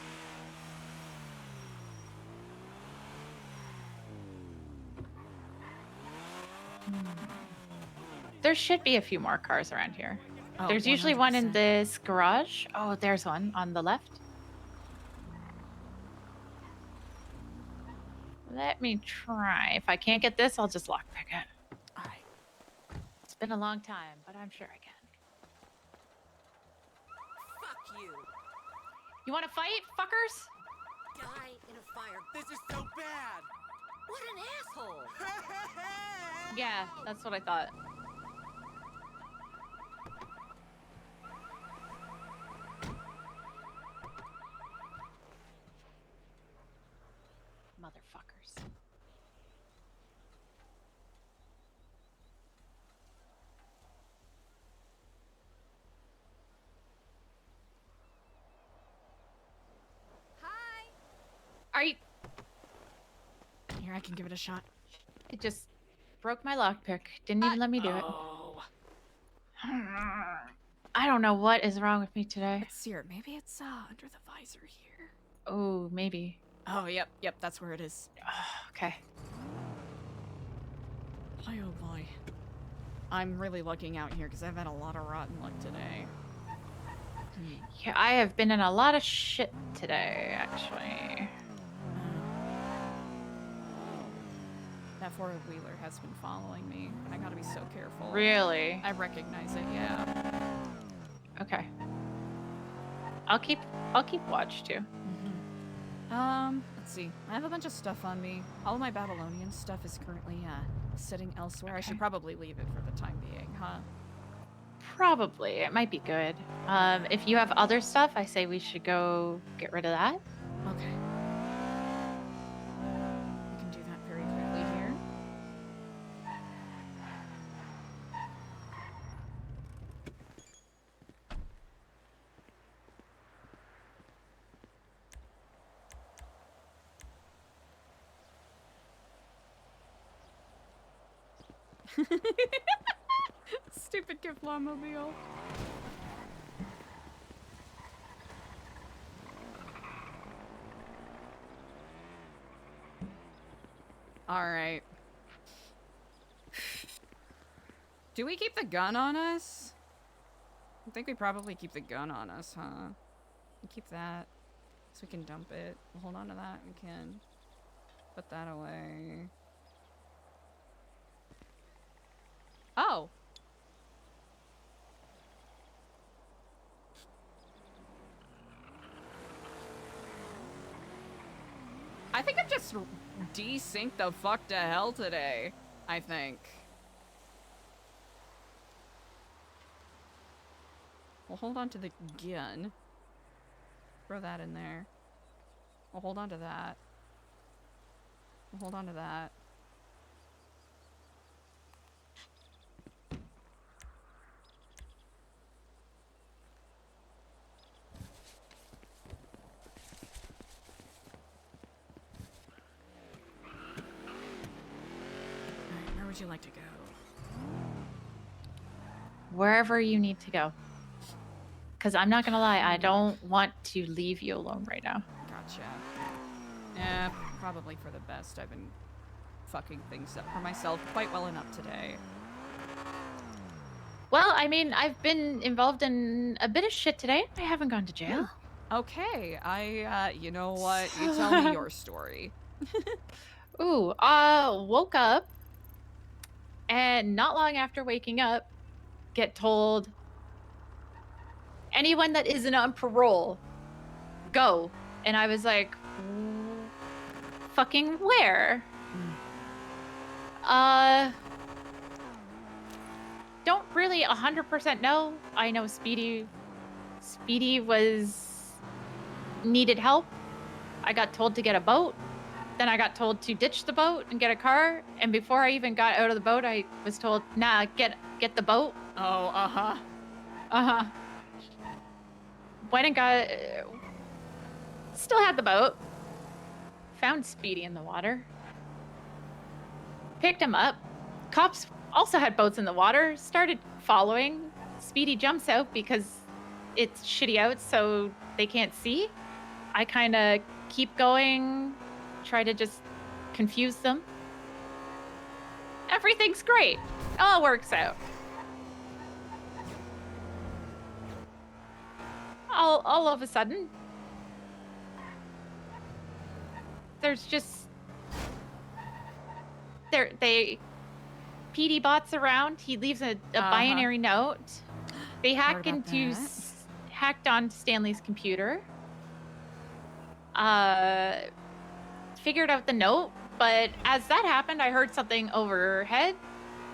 There should be a few more cars around here. Oh, There's usually one in 100%. this garage. Oh, there's one on the left. Let me try. If I can't get this, I'll just lockpick it. Alright. It's been a long time, but I'm sure I can. Fuck you. You want to fight, fuckers? Die in a fire. This is so bad. What an asshole. Yeah, that's what I thought. Motherfuckers. Hi. Are you... Here, I can give it a shot. It just broke my lockpick. Didn't even let me do Oh. it. I don't know what is wrong with me today. Let's see here. Maybe it's under the visor here. Oh, maybe. Oh, yep, that's where it is. Okay. Boy, oh boy. I'm really lucking out here because I've had a lot of rotten luck today. Yeah, I have been in a lot of shit today, actually. That four-wheeler has been following me, and I gotta be so careful. Really? I recognize it, yeah. Okay. I'll keep watch too. Let's see. I have a bunch of stuff on me. All of my Babylonian stuff is currently sitting elsewhere. I should probably leave it for the time being, huh? Probably. It might be good. If you have other stuff, I say we should go get rid of that. Okay. We can do that very quickly here. Stupid Kiflamobile. Alright. Do we keep the gun on us? I think we probably keep the gun on us, huh? We keep that. So we can dump it. We'll hold on to that. We can put that away. Oh! I think I've just desynced the fuck to hell today. I think. We'll hold on to the gun. Throw that in there. We'll hold on to that. We'll hold on to that. Alright, where would you like to go? Wherever you need to go. Because I'm not going to lie, I don't want to leave you alone right now. Gotcha. Yeah, probably for the best. I've been fucking things up for myself quite well enough today. Well, I mean, I've been involved in a bit of shit today. I haven't gone to jail. Okay, you know what? You tell me your story. Ooh, woke up, and not long after waking up, get told, anyone that isn't on parole, go. And I was like, fucking where? Don't really 100% know. I know Speedy needed help. I got told to get a boat. Then I got told to ditch the boat and get a car. And before I even got out of the boat, I was told, nah, get the boat. Oh, uh-huh. Uh-huh. Went and got... still had the boat. Found Speedy in the water. Picked him up. Cops also had boats in the water. Started following. Speedy jumps out because it's shitty out, so they can't see. I kind of keep going. Try to just confuse them. Everything's great. All works out. All of a sudden, there's just PD bots around. He leaves a binary note. They hacked on Stanley's computer. Figured out the note, but as that happened, I heard something overhead.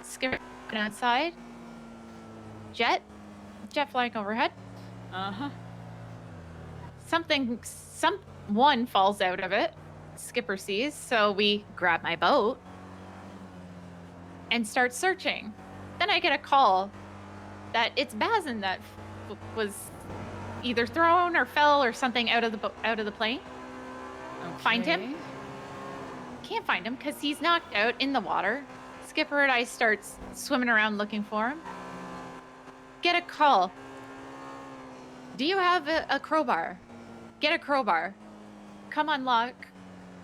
Skipping outside. Jet flying overhead. Uh-huh. Someone falls out of it. Skipper sees, so we grab my boat and start searching. Then I get a call that it's Bazin that was either thrown or fell or something out of the plane. Okay. Find him. Can't find him because he's knocked out in the water. Skipper and I start swimming around looking for him. Get a call. Do you have a crowbar? Get a crowbar. Come unlock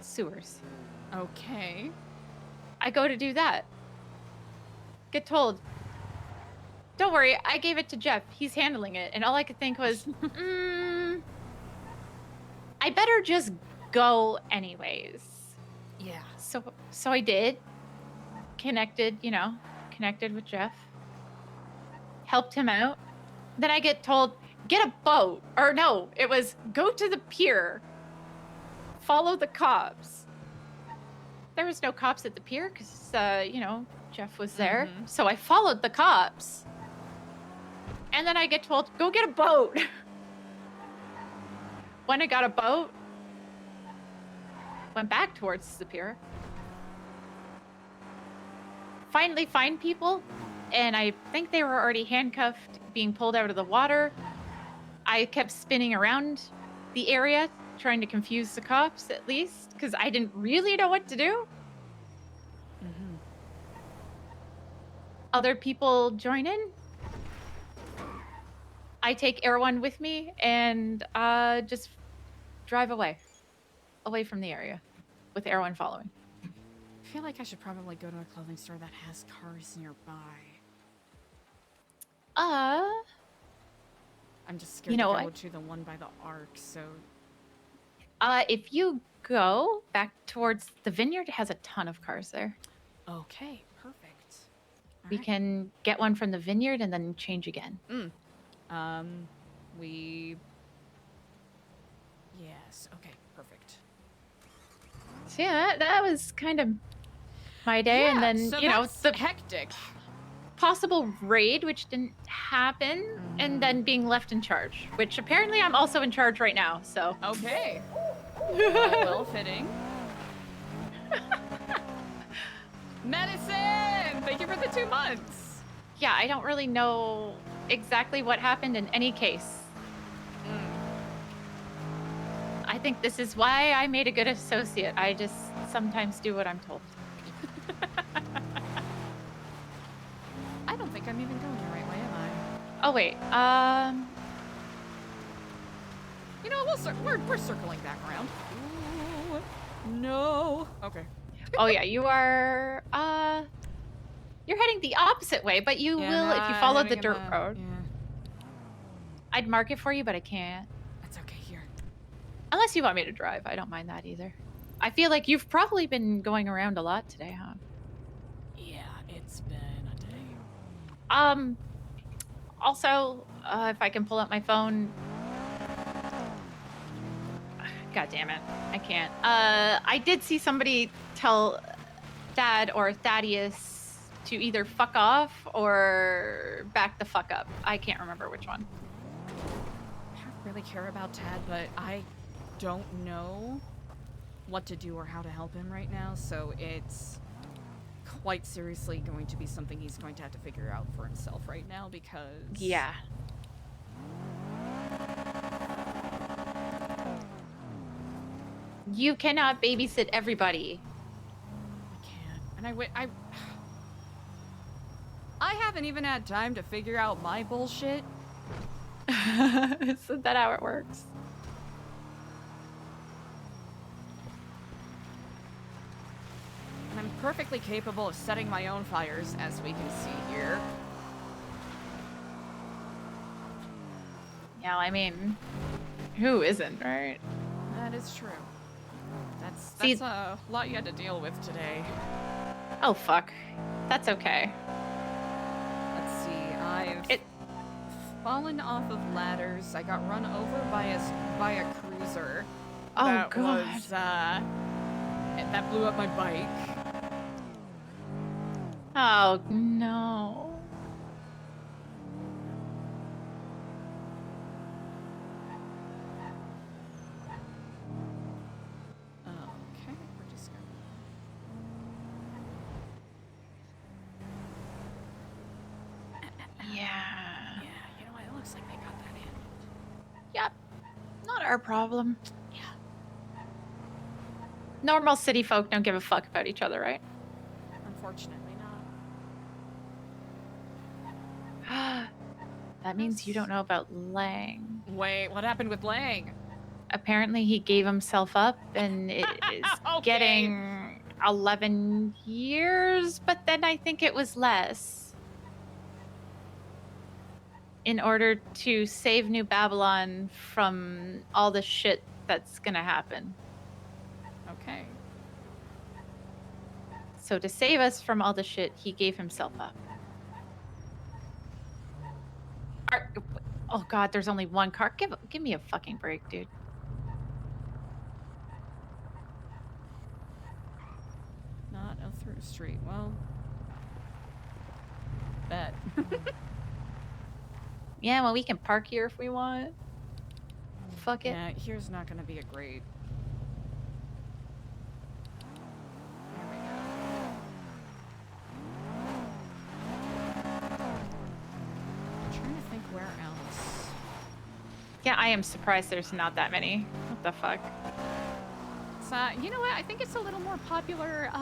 sewers. Okay. I go to do that. Get told, don't worry, I gave it to Jeff. He's handling it. And all I could think was, I better just go anyways. Yeah. So I did. Connected with Jeff. Helped him out. Then I get told, get a boat. Or no, it was go to the pier. Follow the cops. There was no cops at the pier because, Jeff was there. Mm-hmm. So I followed the cops. And then I get told, go get a boat. When I got a boat, went back towards the pier. Finally find people, and I think they were already handcuffed, being pulled out of the water. I kept spinning around the area, trying to confuse the cops at least, because I didn't really know what to do. other people join in. I take Erwan with me and just drive away from the area, with Erwan following. I feel like I should probably go to a clothing store that has cars nearby. I'm just scared You know to go what? to the one by the Ark, so... If you go back towards the vineyard, it has a ton of cars there. Okay, perfect. We can get one from the vineyard and then change again. We... Yes, okay, perfect. So yeah, that was kind of my day. Yeah, And then, so you know, that's the hectic. possible raid, which didn't happen, and then being left in charge, which apparently I'm also in charge right now, so. Okay. Well fitting. Medicine! Thank you for the 2 months! Yeah, I don't really know exactly what happened in any case. I think this is why I made a good associate. I just sometimes do what I'm told. I don't think I'm even going the right way, am I? Oh, wait. You know, we're circling back around. Ooh, no. Okay. Oh, yeah, you are, you're heading the opposite way, but you will if you follow the dirt road. Yeah. I'd mark it for you, but I can't. That's okay, here. Unless you want me to drive. I don't mind that either. I feel like you've probably been going around a lot today, huh? Yeah, it's been a day. Also, if I can pull up my phone. God damn it. I can't. I did see somebody tell Thad or Thaddeus to either fuck off or back the fuck up. I can't remember which one. I don't really care about Tad, but I don't know what to do or how to help him right now, so it's quite seriously going to be something he's going to have to figure out for himself right now, because... Yeah. You cannot babysit everybody. I can't. And I haven't even had time to figure out my bullshit. Isn't that how it works? And I'm perfectly capable of setting my own fires, as we can see here. Yeah, I mean, who isn't, right? That is true. That's a lot you had to deal with today. Oh, fuck. That's okay. Let's see, I've fallen off of ladders. I got run over by a cruiser. Oh, that God. Was, that blew up my bike. Oh, no. Okay, we're just gonna... Yeah. Yeah, you know what? It looks like they got that in. Yep. Not our problem. Yeah. Normal city folk don't give a fuck about each other, right? Unfortunately not. That means you don't know about Lang. Wait, what happened with Lang? Apparently he gave himself up and it is Okay. getting 11 years, but then I think it was less. In order to save New Babylon from all the shit that's gonna happen. Okay. So to save us from all the shit, he gave himself up. Oh god, there's only one car. Give me a fucking break, dude. Not a through street. Well, bet. Yeah, well, we can park here if we want. Fuck it. Yeah, here's not gonna be a great... There we go. I'm trying to think where else. Yeah, I am surprised there's not that many. What the fuck? It's, you know what? I think it's a little more popular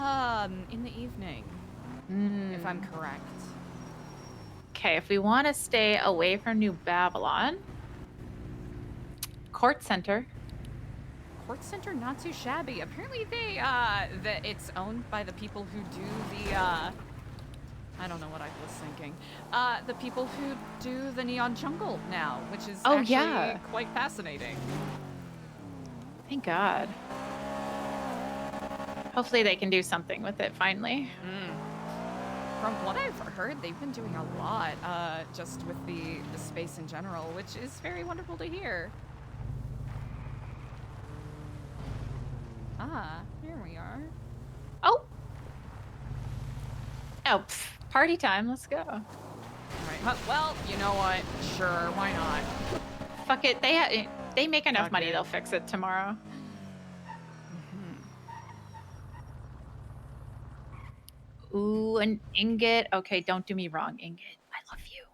in the evening, if I'm correct. Okay, if we want to stay away from New Babylon, Court Center. Court Center, not too shabby. Apparently it's owned by the people who do the, I don't know what I was thinking. The people who do the Neon Jungle now, which is Oh, actually yeah. quite fascinating. Thank God. Hopefully they can do something with it finally. From what I've heard, they've been doing a lot, just with the space in general, which is very wonderful to hear. Ah, here we are. Oh! Oh, party time. Let's go. Right. Well, you know what? Sure, why not? Fuck it. They make enough Fuck money. it. They'll fix it tomorrow. Ooh, an ingot. Okay, don't do me wrong, ingot. I love you.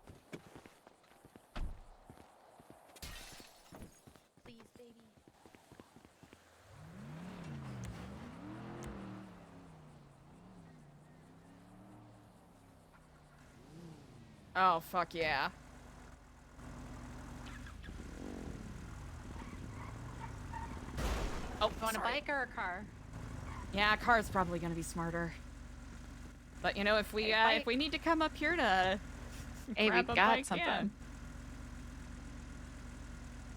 Please, baby. Oh, fuck yeah. Oh, You want a bike or a car? Yeah, a car is probably gonna be smarter. But you know, if we need to come up here to Hey, grab we a got bike, something. yeah.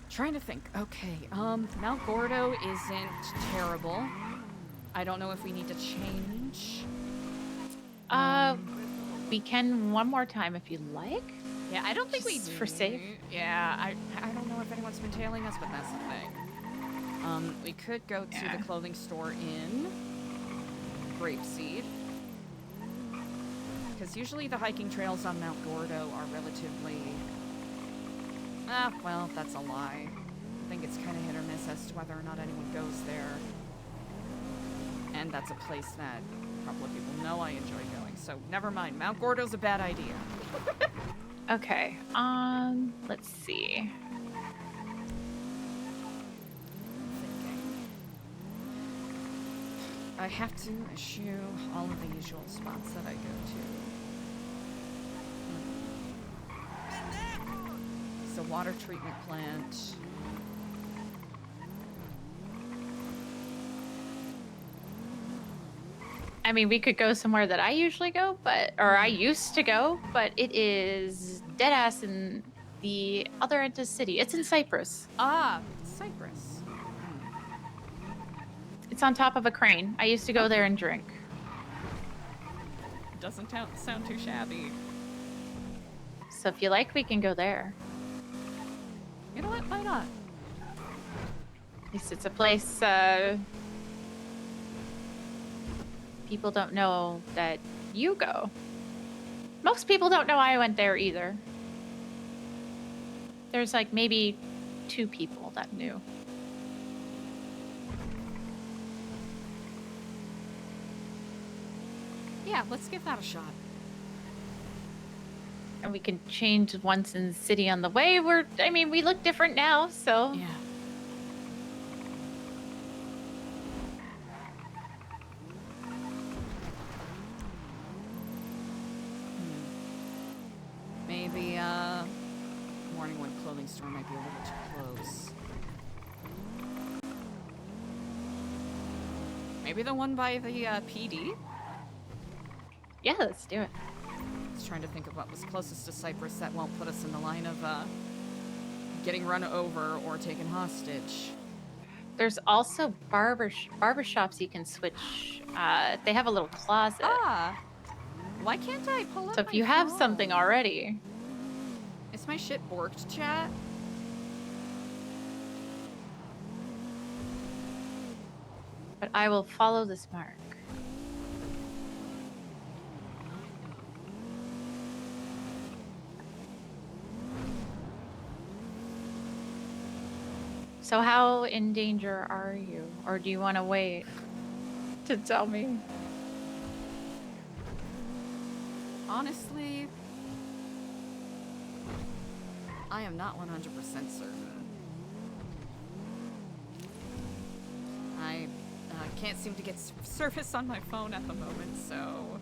Trying to think. Okay, Mount Gordo isn't terrible. I don't know if we need to change. We can one more time if you like. Yeah, I don't think we Just for safe. Yeah, I don't know if anyone's been tailing us, but that's the thing. We could go to the clothing store in Grapeseed. Because usually the hiking trails on Mount Gordo are relatively... well, that's a lie. I think it's kind of hit or miss as to whether or not anyone goes there. And that's a place that a couple of people know I enjoy going, so never mind. Mount Gordo's a bad idea. Okay. Let's see. I have to eschew all of the usual spots that I go to. It's a water treatment plant. I mean, we could go somewhere that I usually go, or I used to go, but it is dead ass in the other end of the city. It's in Cyprus. Ah, Cyprus. It's on top of a crane. I used to go there and drink. Doesn't sound too shabby. So if you like, we can go there. You know what? Why not? At least it's a place people don't know that you go. Most people don't know I went there either. There's like maybe 2 people that knew. Yeah, let's give that a shot. And we can change once in the city on the way. We look different now, so. Yeah. Maybe, Morningwood clothing store might be a little too close. Maybe the one by the, PD? Yeah, let's do it. I was trying to think of what was closest to Cyprus that won't put us in the line of, getting run over or taken hostage. There's also barbershops you can switch. They have a little closet. Ah! Why can't I pull up So if you have something already. Is my shit borked, chat? But I will follow this mark. So how in danger are you? Or do you want to wait to tell me? Honestly, I am not 100% certain. I can't seem to get service on my phone at the moment, so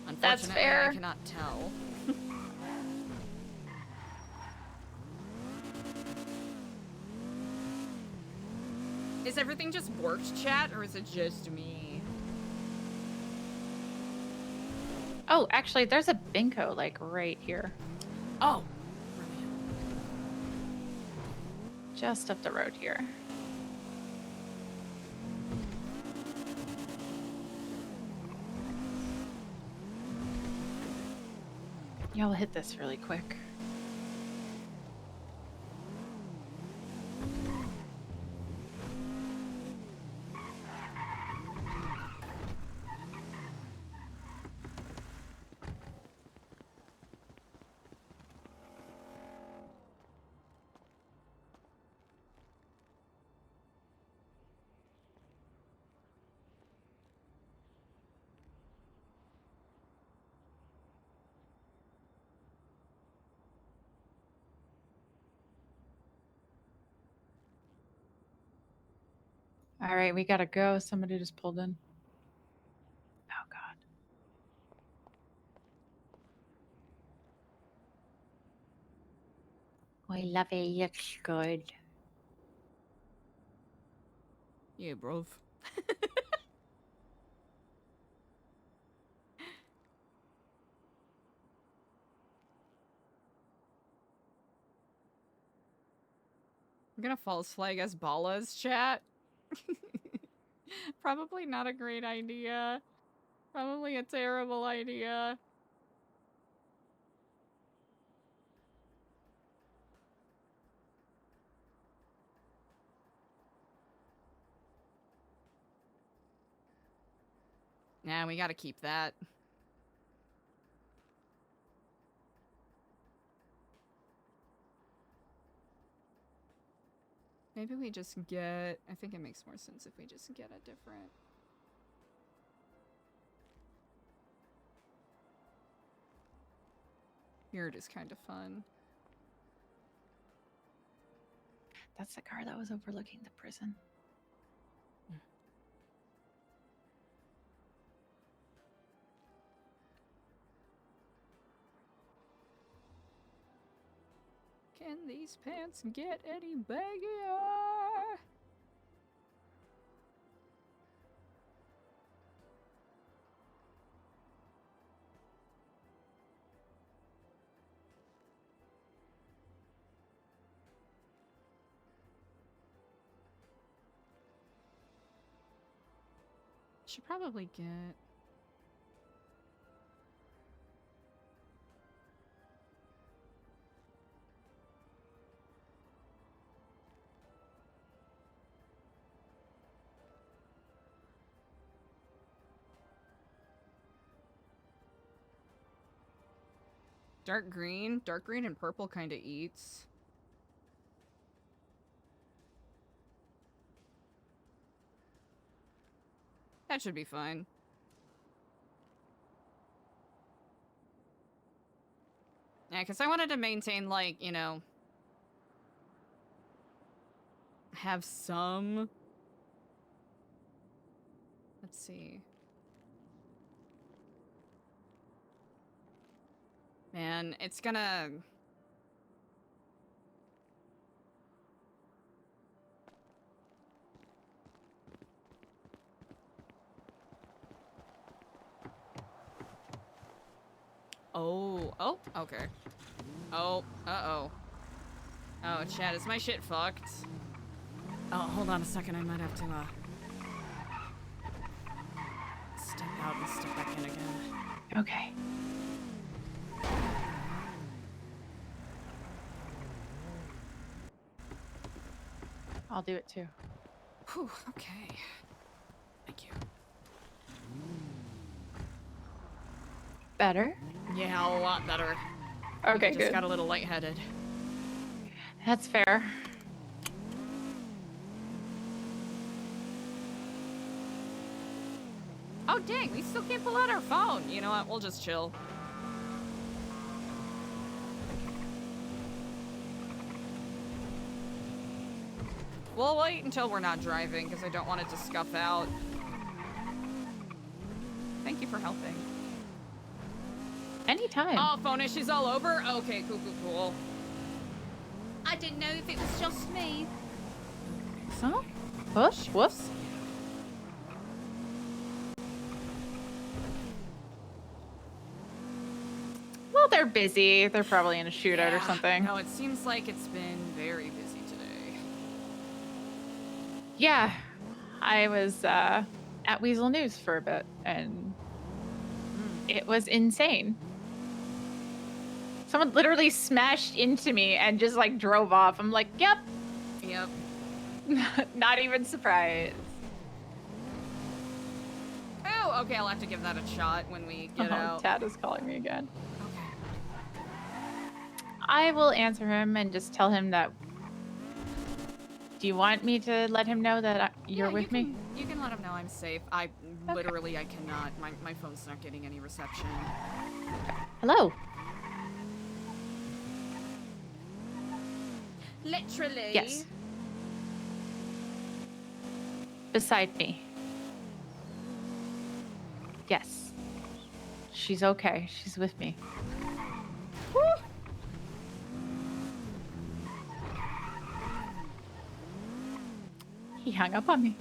unfortunately fair. I cannot tell. Is everything just borked, chat, or is it just me? Oh, actually, there's a bingo like right here. Oh. Just up the road here. Yeah, I'll hit this really quick. All right, we gotta go. Somebody just pulled in. Oh God. I love it. Looks good. Yeah, bruv. I'm gonna false flag as Bala's chat. Probably not a great idea. Probably a terrible idea. Nah, we gotta keep that. Maybe we just get... I think it makes more sense if we just get a different... Weird is kind of fun. That's the car that was overlooking the prison. Can these pants get any baggier? Should probably get... Dark green and purple kind of eats. That should be fine. Yeah, because I wanted to maintain, like, you know... have some... Let's see. Man, it's gonna... Oh, okay. Oh, uh-oh. Oh, chat, is my shit fucked? Oh, hold on a second, I might have to, step out and step back in again. Okay. I'll do it too. Whew, okay. Thank you. Better? Yeah, a lot better. Okay, Just good. got a little lightheaded. That's fair. Oh, dang, we still can't pull out our phone. You know what? We'll just chill. We'll wait until we're not driving, because I don't want it to scuff out. Thank you for helping. Anytime. Oh, phone issues all over? Okay, cool. I didn't know if it was just me. So? Whoops, whoops. Well, they're busy. They're probably in a shootout or something. No, it seems like it's been very busy today. Yeah, I was at Weasel News for a bit, and it was insane. Someone literally smashed into me and just like drove off. I'm like, yep. Yep. Not even surprised. Oh, okay, I'll have to give that a shot when we get out. Tad is calling me again. Okay. I will answer him and just tell him that. Do you want me to let him know that you're with me? You can let him know I'm safe. Literally, I cannot. My phone's not getting any reception. Hello. Literally. Yes. Beside me. Yes. She's okay. She's with me. Woo! He hung up on me.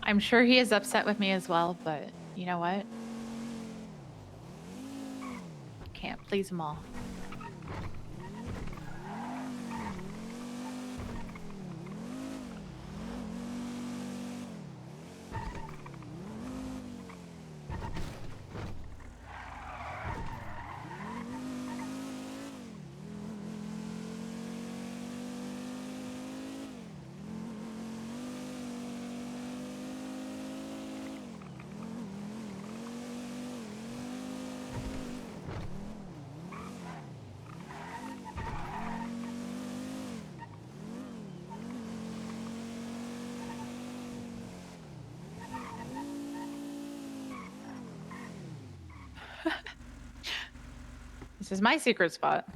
I'm sure he is upset with me as well, but you know what? Can't please them all. This is my secret spot.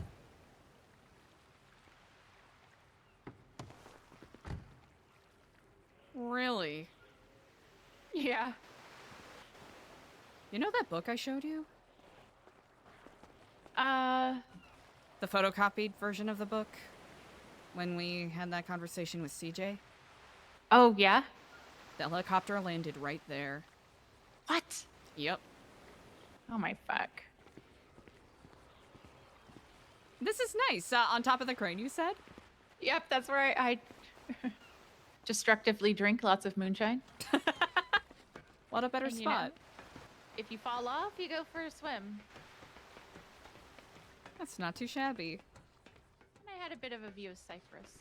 Really? Yeah. You know that book I showed you? The photocopied version of the book? When we had that conversation with CJ? Oh, yeah? The helicopter landed right there. What? Yep. Oh my fuck. This is nice. On top of the crane, you said? Yep, that's where I destructively drink lots of moonshine. What a better And, you know, spot. if you fall off, you go for a swim. That's not too shabby. And I had a bit of a view of Cyprus.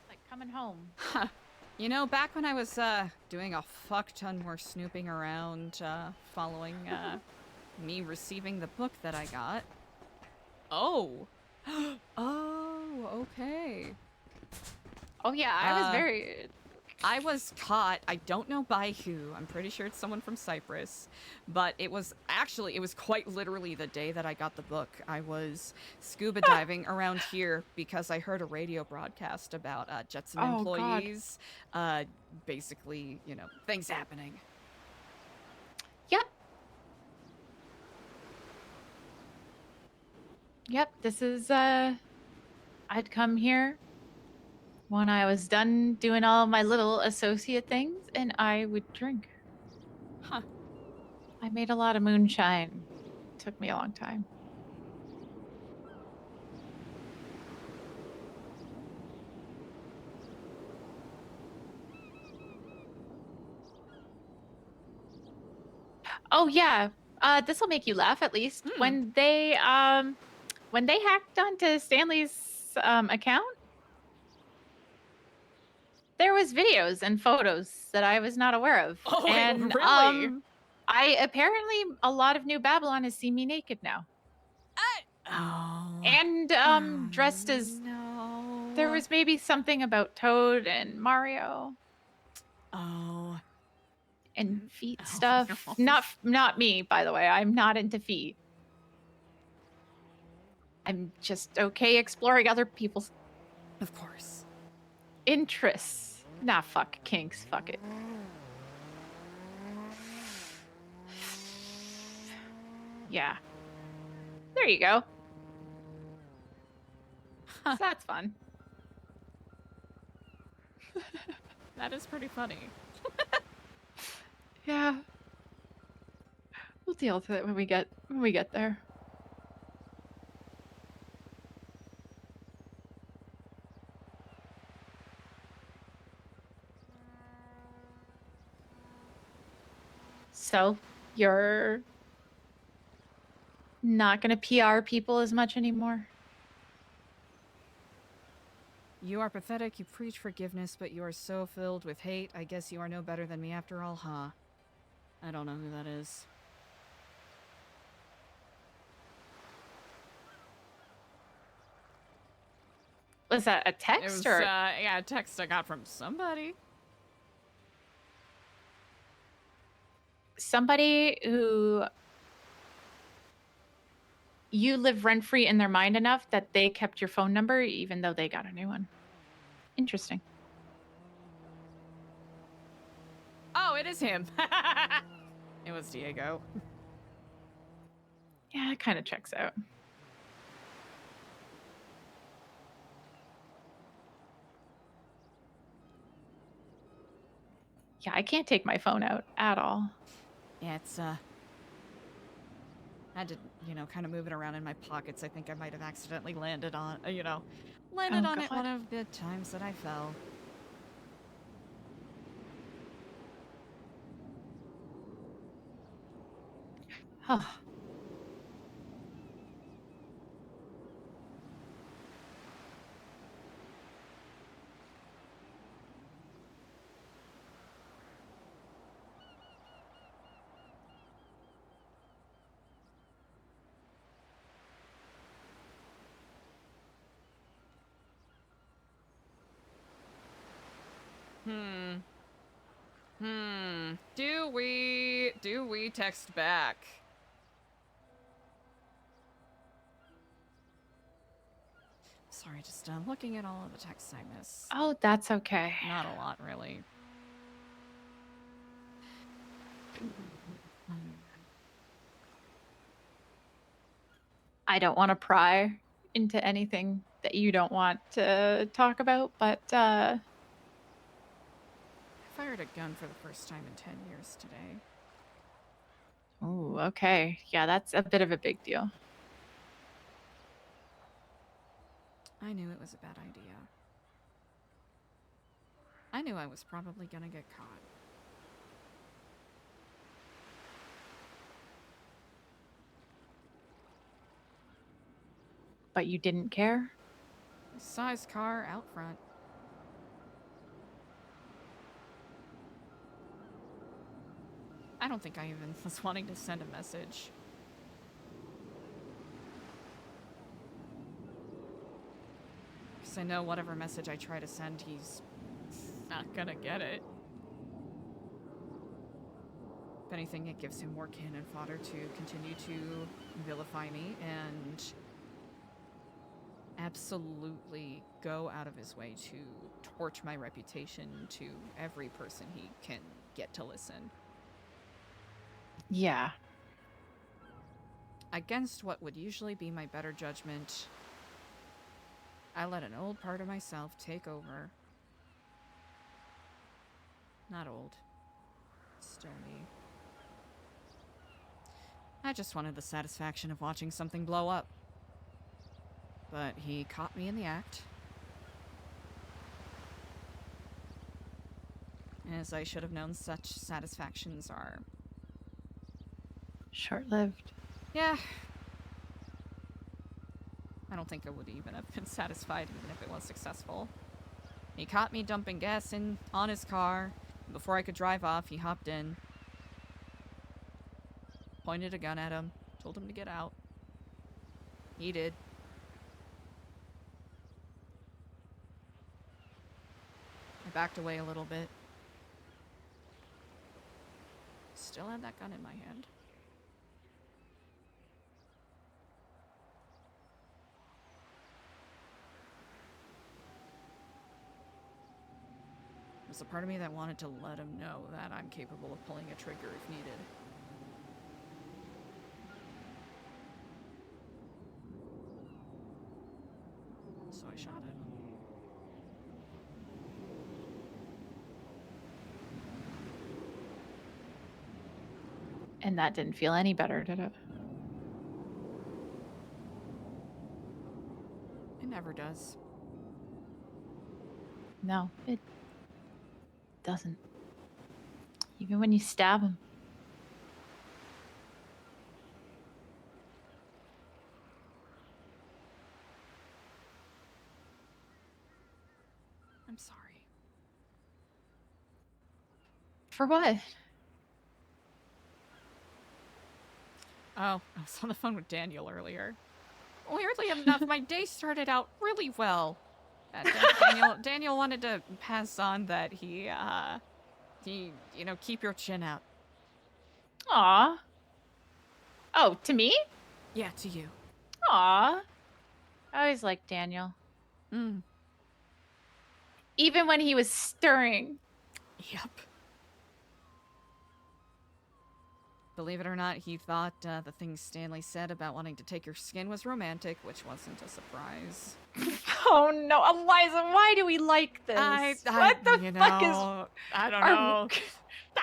Like coming home. Huh. You know, back when I was doing a fuck ton more snooping around, following me receiving the book that I got. Oh. Oh, okay. Oh yeah, I was caught. I don't know by who. I'm pretty sure it's someone from Cyprus. But it was quite literally the day that I got the book. I was scuba diving around here because I heard a radio broadcast about Jetson Oh, God. employees. Basically, you know, things happening. Yep. Yep, this is, I'd come here when I was done doing all my little associate things, and I would drink. Huh. I made a lot of moonshine. Took me a long time. Oh yeah, this will make you laugh at least. When they hacked onto Stanley's account, there was videos and photos that I was not aware of. Oh, and really? I apparently a lot of New Babylon has seen me naked now. Oh. And dressed as no. There was maybe something about Toad and Mario. Oh. And feet stuff. Not me, by the way. I'm not into feet. I'm just okay exploring other people's. Of course. Interests. Nah, fuck kinks. Fuck it. Yeah. There you go. So that's fun. That is pretty funny. Yeah. We'll deal with it when we get there. So, you're not going to PR people as much anymore? You are pathetic, you preach forgiveness, but you are so filled with hate. I guess you are no better than me after all, huh? I don't know who that is. Was that a It text was, or? yeah, a text I got from somebody. Somebody who you live rent-free in their mind enough that they kept your phone number even though they got a new one. Interesting. Oh, it is him. It was Diego. Yeah, it kind of checks out. Yeah, I can't take my phone out at all. Yeah, it's, I had to, you know, kind of move it around in my pockets. I think I might have accidentally landed on, landed Oh, on it God. one of the times that I fell. Huh. Do we text back? Sorry, just looking at all of the texts I missed. Oh, that's okay. Not a lot, really. I don't want to pry into anything that you don't want to talk about, but I fired a gun for the first time in 10 years today. oh, okay. Yeah, that's a bit of a big deal. I knew it was a bad idea. I knew I was probably gonna get caught. But you didn't care? I saw his car out front. I don't think I even was wanting to send a message. Because I know whatever message I try to send, he's not gonna get it. If anything, it gives him more cannon fodder to continue to vilify me and absolutely go out of his way to torch my reputation to every person he can get to listen. Yeah. Against what would usually be my better judgment, I let an old part of myself take over. Not old. Still me. I just wanted the satisfaction of watching something blow up. But he caught me in the act. As I should have known, such satisfactions are short-lived. Yeah. I don't think I would even have been satisfied even if it was successful. He caught me dumping gas on his car. Before I could drive off, he hopped in, pointed a gun at him, told him to get out. He did. I backed away a little bit. Still had that gun in my hand. part of me that wanted to let him know that I'm capable of pulling a trigger if needed. So I shot it. And that didn't feel any better, did it? It never does. No, it doesn't. Even when you stab him. I'm sorry. For what? Oh, I was on the phone with Daniel earlier. Weirdly enough, my day started out really well. Daniel wanted to pass on that he, keep your chin out. Aw. Oh, to me? Yeah, to you. Aw. I always liked Daniel. Mm. Even when he was stirring. Yep. Believe it or not, he thought the things Stanley said about wanting to take your skin was romantic, which wasn't a surprise. Oh no, Eliza, why do we like this? What the fuck is... I don't know.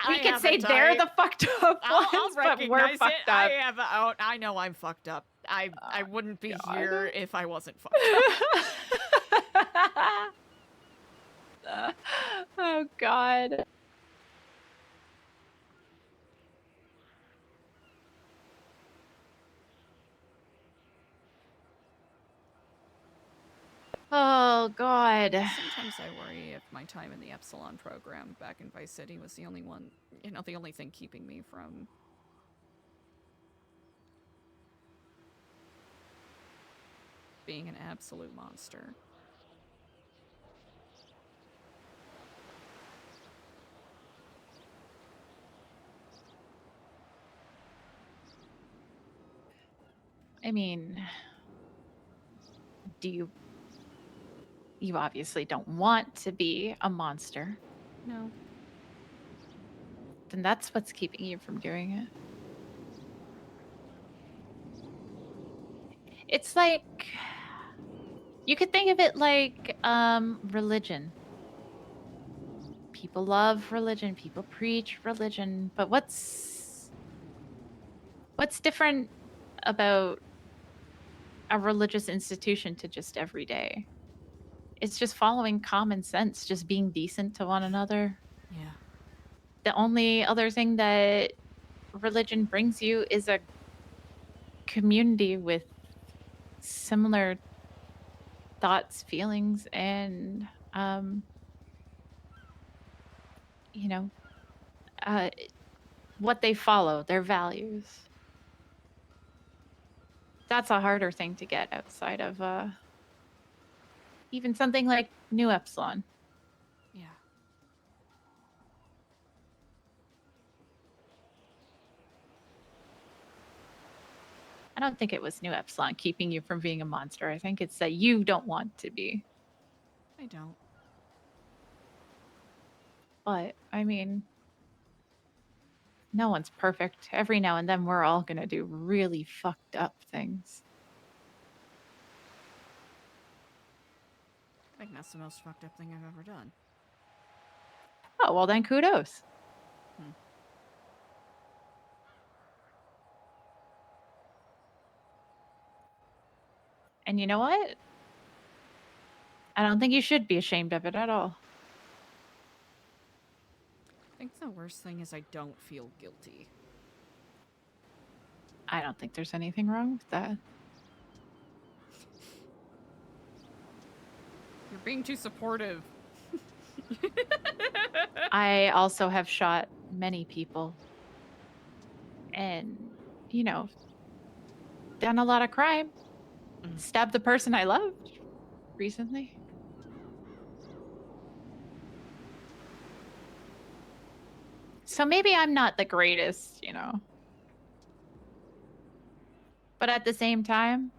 We can say they're the fucked up ones, I'll but we're recognize fucked it. up. I know I'm fucked up. I wouldn't be God. here if I wasn't fucked up. Oh God. Oh God. Sometimes I worry if my time in the Epsilon program back in Vice City was the only thing keeping me from being an absolute monster. I mean, you obviously don't want to be a monster. No. Then that's what's keeping you from doing it. It's like, you could think of it like religion. People love religion, people preach religion, but what's different about a religious institution to just every day? It's just following common sense, just being decent to one another. Yeah. The only other thing that religion brings you is a community with similar thoughts, feelings, and what they follow, their values. That's a harder thing to get outside of even something like New Epsilon. Yeah. I don't think it was New Epsilon keeping you from being a monster. I think it's that you don't want to be. I don't. But, I mean, no one's perfect. Every now and then we're all going to do really fucked up things. I think that's the most fucked up thing I've ever done. Oh, well then kudos. And you know what? I don't think you should be ashamed of it at all. I think the worst thing is I don't feel guilty. I don't think there's anything wrong with that. You're being too supportive. I also have shot many people and, done a lot of crime. Stabbed the person I loved recently. So maybe I'm not the greatest, But at the same time,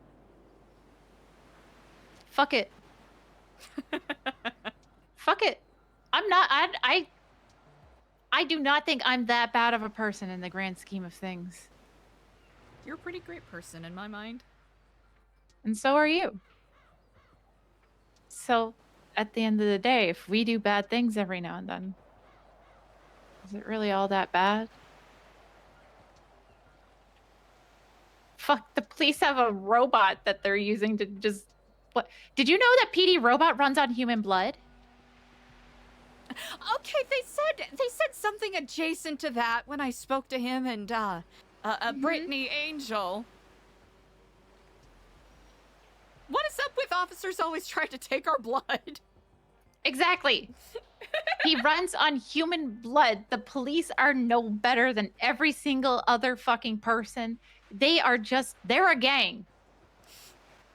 fuck it. Fuck it. I'm not. I do not think I'm that bad of a person in the grand scheme of things. You're a pretty great person in my mind. And so are you. So, at the end of the day, if we do bad things every now and then, is it really all that bad? Fuck, the police have a robot that they're using to just... What? Did you know that PD Robot runs on human blood? Okay, they said something adjacent to that when I spoke to him and Brittany Angel. What is up with officers always trying to take our blood? Exactly. He runs on human blood. The police are no better than every single other fucking person. They're a gang.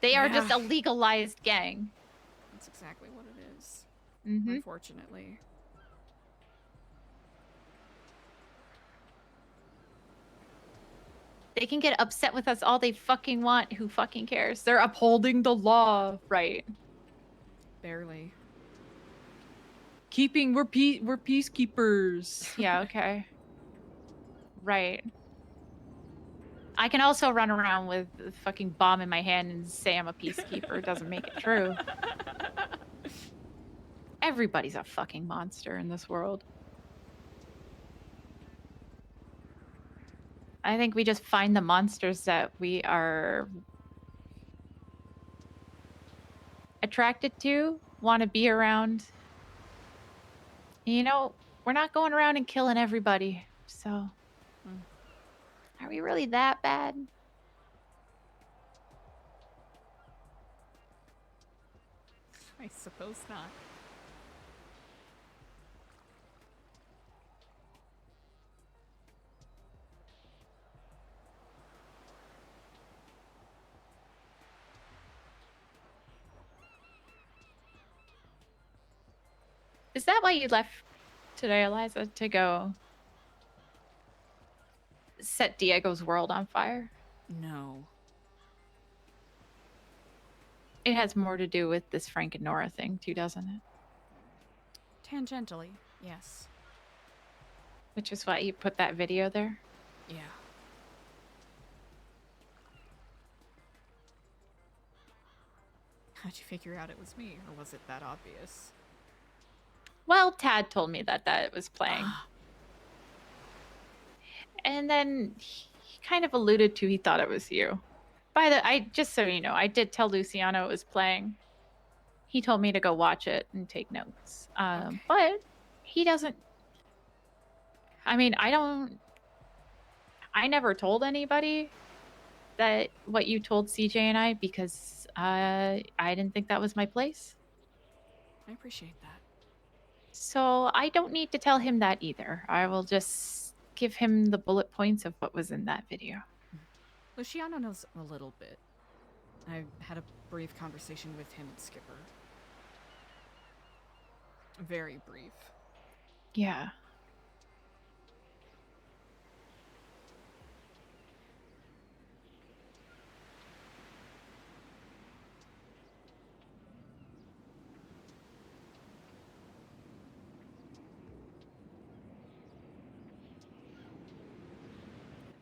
They are just Yeah. a legalized gang. That's exactly what it is. Mm-hmm. Unfortunately. They can get upset with us all they fucking want. Who fucking cares? They're upholding the law, right? Barely. We're peacekeepers. Yeah, okay. Right. I can also run around with a fucking bomb in my hand and say I'm a peacekeeper. It doesn't make it true. Everybody's a fucking monster in this world. I think we just find the monsters that we are attracted to, want to be around. You know, we're not going around and killing everybody, so are we really that bad? I suppose not. Is that why you left today, Eliza, to go set Diego's world on fire? No. It has more to do with this Frank and Nora thing, too, doesn't it? Tangentially, yes. Which is why you put that video there? Yeah. How'd you figure out it was me, or was it that obvious? Well, Tad told me that was playing. And then he kind of alluded to he thought it was you. Just so you know, I did tell Luciano it was playing. He told me to go watch it and take notes. Okay. But he doesn't... I mean, I never told anybody that what you told CJ and I because I didn't think that was my place. I appreciate that. So I don't need to tell him that either. I will just give him the bullet points of what was in that video. Luciano knows a little bit. I had a brief conversation with him and Skipper. Very brief. Yeah.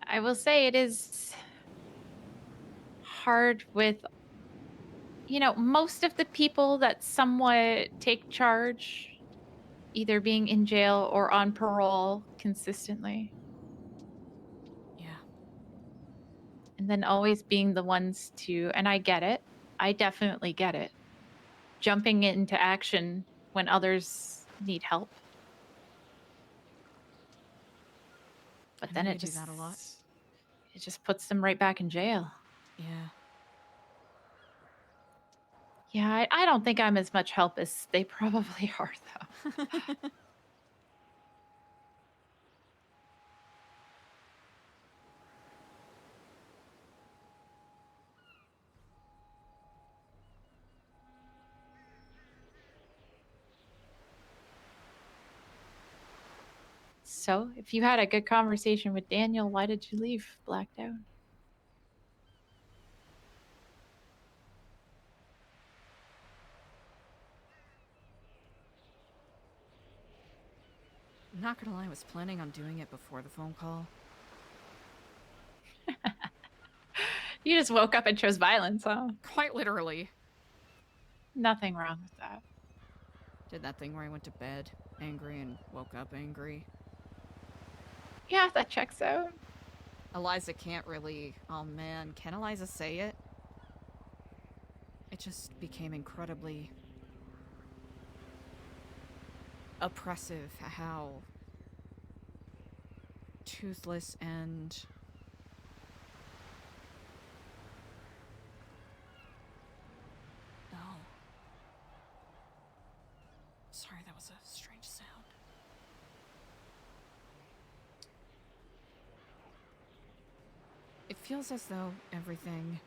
I will say it is hard with, most of the people that somewhat take charge, either being in jail or on parole consistently. Yeah. And then always being the ones to, and I get it, I definitely get it, jumping into action when others need help. But then it do that a lot. It just puts them right back in jail. Yeah. Yeah, I don't think I'm as much help as they probably are, though. So, if you had a good conversation with Daniel, why did you leave blacked out? I'm not gonna lie, I was planning on doing it before the phone call. You just woke up and chose violence, huh? Quite literally. Nothing wrong with that. Did that thing where I went to bed angry and woke up angry. Yeah, that checks out. Eliza can't really... Oh man, can Eliza say it? It just became incredibly oppressive how toothless and oh, sorry, that was a strange sound. It feels as though everything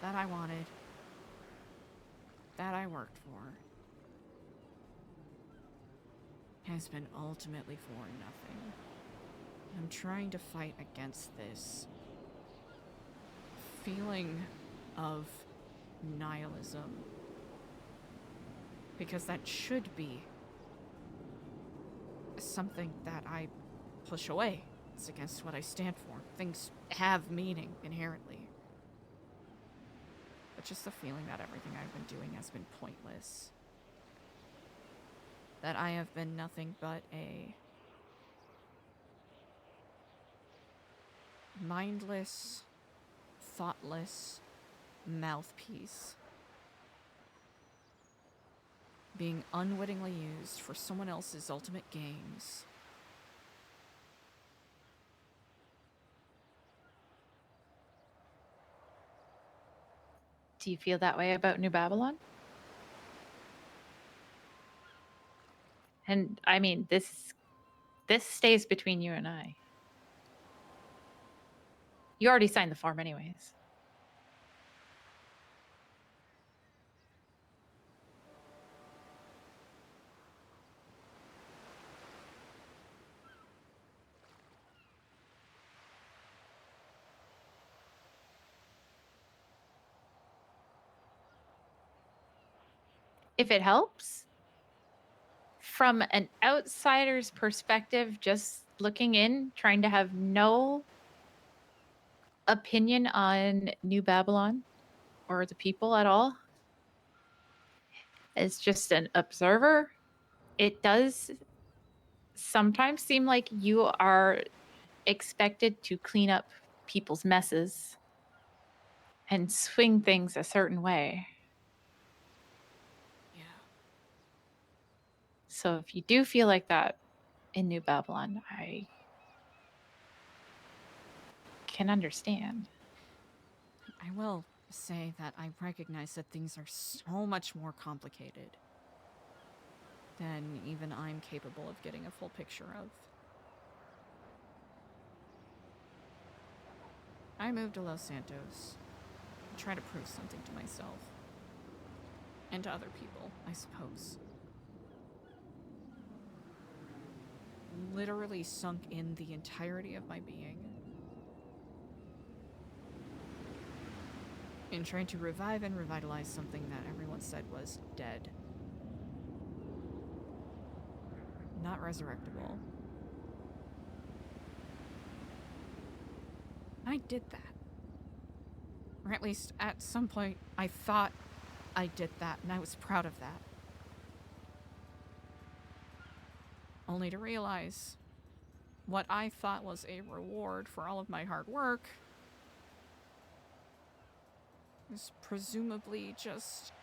that I wanted, that I worked for, has been ultimately for nothing. I'm trying to fight against this feeling of nihilism, because that should be something that I push away. It's against what I stand for. Things have meaning inherently. But just the feeling that everything I've been doing has been pointless. That I have been nothing but a mindless, thoughtless mouthpiece being unwittingly used for someone else's ultimate gains. Do you feel that way about New Babylon? And I mean, this stays between you and I. You already signed the form anyways. If it helps, from an outsider's perspective, just looking in, trying to have no opinion on New Babylon or the people at all, as just an observer, it does sometimes seem like you are expected to clean up people's messes and swing things a certain way. Yeah. So if you do feel like that in New Babylon, I can understand. I will say that I recognize that things are so much more complicated than even I'm capable of getting a full picture of. I moved to Los Santos to try to prove something to myself. And to other people, I suppose. Literally sunk in the entirety of my being in trying to revive and revitalize something that everyone said was dead. Not resurrectable. I did that. Or at least at some point I thought I did that, and I was proud of that. Only to realize what I thought was a reward for all of my hard work was presumably just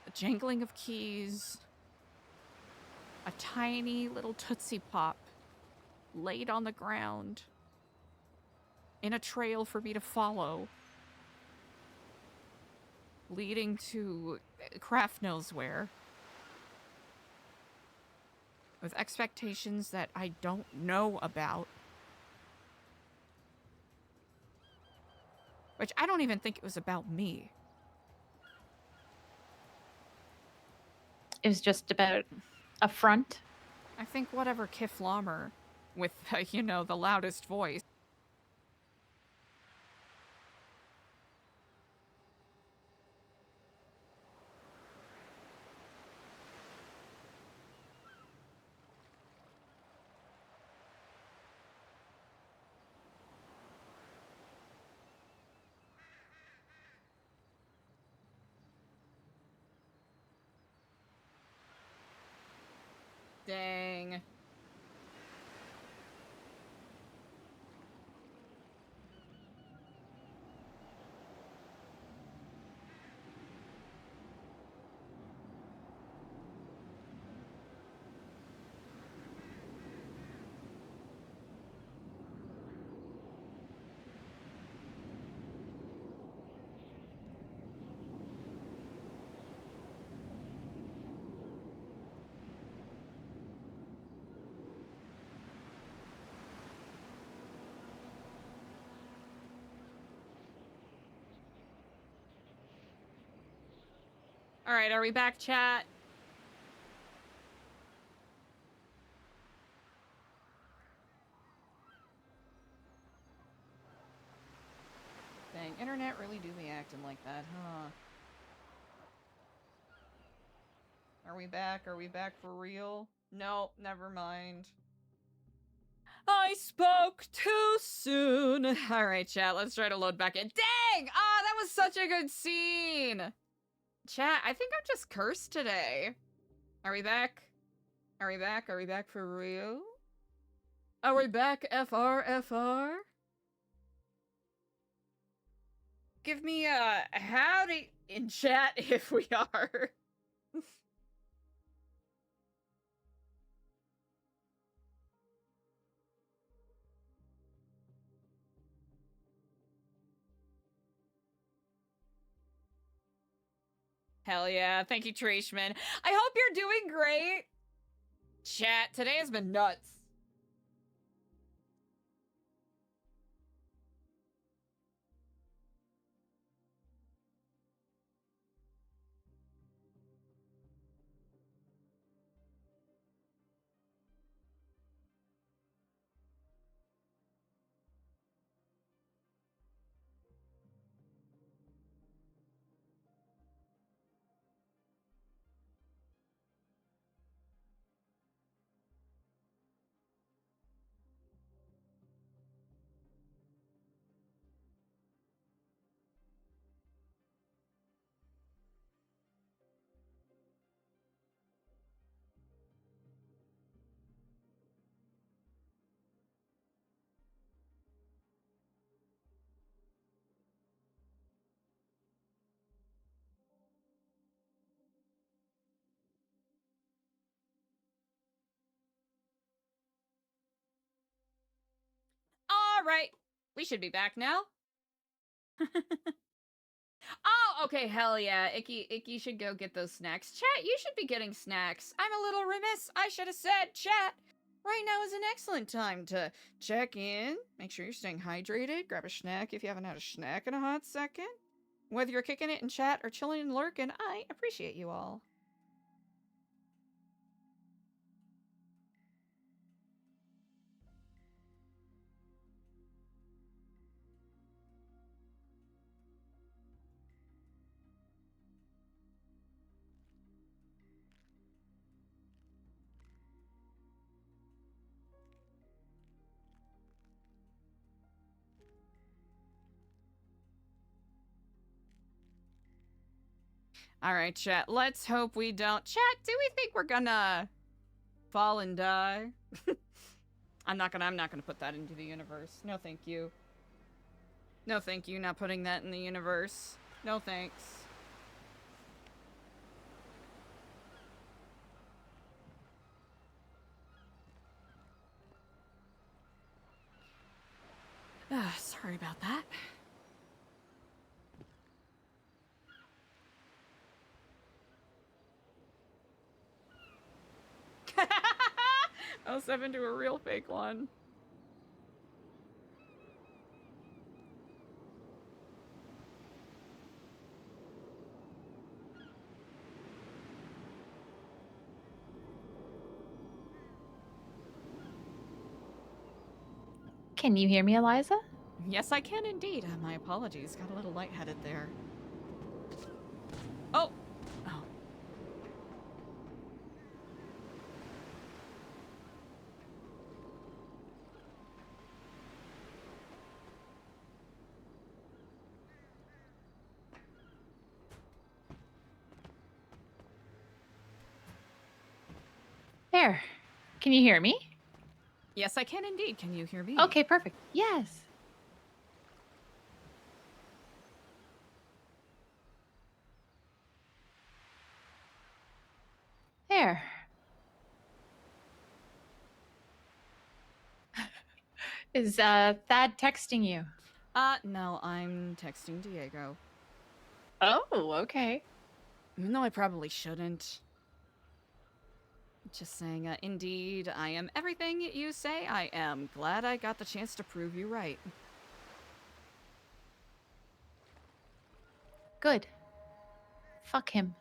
a jangling of keys, a tiny little Tootsie Pop laid on the ground in a trail for me to follow, leading to craft knows where, with expectations that I don't know about. Which I don't even think it was about me. It was just about a front. I think whatever Kiflamer with, you know, the loudest voice. Dang. All right, are we back, chat? Dang, internet really do be acting like that, huh? Are we back? Are we back for real? No, never mind. I spoke too soon. All right, chat, let's try to load back in. Dang! Ah, that was such a good scene! Chat, I think I'm just cursed today. Are we back? Are we back? Are we back for real? Are we back, FR? Give me a howdy in chat if we are. Hell yeah. Thank you, Trishman. I hope you're doing great. Chat, today has been nuts. All right. We should be back now. Oh, okay, hell yeah. Icky should go get those snacks. Chat, you should be getting snacks. I'm a little remiss. I should have said, chat, right now is an excellent time to check in. Make sure you're staying hydrated. Grab a snack if you haven't had a snack in a hot second. Whether you're kicking it in chat or chilling and lurking, I appreciate you all. All right, chat. Let's hope we don't. Chat, do we think we're gonna fall and die? I'm not gonna put that into the universe. No, thank you. No, thank you. Not putting that in the universe. No, thanks. Sorry about that. Oh, 7 to a real fake one. Can you hear me, Eliza? Yes, I can indeed. My apologies. Got a little lightheaded there. Oh! Oh. There. Can you hear me? Yes, I can indeed. Can you hear me? Okay, perfect. Yes. There. Is Thad texting you? No, I'm texting Diego. Oh, okay. Even though I probably shouldn't. Just saying, indeed, I am everything you say I am. Glad I got the chance to prove you right. Good. Fuck him.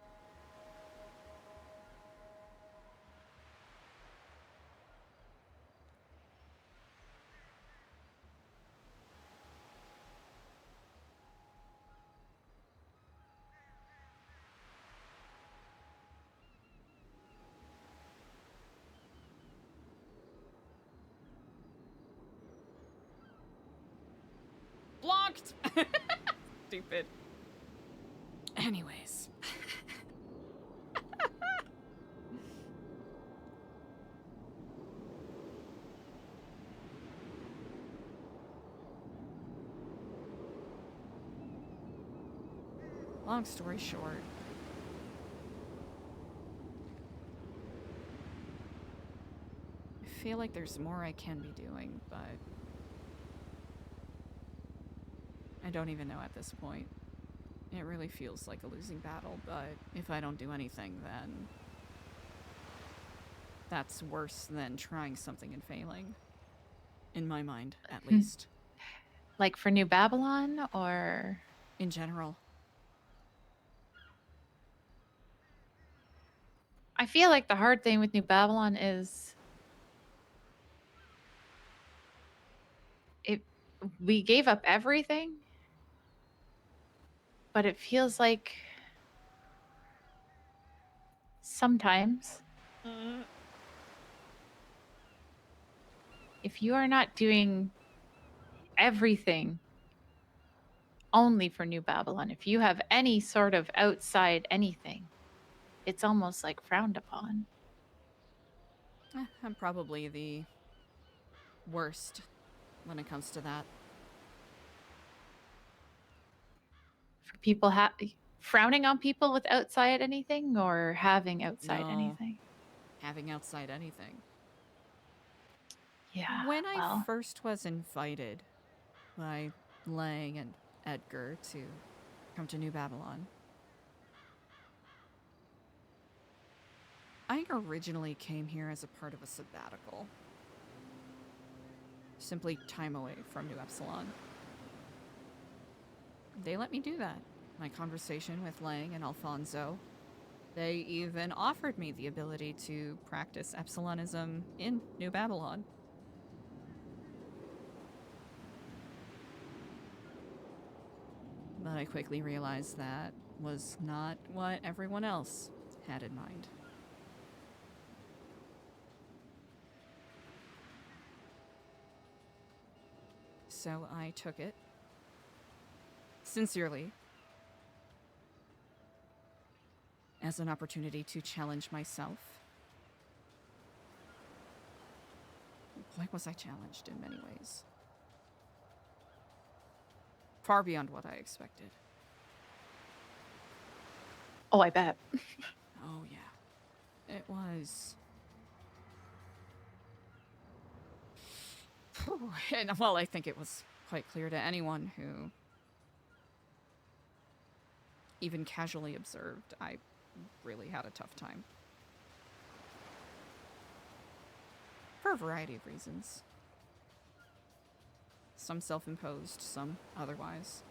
Blocked! Stupid. Anyways. Long story short. I feel like there's more I can be doing, but I don't even know at this point. It really feels like a losing battle, but if I don't do anything, then that's worse than trying something and failing. In my mind, at least. Like for New Babylon, or in general? I feel like the hard thing with New Babylon is we gave up everything, but it feels like sometimes if you are not doing everything only for New Babylon, if you have any sort of outside anything, it's almost like frowned upon. I'm probably the worst when it comes to that. For people frowning on people with outside anything, or having outside No. anything? Having outside anything. Yeah. When I well, first was invited by Lang and Edgar to come to New Babylon, I originally came here as a part of a sabbatical. Simply time away from New Epsilon. They let me do that. My conversation with Lang and Alfonso. They even offered me the ability to practice Epsilonism in New Babylon. But I quickly realized that was not what everyone else had in mind. So I took it. Sincerely. As an opportunity to challenge myself. Why was I challenged in many ways? Far beyond what I expected. oh, I bet. Oh, yeah. It was... And, well, I think it was quite clear to anyone who even casually observed, I really had a tough time. For a variety of reasons. Some self-imposed, some otherwise.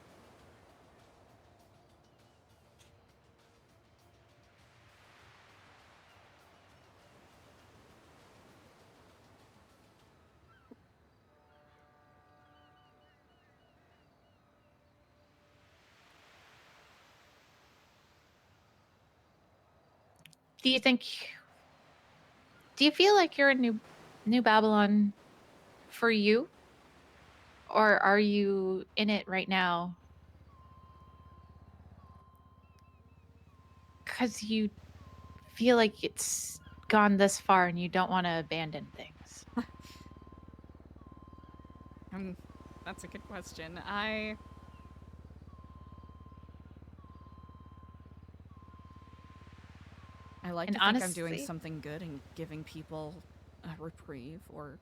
Do you feel like you're in New Babylon for you? Or are you in it right now because you feel like it's gone this far and you don't want to abandon things? That's a good question. I like And to think I'm doing honestly- something good and giving people a reprieve or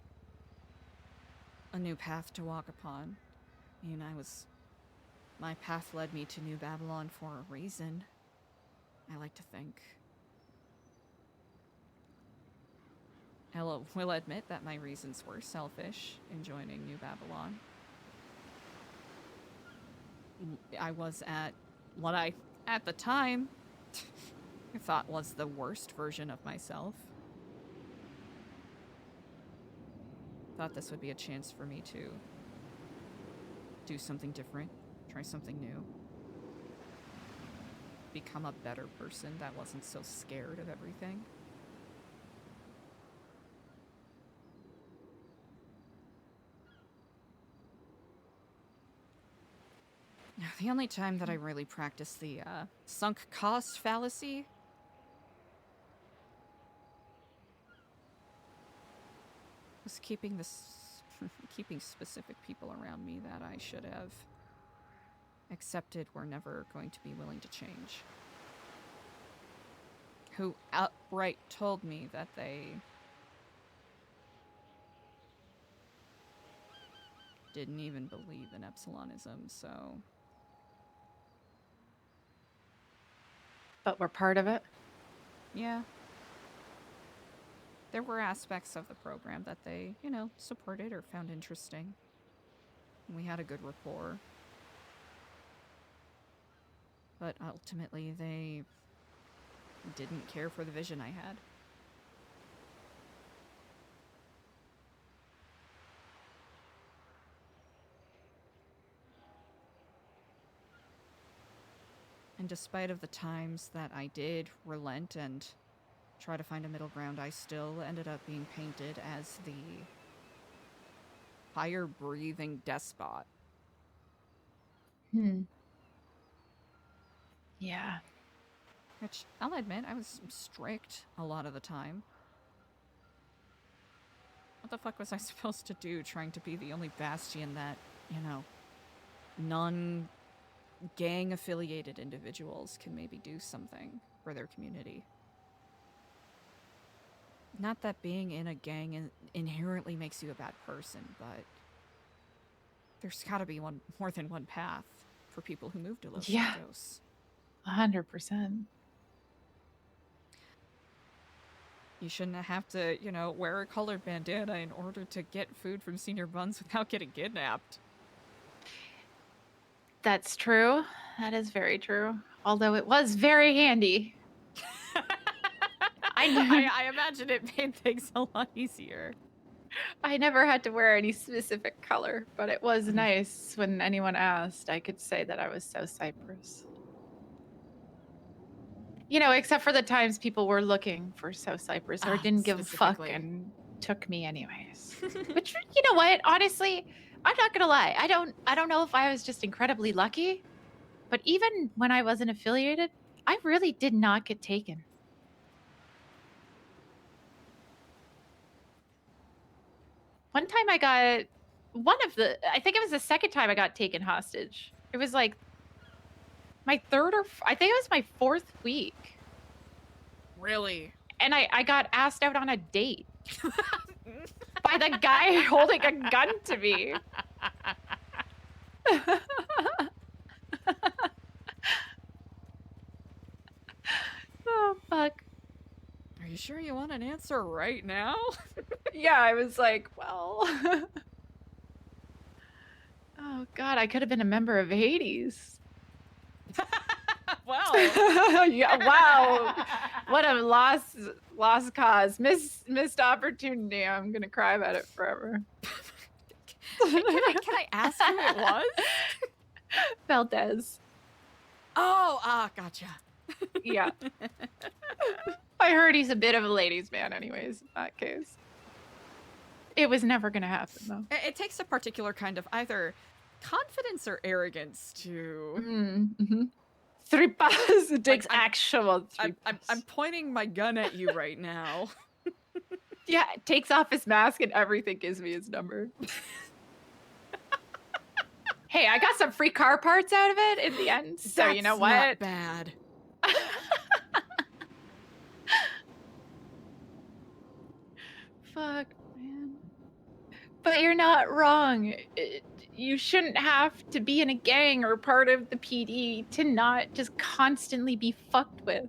a new path to walk upon. I mean, my path led me to New Babylon for a reason, I like to think. I will admit that my reasons were selfish in joining New Babylon. I was at what I, at the time, I thought was the worst version of myself. Thought this would be a chance for me to do something different, try something new, become a better person that wasn't so scared of everything. The only time that I really practiced the sunk cost fallacy was keeping keeping specific people around me that I should have accepted were never going to be willing to change. Who outright told me that they didn't even believe in Epsilonism, so... But we're part of it? Yeah. There were aspects of the program that they, supported or found interesting. We had a good rapport. But ultimately, they didn't care for the vision I had. And despite of the times that I did relent and try to find a middle ground, I still ended up being painted as the fire-breathing despot. Yeah. Which, I'll admit, I was strict a lot of the time. What the fuck was I supposed to do trying to be the only bastion that, non-gang-affiliated individuals can maybe do something for their community? Not that being in a gang inherently makes you a bad person, but there's gotta be more than one path for people who move to Los Santos. 100%. You shouldn't have to, wear a colored bandana in order to get food from Senior Buns without getting kidnapped. That's true. That is very true. Although it was very handy. I imagine it made things a lot easier. I never had to wear any specific color, but it was nice when anyone asked. I could say that I was so Cypress. Except for the times people were looking for so Cypress or didn't give a fuck and took me anyways. Which, you know what? Honestly, I'm not gonna lie. I don't know if I was just incredibly lucky, but even when I wasn't affiliated, I really did not get taken. One time I got I think it was the second time I got taken hostage. It was like my third I think it was my fourth week. Really? And I got asked out on a date by the guy holding a gun to me. Oh, fuck. Are you sure you want an answer right now? Yeah, I was like, well... Oh, God, I could have been a member of Hades. Well. Yeah, wow. What a lost cause. Missed opportunity. I'm going to cry about it forever. Can I ask who it was? Valdez. Oh, gotcha. Yeah. I heard he's a bit of a ladies' man anyways, in that case. It was never going to happen, though. It takes a particular kind of either confidence or arrogance to... Tripas. It takes I'm- actual I'm pointing my gun at you right now. Yeah, takes off his mask and everything, gives me his number. Hey, I got some free car parts out of it in the end, so you know That's what? not bad. Fuck, man. But you're not wrong. You shouldn't have to be in a gang or part of the PD to not just constantly be fucked with.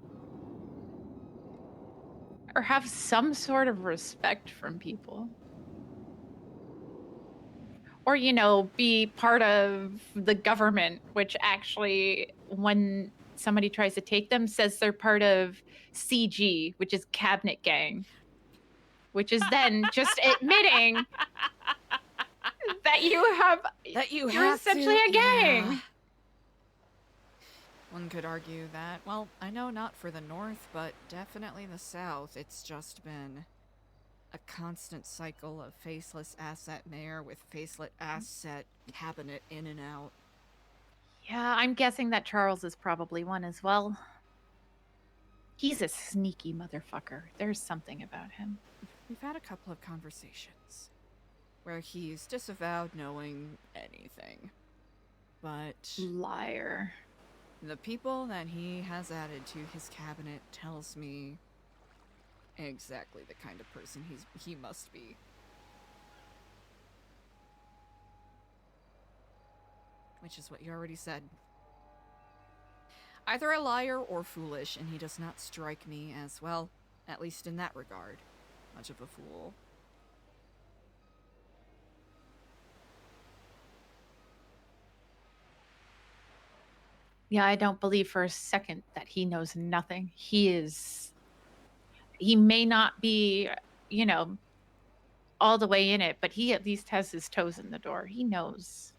Or have some sort of respect from people. Or, you know, be part of the government, which actually, when somebody tries to take them, says they're part of CG, which is Cabinet Gang. Which is then just admitting that you're essentially a gang. Yeah. One could argue that, well, I know not for the North, but definitely the South, it's just been a constant cycle of faceless asset mayor with faceless asset cabinet in and out. Yeah, I'm guessing that Charles is probably one as well. He's a sneaky motherfucker. There's something about him. We've had a couple of conversations where he's disavowed knowing anything. But liar. The people that he has added to his cabinet tells me exactly the kind of person he must be. Which is what you already said. Either a liar or foolish, and he does not strike me as, well, at least in that regard, much of a fool. Yeah, I don't believe for a second that he knows nothing. He may not be, you know, all the way in it, but he at least has his toes in the door. He knows.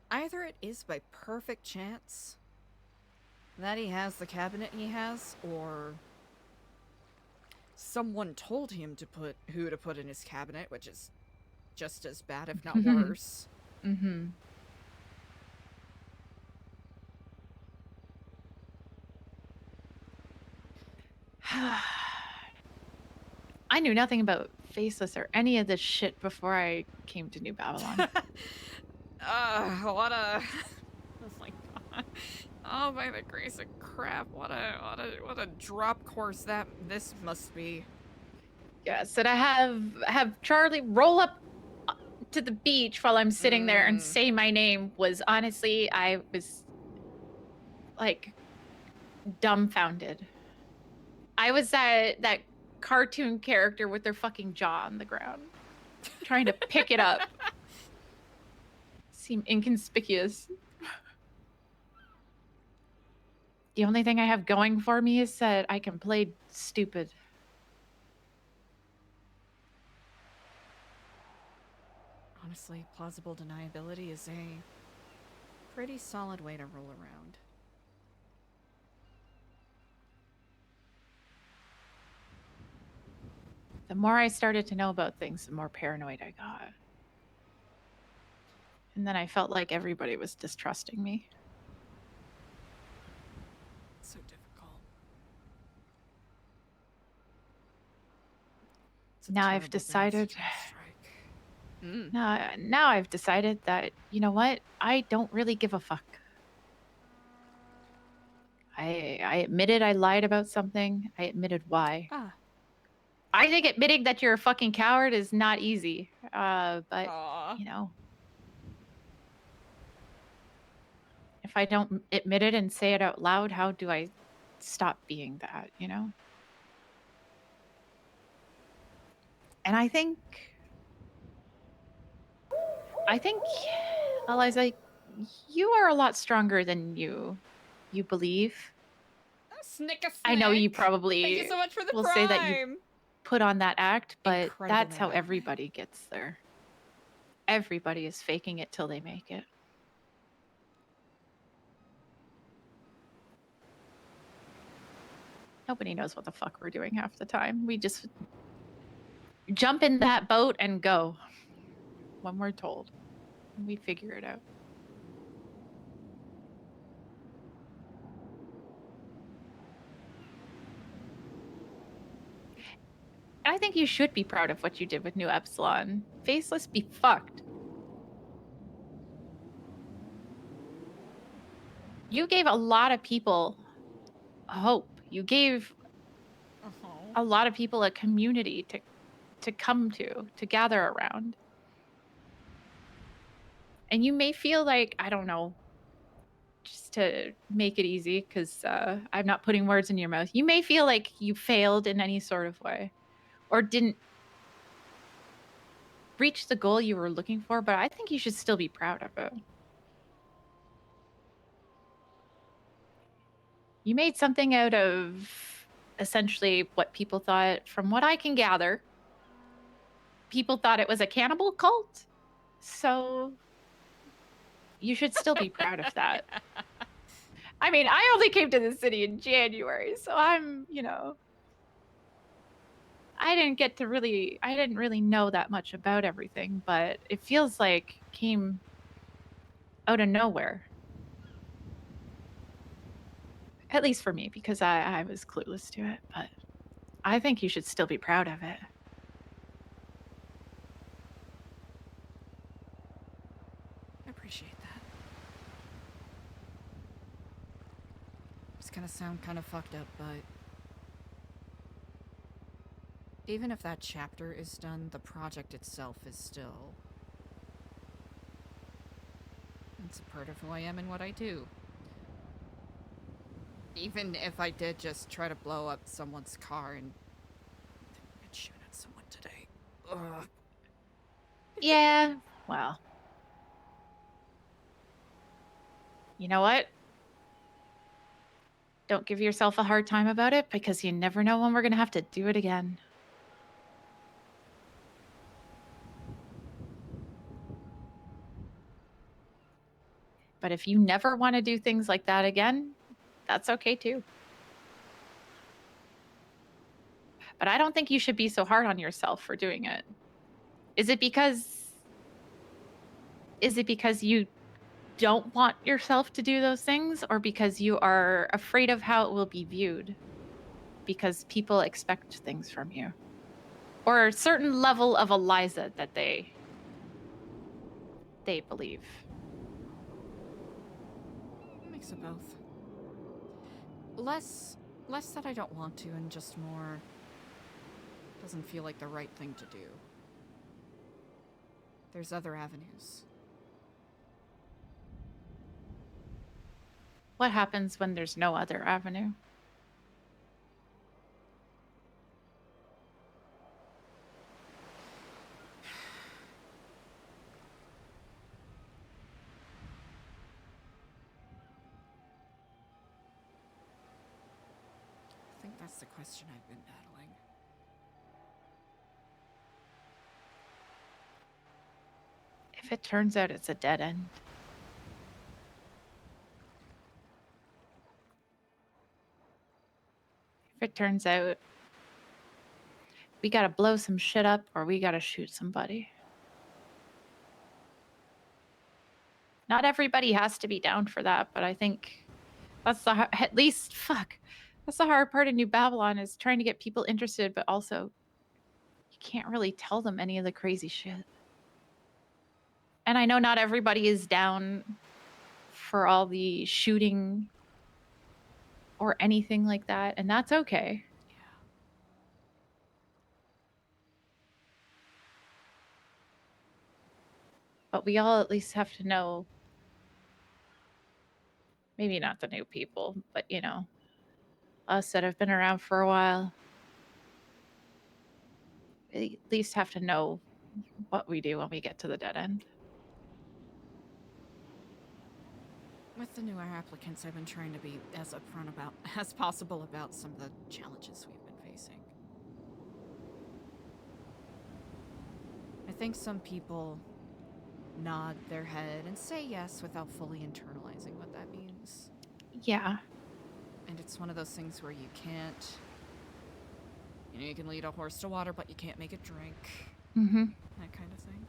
Either it is by perfect chance that he has the cabinet he has, or someone told him to put in his cabinet, which is just as bad, if not worse. Mm-hmm. I knew nothing about Faceless or any of this shit before I came to New Babylon. What a... Oh my god. Oh, by the grace of crap, what a drop course this must be. Yeah, so to have Charlie roll up to the beach while I'm sitting there and say my name was honestly, I was like dumbfounded. I was that cartoon character with their fucking jaw on the ground, trying to pick it up. Seem inconspicuous. The only thing I have going for me is that I can play stupid. Honestly, plausible deniability is a pretty solid way to roll around. The more I started to know about things, the more paranoid I got. And then I felt like everybody was distrusting me. So difficult. Now I've decided. Now I've decided that, you know what? I don't really give a fuck. I admitted I lied about something. I admitted why. I think admitting that you're a fucking coward is not easy. But, you know. If I don't admit it and say it out loud, how do I stop being that, you know? And I think, Eliza, you are a lot stronger than you believe. Snick a snick. I know you probably Thank you so much for the will prime. say that you put on that act, but Incredible that's how man. everybody gets there. Everybody is faking it till they make it. Nobody knows what the fuck we're doing half the time. We just jump in that boat and go when we're told. We figure it out. I think you should be proud of what you did with New Epsilon. Faceless be fucked. You gave a lot of people hope. You gave a lot of people a community to come to gather around. And you may feel like, I don't know, just to make it easy, because I'm not putting words in your mouth, you may feel like you failed in any sort of way or didn't reach the goal you were looking for, but I think you should still be proud of it. You made something out of essentially what people thought, from what I can gather, people thought it was a cannibal cult. So you should still be proud of that. I mean, I only came to the city in January, so I'm, I didn't really know that much about everything, but it feels like came out of nowhere. At least for me, because I was clueless to it, but I think you should still be proud of it. I appreciate that. It's gonna sound kind of fucked up, but even if that chapter is done, the project itself is still... It's a part of who I am and what I do. Even if I did just try to blow up someone's car and shoot at someone today. Ugh. Yeah, well. You know what? Don't give yourself a hard time about it, because you never know when we're going to have to do it again. But if you never want to do things like that again, that's okay too. But I don't think you should be so hard on yourself for doing it. Is it because you don't want yourself to do those things, or because you are afraid of how it will be viewed? Because people expect things from you, or a certain level of Eliza that they believe. A mix of both. Less that I don't want to, and just more doesn't feel like the right thing to do. There's other avenues. What happens when there's no other avenue? I think that's the question I've been battling. If it turns out it's a dead end. If it turns out we gotta blow some shit up, or we gotta shoot somebody. Not everybody has to be down for that, but I think that's at least, that's the hard part of New Babylon, is trying to get people interested, but also you can't really tell them any of the crazy shit. And I know not everybody is down for all the shooting or anything like that, and that's okay. But we all at least have to know, maybe not the new people, but us that have been around for a while, we at least have to know what we do when we get to the dead end. With the newer applicants, I've been trying to be as upfront as possible about some of the challenges we've been facing. I think some people nod their head and say yes without fully internalizing what that means. Yeah. And it's one of those things where you can't... you can lead a horse to water, but you can't make it drink. Mm-hmm. That kind of thing.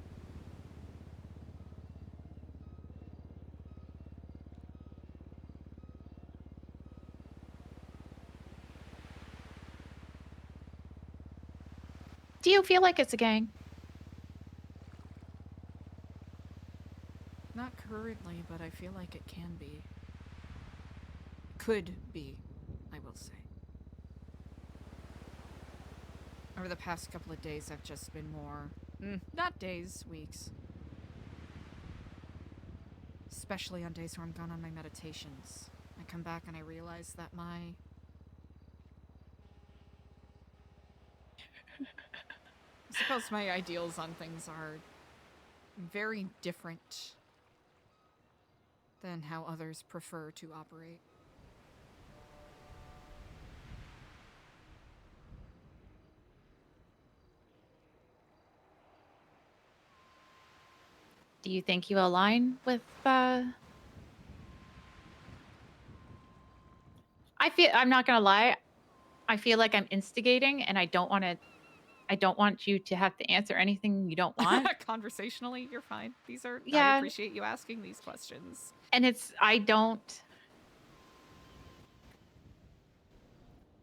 Do you feel like it's a gang? Not currently, but I feel like it can be. Could be, I will say. Over the past couple of days, I've just been more... not days, weeks. Especially on days where I'm gone on my meditations. I come back and I realize that my... I suppose my ideals on things are very different than how others prefer to operate. Do you think you align with I'm not gonna lie, I feel like I'm instigating and I don't want you to have to answer anything you don't want. Conversationally, you're fine. I Yeah. appreciate you asking these questions. And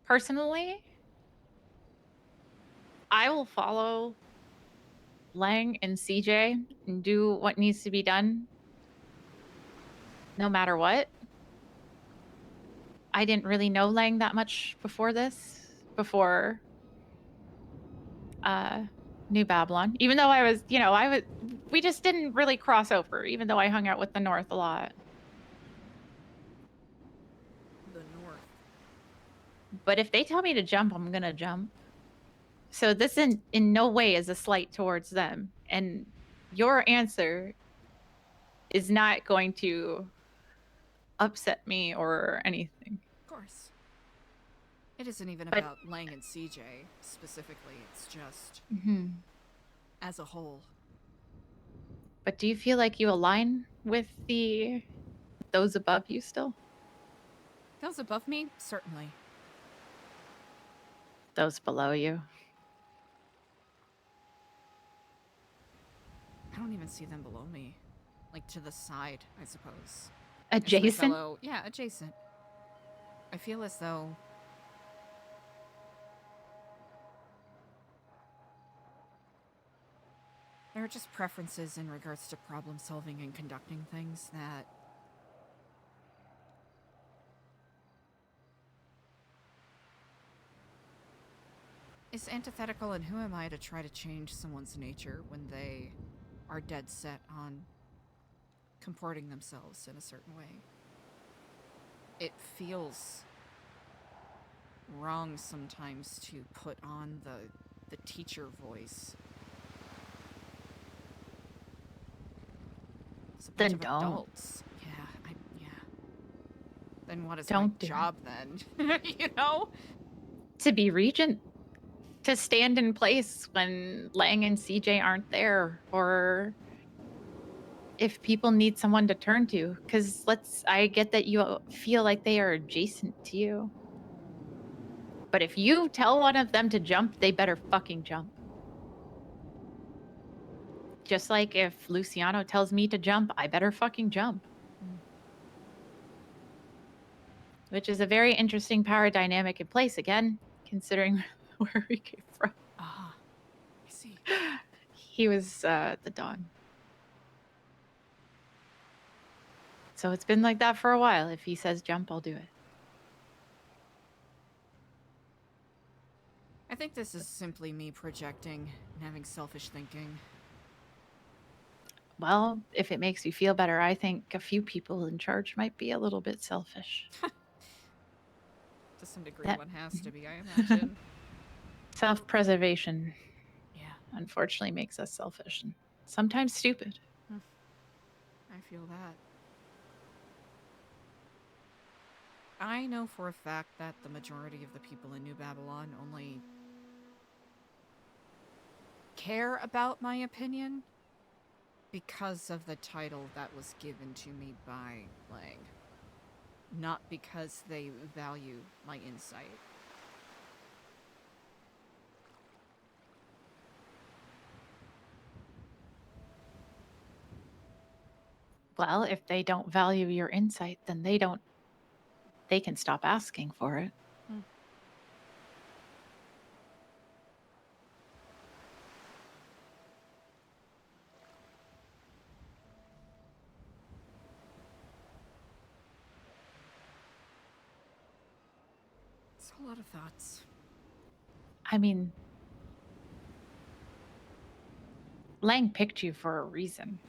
personally, I will follow Lang and CJ and do what needs to be done no matter what. I didn't really know Lang that much before New Babylon. Even though we just didn't really cross over, even though I hung out with the North a lot. The North. But if they tell me to jump, I'm gonna jump. So this in no way is a slight towards them. And your answer is not going to upset me or anything. Of course. It isn't even about Lang and CJ specifically. It's just as a whole. But do you feel like you align with those above you still? Those above me? Certainly. Those below you? I don't even see them below me. Like, to the side, I suppose. Adjacent? Yeah, adjacent. I feel as though... there are just preferences in regards to problem solving and conducting things that... is antithetical, and who am I to try to change someone's nature when they are dead set on comporting themselves in a certain way? It feels wrong sometimes to put on the teacher voice. It's a bunch Then of don't. adults. Yeah. Then what is Don't my do job then? You know? To be regent. To stand in place when Lang and CJ aren't there, or if people need someone to turn to. Because I get that you feel like they are adjacent to you. But if you tell one of them to jump, they better fucking jump. Just like if Luciano tells me to jump, I better fucking jump. Which is a very interesting power dynamic in place, again, considering where we came from. Ah, I see. He was the Don. So it's been like that for a while. If he says jump, I'll do it. I think this is simply me projecting and having selfish thinking. Well, if it makes you feel better, I think a few people in charge might be a little bit selfish. To some degree, one has to be, I imagine. Self-preservation, unfortunately, makes us selfish and sometimes stupid. I feel that. I know for a fact that the majority of the people in New Babylon only care about my opinion because of the title that was given to me by Lang. Not because they value my insight. Well, if they don't value your insight, then they can stop asking for it. It's a lot of thoughts. I mean, Lang picked you for a reason.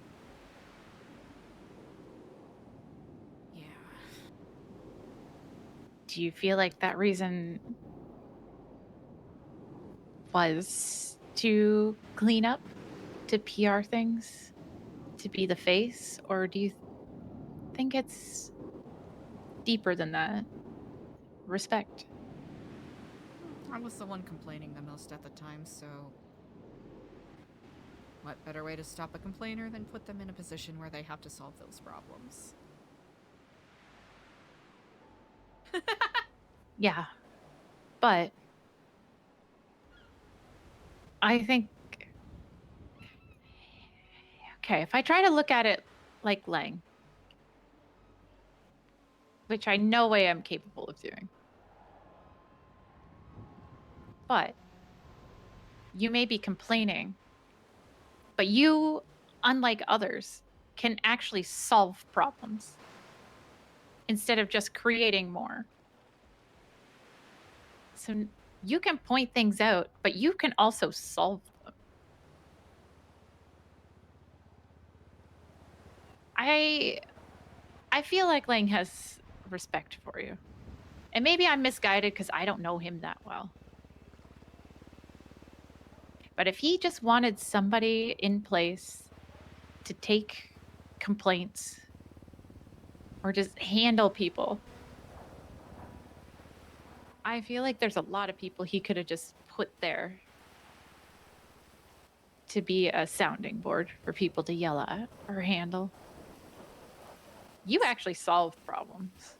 Yeah. Do you feel like that reason was to clean up, to PR things, to be the face? Or do you think it's deeper than that? Respect. I was the one complaining the most at the time, so what better way to stop a complainer than put them in a position where they have to solve those problems? Yeah. But I think, okay, if I try to look at it like Lang, which I no way I'm capable of doing, but you may be complaining, but you, unlike others, can actually solve problems instead of just creating more. So you can point things out, but you can also solve them. I feel like Lang has respect for you. And maybe I'm misguided because I don't know him that well. But if he just wanted somebody in place to take complaints or just handle people, I feel like there's a lot of people he could have just put there to be a sounding board for people to yell at or handle. You actually solve problems.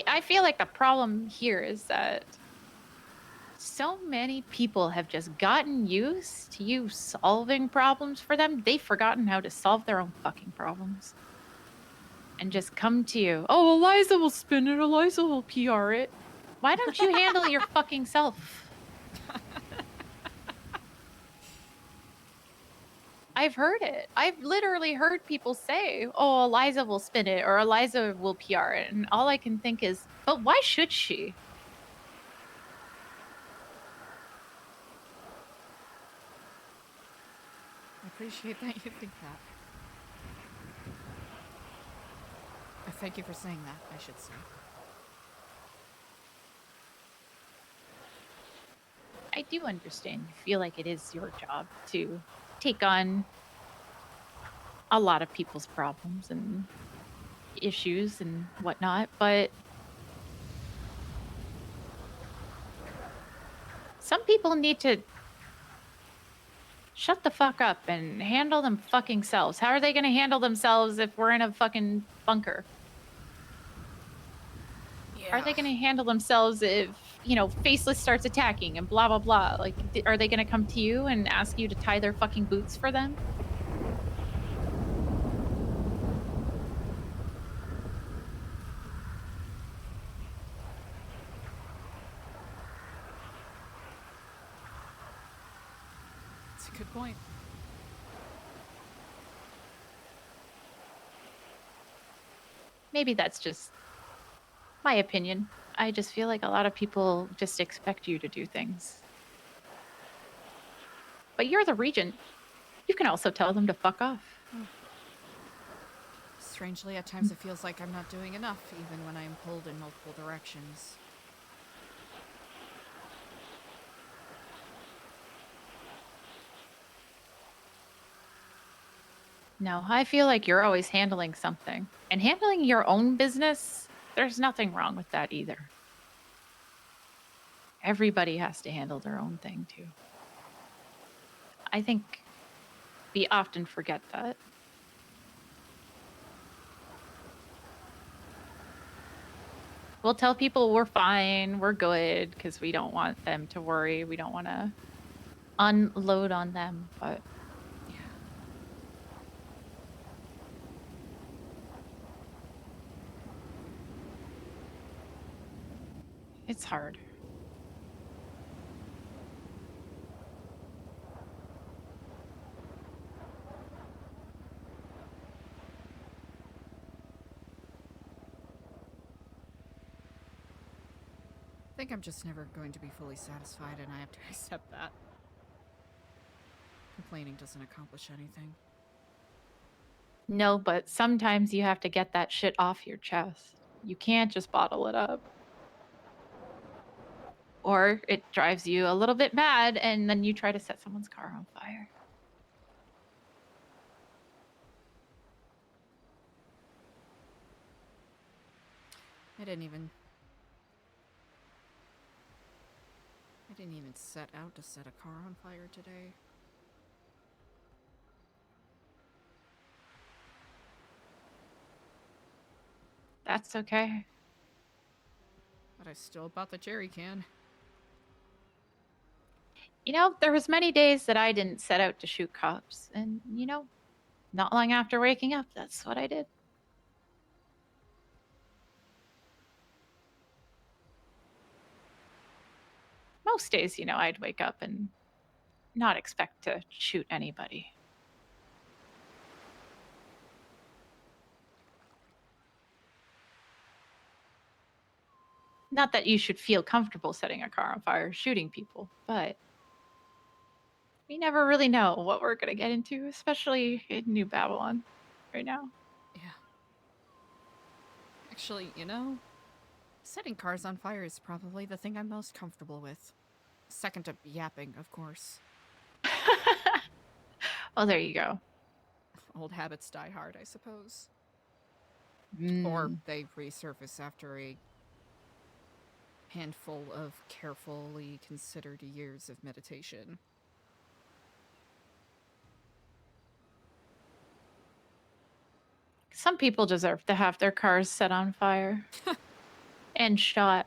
I feel like the problem here is that so many people have just gotten used to you solving problems for them. They've forgotten how to solve their own fucking problems. And just come to you. Oh, Eliza will spin it. Eliza will PR it. Why don't you handle it your fucking self? I've heard it. I've literally heard people say, oh, Eliza will spin it or Eliza will PR it. And all I can think is, but why should she? I appreciate that you think that. Thank you for saying that, I should say. I do understand. You feel like it is your job to take on a lot of people's problems and issues and whatnot, but some people need to shut the fuck up and handle them fucking selves. How are they going to handle themselves if we're in a fucking bunker? Yeah. How are they going to handle themselves if, Faceless starts attacking and blah, blah, blah? Like, are they going to come to you and ask you to tie their fucking boots for them? That's a good point. Maybe that's just my opinion. I just feel like a lot of people just expect you to do things. But you're the regent. You can also tell them to fuck off. Strangely, at times it feels like I'm not doing enough, even when I am pulled in multiple directions. No, I feel like you're always handling something. And handling your own business, there's nothing wrong with that either. Everybody has to handle their own thing too. I think we often forget that. We'll tell people we're fine, we're good, because we don't want them to worry. We don't want to unload on them, but it's hard. think I'm just never going to be fully satisfied, and I have to accept that. Complaining doesn't accomplish anything. No, but sometimes you have to get that shit off your chest. You can't just bottle it up. Or it drives you a little bit mad, and then you try to set someone's car on fire. I didn't even set out to set a car on fire today. That's okay. But I still bought the jerry can. You know, there was many days that I didn't set out to shoot cops, and you know, not long after waking up, that's what I did. Most days, you know, I'd wake up and not expect to shoot anybody. Not that you should feel comfortable setting a car on fire, shooting people, but we never really know what we're going to get into, especially in New Babylon right now. Yeah. Actually, you know, setting cars on fire is probably the thing I'm most comfortable with. Second to yapping, of course. Oh, there you go. Old habits die hard, I suppose. Mm. Or they resurface after a handful of carefully considered years of meditation. Some people deserve to have their cars set on fire and shot.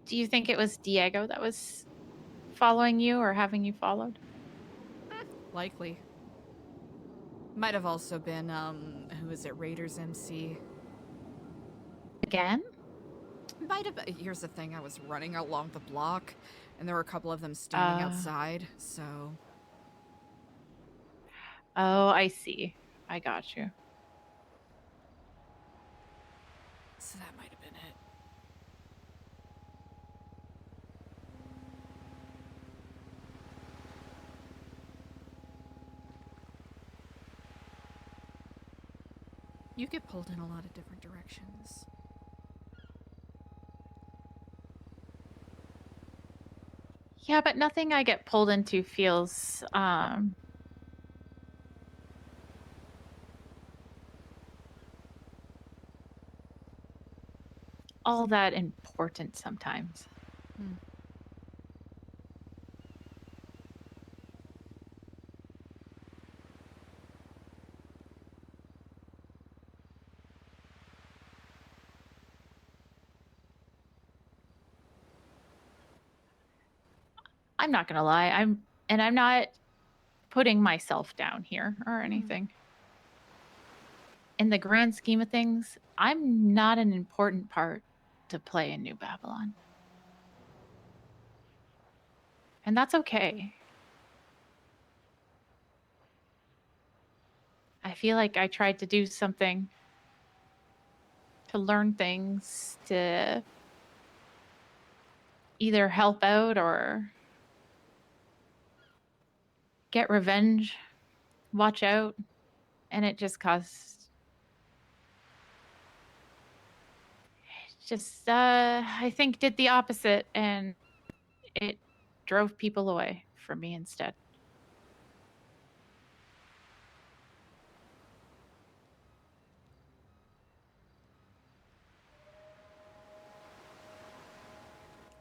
Do you think it was Diego that was following you or having you followed? Likely. Might have also been, who is it, Raiders MC? Again? Might have been. Here's the thing, I was running along the block, and there were a couple of them standing outside, so... Oh, I see. I got you. So that might have been it. You get pulled in a lot of different directions. Yeah, but nothing I get pulled into feels all that important sometimes. I'm not gonna lie. I'm not putting myself down here or anything. In the grand scheme of things, I'm not an important part to play in New Babylon. And that's okay. I feel like I tried to do something to learn things, to either help out or get revenge, watch out, and it just I think did the opposite, and it drove people away from me instead.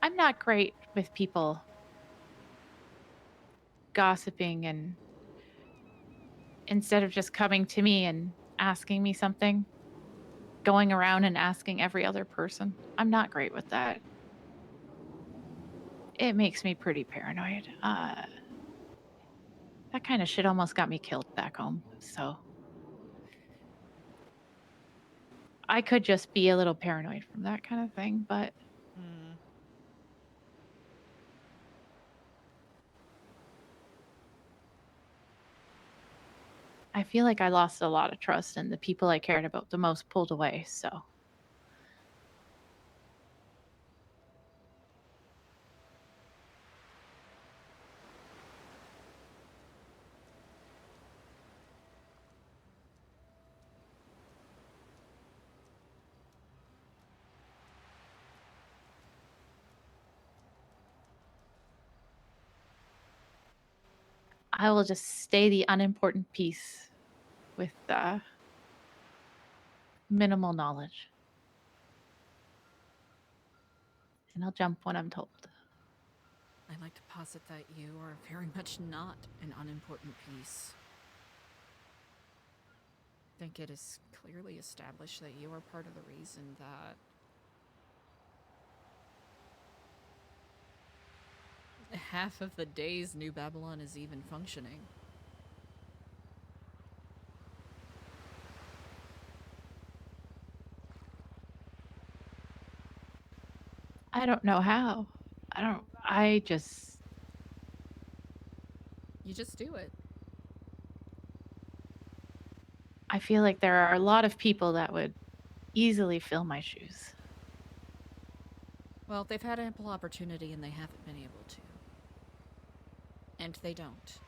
I'm not great with people gossiping, and instead of just coming to me and asking me something, going around and asking every other person. I'm not great with that. It makes me pretty paranoid. That kind of shit almost got me killed back home. So I could just be a little paranoid from that kind of thing, but I feel like I lost a lot of trust, and the people I cared about the most pulled away. So I will just stay the unimportant piece with minimal knowledge. And I'll jump when I'm told. I'd like to posit that you are very much not an unimportant piece. I think it is clearly established that you are part of the reason that half of the days New Babylon is even functioning. I don't know how. I just. You just do it. I feel like there are a lot of people that would easily fill my shoes. Well, they've had ample opportunity and they haven't been able to. And they don't.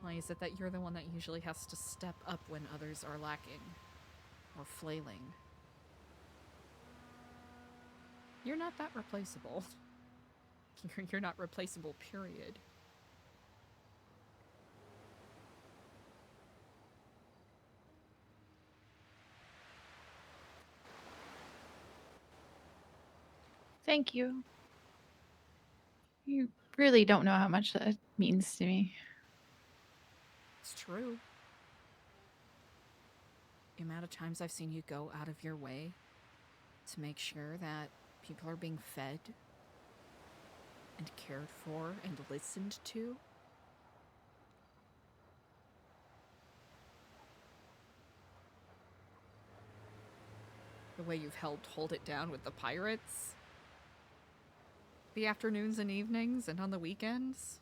Why is it that you're the one that usually has to step up when others are lacking or flailing? You're not that replaceable. You're not replaceable, period. Thank you. You really don't know how much that means to me. It's true. The amount of times I've seen you go out of your way to make sure that people are being fed and cared for and listened to. The way you've helped hold it down with the pirates. The afternoons and evenings and on the weekends.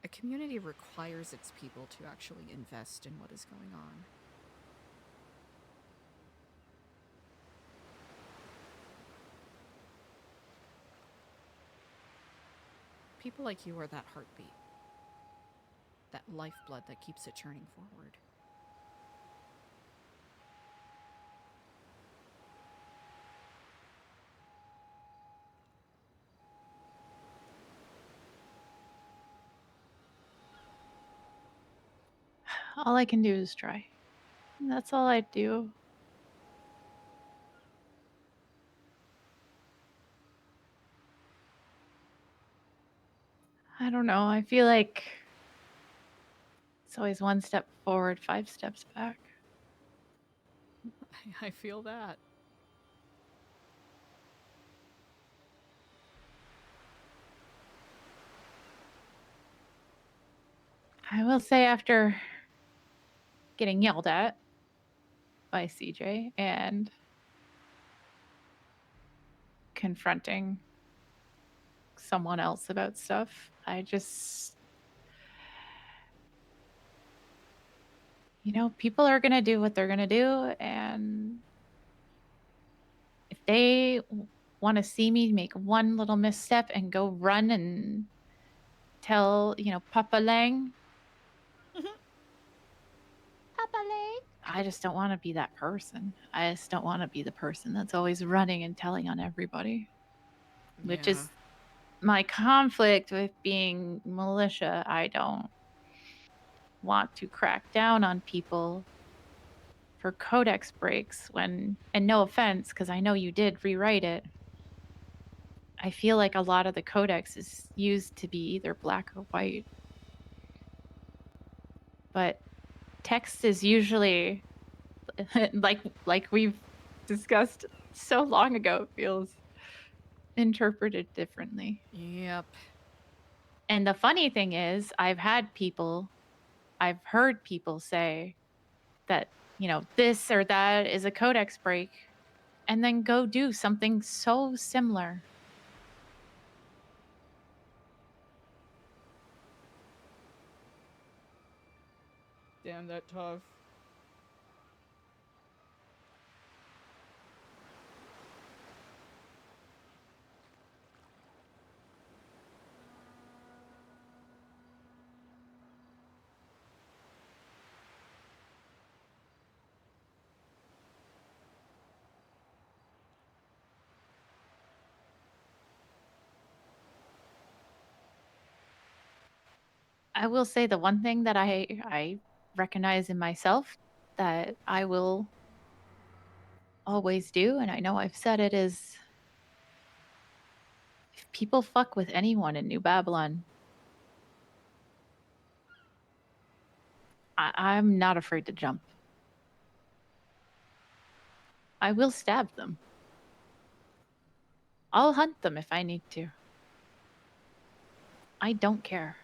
A community requires its people to actually invest in what is going on. People like you are that heartbeat. That lifeblood that keeps it churning forward. All I can do is try. That's all I do. I don't know. I feel like it's always one step forward, 5 steps back. I feel that. I will say, after getting yelled at by CJ and confronting someone else about stuff, I just, people are going to do what they're going to do. And if they want to see me make one little misstep and go run and tell, Papa Lang, Papa Lang. I just don't want to be that person. I just don't want to be the person that's always running and telling on everybody. Which Yeah. is my conflict with being militia. I don't want to crack down on people for codex breaks and no offense, because I know you did rewrite it. I feel like a lot of the codex is used to be either black or white. But text is usually like we've discussed so long ago, it feels interpreted differently. Yep. And the funny thing is, I've heard people say that, this or that is a codex break, and then go do something so similar. Damn, that tough. I will say the one thing that I recognize in myself that I will always do, and I know I've said it, is if people fuck with anyone in New Babylon, I'm not afraid to jump. I will stab them. I'll hunt them if I need to. I don't care.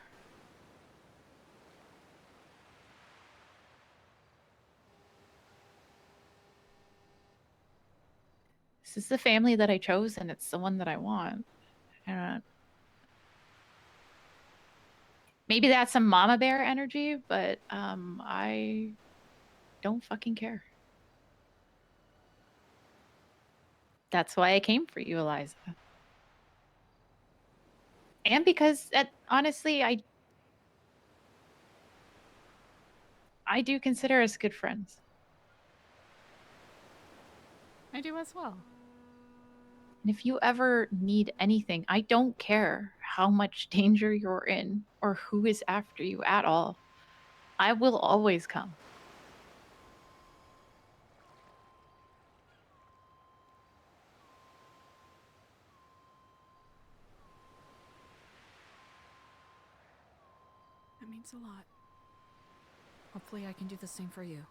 This is the family that I chose, and it's the one that I want. Maybe that's some mama bear energy, but I don't fucking care. That's why I came for you, Eliza. And because honestly, I do consider us good friends. I do as well. And if you ever need anything, I don't care how much danger you're in or who is after you at all. I will always come. That means a lot. Hopefully I can do the same for you.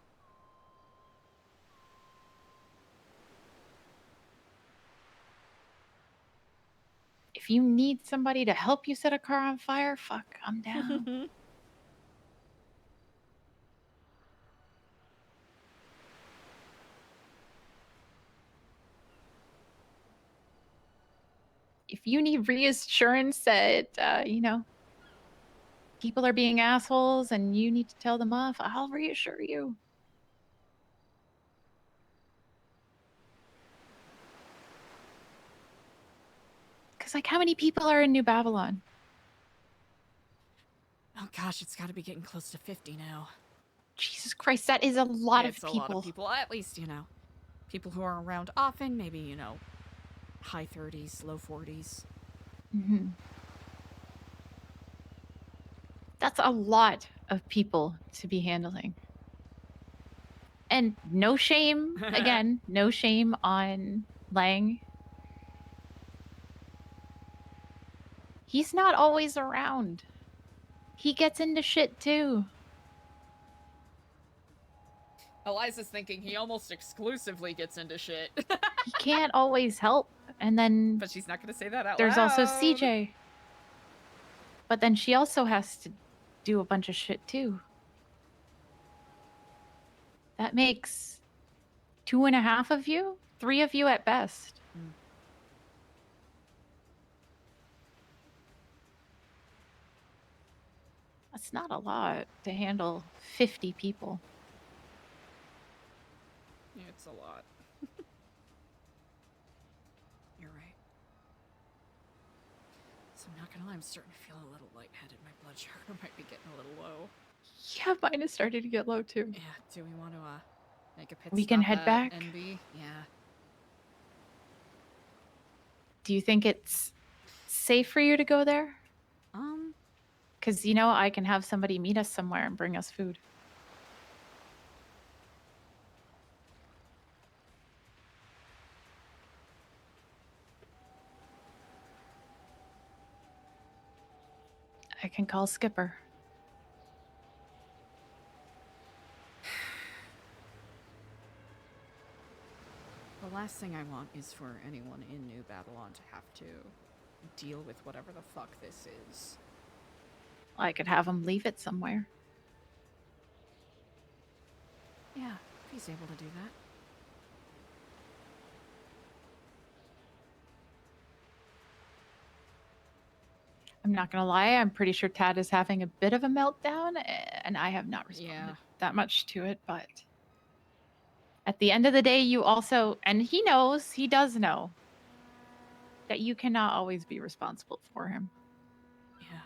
If you need somebody to help you set a car on fire, fuck, I'm down. If you need reassurance that, people are being assholes and you need to tell them off, I'll reassure you. Because, like, how many people are in New Babylon? Oh gosh, it's got to be getting close to 50 now. Jesus Christ, that is a lot of It's a people. lot of people, at least, people who are around often, maybe, high 30s, low 40s. Mm-hmm. That's a lot of people to be handling. And no shame, again, no shame on Lang. He's not always around. He gets into shit too. Eliza's thinking he almost exclusively gets into shit. He can't always help. And then But she's not going to say that out there's loud. also CJ. But then she also has to do a bunch of shit too. That makes 2.5 of you? 3 of you at best. That's not a lot to handle 50 people. Yeah, it's a lot. You're right. So I'm not gonna lie, I'm starting to feel a little lightheaded. My blood sugar might be getting a little low. Yeah, mine is starting to get low too. Yeah, do we want to make a pit We stop can head at back? NB? Yeah. Do you think it's safe for you to go there? Because, I can have somebody meet us somewhere and bring us food. I can call Skipper. The last thing I want is for anyone in New Babylon to have to deal with whatever the fuck this is. I could have him leave it somewhere. Yeah, if he's able to do that. I'm not gonna lie, I'm pretty sure Tad is having a bit of a meltdown, and I have not responded. Yeah, that much to it, but at the end of the day, you also, and he knows, he does know, that you cannot always be responsible for him. Yeah.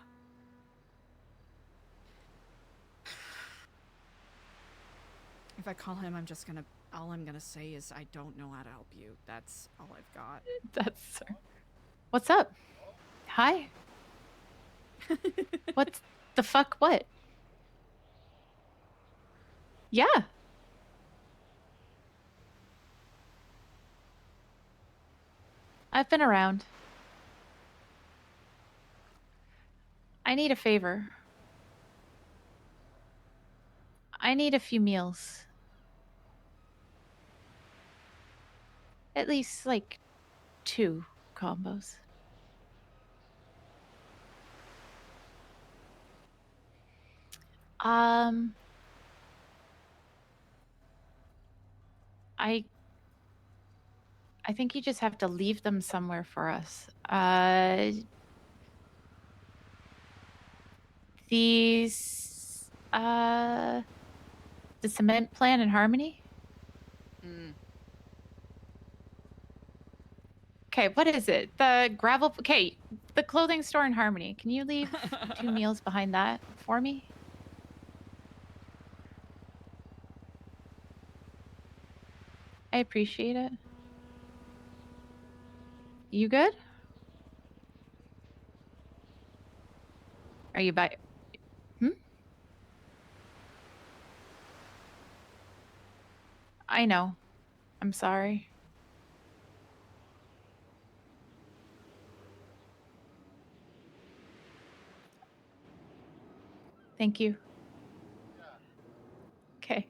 If I call him, all I'm gonna say is I don't know how to help you. That's all I've got. That's... What's up? Hi? What the fuck? What? Yeah. I've been around. I need a favor. I need a few meals. At least, like, 2 combos. I think you just have to leave them somewhere for us. These, the cement plant in Harmony? Okay, what is it? The gravel... Okay, the clothing store in Harmony. Can you leave 2 meals behind that for me? I appreciate it. You good? Are you by... I know. I'm sorry. Thank you. Okay.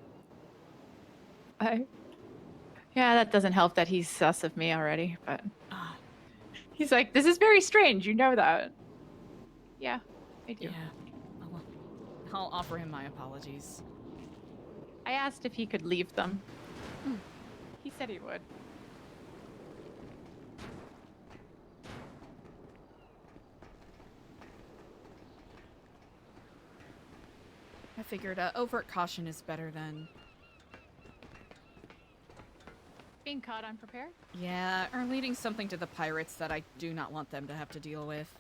Bye. Yeah, that doesn't help that he's sus of me already, but... He's like, this is very strange, you know that. Yeah, I do. Yeah. I'll offer him my apologies. I asked if he could leave them. He said he would. I figured overt caution is better than... Being caught unprepared? Yeah, or leading something to the pirates that I do not want them to have to deal with.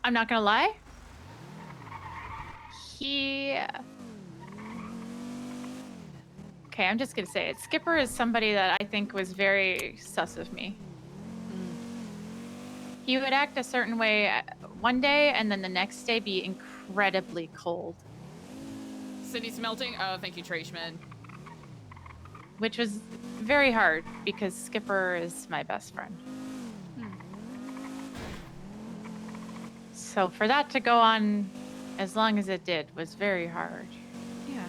I'm not gonna lie. Okay, I'm just gonna say it. Skipper is somebody that I think was very sus of me. He would act a certain way one day, and then the next day be incredibly cold. City's melting? Oh, thank you, Trashman. Which was very hard, because Skipper is my best friend. So for that to go on as long as it did was very hard. Yeah.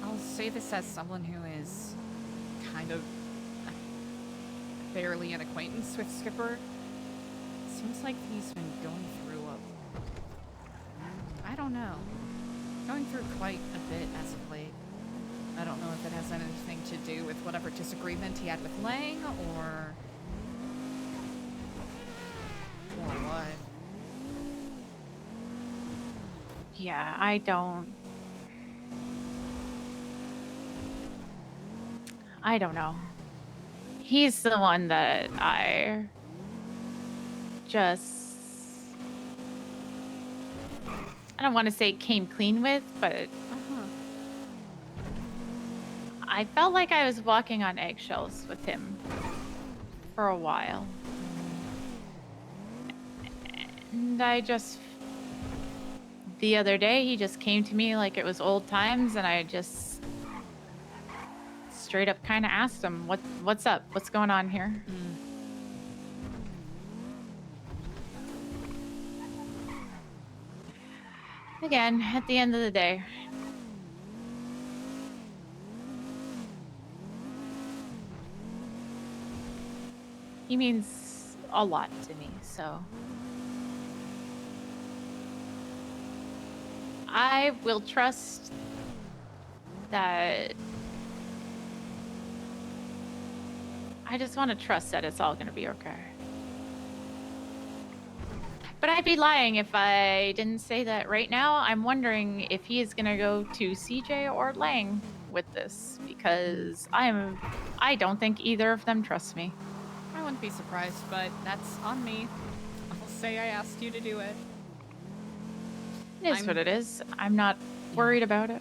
I'll say this as someone who is kind of barely an acquaintance with Skipper. Seems like he's been going through I don't know. Going through quite a bit as of late. I don't know if it has anything to do with whatever disagreement he had with Lang, or what. Yeah, I don't know. He's the one that I just... I don't want to say came clean with, but I felt like I was walking on eggshells with him for a while. And the other day, he just came to me like it was old times, and I just straight up kind of asked him, what's up? What's going on here? Again, at the end of the day, he means a lot to me, so I will trust that I just want to trust that it's all going to be okay. But I'd be lying if I didn't say that right now. I'm wondering if he is going to go to CJ or Lang with this, because I don't think either of them trust me. I wouldn't be surprised, but that's on me. I'll say I asked you to do it. It is what it is. I'm not worried about it.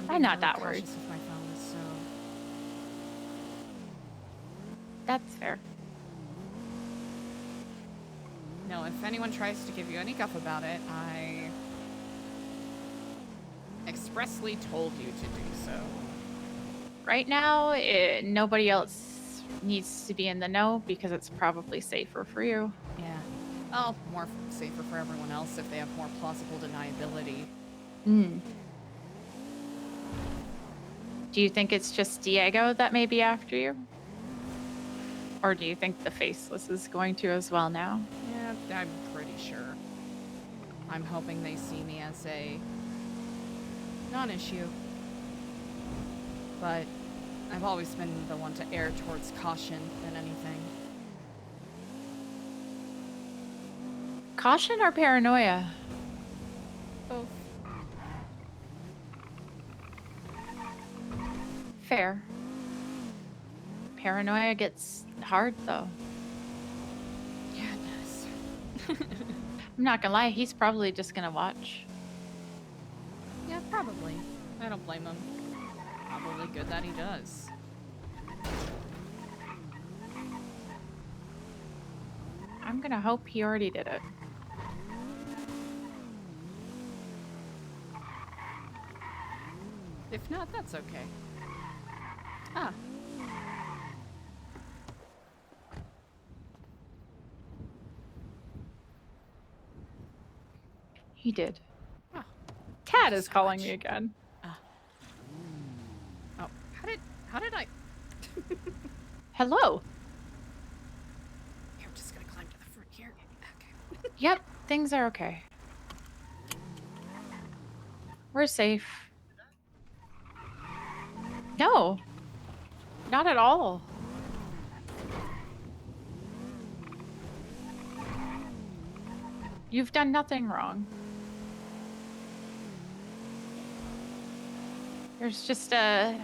I'm not that worried. Cautious with my phone, so That's fair. no. If anyone tries to give you any guff about it, I expressly told you to do so. Right now, nobody else needs to be in the know because it's probably safer for you. Yeah. Oh, more safer for everyone else if they have more plausible deniability. Hmm. Do you think it's just Diego that may be after you? Or do you think the Faceless is going to as well now? Yeah, I'm pretty sure. I'm hoping they see me as a non-issue. But I've always been the one to err towards caution than anything. Caution or paranoia? Both. Fair. Paranoia gets hard, though. Yeah, it does. I'm not gonna lie, he's probably just gonna watch. Yeah, probably. I don't blame him. Probably good that he does. I'm gonna hope he already did it. If not, that's okay. Ah. He did. Oh. Cat is calling me again. Oh, how did I? Hello. Here, I'm just gonna climb to the front here. Okay. Yep, things are okay. We're safe. No, not at all. You've done nothing wrong. There's just a...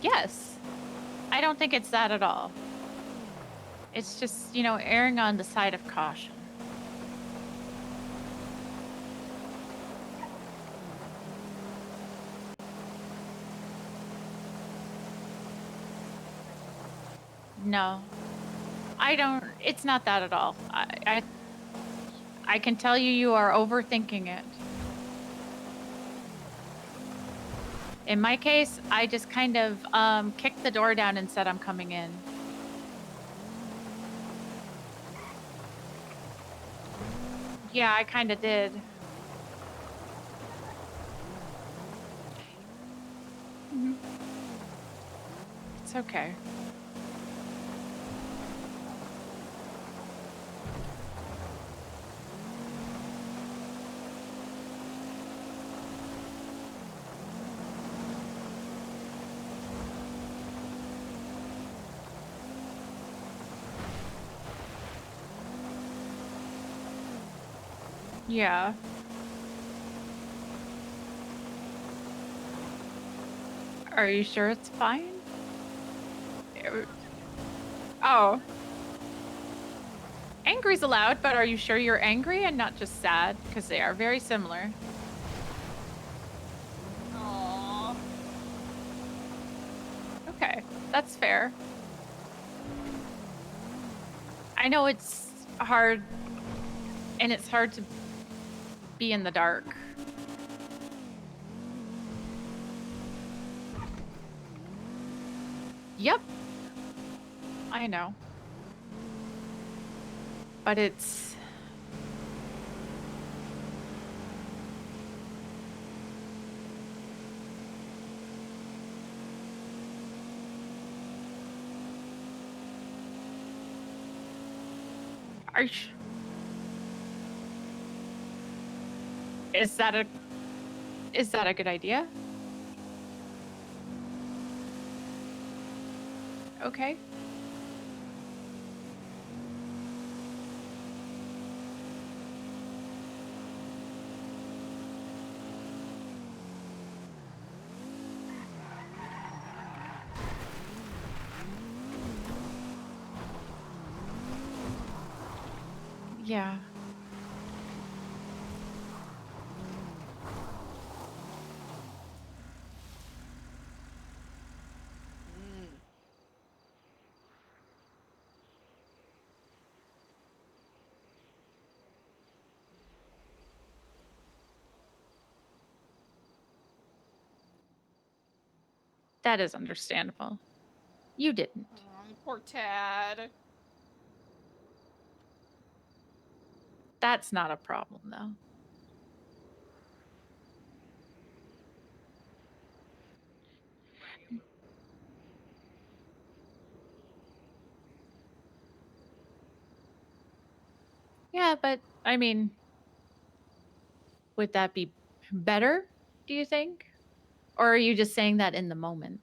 Yes. I don't think it's that at all. It's just, you know, erring on the side of caution. No. I don't... It's not that at all. I can tell you, you are overthinking it. In my case, I just kind of kicked the door down and said I'm coming in. Yeah, I kind of did. Mhm. It's okay. Yeah. Are you sure it's fine? Oh. Angry's allowed, but are you sure you're angry and not just sad? Because they are very similar. Aww. Okay, that's fair. I know it's hard, and it's hard to be in the dark. Yep. I know. But it's... Are you... Is that a Is that a good idea? Okay. Yeah. That is understandable. You didn't. Poor Tad. That's not a problem, though. Yeah, but I mean, would that be better, do you think? Or are you just saying that in the moment?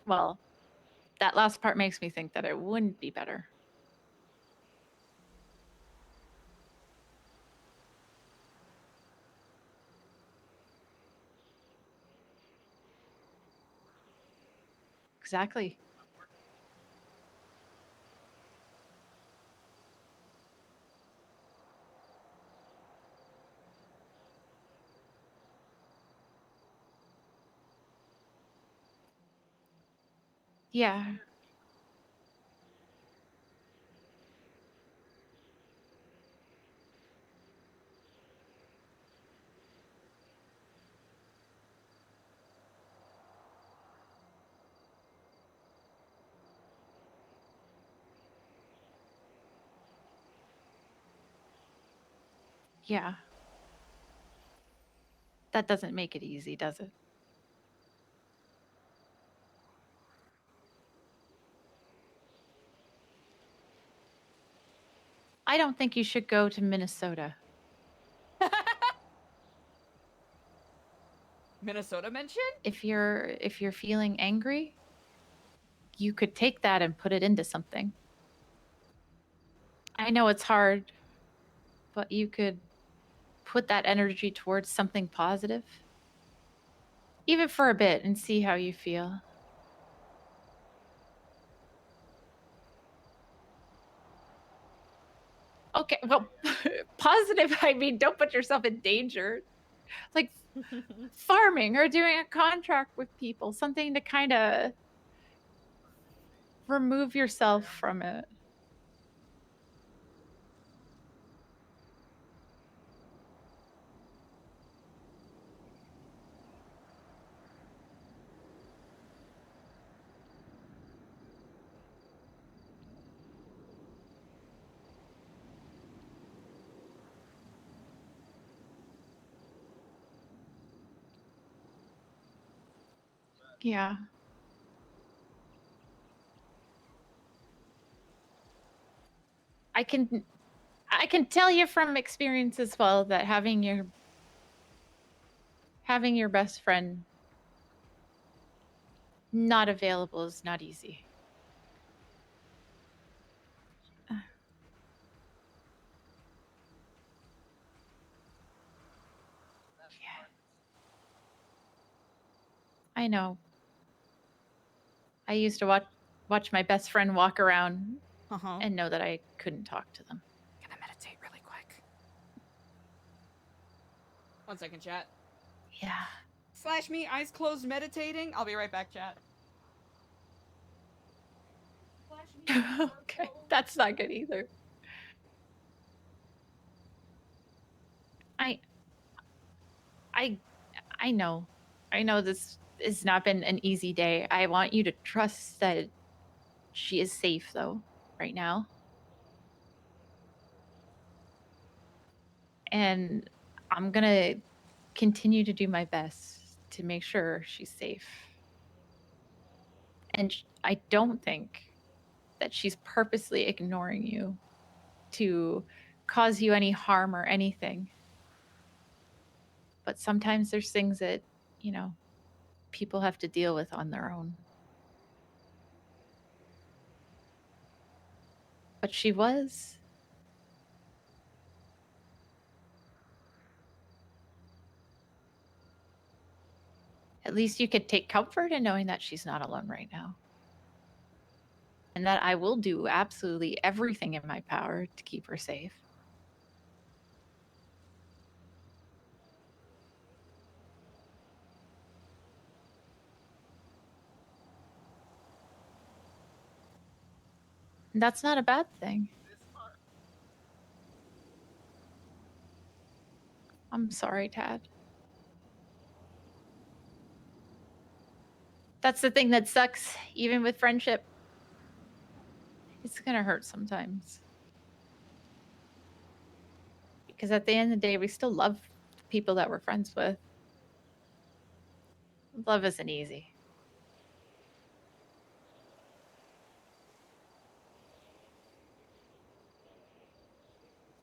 Well, that last part makes me think that it wouldn't be better. Exactly. Yeah. Yeah. That doesn't make it easy, does it? I don't think you should go to Minnesota. Minnesota mention? If you're feeling angry, you could take that and put it into something. I know it's hard, but you could put that energy towards something positive, even for a bit, and see how you feel. Okay, well, positive, I mean, don't put yourself in danger. Like farming or doing a contract with people, something to kind of remove yourself from it. Yeah. I can tell you from experience as well that having your best friend not available is not easy. I know. I used to watch my best friend walk around and know that I couldn't talk to them. Gonna meditate really quick. 1 second, chat. Yeah. / me, eyes closed, meditating. I'll be right back, chat. Okay, that's not good either. I I I know. I know this has not been an easy day. I want you to trust that she is safe though right now. And I'm going to continue to do my best to make sure she's safe. And I don't think that she's purposely ignoring you to cause you any harm or anything. But sometimes there's things that, people have to deal with on their own. But she was. At least you could take comfort in knowing that she's not alone right now. And that I will do absolutely everything in my power to keep her safe. And that's not a bad thing. I'm sorry, Tad. That's the thing that sucks, even with friendship. It's going to hurt sometimes. Because at the end of the day, we still love the people that we're friends with. Love isn't easy.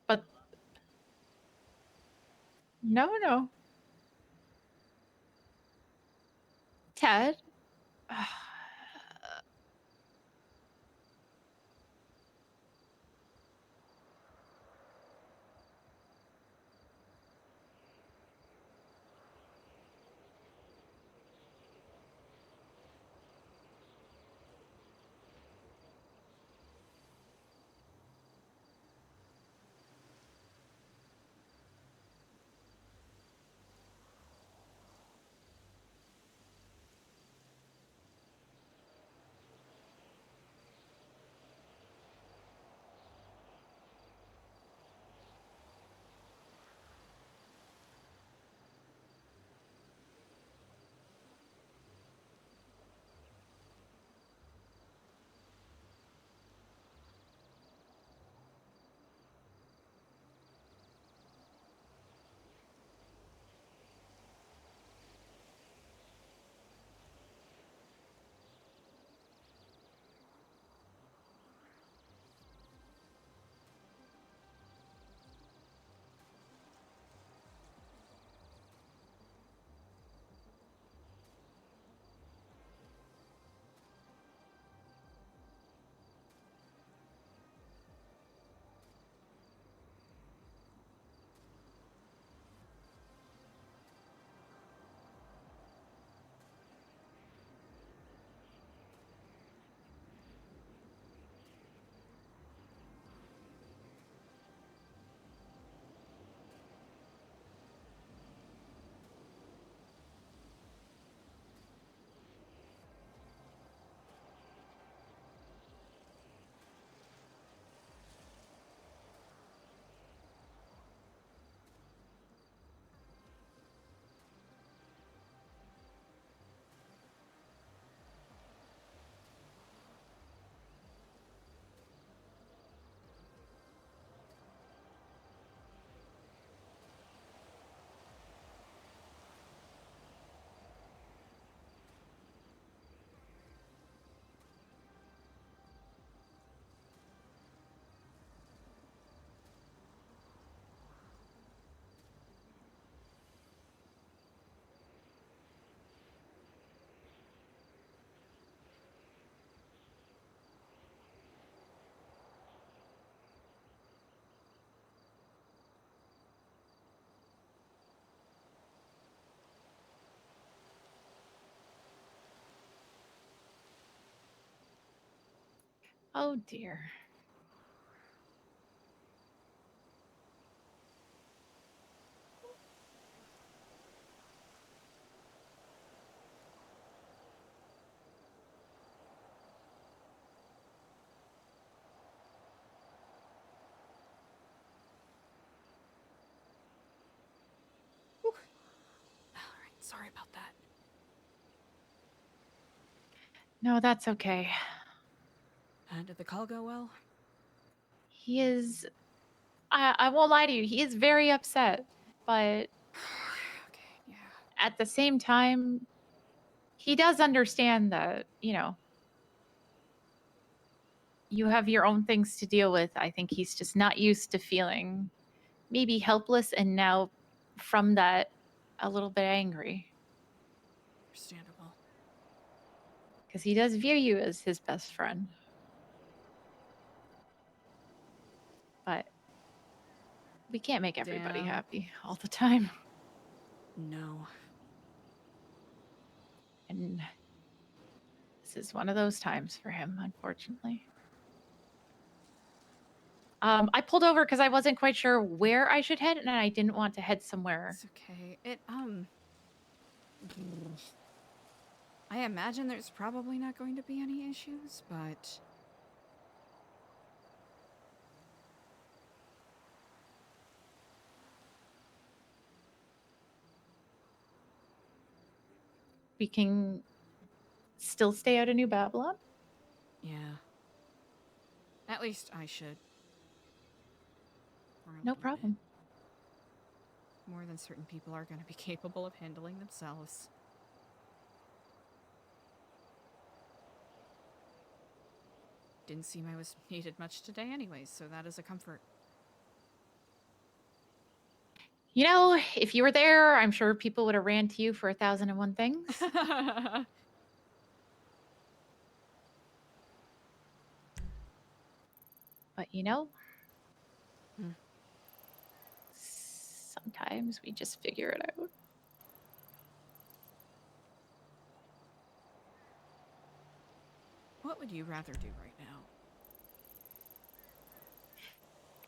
But no. Ted? Oh dear. Alright, sorry about that. No, that's okay. Did the call go well? He is. I won't lie to you. He is very upset. But at the same time, he does understand that, you have your own things to deal with. I think he's just not used to feeling maybe helpless, and now from that, a little bit angry. Understandable. Because he does view you as his best friend. But we can't make everybody Damn. happy all the time. No. And this is one of those times for him, unfortunately. I pulled over because I wasn't quite sure where I should head, and I didn't want to head somewhere. It's okay. I imagine there's probably not going to be any issues, but We can still stay out of New Babylon. yeah. At least I should. For a No little problem. bit. More than certain people are going to be capable of handling themselves. Didn't seem I was needed much today anyways, so that is a comfort. You know, if you were there, I'm sure people would have ran to you for 1,001 things. But you know, sometimes we just figure it out. What would you rather do right now?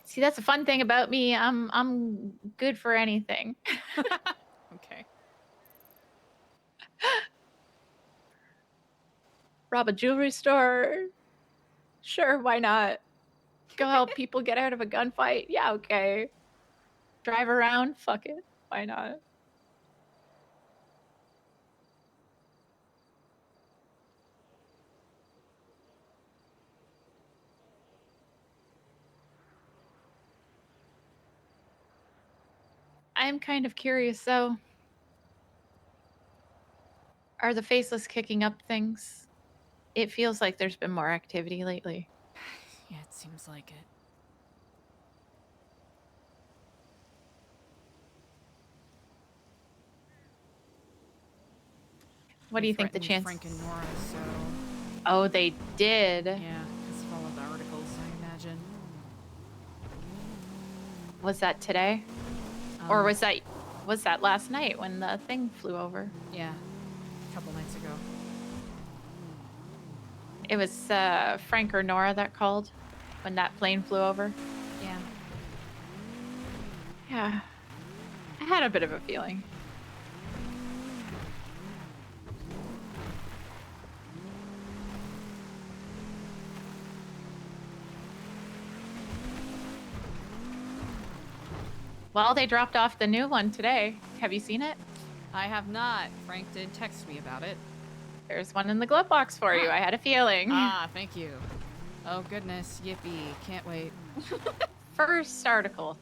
See, that's the fun thing about me. I'm good for anything. Okay. Rob a jewelry store. Sure, why not? Go help people get out of a gunfight. Yeah, okay. Drive around. Fuck it. Why not? I'm kind of curious, though. Are the faceless kicking up things? It feels like there's been more activity lately. Yeah, it seems like it. What do you think the threatened chance? Frank and Nora, so Oh, they did. yeah, because of all of the articles, I imagine. Was that today? Or was that last night when the thing flew over? Yeah, a couple nights ago. It was Frank or Nora that called when that plane flew over. Yeah. Yeah. I had a bit of a feeling. Well, they dropped off the new one today. Have you seen it? I have not. Frank did text me about it. There's one in the glove box for you. I had a feeling. Ah, thank you. Oh, goodness. Yippee. Can't wait. First article.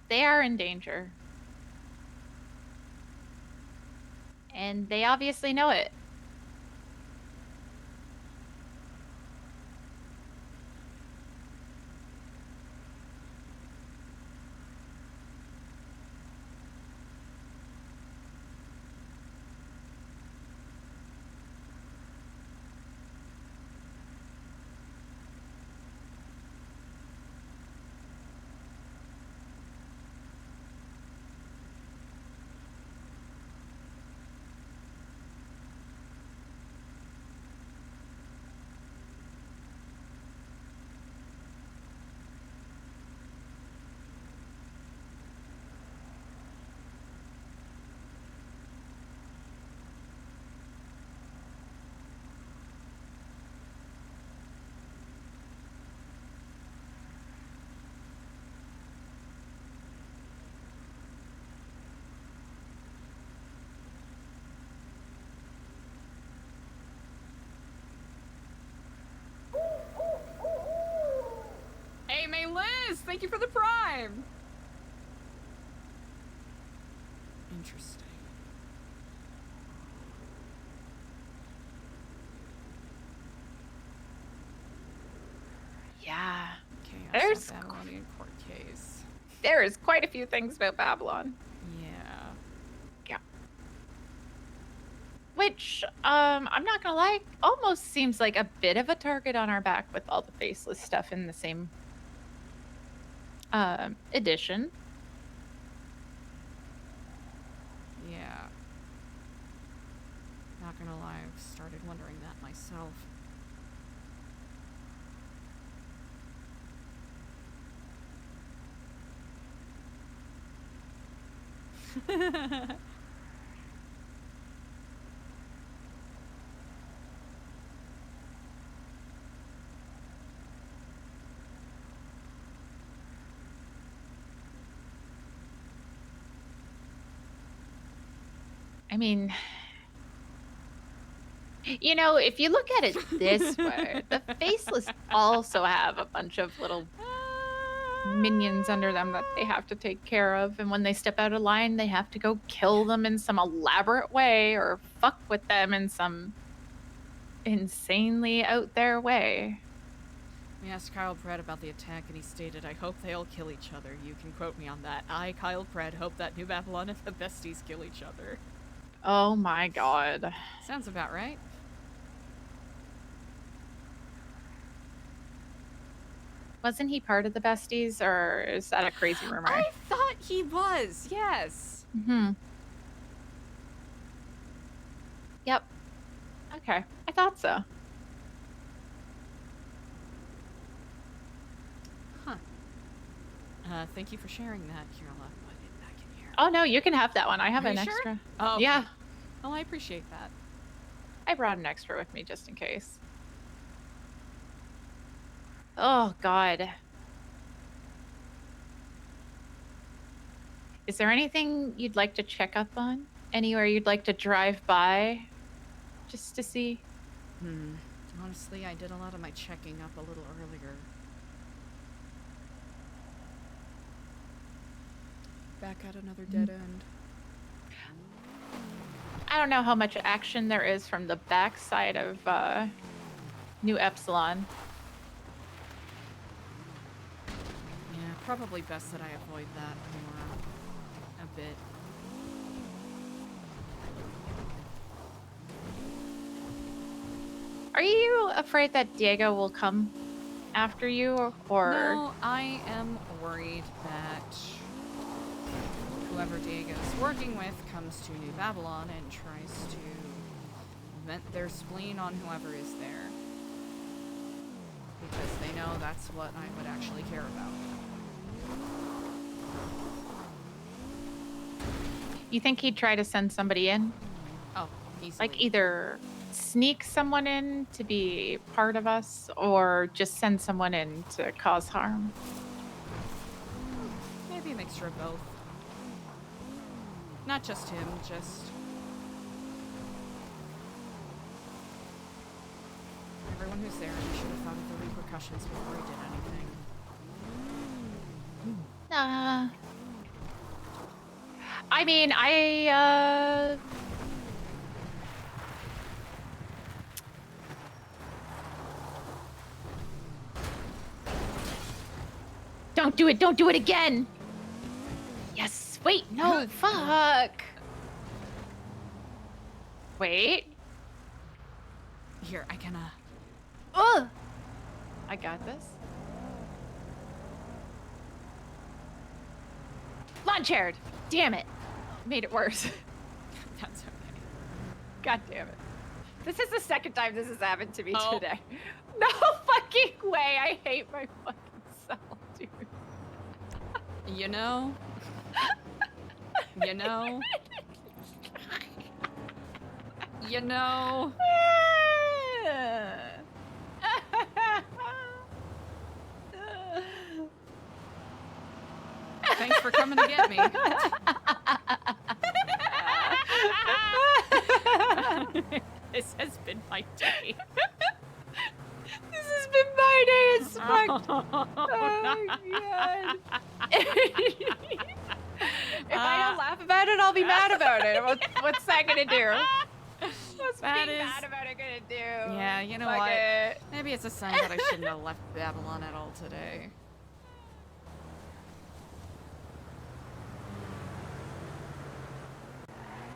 They are in danger. And they obviously know it. Hey, May Liz! Thank you for the prime! Interesting. Yeah. Chaos There's at Babylonian court case. There is quite a few things about Babylon. Yeah. Yeah. Which, I'm not gonna lie, almost seems like a bit of a target on our back with all the faceless stuff in the same edition. Yeah. Not gonna lie, I've started wondering that myself. I mean, you know, if you look at it this way, the faceless also have a bunch of little minions under them that they have to take care of, and when they step out of line, they have to go kill them in some elaborate way or fuck with them in some insanely out there way. We asked Kyle Pratt about the attack, and he stated, "I hope they all kill each other." You can quote me on that. I, Kyle Pratt, hope that New Babylon and the besties kill each other. Oh my god. Sounds about right. Wasn't he part of the besties, or is that a crazy rumor? I thought he was, yes. Mm-hmm. Yep. Okay. I thought so. Huh. Thank you for sharing that, Kirilla. Put it back in here. Oh no, you can have that one. I have Are an you sure? extra. Oh, okay. Yeah. Well, I appreciate that. I brought an extra with me just in case. Oh god. Is there anything you'd like to check up on? Anywhere you'd like to drive by just to see? Honestly, I did a lot of my checking up a little earlier. Back at another dead end. I don't know how much action there is from the backside of New Epsilon. Yeah, probably best that I avoid that for a bit. Are you afraid that Diego will come after you, or? No, I am worried that whoever Diego's working with comes to New Babylon and tries to vent their spleen on whoever is there. Because they know that's what I would actually care about. You think he'd try to send somebody in? Oh, easily. Like either sneak someone in to be part of us, or just send someone in to cause harm? Maybe a mixture of both. Not just him, just everyone who's there. He should have thought of the repercussions before he did anything. I mean, don't do it. Don't do it again. Yes. Wait. No. Fuck. Wait. Here, I can, Ugh. I got this. Lawn chaired. Damn it. Made it worse. That's okay. God damn it. This is the second time this has happened to me Oh. today. No fucking way. I hate my fucking self, dude. You know? You know? You know? Thanks for coming to get me. This has been my day. This has been my day. It's fucked. Oh, God. If I don't laugh about it, I'll be mad about it. What's that gonna do? was That being is- bad about it gonna do? Yeah, you know Fuck what? it. Maybe it's a sign that I shouldn't have left Babylon at all today.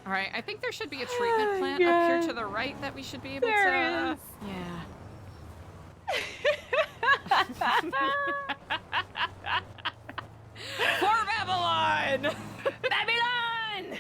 Alright, I think there should be a treatment plant up here to the right that we should be able There to... is. Yeah. For Babylon! Babylon!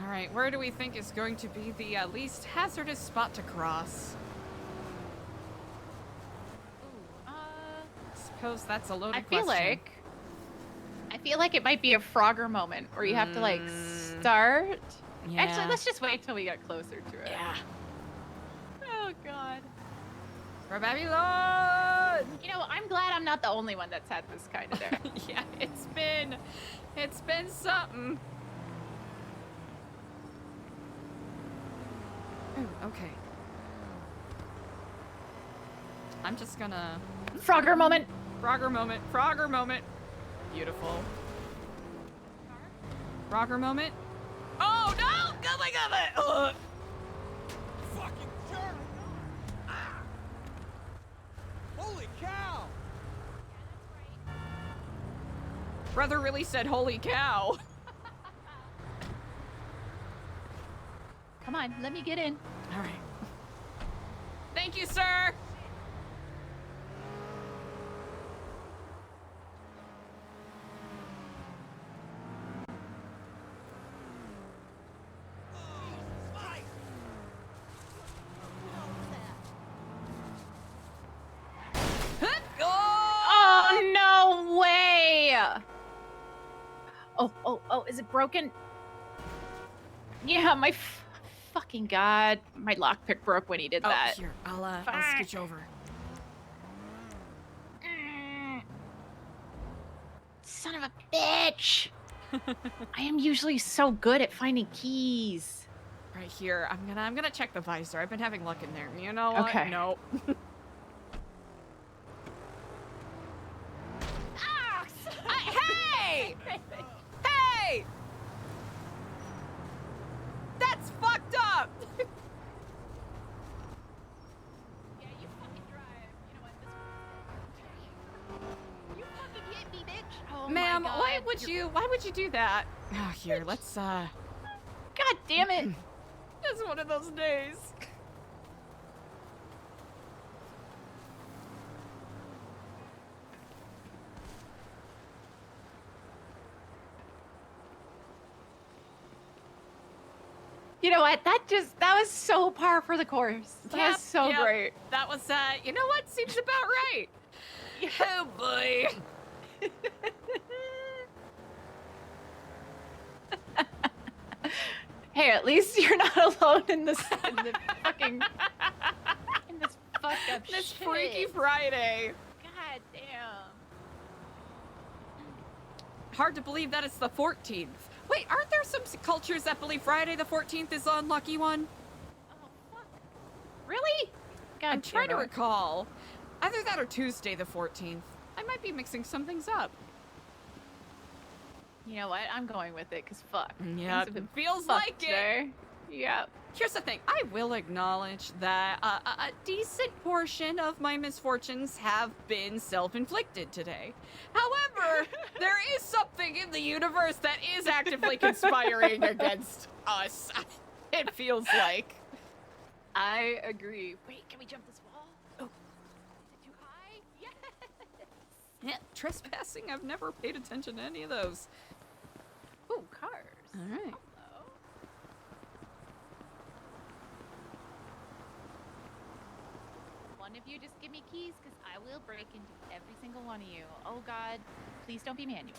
Alright, where do we think is going to be the least hazardous spot to cross? Suppose that's a loaded I feel question. like it might be a Frogger moment where you have to like start. Yeah. Actually, let's just wait till we get closer to it. Yeah. Oh god. For Babylon! You know, I'm glad I'm not the only one that's had this kind of day. Yeah, it's been something. Ooh, okay. I'm just gonna... Frogger moment! Frogger moment, Frogger moment. Beautiful. Frogger moment. Oh no! Oh my god! Fucking jerk! Ah! Holy cow! Brother really said holy cow. Come on, let me get in. Alright. Thank you, sir! Oh, no way! Oh, is it broken? Yeah, my fucking god. My lockpick broke when he did that. Here, I'll Fuck. scooch over. Son of a bitch! I am usually so good at finding keys. Right here. I'm gonna check the visor. I've been having luck in there. You know what? Okay. Nope. Hey! Hey! That's fucked up! Yeah, you fucking drive. You know what? You fucking hit me, bitch. Oh Ma'am, my god. why would you do that? Oh, here, let's God damn it. It's one of those days. You know what? That was so par for the course. That was so Yep. great. That was you know what? Seems about right. Oh boy. Hey, at least you're not alone in this fucking in this fucked up This shit. Freaky Friday. God damn. Hard to believe that it's the 14th. Wait, aren't there some cultures that believe Friday the 14th is the unlucky one? Really? God I'm trying to damn it. recall. Either that or Tuesday the 14th. I might be mixing some things up. You know what? I'm going with it, cause fuck. Yeah, Things have been feels fucked like today. Yep. Here's the thing. I will acknowledge that a decent portion of my misfortunes have been self-inflicted today. However, there is something in the universe that is actively conspiring against us. It feels like. I agree. Wait, can we jump this wall? Oh. Is it too high? Yes. Yeah, trespassing. I've never paid attention to any of those. Ooh, cars. All right. Hello. one of you just give me keys? Because I will break into every single one of you. Oh, God. Please don't be manual.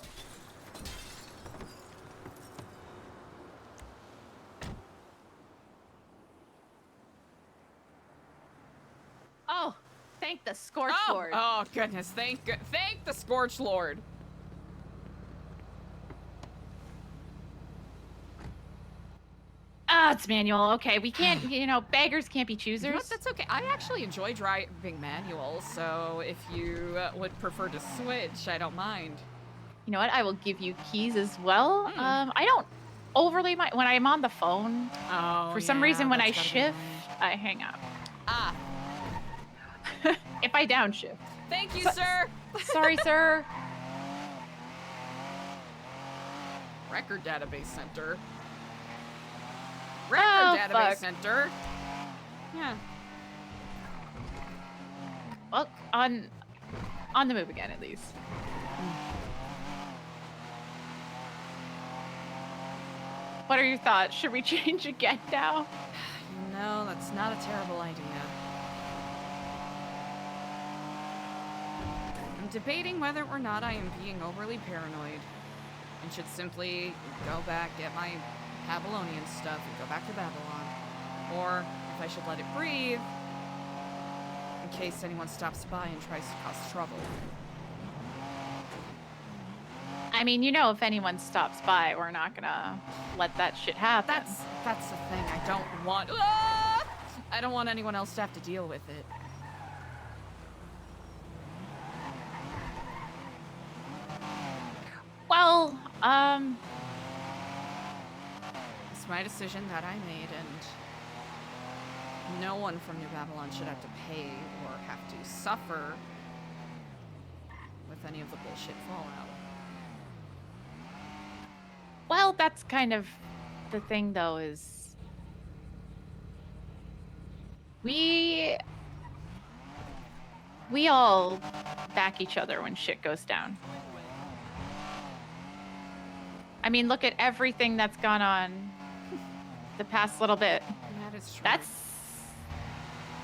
Oh, thank the Scorch Lord. Oh, goodness. Thank the Scorch Lord. Ah, it's manual. Okay, we can't, beggars can't be choosers. You know what? That's okay. I actually enjoy driving manual, so if you would prefer to switch, I don't mind. You know what? I will give you keys as well. I don't overly mind when I'm on the phone. Oh, for some reason, when I shift, I hang up. Ah. If I downshift. Thank you, sir. Sorry, sir. Record database center. Record database fuck. center. Yeah. Well, on the move again, at least. What are your thoughts? Should we change again now? No, that's not a terrible idea. I'm debating whether or not I am being overly paranoid and should simply go back, get my Babylonian stuff, and go back to Babylon. Or if I should let it breathe in case anyone stops by and tries to cause trouble. I mean, if anyone stops by, we're not gonna let that shit happen. That's the thing. I don't want anyone else to have to deal with it. Well, it's my decision that I made, and no one from New Babylon should have to pay or have to suffer with any of the bullshit fallout. well, that's kind of the thing, though, is we all back each other when shit goes down. I mean, look at everything that's gone on the past little bit. That is true.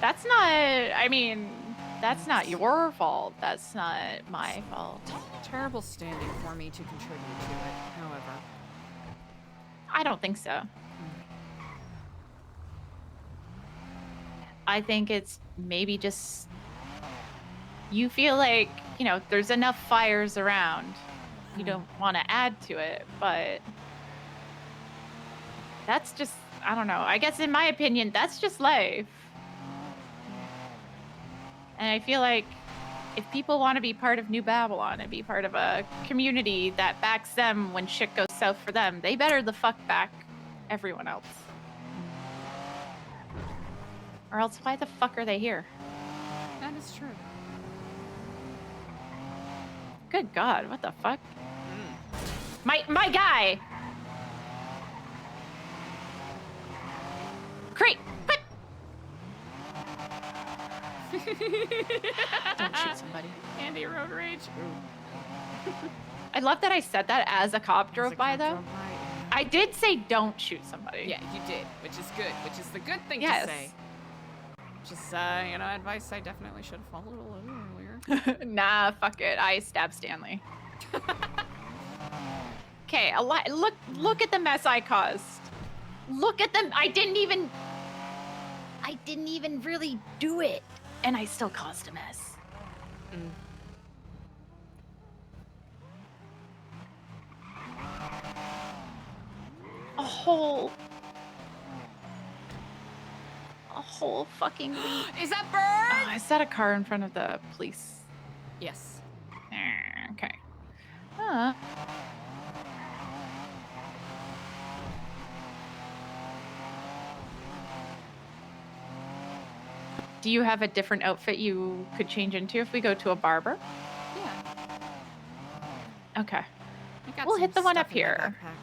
That's not, I mean, that's not your fault. That's not my fault. Terrible standing for me to contribute to it, however. I don't think so. I think it's maybe just you feel like, there's enough fires around. You don't want to add to it, but that's just, I don't know. I guess in my opinion, that's just life. And I feel like if people want to be part of New Babylon and be part of a community that backs them when shit goes south for them, they better the fuck back everyone else. Or else why the fuck are they here? That is true. Good God, what the fuck? My guy! Crate! What? Don't shoot somebody. Andy road rage. I love that I said that as a cop drove by, though. I did say don't shoot somebody. Yeah, you did, which is good, which is the good thing Yes. to say. Just, advice I definitely should have followed a little earlier. Nah, fuck it. I stabbed Stanley. Okay, look at the mess I caused. Look at them. I didn't even really do it, and I still caused a mess. A whole fucking week. Is that bird? Oh, is that a car in front of the police? Yes. Okay. Do you have a different outfit you could change into if we go to a barber? Yeah. Okay. I got We'll some hit the one stuff up in my here. backpack.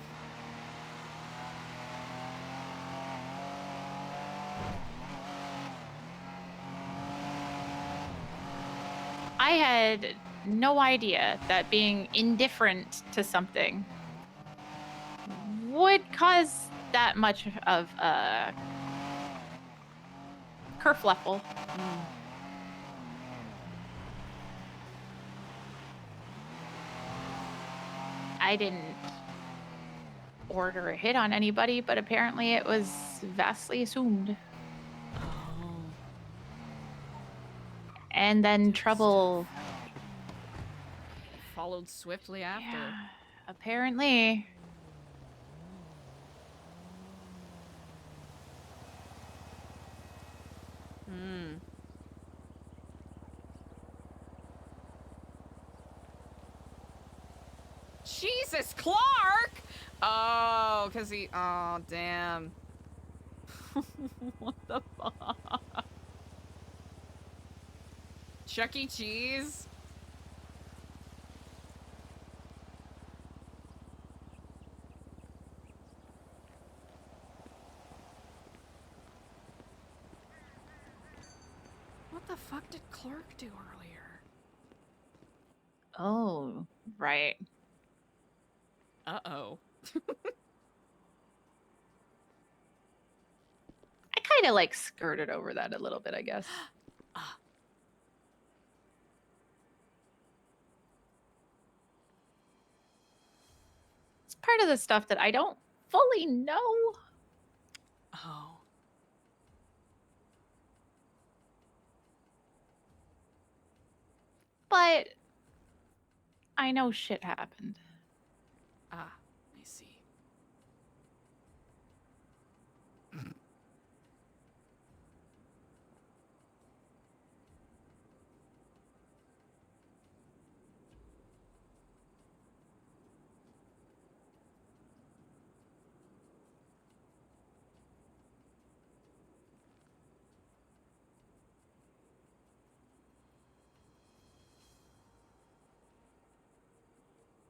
I had no idea that being indifferent to something would cause that much of a kerfluffle. I didn't order a hit on anybody, but apparently it was vastly assumed. Oh. And then trouble. Followed swiftly after. Yeah, apparently. Hmm. Jesus, Clark! Oh, because he... Oh, damn. What the fuck? Chuck E. Cheese? What the fuck did Clark do earlier? Oh, right. Uh-oh. I kind of like skirted over that a little bit, I guess. It's part of the stuff that I don't fully know. Oh. But I know shit happened. Ah, I see.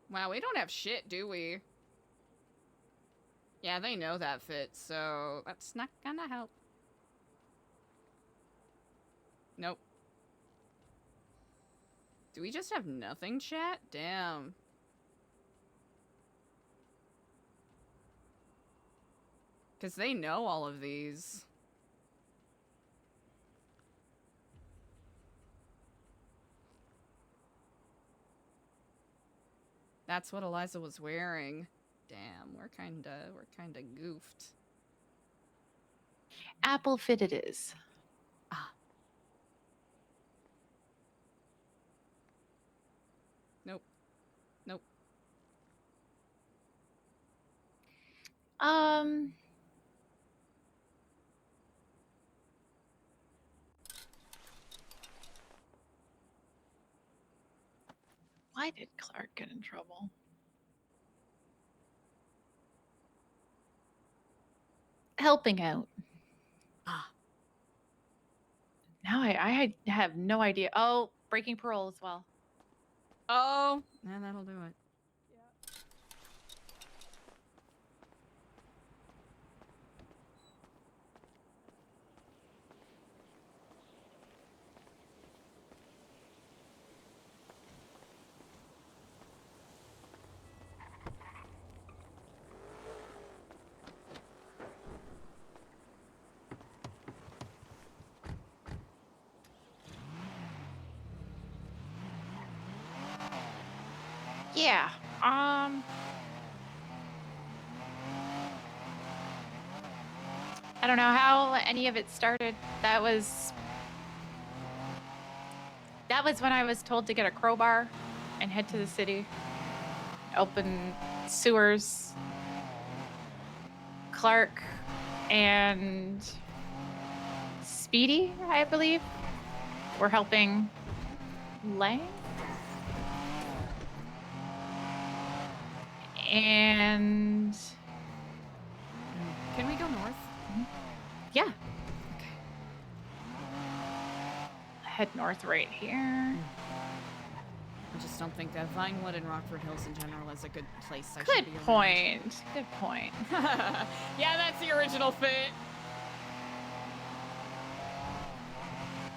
Wow, we don't have shit, do we? Yeah, they know that fit, so that's not gonna help. Nope. Do we just have nothing, chat? Damn. Because they know all of these. That's what Eliza was wearing. Damn, we're kinda goofed. Apple fit it is. Ah. Nope. Nope. Why did Clark get in trouble? Helping out. Ah. Now I have no idea. Oh, breaking parole as well. Oh, yeah, that'll do it. Yeah. I don't know how any of it started. That was when I was told to get a crowbar and head to the city. Open sewers. Clark and Speedy, I believe, were helping Lang. And can we go north? Yeah. Okay. Head north right here. I just don't think that Vinewood and Rockford Hills in general is a good place. I Good should be around. point. Good point. Yeah, that's the original fit.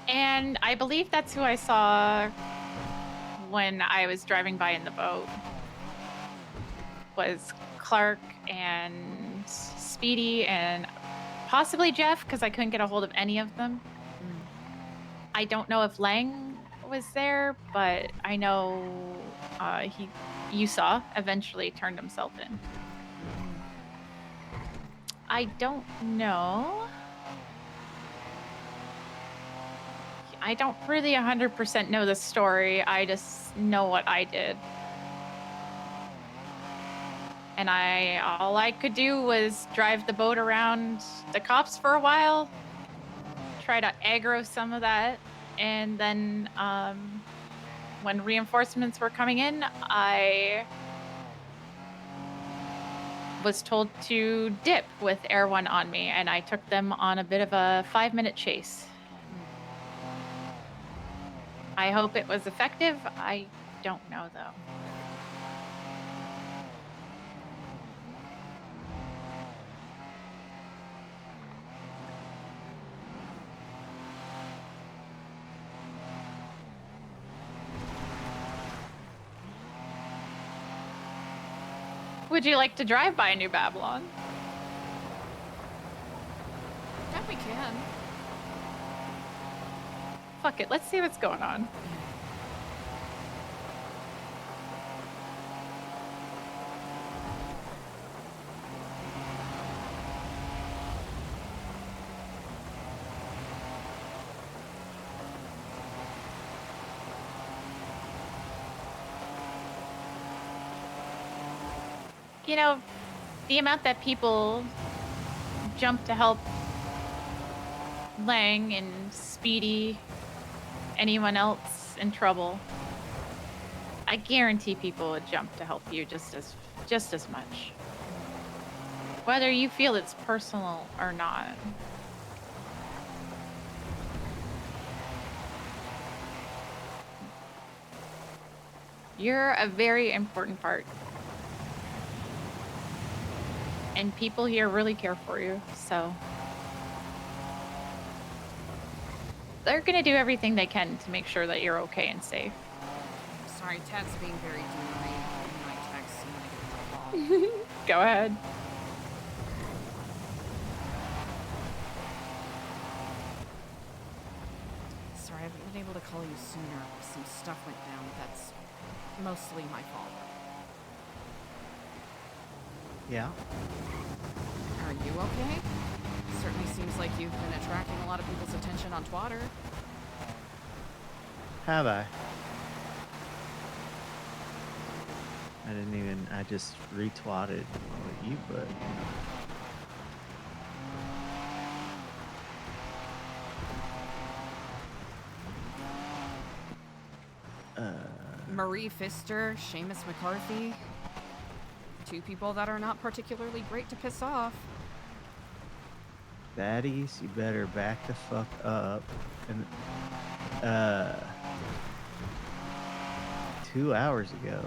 And I believe that's who I saw when I was driving by in the boat. Was Clark and Speedy and possibly Jeff, because I couldn't get a hold of any of them. I don't know if Lang was there, but I know you saw eventually turned himself in. I don't know. I don't really 100% know the story. I just know what I did. And all I could do was drive the boat around the cops for a while, try to aggro some of that, and then when reinforcements were coming in, I was told to dip with Air One on me, and I took them on a bit of a 5-minute chase. I hope it was effective. I don't know, though. Would you like to drive by New Babylon? Yeah, we can. Fuck it, let's see what's going on. You know, the amount that people jump to help Lang and Speedy, anyone else in trouble, I guarantee people would jump to help you just as much. Whether you feel it's personal or not. You're a very important part. And people here really care for you, so they're gonna do everything they can to make sure that you're okay and safe. Sorry, Ted's being very denied in my text and I get the call. Go ahead. Sorry, I haven't been able to call you sooner. Some stuff went down. That's mostly my fault. Yeah. Are you okay? Certainly seems like you've been attracting a lot of people's attention on Twitter. Have I? I just retweeted what you put. Marie Pfister, Seamus McCarthy. Two people that are not particularly great to piss off. Baddies, you better back the fuck up. And 2 hours ago,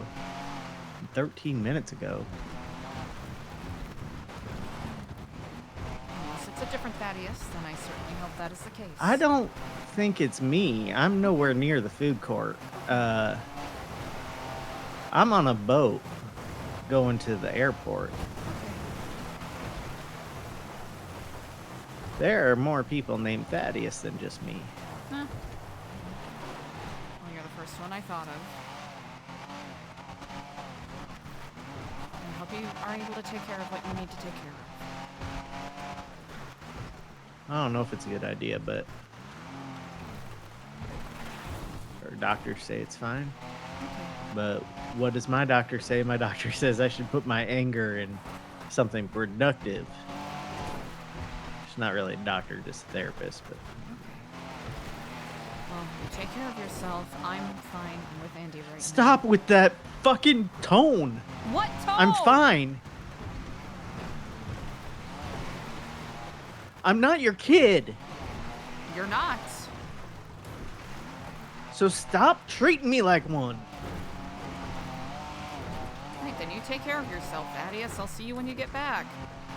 13 minutes ago. Unless it's a different Thaddeus, then I certainly hope that is the case. I don't think it's me. I'm nowhere near the food court. I'm on a boat going to the airport. There are more people named Thaddeus than just me. Huh. Well, you're the first one I thought of. I hope you are able to take care of what you need to take care of. I don't know if it's a good idea, but our doctors say it's fine. But what does my doctor say? My doctor says I should put my anger in something productive. She's not really a doctor, just a therapist, but Well, take care of yourself. I'm fine. I'm with Andy right now. stop with that fucking tone. What tone? I'm fine. I'm not your kid. You're not. So stop treating me like one. Right, then you take care of yourself, Thaddeus. I'll see you when you get back.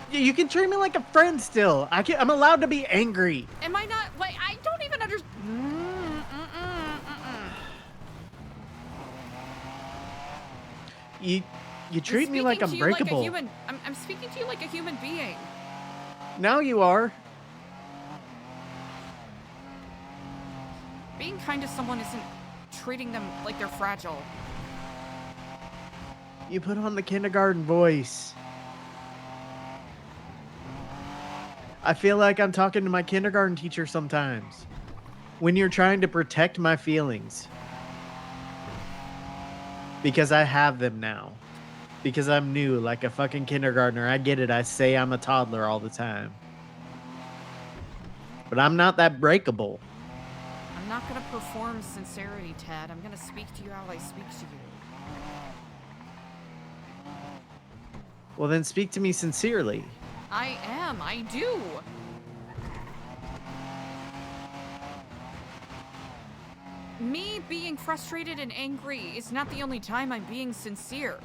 You can treat me like a friend still. I'm allowed to be angry. Am I not? Wait, I don't even understand. You treat me like I'm breakable. I'm speaking to you like a human being. Now you are. Being kind to someone isn't treating them like they're fragile. You put on the kindergarten voice. I feel like I'm talking to my kindergarten teacher sometimes. When you're trying to protect my feelings. Because I have them now. Because I'm new, like a fucking kindergartner. I get it. I say I'm a toddler all the time. But I'm not that breakable. I'm not gonna perform sincerity, Tad. I'm gonna speak to you how I speak to you. Well, then speak to me sincerely. I am. I do. Me being frustrated and angry is not the only time I'm being sincere.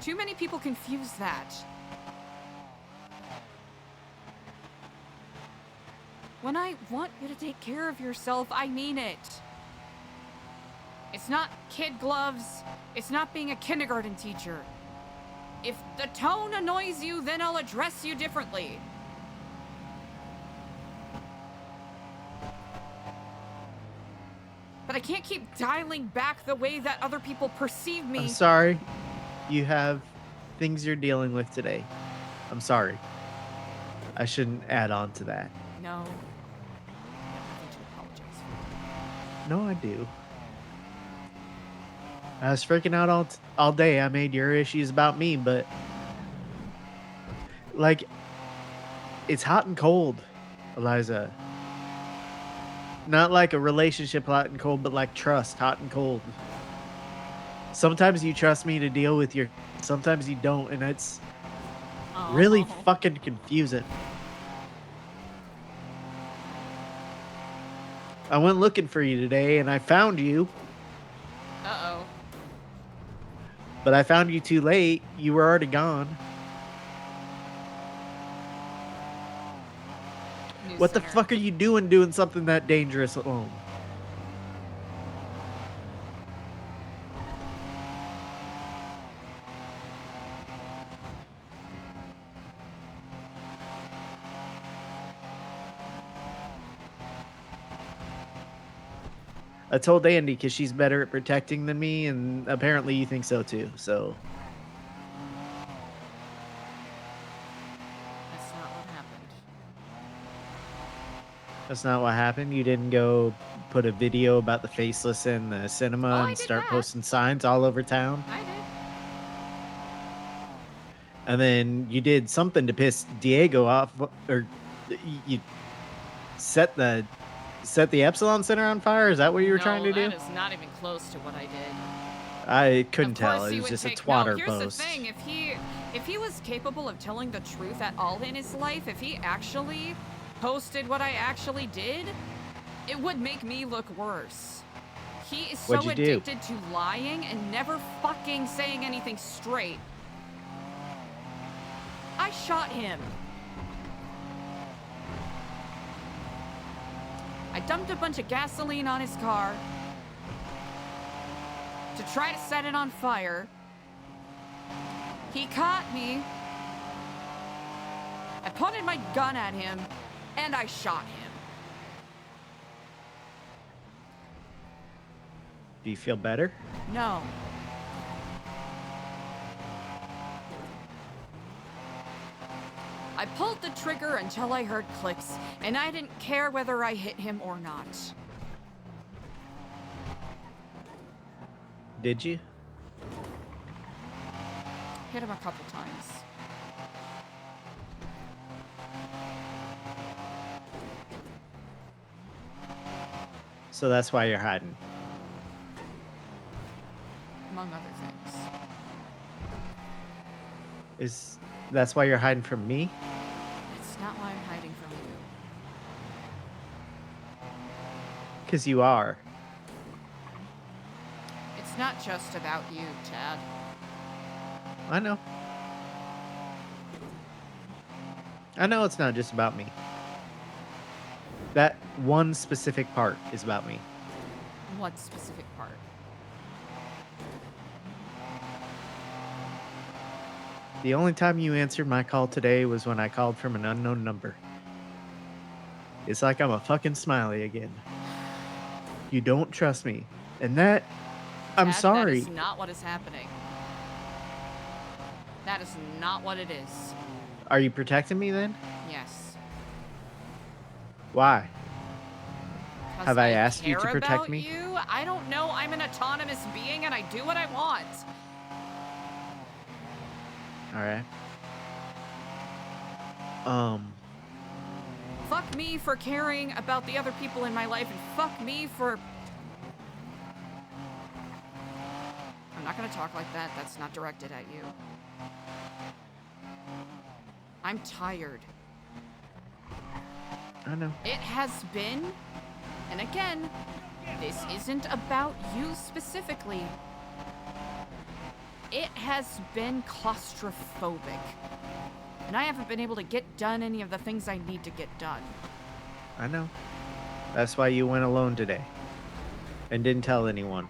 Too many people confuse that. When I want you to take care of yourself, I mean it. It's not kid gloves. It's not being a kindergarten teacher. If the tone annoys you, then I'll address you differently. But I can't keep dialing back the way that other people perceive me. I'm sorry. You have things you're dealing with today. I'm sorry. I shouldn't add on to that. No. I have nothing to apologize for. No, I do. I was freaking out all day. I made your issues about me, but like, it's hot and cold, Eliza. Not like a relationship hot and cold, but like trust, hot and cold. Sometimes you trust me to deal with your, sometimes you don't, and it's really fucking confusing. I went looking for you today, and I found you. Uh-oh. But I found you too late. You were already gone. What the fuck are you doing something that dangerous alone? I told Andy because she's better at protecting than me, and apparently you think so too, so. That's not what happened. That's not what happened? You didn't go put a video about the faceless in the cinema and start posting signs all over town? I did. And then you did something to piss Diego off, or you set the Epsilon Center on fire? Is that what you were trying to do? That is not even close to what I did. I couldn't Of course tell. It he was would just a take- twatter no, here's post. the thing. If he was capable of telling the truth at all in his life, if he actually posted what I actually did, it would make me look worse. He is so What'd you do? addicted to lying and never fucking saying anything straight. I shot him. I dumped a bunch of gasoline on his car to try to set it on fire. He caught me. I pointed my gun at him, and I shot him. Do you feel better? No. I pulled the trigger until I heard clicks, and I didn't care whether I hit him or not. Did you? Hit him a couple times. So that's why you're hiding. Among other things. That's why you're hiding from me? It's not why I'm hiding from you. Because you are. It's not just about you, Tad. I know. I know it's not just about me. That one specific part is about me. What specific part? The only time you answered my call today was when I called from an unknown number. It's like I'm a fucking smiley again. You don't trust me. And that, I'm Dad, sorry. That is not what is happening. That is not what it is. Are you protecting me then? Yes. Why? 'Cause Have I asked you care to protect about me? you? I don't know. I'm an autonomous being and I do what I want. All right. Fuck me for caring about the other people in my life, and fuck me for... I'm not gonna talk like that. That's not directed at you. I'm tired. I know. It has been, and again, this isn't about you specifically. It has been claustrophobic. And I haven't been able to get done any of the things I need to get done. I know. That's why you went alone today. And didn't tell anyone.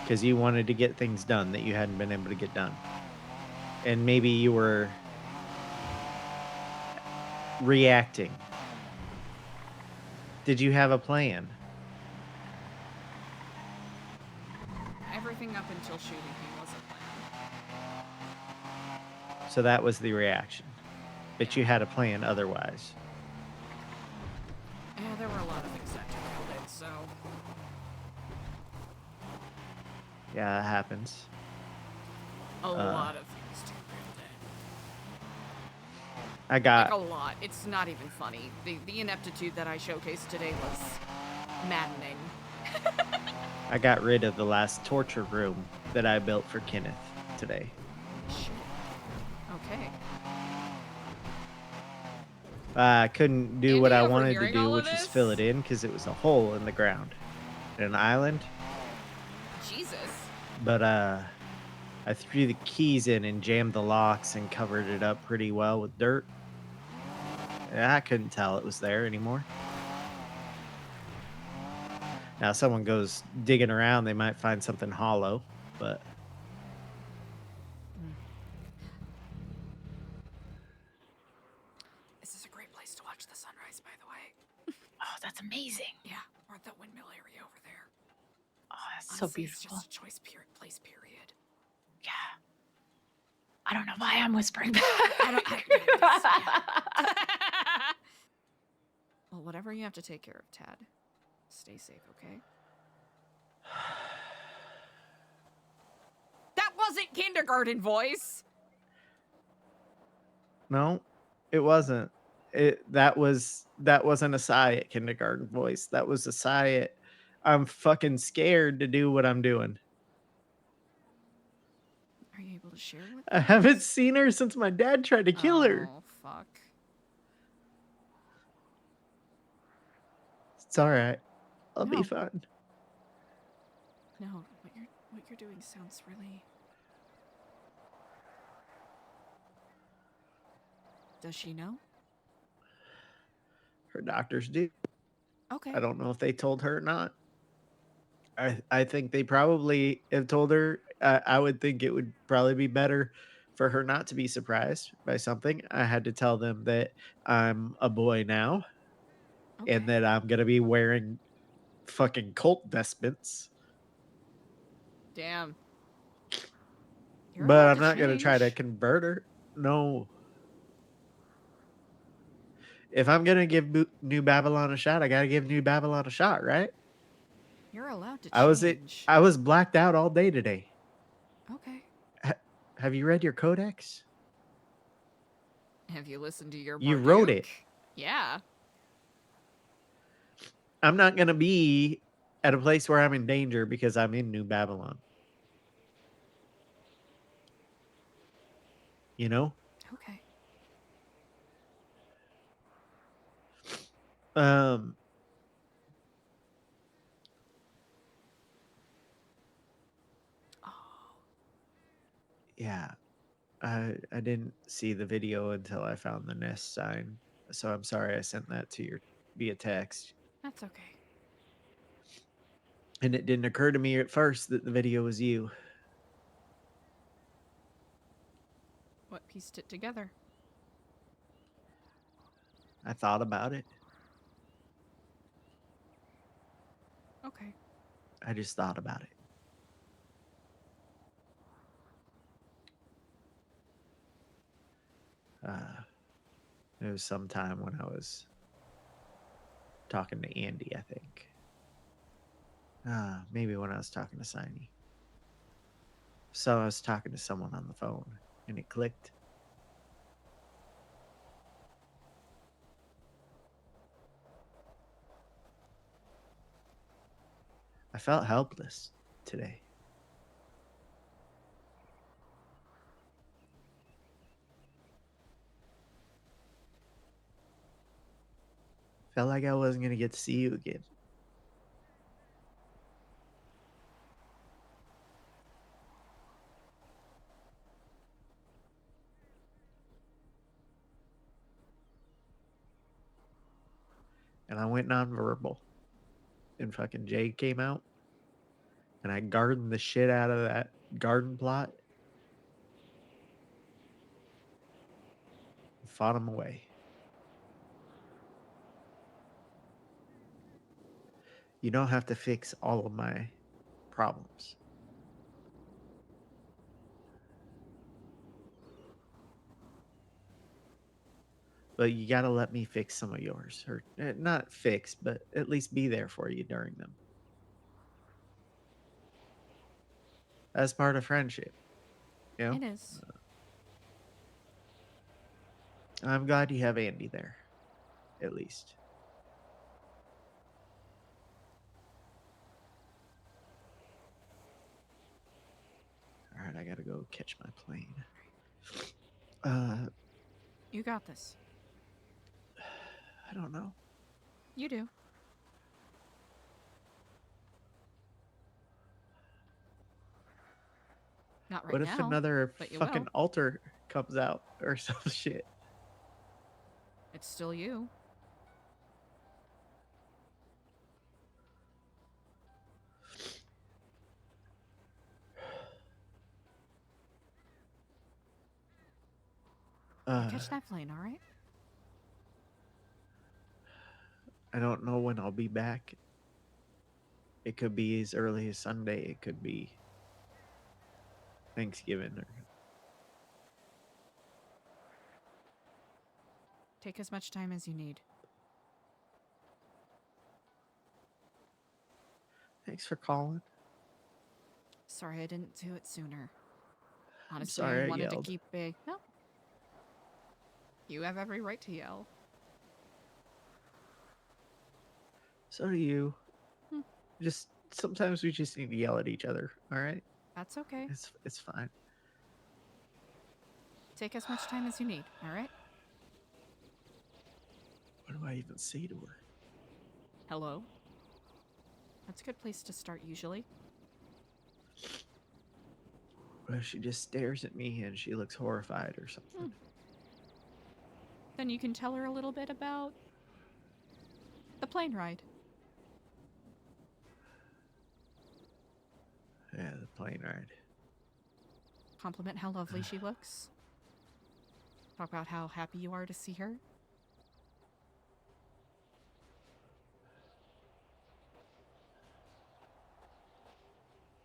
Because you wanted to get things done that you hadn't been able to get done. And maybe you were reacting. Did you have a plan? Everything up until shooting me was a plan. So that was the reaction. But you had a plan otherwise. Yeah, there were a lot of things that derailed it, so... Yeah, that happens. A lot of things derailed it. I got... Like, a lot. It's not even funny. The ineptitude that I showcased today was maddening. I got rid of the last torture room that I built for Kenneth today. Shit. Okay. I couldn't do what I Andy, wanted to overhearing do, all of which was this? fill it in because it was a hole in the ground. In an island. Jesus. But I threw the keys in and jammed the locks and covered it up pretty well with dirt. And I couldn't tell it was there anymore. Now, someone goes digging around, they might find something hollow, but... This is a great place to watch the sunrise, by the way. Oh, that's amazing. Yeah, we're at that windmill area over there. Oh, that's so Honestly, beautiful. It's just a choice place, period. Yeah. I don't know why I'm whispering back. Well, whatever you have to take care of, Tad. Stay safe, okay? That wasn't kindergarten voice! No, it wasn't. That wasn't a sigh at kindergarten voice. That was a sigh at I'm fucking scared to do what I'm doing. Are you able to share with I us? haven't seen her since my dad tried to kill her. Oh, fuck. It's all right. I'll No. be fine. No, what you're doing sounds really... Does she know? Her doctors do. Okay. I don't know if they told her or not. I think they probably have told her. I would think it would probably be better for her not to be surprised by something. I had to tell them that I'm a boy now and that I'm going to be wearing fucking cult vestments. Damn. You're But allowed I'm not going to try to change. convert her. No. If I'm going to give New Babylon a shot, I got to give New Babylon a shot, right? You're allowed to I was blacked out all day today. Okay. Have you read your codex? Have you listened to your You wrote Marduk? it. Yeah. I'm not going to be at a place where I'm in danger because I'm in New Babylon. You know? Okay. Yeah. I didn't see the video until I found the nest sign. So I'm sorry I sent that to your via text. That's okay. And it didn't occur to me at first that the video was you. What pieced it together? I thought about it. Okay. I just thought about it. It was sometime when I was talking to Andy, I think. Maybe when I was talking to Signy. So I was talking to someone on the phone and it clicked. I felt helpless today. Felt like I wasn't going to get to see you again. And I went nonverbal. And fucking Jade came out. And I gardened the shit out of that garden plot. And fought him away. You don't have to fix all of my problems. But you got to let me fix some of yours. Or not fix, but at least be there for you during them. As part of friendship. You know? It is. I'm glad you have Andy there. At least. All right, I gotta go catch my plane. You got this. I don't know. You do. Not right What now. if another but you fucking will. altar comes out or some shit? It's still you. Catch that plane, all right? I don't know when I'll be back. It could be as early as Sunday. It could be Thanksgiving. Or... Take as much time as you need. Thanks for calling. Sorry I didn't do it sooner. Honestly, sorry I I wanted to yelled. keep a... No. You have every right to yell. So do you. Just sometimes we just need to yell at each other. All right. That's okay. It's fine. Take as much time as you need, all right? What do I even say to her? Hello? That's a good place to start usually. Well, she just stares at me and she looks horrified or something. Then you can tell her a little bit about the plane ride. Yeah, the plane ride. Compliment how lovely she looks. Talk about how happy you are to see her.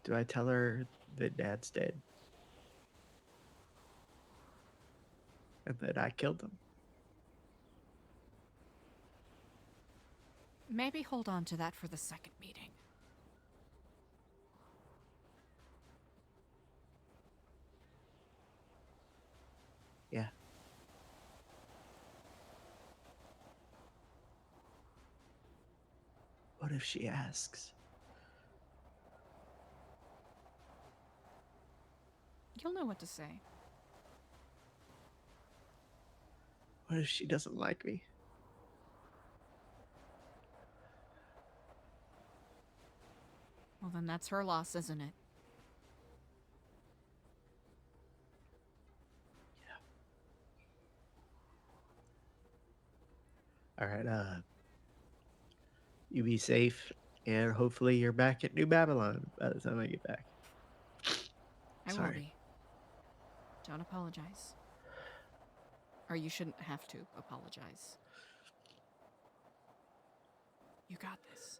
Do I tell her that Dad's dead? And that I killed him? Maybe hold on to that for the second meeting. Yeah. What if she asks? You'll know what to say. What if she doesn't like me? Well, then that's her loss, isn't it? All right, you be safe, and hopefully you're back at New Babylon by the time I get back. I will Sorry. be. Don't apologize. Or you shouldn't have to apologize. You got this.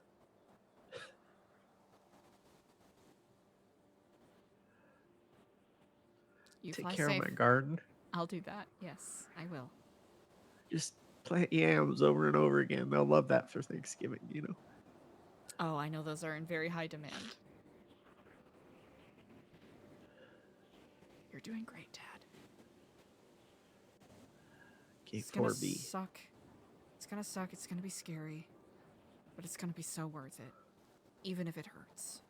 You Take fly care safe. of my garden. I'll do that. Yes, I will. Just plant yams over and over again. They'll love that for Thanksgiving, you know. Oh, I know those are in very high demand. You're doing great, Dad. It's gonna K4B. suck. It's gonna suck. It's gonna be scary. But it's gonna be so worth it. Even if it hurts.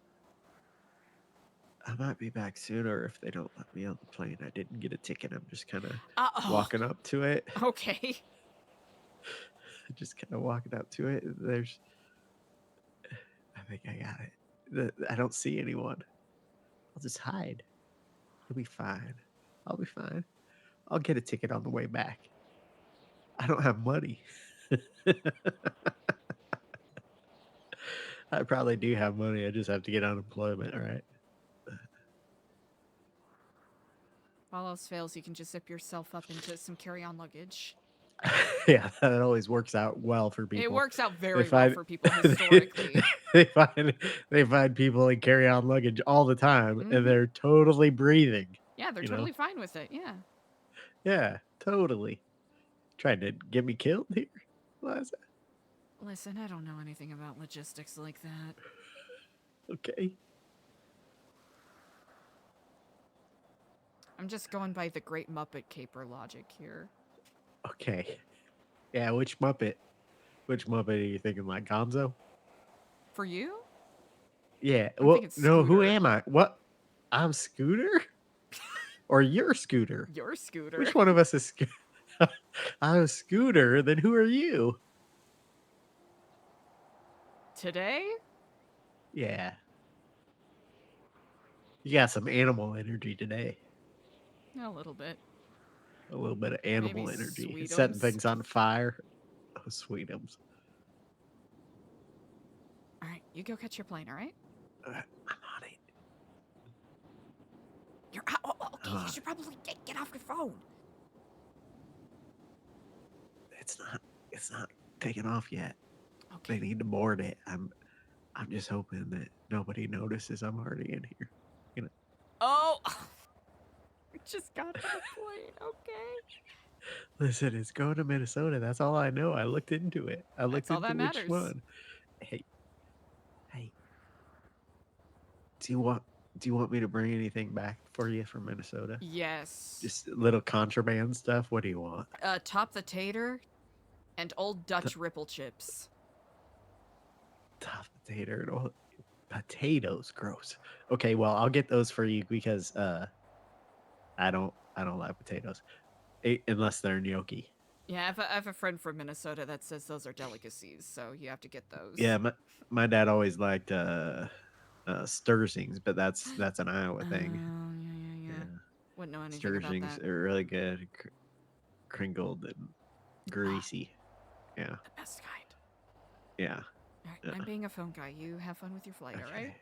I might be back sooner if they don't let me on the plane. I didn't get a ticket. I'm just kind of Uh-oh. walking up to it. Okay. Just kind of walking up to it. There's, I think I got it. I don't see anyone. I'll just hide. It'll be fine. I'll be fine. I'll get a ticket on the way back. I don't have money. I probably do have money. I just have to get unemployment, right? If all else fails, you can just zip yourself up into some carry-on luggage. Yeah, that always works out well for people. It works out They very well for people historically. they find people in carry-on luggage all the time, Mhm. and they're totally breathing. Yeah, they're you know? totally fine with it. Yeah. Yeah, totally. Trying to get me killed here, Eliza. Listen, I don't know anything about logistics like that. Okay. I'm just going by the Great Muppet Caper logic here. Okay. Yeah, which Muppet? Which Muppet are you thinking? Like Gonzo? For you? Yeah. I'm Well, thinking no. Who Scooter. am I? What? I'm Scooter, or you're Scooter? You're Scooter. Which one of us is Scooter? I'm Scooter. Then who are you? Today? Yeah. You got some animal energy today. A little bit. A little bit of animal Maybe energy. It's setting Sweetums. things on fire. Oh, Sweetums. All right, you go catch your plane, all right? I'm on it. You're okay, you should probably get off your phone. It's not taking off yet. Okay. They need to board it. I'm just hoping that nobody notices I'm already in here. You know. Oh! We just got to the plane, okay? Listen, it's going to Minnesota. That's all I know. I looked into it. I looked That's all into that which matters. one. Hey. Do you want me to bring anything back for you from Minnesota? Yes. Just little contraband stuff. What do you want? Top the tater and old Dutch ripple chips. Top potato and all potatoes. Gross. Okay, well I'll get those for you because I don't like potatoes, unless they're gnocchi. Yeah, I have a friend from Minnesota that says those are delicacies, so you have to get those. Yeah, my dad always liked Stursings, but that's an Iowa thing. Yeah. Wouldn't know anything about Stursings that. are really good, crinkled and greasy. Yeah. The best kind. Yeah. All right, I'm being a phone guy. You have fun with your flight, all right?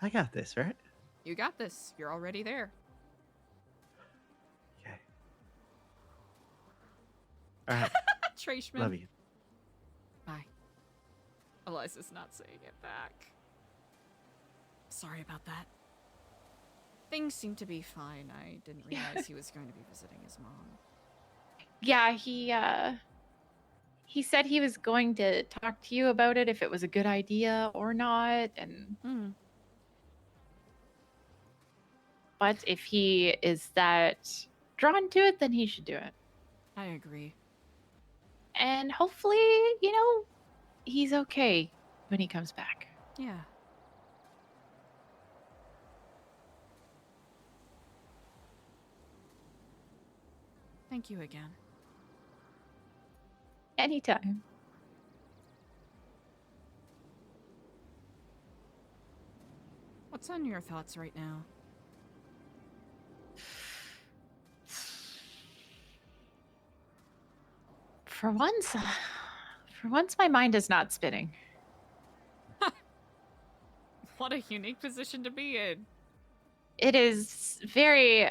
I got this, right? You got this. You're already there. Okay. All right. Trashman. Love you. Bye. Eliza's not saying it back. Sorry about that. Things seem to be fine. I didn't realize he was going to be visiting his mom. Yeah, he said he was going to talk to you about it if it was a good idea or not, and but if he is that drawn to it, then he should do it. I agree. And hopefully, he's okay when he comes back. Yeah. Thank you again. Anytime. What's on your thoughts right now? For once, my mind is not spinning. What a unique position to be in. It is very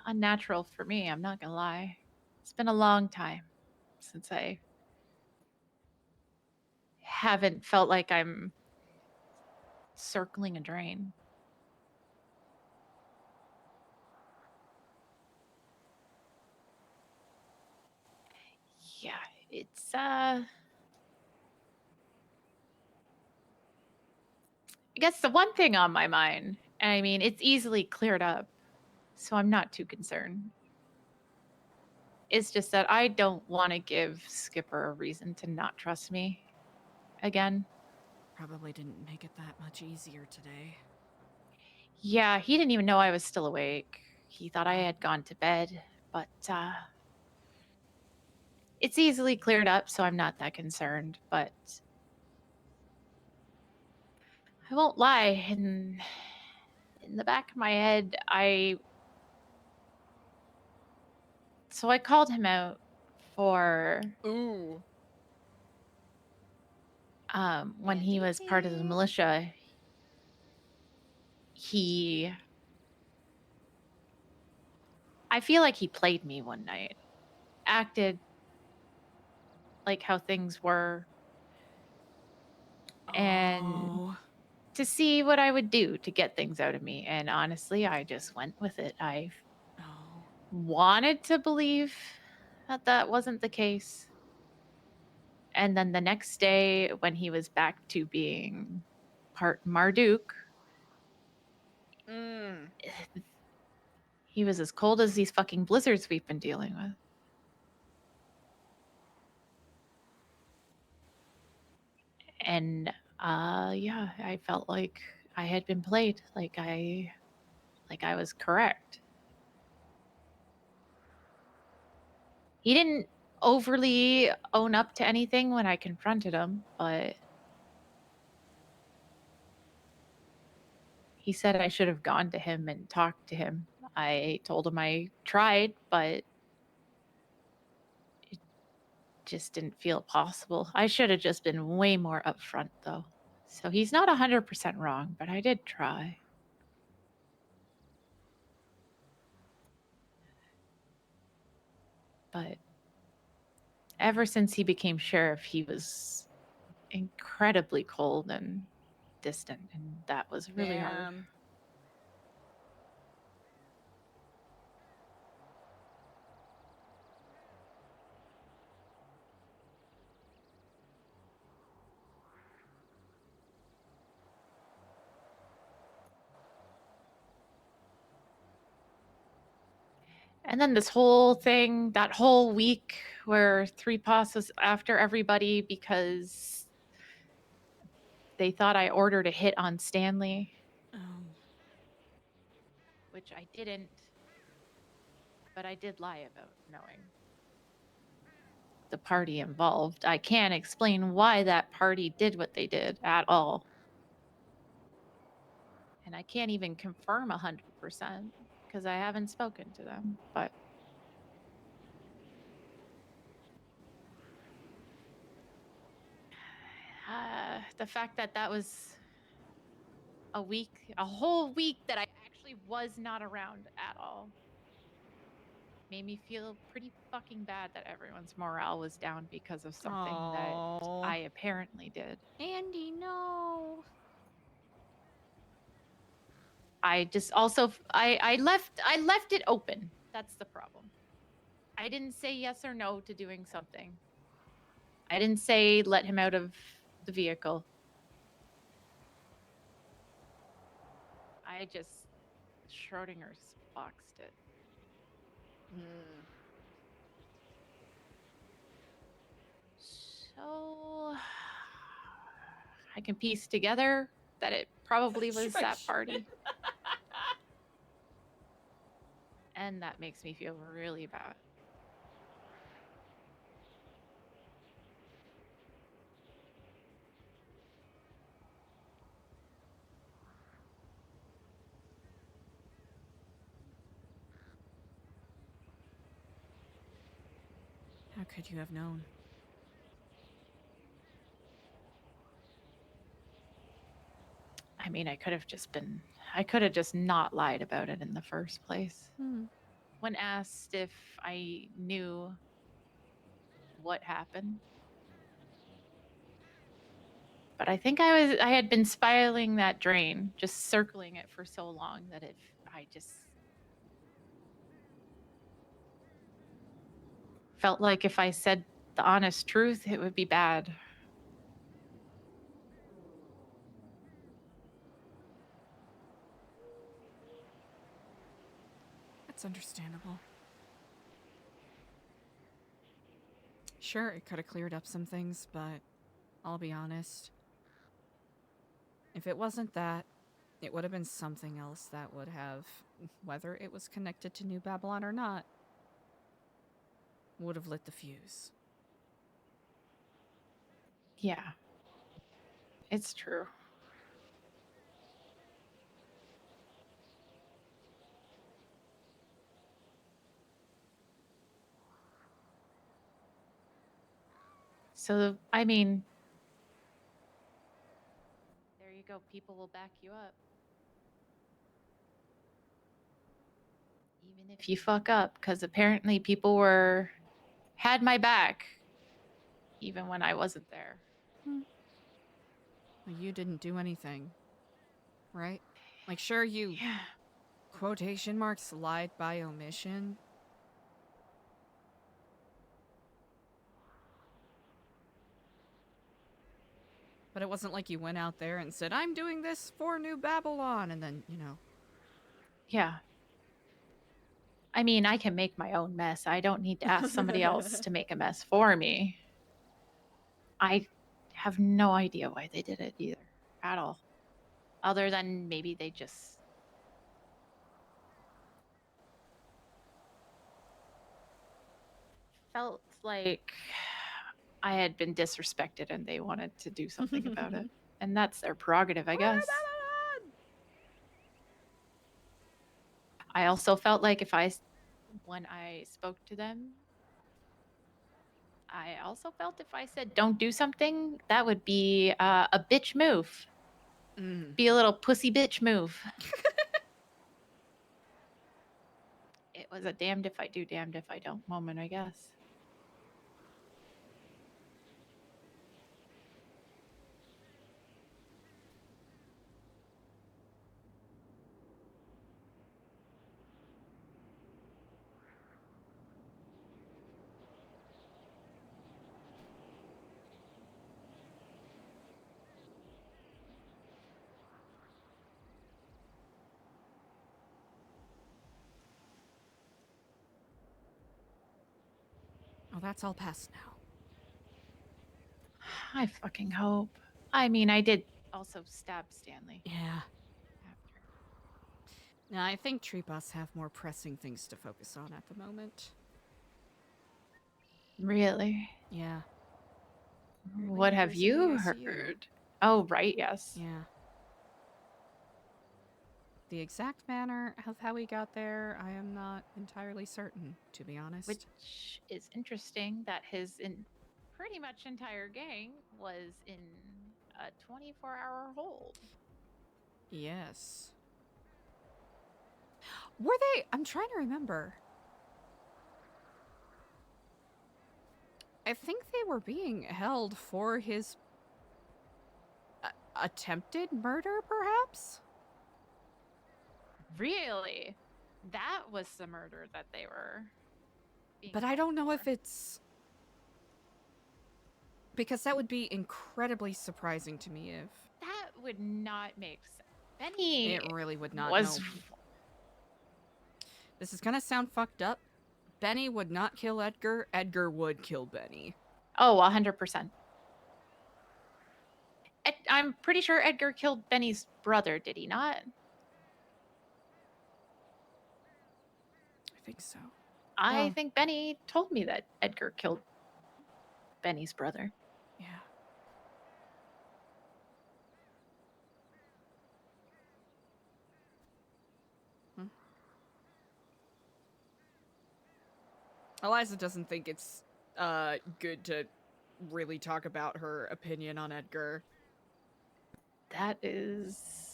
unnatural for me, I'm not gonna lie. It's been a long time since I haven't felt like I'm circling a drain. Yeah, it's I guess the one thing on my mind, and I mean, it's easily cleared up, so I'm not too concerned. It's just that I don't want to give Skipper a reason to not trust me again. Probably didn't make it that much easier today. Yeah, he didn't even know I was still awake. He thought I had gone to bed, but it's easily cleared up, so I'm not that concerned. But I won't lie, in the back of my head, I called him out for Ooh. when he was part of the militia. I feel like he played me one night, acted like how things were, and to see what I would do to get things out of me. And honestly, I just went with it. I wanted to believe that that wasn't the case. And then the next day, when he was back to being part Marduk, he was as cold as these fucking blizzards we've been dealing with. And yeah, I felt like I had been played, like I was correct. He didn't overly own up to anything when I confronted him, but he said I should have gone to him and talked to him. I told him I tried, but it just didn't feel possible. I should have just been way more upfront, though. So he's not 100% wrong, but I did try. But ever since he became sheriff, he was incredibly cold and distant, and that was really hard. And then this whole thing, that whole week where 3POS was after everybody because they thought I ordered a hit on Stanley. Which I didn't. But I did lie about knowing the party involved. I can't explain why that party did what they did at all. And I can't even confirm 100% because I haven't spoken to them. But the fact that that was a whole week that I actually was not around at all, made me feel pretty fucking bad that everyone's morale was down because of something that I apparently did. Andy, no. I just also I left it open. That's the problem. I didn't say yes or no to doing something. I didn't say let him out of the vehicle. I just Schrodinger's boxed it. So I can piece together that it probably was that party. And that makes me feel really bad. How could you have known? I mean, I could have just not lied about it in the first place. when asked if I knew what happened. But I think I had been spiraling that drain, just circling it for so long that if I just felt like if I said the honest truth, it would be bad. That's understandable. Sure, it could have cleared up some things, but I'll be honest. If it wasn't that, it would have been something else that would have, whether it was connected to New Babylon or not, would have lit the fuse. Yeah. It's true. So, I mean, there you go. People will back you up. Even if you fuck up, because apparently people had my back even when I wasn't there. Well, you didn't do anything, right? Like, sure, you quotation marks lied by omission. But it wasn't like you went out there and said, I'm doing this for New Babylon, and then, Yeah. I mean, I can make my own mess. I don't need to ask somebody else to make a mess for me. I have no idea why they did it either, at all. Other than maybe they just felt like I had been disrespected and they wanted to do something about it. And that's their prerogative, I guess. I also felt like when I spoke to them, I also felt if I said don't do something, that would be a bitch move. Be a little pussy bitch move. It was a damned if I do, damned if I don't moment, I guess. Oh, that's all past now. I fucking hope. I mean, I did also stab Stanley. Yeah. Now, I think Treebus have more pressing things to focus on at the moment. Really? Yeah. What have Neighbors in the you ICU. heard? Oh, right, yes. Yeah. The exact manner of how we got there, I am not entirely certain, to be honest. Which is interesting that his pretty much entire gang was in a 24-hour hold. Yes. Were they? I'm trying to remember. I think they were being held for his attempted murder, perhaps? Really? That was the murder that they were being But I don't know if it's... Because that would be incredibly surprising to me if... That would not make sense. Benny It really would not. was... No. This is gonna sound fucked up. Benny would not kill Edgar. Edgar would kill Benny. Oh, 100%. I'm pretty sure Edgar killed Benny's brother, did he not? I think so. I think Benny told me that Edgar killed Benny's brother. Yeah. Eliza doesn't think it's good to really talk about her opinion on Edgar. That is...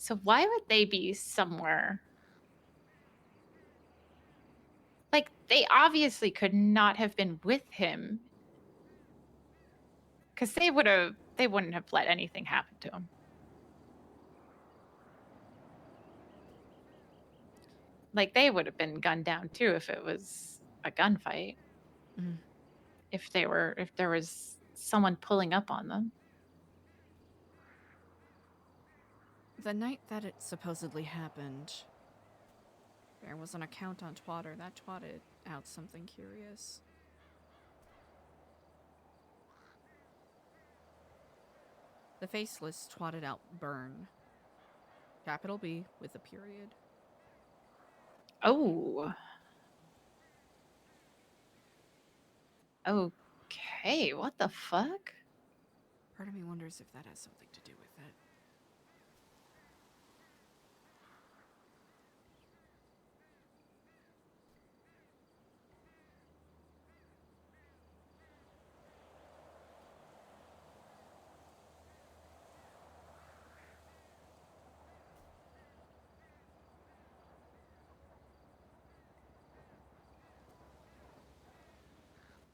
So why would they be somewhere? Like, they obviously could not have been with him. Because they wouldn't have let anything happen to him. Like, they would have been gunned down too if it was a gunfight. Mm. If there was someone pulling up on them. The night that it supposedly happened, there was an account on Twitter that twatted out something curious. The faceless twatted out burn. Capital B with a period. Oh. Okay, what the fuck? Part of me wonders if that has something to do with it.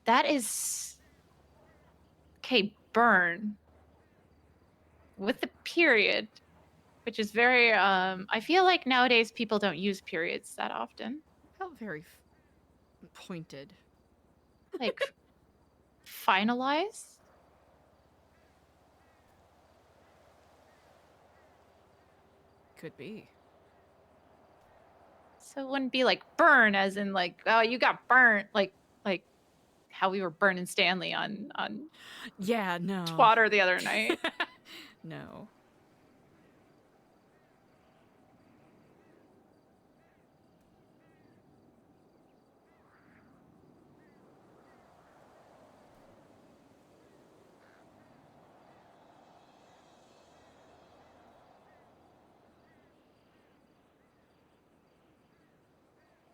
That is... Okay, burn. With the period, which is very, I feel like nowadays people don't use periods that often. Felt very pointed. Like, finalized? Could be. So it wouldn't be like burn as in like, oh, you got burnt, like how we were burning Stanley on Yeah, no. Twatter the other night. No.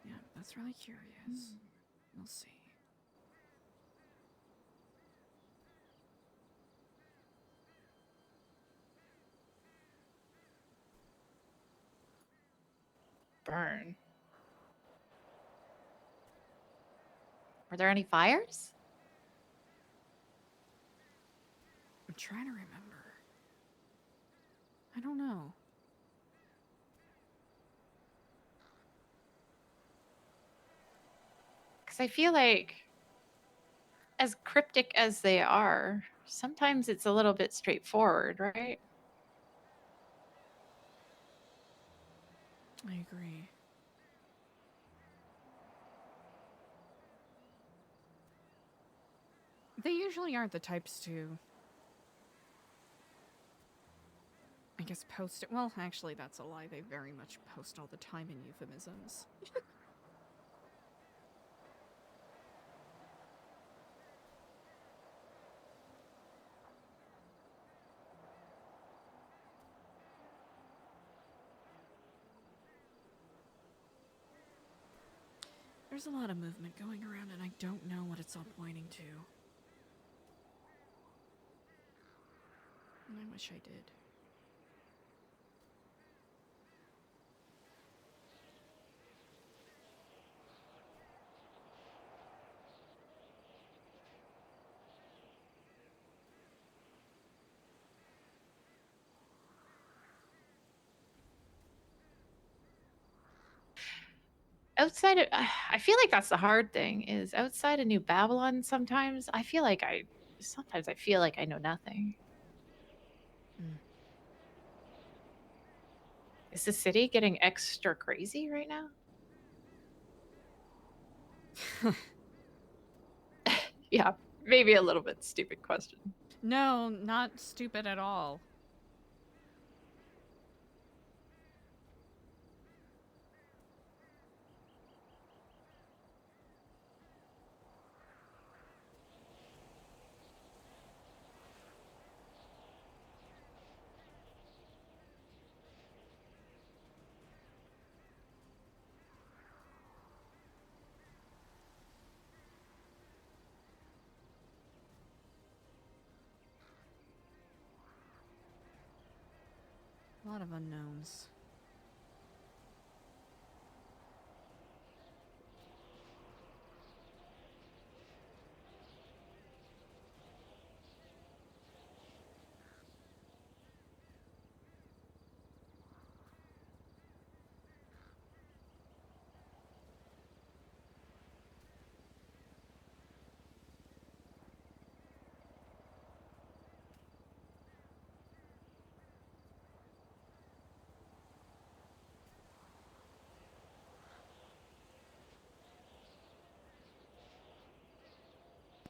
Yeah, that's really curious. We'll see. Burn. Were there any fires? I'm trying to remember. I don't know. Because I feel like, as cryptic as they are, sometimes it's a little bit straightforward, right? I agree. They usually aren't the types to, I guess, post it. Well, actually, that's a lie. They very much post all the time in euphemisms. There's a lot of movement going around, and I don't know what it's all pointing to. And I wish I did. Outside of, I feel like that's the hard thing, is outside of New Babylon sometimes I feel like I know nothing. Is the city getting extra crazy right now? Yeah, maybe a little bit stupid question. No, not stupid at all. lot of unknowns.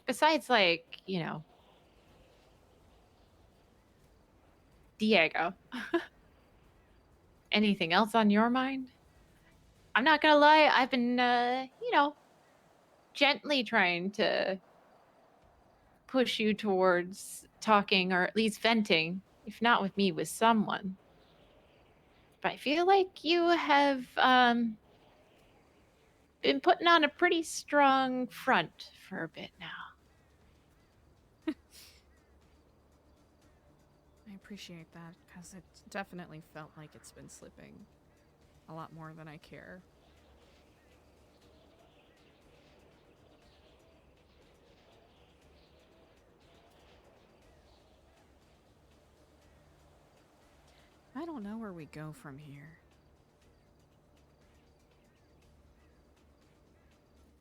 Besides, like, Diego, anything else on your mind? I'm not gonna lie, I've been, gently trying to push you towards talking or at least venting, if not with me, with someone. But I feel like you have been putting on a pretty strong front for a bit now. I appreciate that, because it definitely felt like it's been slipping a lot more than I care. I don't know where we go from here.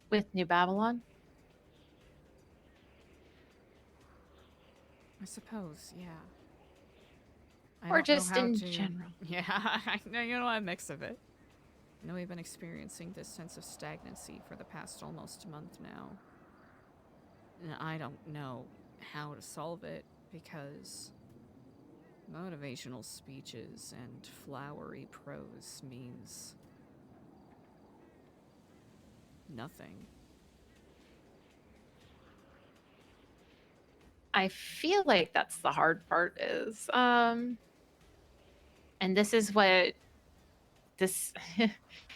With New Babylon? I suppose, yeah. I Or don't know just how in to. general? Yeah, I know, a mix of it. I know we've been experiencing this sense of stagnancy for the past almost a month now. And I don't know how to solve it because motivational speeches and flowery prose means nothing. I feel like that's the hard part is, and this is what this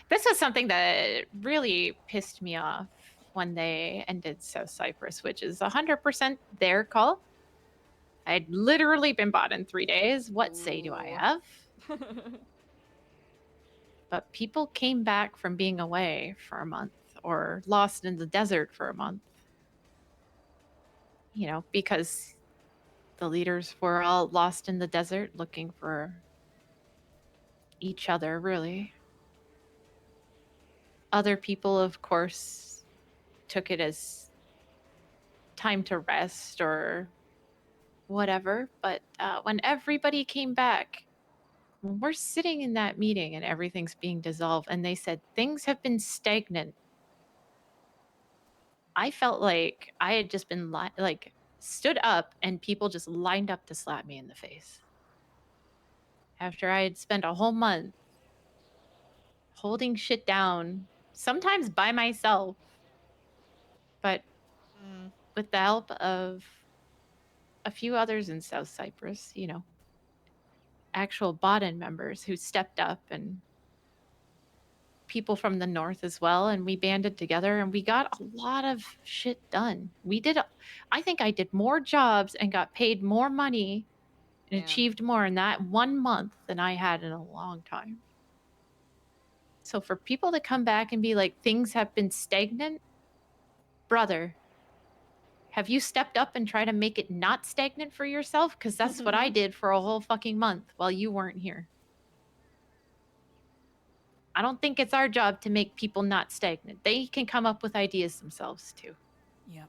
this was something that really pissed me off when they ended South Cyprus, which is 100% their call. I'd literally been bought in 3 days. What say do I have? But people came back from being away for a month or lost in the desert for a month. Because the leaders were all lost in the desert looking for each other, really. Other people, of course, took it as time to rest or whatever. But when everybody came back, when we're sitting in that meeting and everything's being dissolved, and they said things have been stagnant, I felt like I had just been stood up and people just lined up to slap me in the face. After I had spent a whole month holding shit down, sometimes by myself, but with the help of a few others in South Cyprus, actual Baden members who stepped up and people from the north as well. And we banded together and we got a lot of shit done. I think I did more jobs and got paid more money and achieved more in that 1 month than I had in a long time. So for people to come back and be like, things have been stagnant, brother, have you stepped up and tried to make it not stagnant for yourself? Because that's what I did for a whole fucking month while you weren't here. I don't think it's our job to make people not stagnant. They can come up with ideas themselves too. Yep.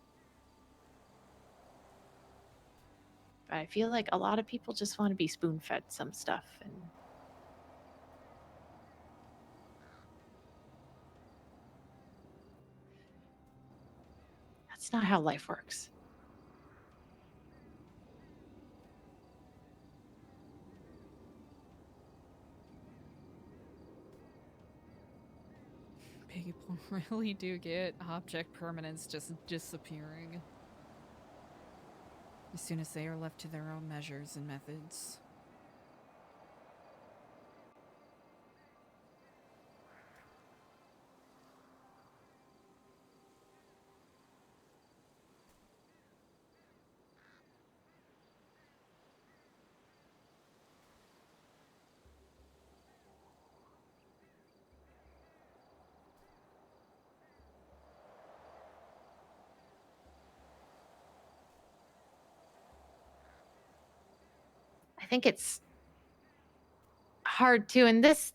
But I feel like a lot of people just want to be spoon-fed some stuff, and that's not how life works. People really do get object permanence just disappearing as soon as they are left to their own measures and methods. think it's hard too. And this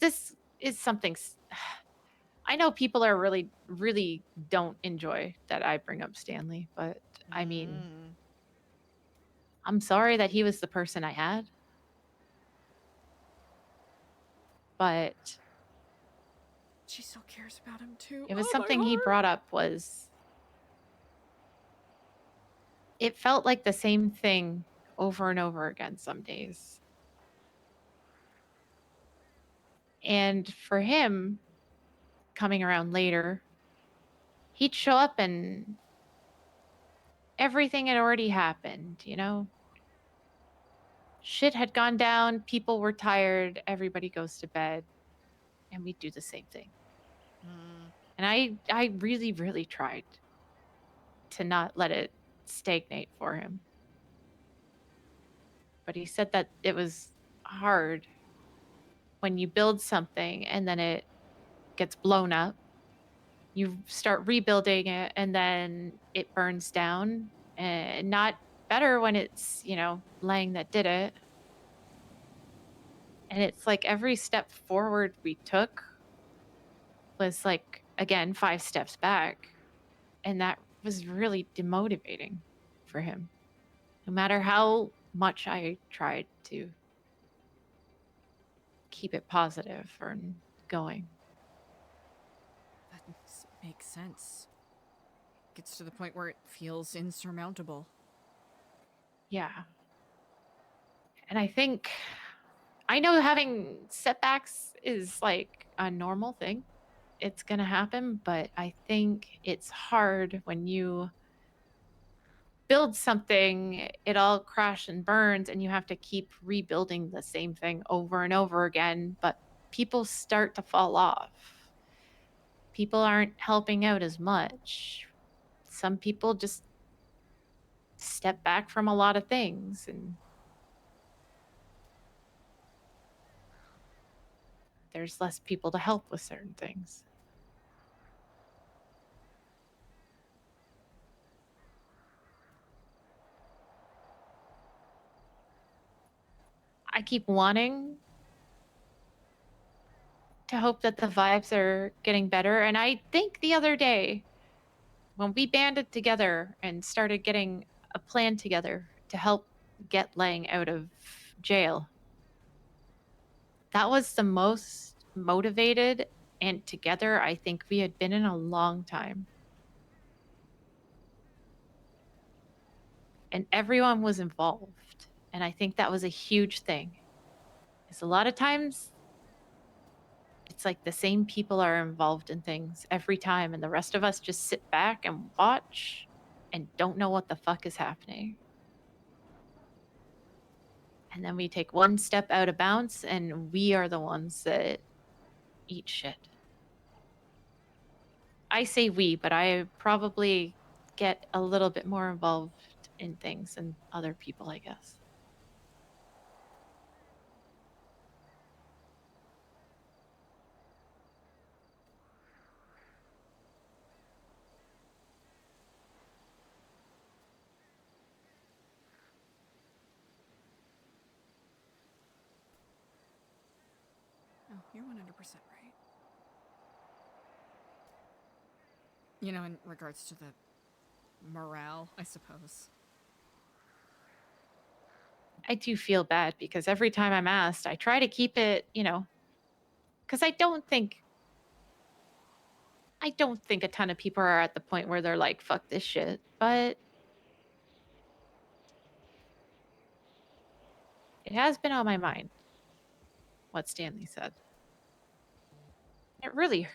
is something I know people are really don't enjoy that I bring up Stanley, but I mean, I'm sorry that he was the person I had. But She still cares about him too. it was Oh, my something he heart. brought up was it felt like the same thing over and over again some days. And for him, coming around later, he'd show up and everything had already happened, you know? Shit had gone down, people were tired, everybody goes to bed, and we'd do the same thing. And I really tried to not let it stagnate for him. But he said that it was hard when you build something and then it gets blown up. You start rebuilding it and then it burns down. And not better when it's, you know, Lang that did it. And it's like every step forward we took was like, again, 5 steps back. And that was really demotivating for him. No matter how much I tried to keep it positive or going. That makes sense. Gets to the point where it feels insurmountable. Yeah. And I know having setbacks is like a normal thing. It's going to happen, but I think it's hard when you build something, it all crashes and burns, and you have to keep rebuilding the same thing over and over again. But people start to fall off. People aren't helping out as much. Some people just step back from a lot of things, and there's less people to help with certain things. I keep wanting to hope that the vibes are getting better. And I think the other day, when we banded together and started getting a plan together to help get Lang out of jail, that was the most motivated and together I think we had been in a long time. And everyone was involved. And I think that was a huge thing. Because a lot of times, it's like the same people are involved in things every time, and the rest of us just sit back and watch and don't know what the fuck is happening. And then we take one step out of bounds, and we are the ones that eat shit. I say we, but I probably get a little bit more involved in things than other people, I guess. Oh, you're 100% right. You know, in regards to the morale, I suppose. I do feel bad because every time I'm asked, I try to keep it, you know, because I don't think a ton of people are at the point where they're like, fuck this shit. But it has been on my mind what Stanley said. It really,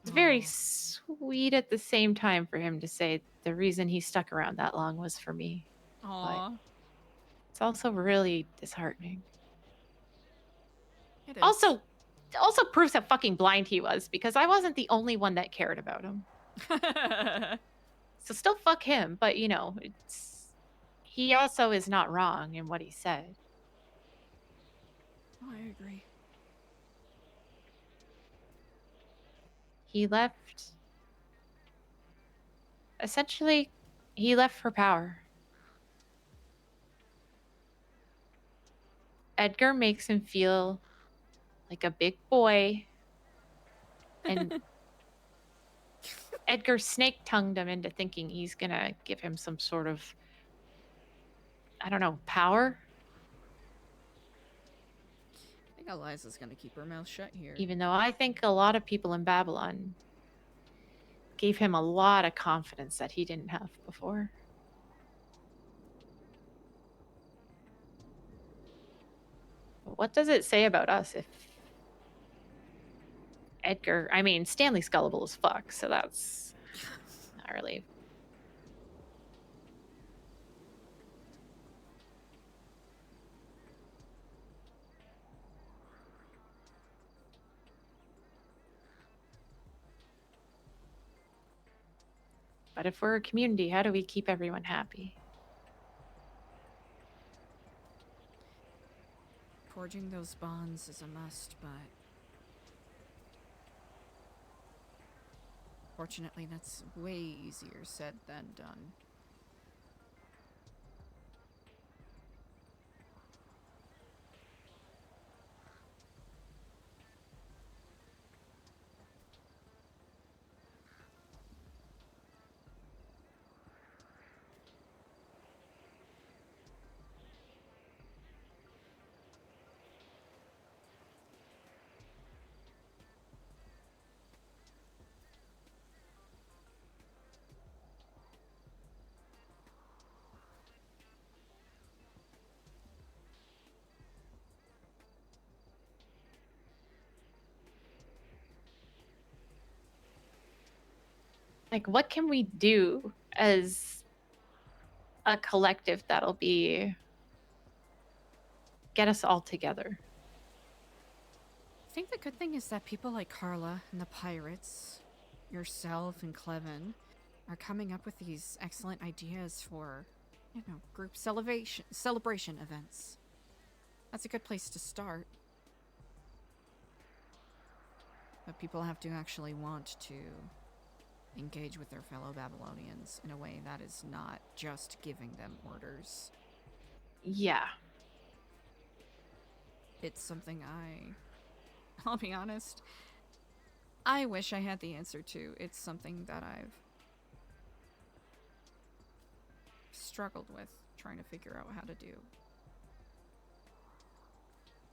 it's very sweet at the same time for him to say the reason he stuck around that long was for me. Aw. But it's also really disheartening. It is. Also proves how fucking blind he was because I wasn't the only one that cared about him. So still fuck him, but you know, he also is not wrong in what he said. Oh, I agree. He left. Essentially, he left for power. Edgar makes him feel like a big boy, and Edgar snake tongued him into thinking he's gonna give him some sort of, I don't know, power. I think Eliza's gonna keep her mouth shut here. Even though I think a lot of people in Babylon gave him a lot of confidence that he didn't have before. But what does it say about us if Edgar, I mean, Stanley's gullible as fuck, so that's not really. But if we're a community, how do we keep everyone happy? Forging those bonds is a must, but fortunately that's way easier said than done. Like, what can we do as a collective that'll be get us all together? I think the good thing is that people like Carla and the pirates, yourself and Clevin, are coming up with these excellent ideas for, group celebration events. That's a good place to start. But people have to actually want to engage with their fellow Babylonians in a way that is not just giving them orders. Yeah. It's something I'll be honest, I wish I had the answer to. It's something that I've struggled with trying to figure out how to do,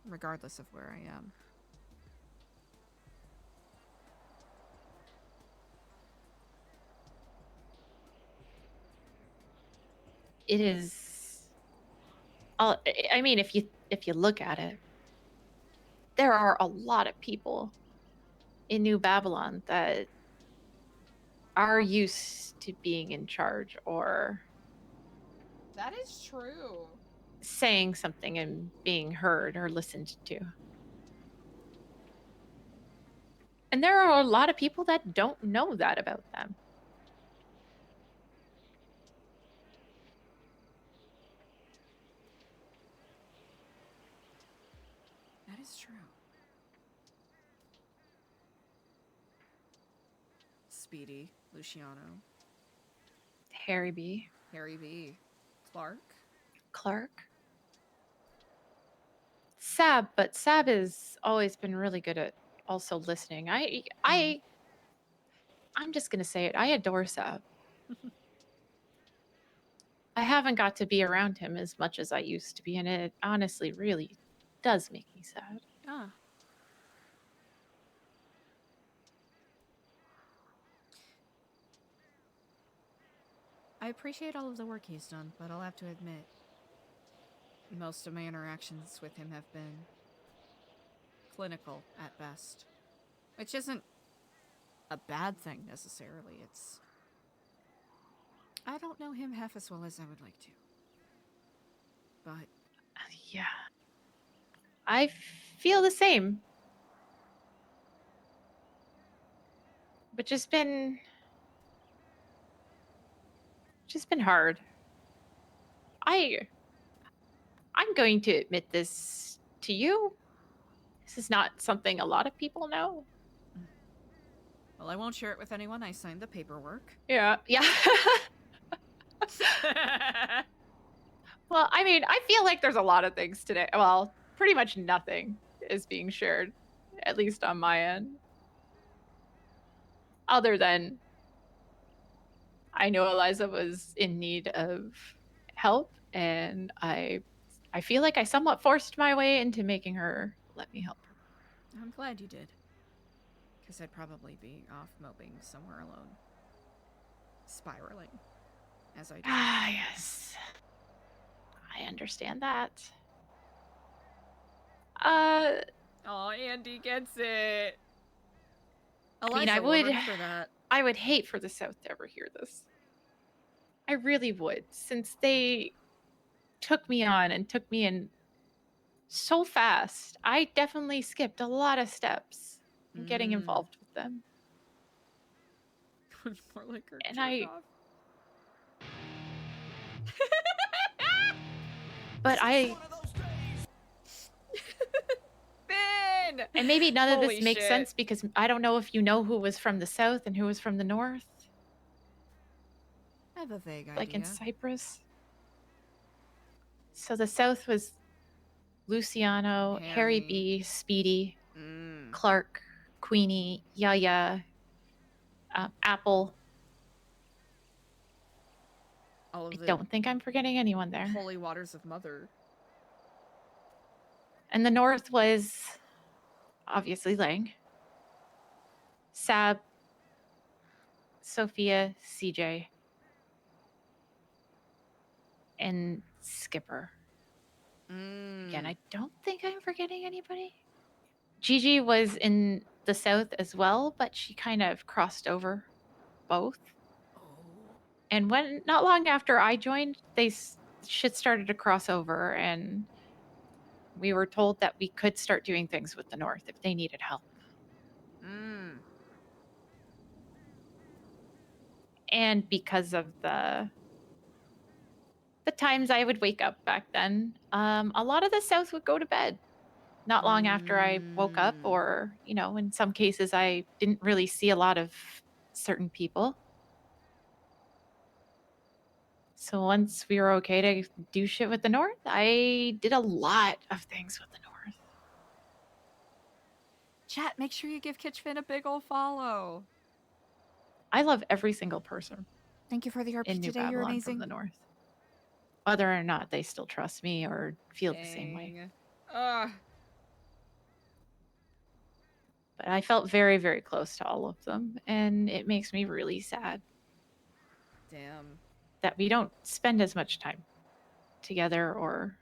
regardless of where I am. It is. I mean, if you look at it, there are a lot of people in New Babylon that are used to being in charge or That is true. saying something and being heard or listened to. And there are a lot of people that don't know that about them. That is true. Speedy, Luciano, Harry B. Clark. Sab, but Sab has always been really good at also listening. I'm just gonna say it. I adore Sab. I haven't got to be around him as much as I used to be, and it honestly really does make me sad. Ah. I appreciate all of the work he's done, but I'll have to admit, most of my interactions with him have been clinical at best. Which isn't a bad thing necessarily. It's, I don't know him half as well as I would like to. But yeah, I feel the same. But just been hard. I'm going to admit this to you. This is not something a lot of people know. Well, I won't share it with anyone. I signed the paperwork. Yeah. Well, I mean, I feel like there's a lot of things today. Well, pretty much nothing is being shared, at least on my end. Other than I know Eliza was in need of help, and I feel like I somewhat forced my way into making her let me help her. I'm glad you did. Because I'd probably be off moping somewhere alone. Spiraling. As I do. Ah, yes. I understand that. Oh, Andy gets it. I Eliza mean, I will would remember that. I would hate for the South to ever hear this. I really would, since they took me on and took me in so fast. I definitely skipped a lot of steps in getting involved with them. More like her And jerk off. But I Ben! and maybe none of Holy this makes shit. sense because I don't know if you know who was from the South and who was from the North. I have a vague idea. Like in Cyprus. So the South was Luciano, Harry B, Speedy, Clark, Queenie, Yaya, Apple. All of I the don't think I'm forgetting anyone there. holy waters of Mother. And the North was obviously Lang, Sab, Sophia, CJ, and Skipper. Again, I don't think I'm forgetting anybody. Gigi was in the South as well, but she kind of crossed over both. And when not long after I joined, shit started to cross over, and we were told that we could start doing things with the North if they needed help. And because of the times I would wake up back then, a lot of the South would go to bed not long after I woke up, or, you know, in some cases I didn't really see a lot of certain people. So once we were okay to do shit with the North, I did a lot of things with the North. Chat, make sure you give Kitchfin a big ol' follow. I love every single person Thank you for the RP in New today. You're Babylon amazing. from the North. Whether or not they still trust me or feel the same way. But I felt very, very close to all of them, and it makes me really sad Damn. that we don't spend as much time together, or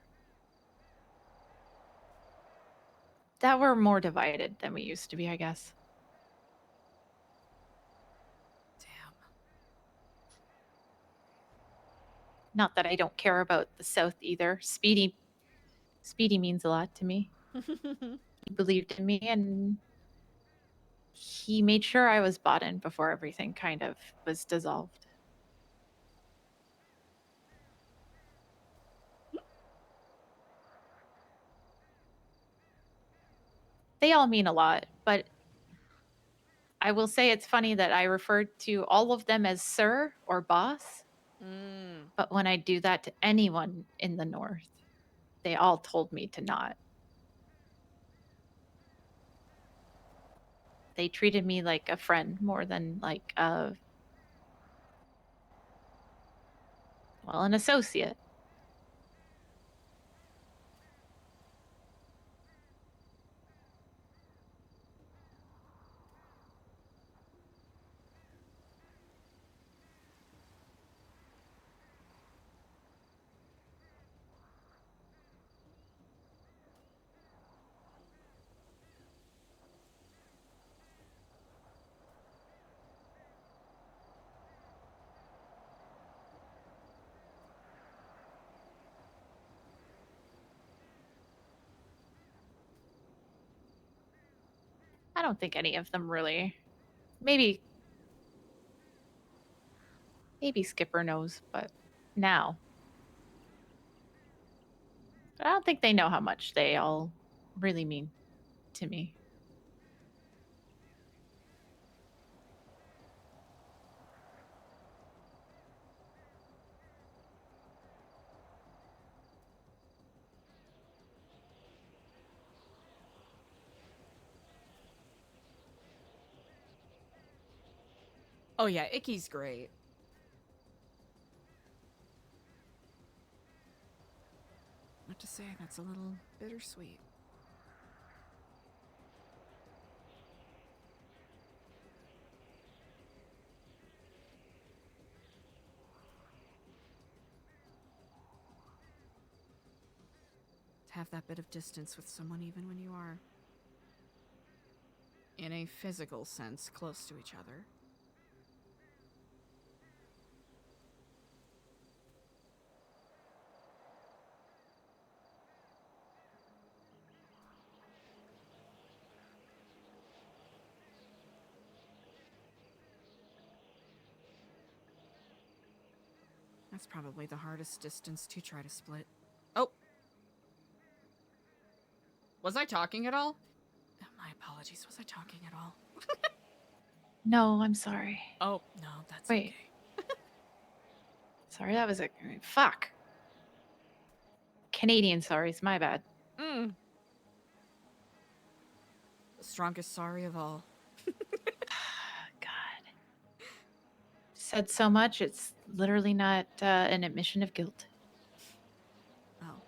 that we're more divided than we used to be, I guess. Damn. Not that I don't care about the South either. Speedy means a lot to me. He believed in me, and he made sure I was bought in before everything kind of was dissolved. They all mean a lot, but I will say it's funny that I referred to all of them as sir or boss. But when I do that to anyone in the North, they all told me to not. They treated me like a friend more than like an associate. I don't think any of them really. Maybe Skipper knows, but now. But I don't think they know how much they all really mean to me. Oh yeah, Icky's great. What to say, that's a little bittersweet. To have that bit of distance with someone even when you are, in a physical sense, close to each other. That's probably the hardest distance to try to split. Oh! Was I talking at all? My apologies, was I talking at all? No, I'm sorry. Oh, no, that's Wait. okay. Sorry, that was a fuck. Canadian sorries, my bad. The strongest sorry of all. God. Said so much, it's literally not an admission of guilt. Oh,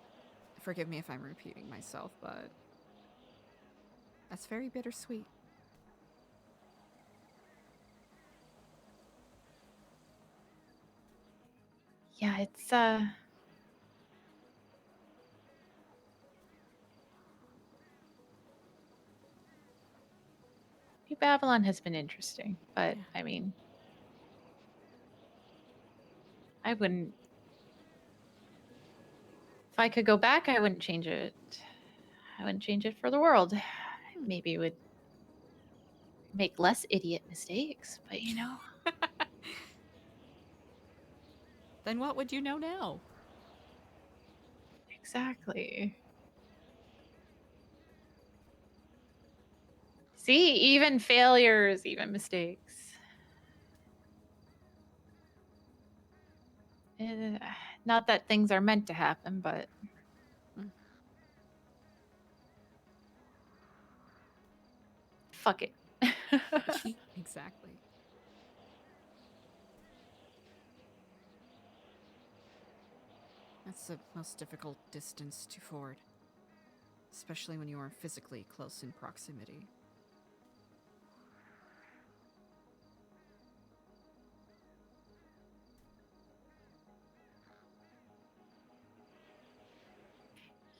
forgive me if I'm repeating myself, but that's very bittersweet. Yeah, it's New Babylon has been interesting, but I mean, I wouldn't. If I could go back, I wouldn't change it. I wouldn't change it for the world. Maybe it would make less idiot mistakes, but you know. Then what would you know now? Exactly. See, even failures, even mistakes. Not that things are meant to happen, but fuck it. Exactly. That's the most difficult distance to ford, especially when you are physically close in proximity.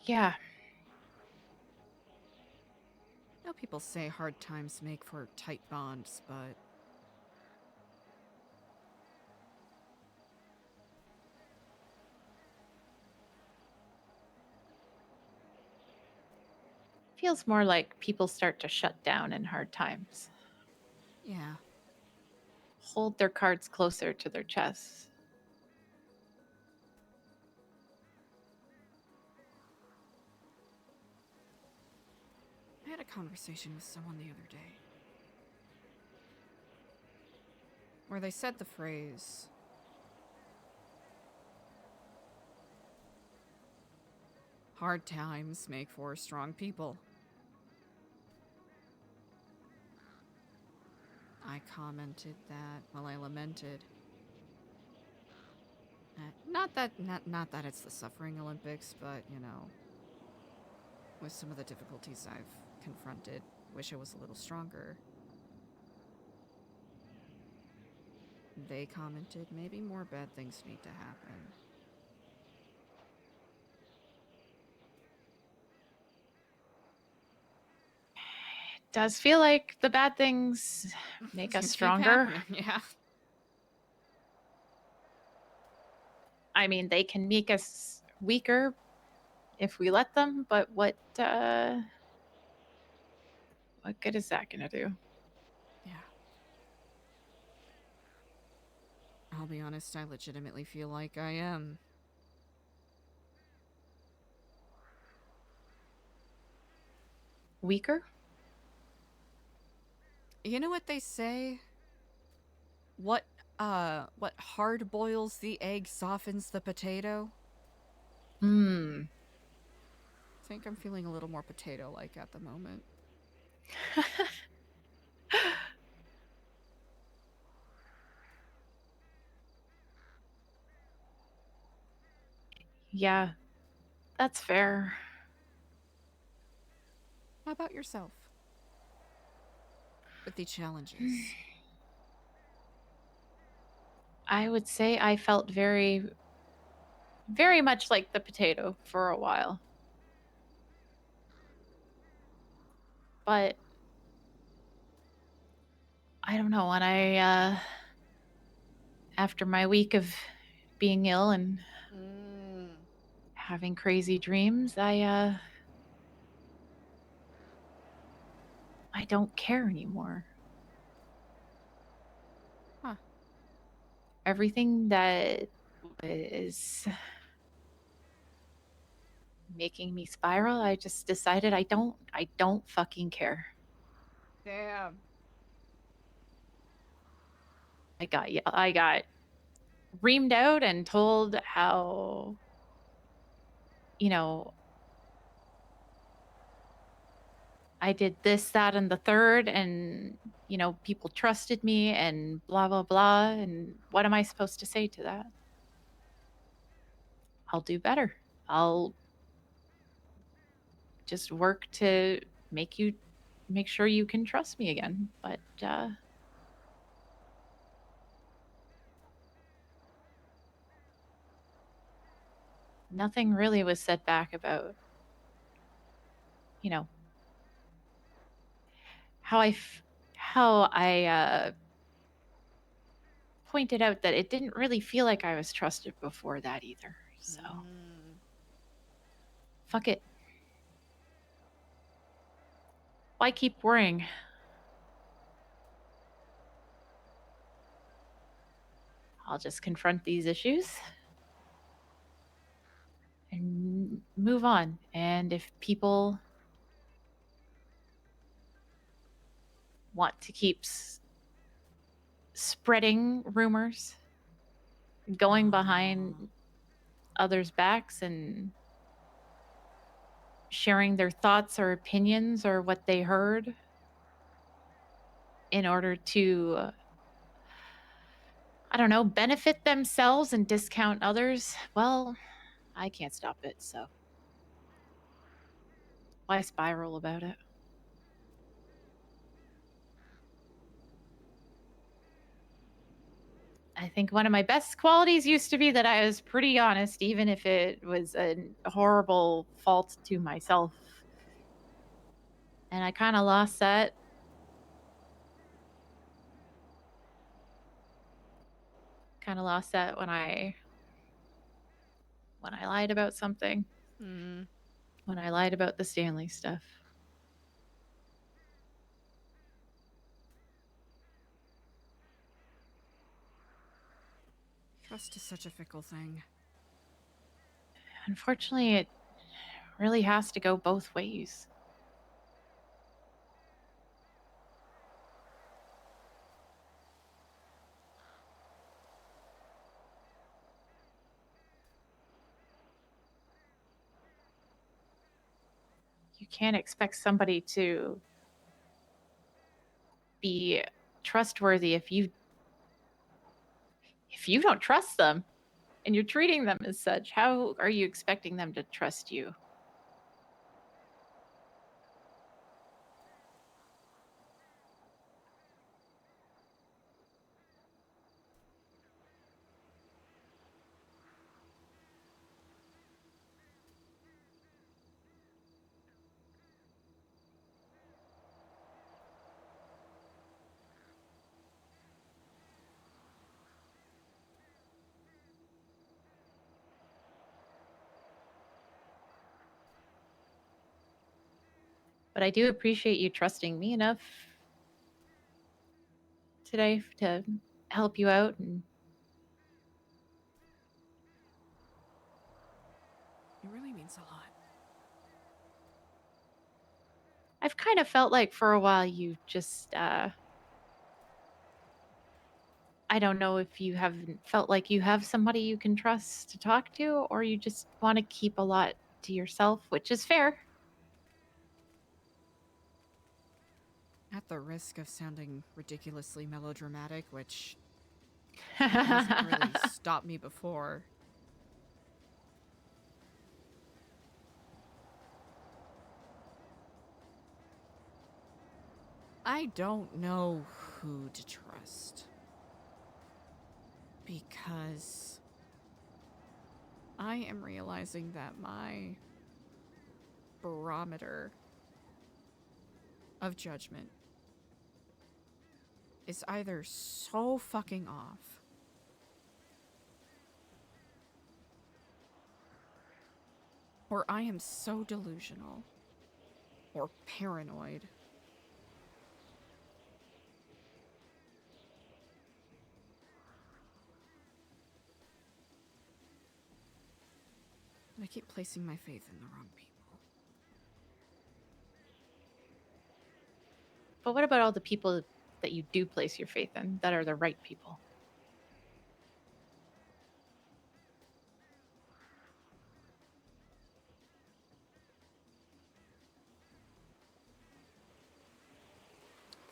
Yeah. I know people say hard times make for tight bonds, but Feels more like people start to shut down in hard times. yeah. Hold their cards closer to their chests. I had a conversation with someone the other day where they said the phrase, hard times make for strong people. I commented that while I lamented. Not that it's the suffering Olympics, but you know, with some of the difficulties I've confronted, wish I was a little stronger. They commented maybe more bad things need to happen. Does feel like the bad things make us Keep stronger. happening, yeah. I mean, they can make us weaker if we let them, but what good is that gonna do? Yeah. I'll be honest, I legitimately feel like I am. Weaker? You know what they say? What hard boils the egg softens the potato? Hmm. I think I'm feeling a little more potato-like at the moment. Yeah, that's fair. How about yourself? With the challenges. I would say I felt very, very much like the potato for a while. But I don't know, when after my week of being ill and having crazy dreams, I don't care anymore. Huh. Everything that is making me spiral, I just decided I don't fucking care. Damn. I got reamed out and told how, you know, I did this, that, and the third, and, you know, people trusted me and blah, blah, blah. And what am I supposed to say to that? I'll do better. I'll just work to make sure you can trust me again. But nothing really was said back about, you know, how I pointed out that it didn't really feel like I was trusted before that either. So fuck it. Why keep worrying? I'll just confront these issues and move on. And if people want to keep spreading rumors, going behind others' backs and sharing their thoughts or opinions or what they heard in order to, I don't know, benefit themselves and discount others, well, I can't stop it. So why spiral about it? I think one of my best qualities used to be that I was pretty honest, even if it was a horrible fault to myself. And I kind of lost that. Kind of lost that when I lied about something. When I lied about the Stanley stuff. Trust is such a fickle thing. Unfortunately, it really has to go both ways. You can't expect somebody to be trustworthy if you don't trust them and you're treating them as such. How are you expecting them to trust you? But I do appreciate you trusting me enough today to help you out. And It really means a lot. I've kind of felt like for a while you just, I don't know if you haven't felt like you have somebody you can trust to talk to, or you just want to keep a lot to yourself, which is fair. At the risk of sounding ridiculously melodramatic, which hasn't really stopped me before. I don't know who to trust. Because I am realizing that my barometer of judgment is either so fucking off or I am so delusional or paranoid that I keep placing my faith in the wrong people. But what about all the people that you do place your faith in that are the right people?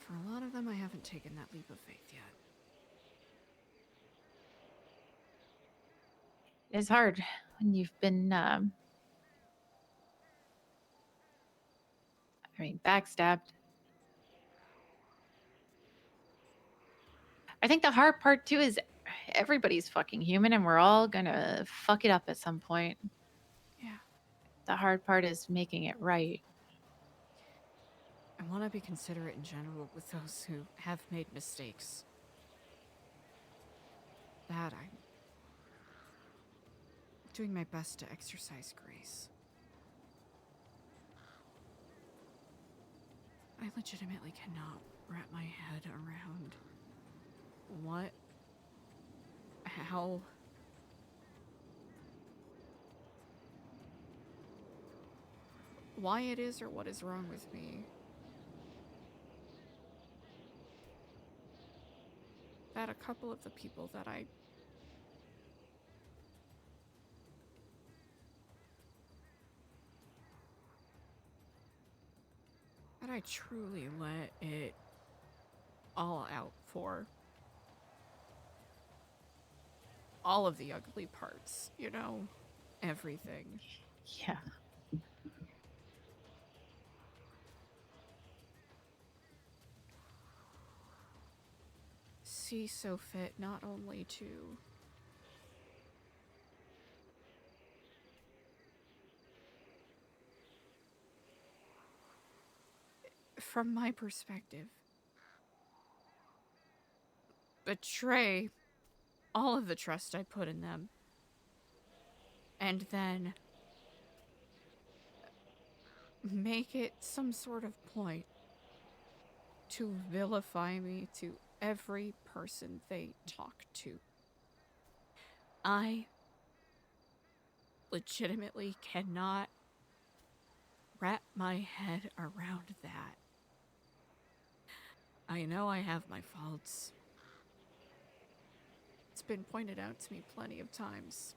For a lot of them, I haven't taken that leap of faith yet. It's hard when you've been, backstabbed. I think the hard part too is everybody's fucking human and we're all gonna fuck it up at some point. Yeah. The hard part is making it right. I want to be considerate in general with those who have made mistakes. That I'm doing my best to exercise grace. I legitimately cannot wrap my head around how why it is or what is wrong with me that a couple of the people that I truly let it all out for all of the ugly parts, you know, everything. Yeah. See so fit not only to from my perspective betray all of the trust I put in them, and then make it some sort of point to vilify me to every person they talk to. I legitimately cannot wrap my head around that. I know I have my faults. It's been pointed out to me plenty of times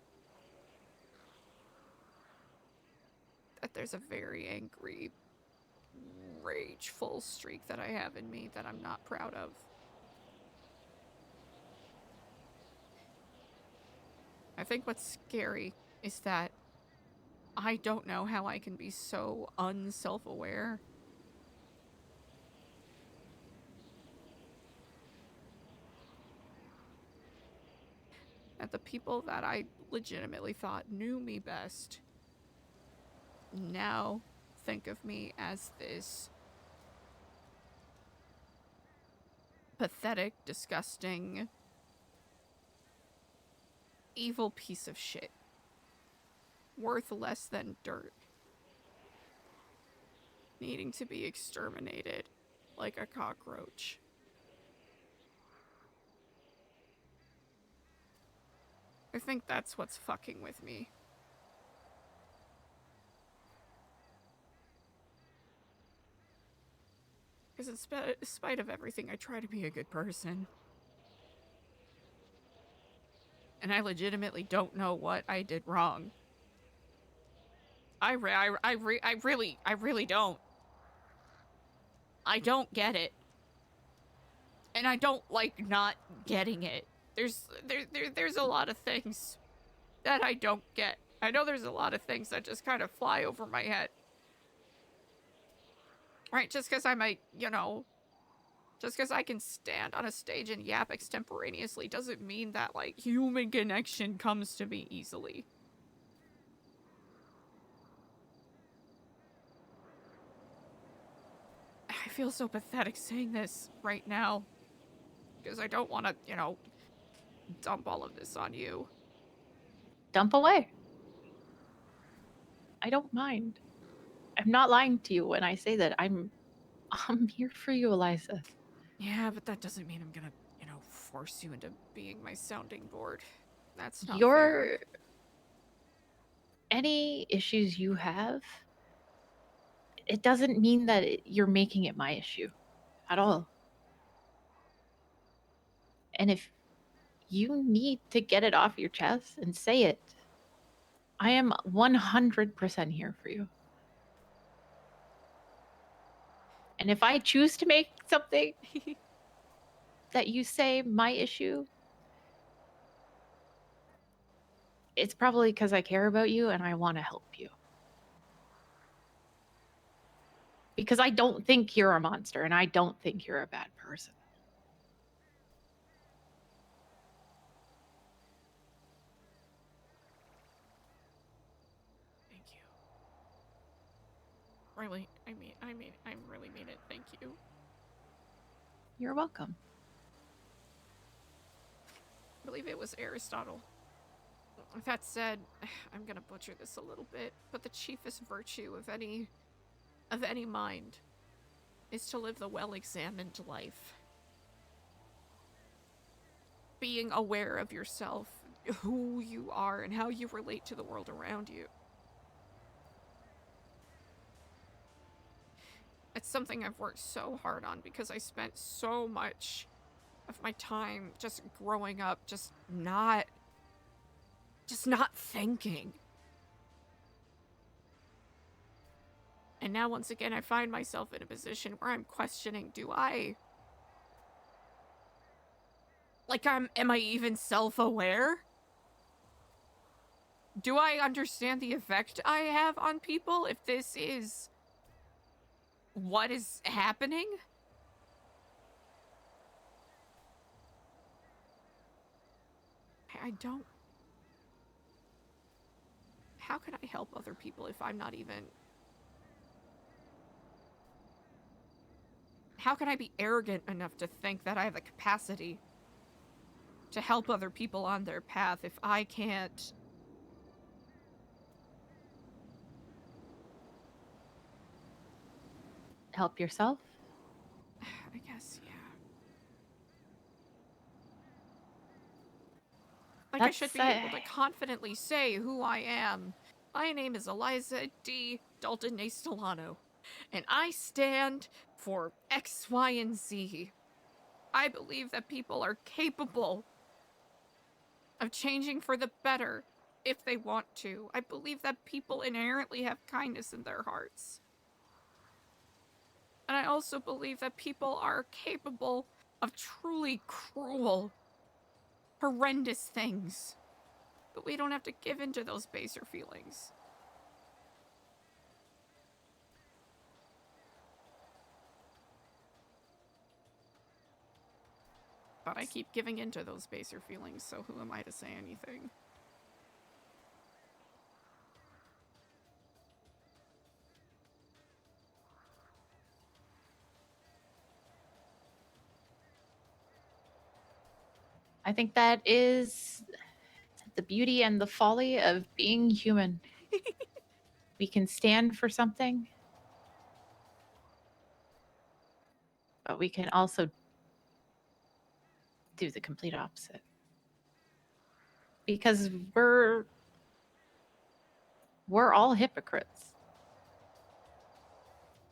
that there's a very angry, rageful streak that I have in me that I'm not proud of. I think what's scary is that I don't know how I can be so unself-aware that the people that I legitimately thought knew me best now think of me as this pathetic, disgusting, evil piece of shit. Worth less than dirt. Needing to be exterminated like a cockroach. I think that's what's fucking with me. Because in spite of everything, I try to be a good person. And I legitimately don't know what I did wrong. I really don't. I don't get it. And I don't like not getting it. There's a lot of things that I don't get. I know there's a lot of things that just kind of fly over my head. Right, just because I'm a, Just because I can stand on a stage and yap extemporaneously doesn't mean that, like, human connection comes to me easily. I feel so pathetic saying this right now. Because I don't want to, you know, dump all of this on you. Dump away. I don't mind. I'm not lying to you when I say that I'm here for you, Eliza. Yeah, but that doesn't mean I'm gonna, you know, force you into being my sounding board. That's not fair. Any issues you have, it doesn't mean that you're making it my issue at all. And if you need to get it off your chest and say it, I am 100% here for you. And if I choose to make something that you say my issue, it's probably because I care about you and I want to help you. Because I don't think you're a monster and I don't think you're a bad person. Thank you. Really, I really mean it. Thank you. You're welcome. I believe it was Aristotle. That said, I'm gonna butcher this a little bit, but the chiefest virtue of any mind is to live the well-examined life. Being aware of yourself, who you are, and how you relate to the world around you. It's something I've worked so hard on because I spent so much of my time just growing up, just not thinking. And now once again I find myself in a position where I'm questioning, am I even self-aware? Do I understand the effect I have on people if this is what is happening? I don't. How can I help other people if I'm not even... How can I be arrogant enough to think that I have the capacity to help other people on their path if I can't... Help yourself? I guess, yeah. Like, I should be able to confidently say who I am. My name is Eliza D. Dalton A. Stellano, and I stand for X, Y, and Z. I believe that people are capable of changing for the better if they want to. I believe that people inherently have kindness in their hearts. And I also believe that people are capable of truly cruel, horrendous things. But we don't have to give in to those baser feelings. But I keep giving in to those baser feelings, so who am I to say anything? I think that is the beauty and the folly of being human. We can stand for something, but we can also do the complete opposite. Because we're all hypocrites.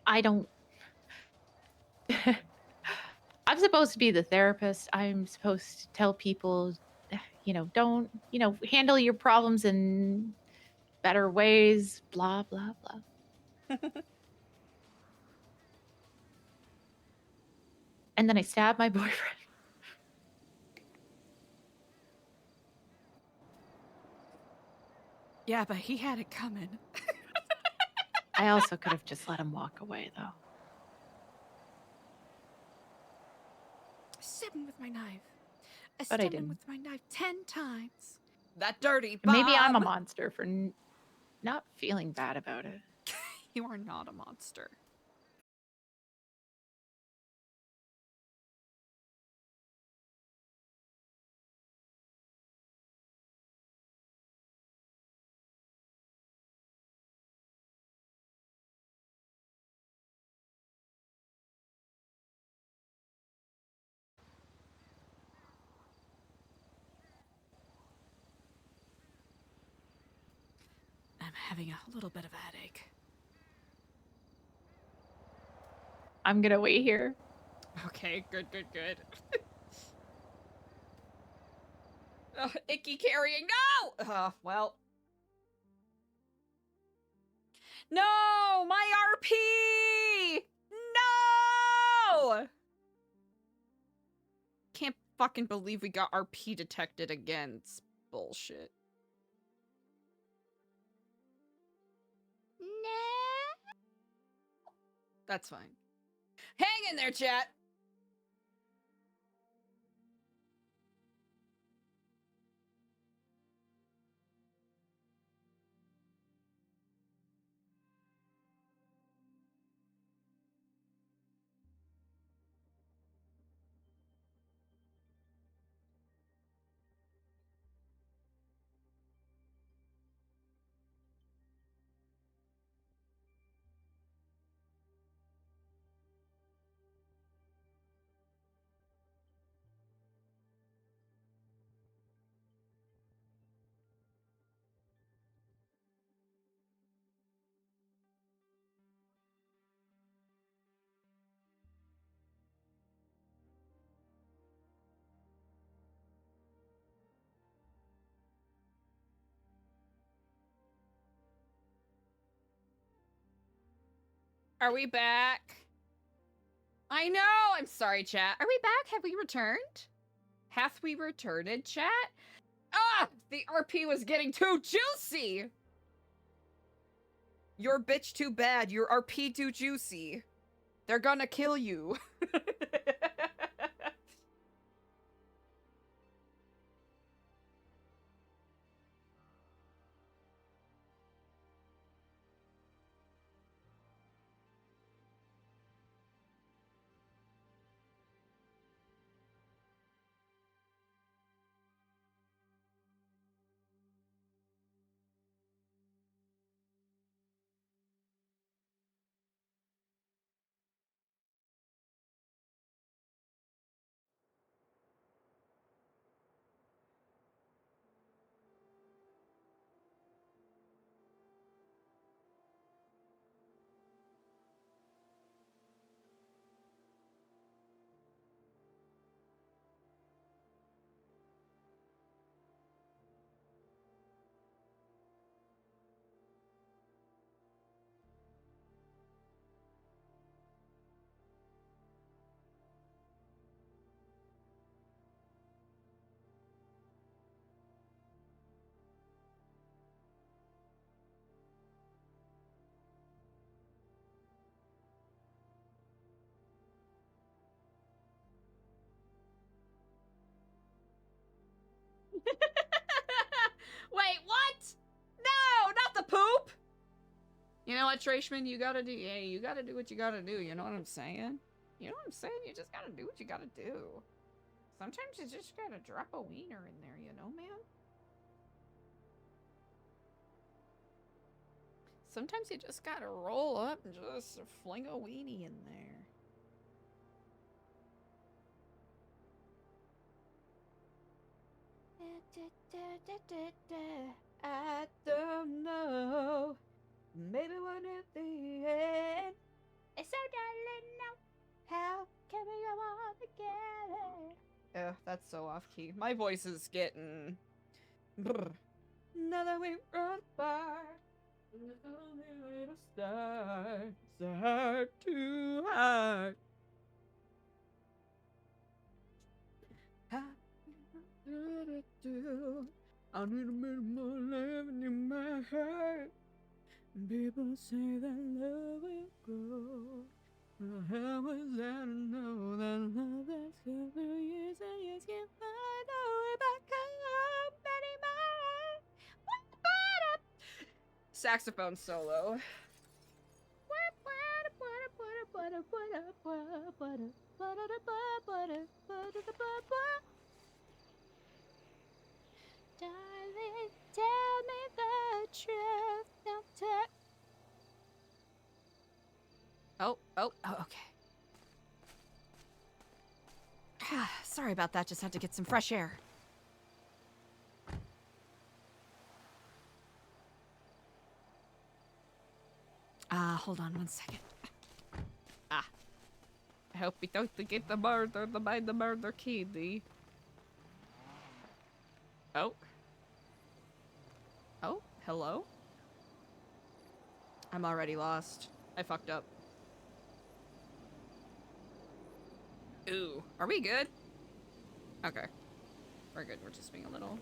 I don't... I'm supposed to be the therapist. I'm supposed to tell people, don't, handle your problems in better ways, blah, blah, blah. And then I stabbed my boyfriend. Yeah, but he had it coming. I also could have just let him walk away, though. stabbed him with my knife. I But I stabbed him didn't. with my knife 10 times. That dirty Bob. Maybe I'm a monster for not feeling bad about it. You are not a monster. I'm having a little bit of a headache. I'm gonna wait here. Okay, good. Icky carrying. No! Well. No! My RP! No! Can't fucking believe we got RP detected again. It's bullshit. Nah. That's fine. Hang in there, chat! Are we back? I know! I'm sorry, chat. Are we back? Have we returned? Hath we returned, chat? Ah! The RP was getting too juicy! Your bitch too bad. Your RP too juicy. They're gonna kill you. Wait, what? No, not the poop! You know what, Trashman? You gotta do, hey, you gotta do what you gotta do, you know what I'm saying? You know what I'm saying? You just gotta do what you gotta do. Sometimes you just gotta drop a wiener in there, you know, man? Sometimes you just gotta roll up and just fling a weenie in there. I don't know. Maybe one at the end. It's so darling now. How can we go on together? Ugh, that's so off key. My voice is getting. Brr. Now that we run far, there's only way to start. It's hard to hard. I need a bit more love in my heart. People say that love will grow. How was I to know that love that's good for years and years can't find a way back home anymore? Saxophone solo. Darling, tell me the truth. Don't tell. Oh, okay. Sorry about that. Just had to get some fresh air. Hold on one second. I hope we don't get the murder, the murder kidney. Oh, hello? I'm already lost. I fucked up. Ooh, are we good? Okay. We're good. We're just being a little...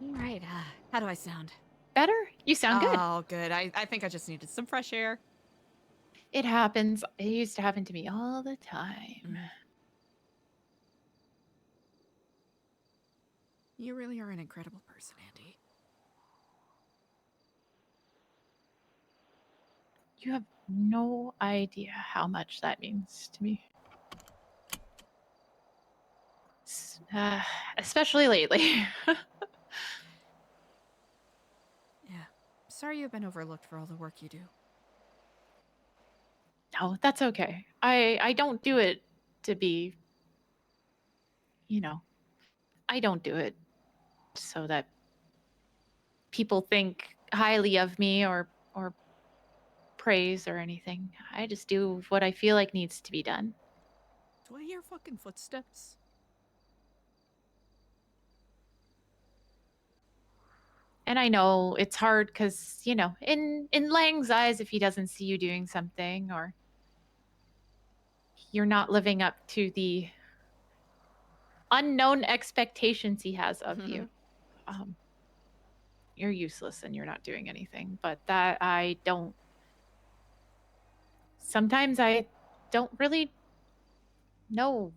Right, how do I sound? Better? You sound good. Oh, good. I think I just needed some fresh air. It happens. It used to happen to me all the time. You really are an incredible person, Andy. You have no idea how much that means to me. Especially lately. Yeah. Sorry you've been overlooked for all the work you do. No, that's okay. I don't do it to be, I don't do it so that people think highly of me or praise or anything. I just do what I feel like needs to be done. Do I hear fucking footsteps? And I know it's hard because, in Lang's eyes, if he doesn't see you doing something or you're not living up to the unknown expectations he has of you, you're useless and you're not doing anything. But that sometimes I don't really know.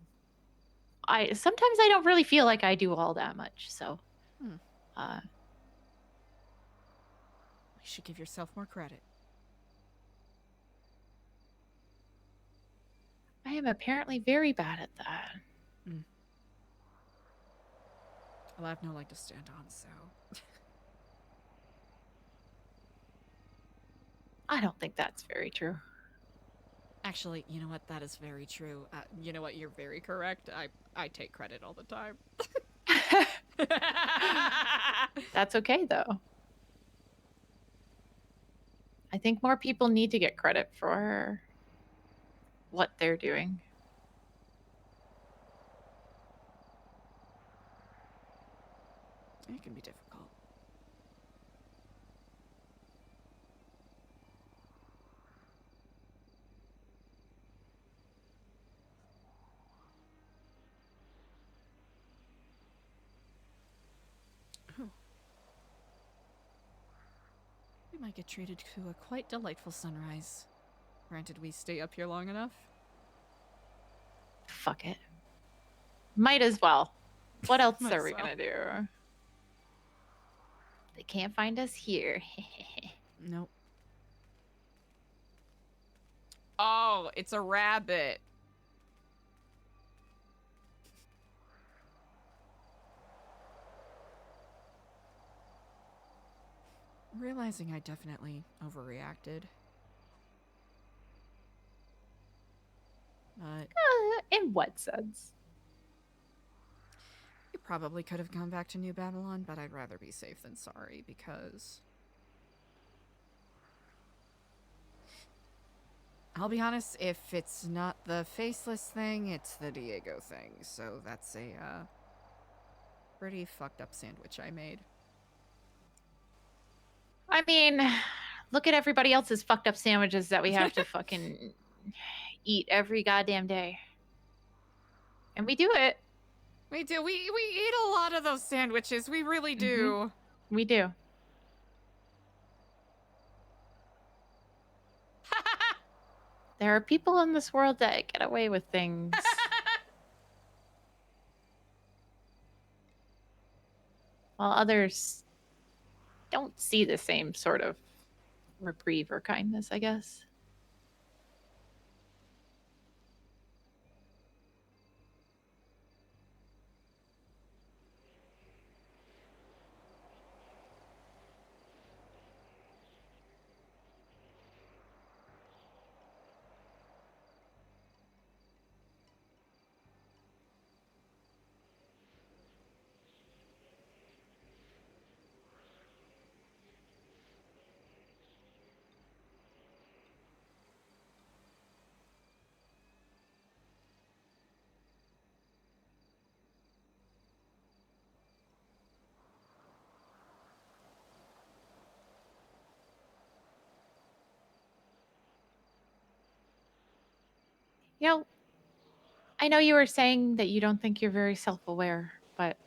Sometimes I don't really feel like I do all that much. So, You should give yourself more credit. I am apparently very bad at that. Well, I have no leg to stand on, so... I don't think that's very true. Actually, you know what? That is very true. You know what? You're very correct. I take credit all the time. That's okay, though. I think more people need to get credit for what they're doing. It can be difficult. Oh. We might get treated to a quite delightful sunrise. Granted, we stay up here long enough. Fuck it. Might as well. What else Might are as we well. gonna do? They can't find us here. Nope. Oh, it's a rabbit. Realizing I definitely overreacted. But in what sense? You probably could have gone back to New Babylon, but I'd rather be safe than sorry because... I'll be honest, if it's not the faceless thing, it's the Diego thing. So that's a pretty fucked up sandwich I made. I mean, look at everybody else's fucked up sandwiches that we have to fucking eat every goddamn day. And we do it. We do. We eat a lot of those sandwiches. We really do. We do. There are people in this world that get away with things. While others don't see the same sort of reprieve or kindness, I guess. You know, I know you were saying that you don't think you're very self-aware, but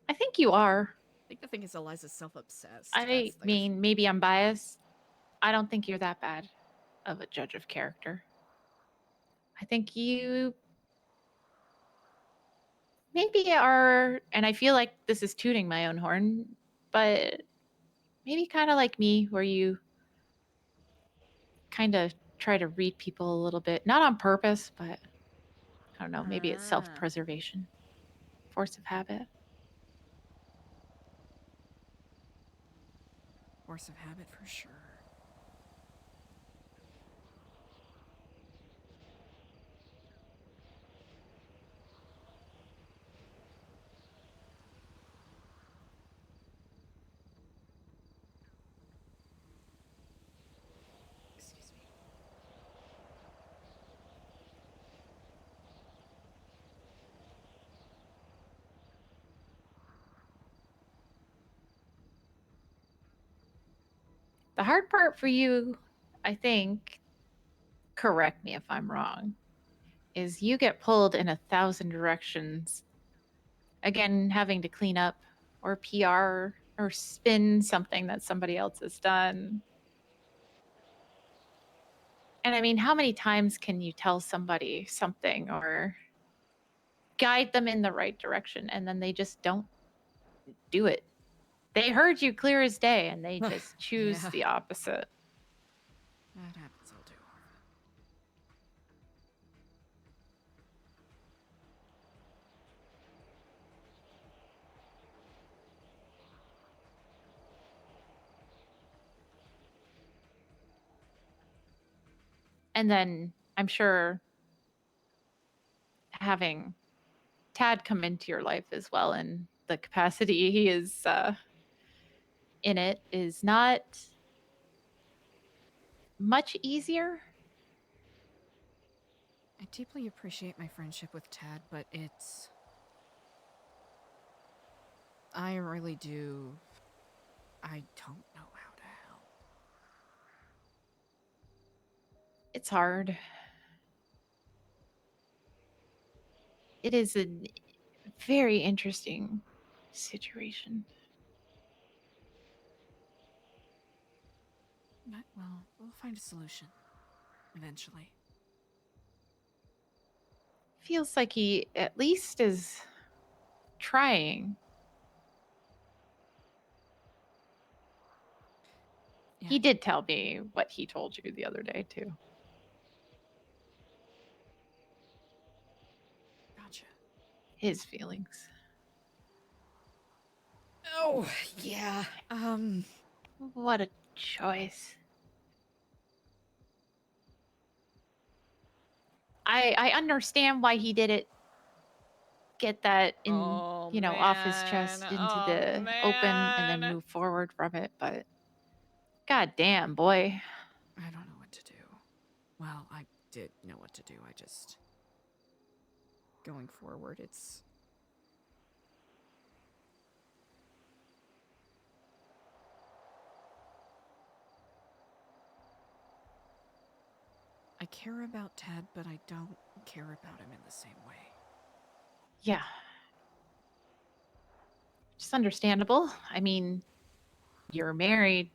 I think you are. I think the thing is Eliza's self-obsessed. I mean, maybe I'm biased. I don't think you're that bad of a judge of character. I think you maybe are, and I feel like this is tooting my own horn, but maybe kind of like me, where you kind of try to read people a little bit, not on purpose, but I don't know, maybe it's self-preservation, force of habit. Force of habit for sure. Excuse me. The hard part for you, I think, correct me if I'm wrong, is you get pulled in 1,000 directions. Again, having to clean up or PR or spin something that somebody else has done. And I mean, how many times can you tell somebody something or guide them in the right direction and then they just don't do it? They heard you clear as day and they just choose Yeah. the opposite. That happens all too often. And then I'm sure having Tad come into your life as well in the capacity he is in it is not much easier. I deeply appreciate my friendship with Tad, but it's... I really do... I don't know how to help. It's hard. It is a very interesting situation. But, well, we'll find a solution. Eventually. Feels like he at least is trying. Yeah. He did tell me what he told you the other day, too. Gotcha. His feelings. Oh, yeah. What a choice. I understand why he did it. Get that in, off his chest into the open and then move forward from it, but god damn, boy. I don't know what to do. Well, I did know what to do. I just... Going forward, it's... care about Ted, but I don't care about him in the same way. Yeah. Just understandable. I mean, you're married,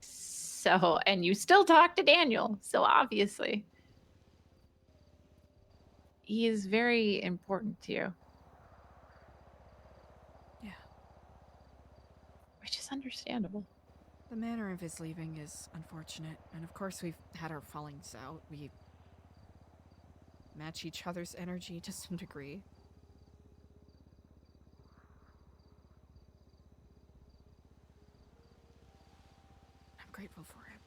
so, and you still talk to Daniel, so obviously he is very important to you. Yeah. Which is understandable. The manner of his leaving is unfortunate, and of course we've had our fallings out. We match each other's energy to some degree. I'm grateful for him.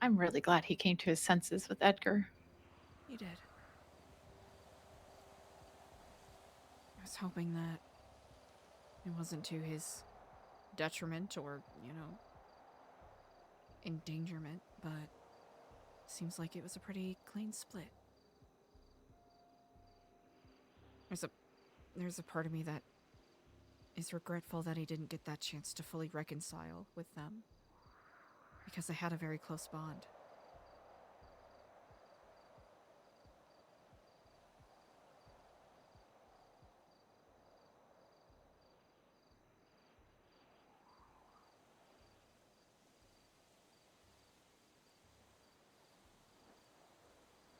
I'm really glad he came to his senses with Edgar. He did. I was hoping that it wasn't to his detriment or, endangerment, but seems like it was a pretty clean split. There's a part of me that is regretful that he didn't get that chance to fully reconcile with them, because they had a very close bond.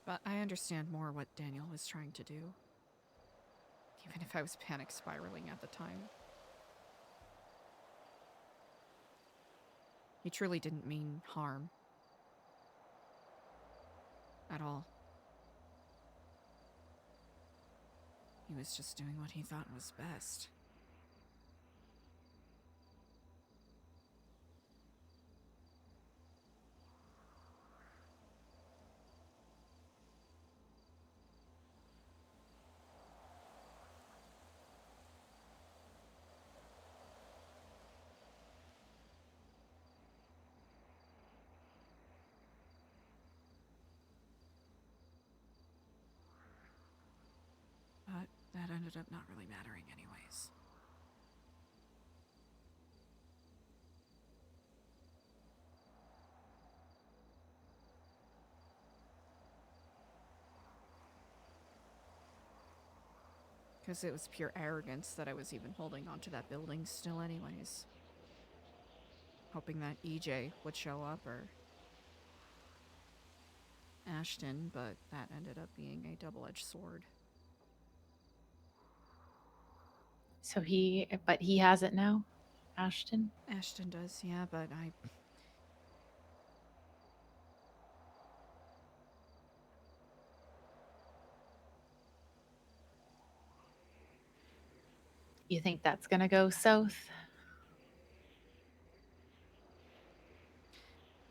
But I understand more what Daniel was trying to do, even if I was panic spiraling at the time. He truly didn't mean harm. At all. He was just doing what he thought was best. But that ended up not really mattering anyways. Because it was pure arrogance that I was even holding onto that building still anyways. Hoping that EJ would show up, or Ashton, but that ended up being a double-edged sword. So he has it now, Ashton? Ashton does, yeah, but You think that's gonna go south?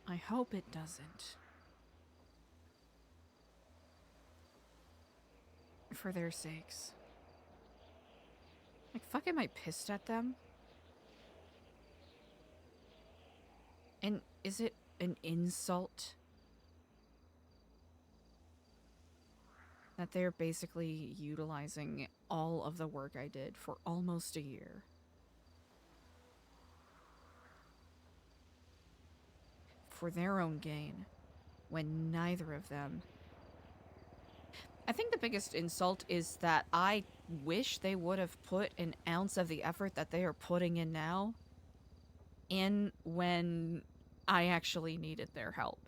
I hope it doesn't. For their sakes. Like, fuck, am I pissed at them? And is it an insult that they're basically utilizing all of the work I did for almost a year? For their own gain, when neither of them... I think the biggest insult is that I wish they would have put an ounce of the effort that they are putting in now in when I actually needed their help.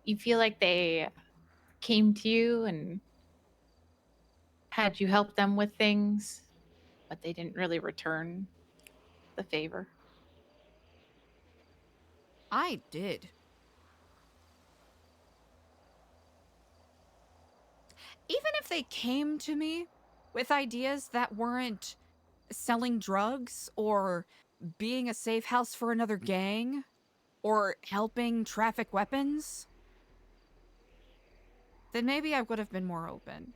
You feel like they came to you and had you help them with things, but they didn't really return the favor? I did. Even if they came to me with ideas that weren't selling drugs or being a safe house for another gang or helping traffic weapons, then maybe I would have been more open.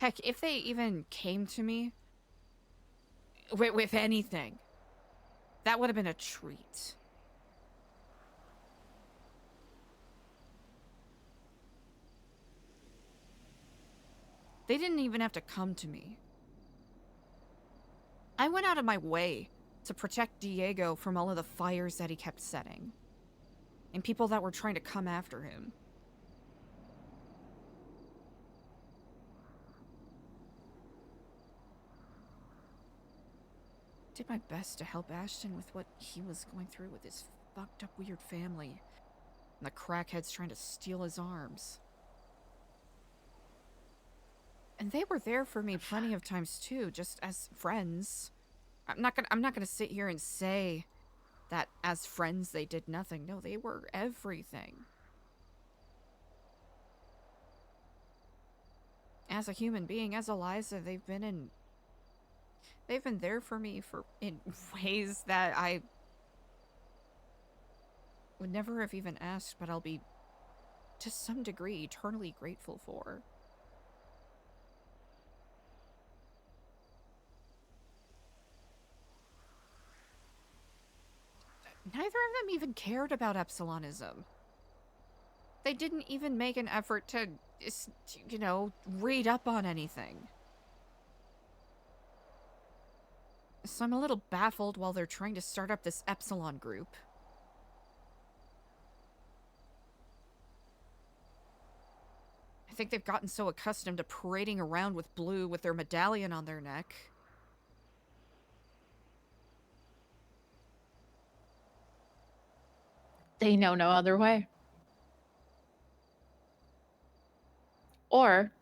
Heck, if they even came to me with anything, that would have been a treat. They didn't even have to come to me. I went out of my way to protect Diego from all of the fires that he kept setting. And people that were trying to come after him. Did my best to help Ashton with what he was going through with his fucked up weird family. And the crackheads trying to steal his arms. And they were there for me plenty of times too, just as friends. I'm not gonna sit here and say that as friends they did nothing. No, they were everything. As a human being, as Eliza, they've been there for me in ways that I would never have even asked, but I'll be, to some degree, eternally grateful for. Neither of them even cared about Epsilonism. They didn't even make an effort to, you know, read up on anything. So I'm a little baffled while they're trying to start up this Epsilon group. I think they've gotten so accustomed to parading around with blue with their medallion on their neck. They know no other way. Or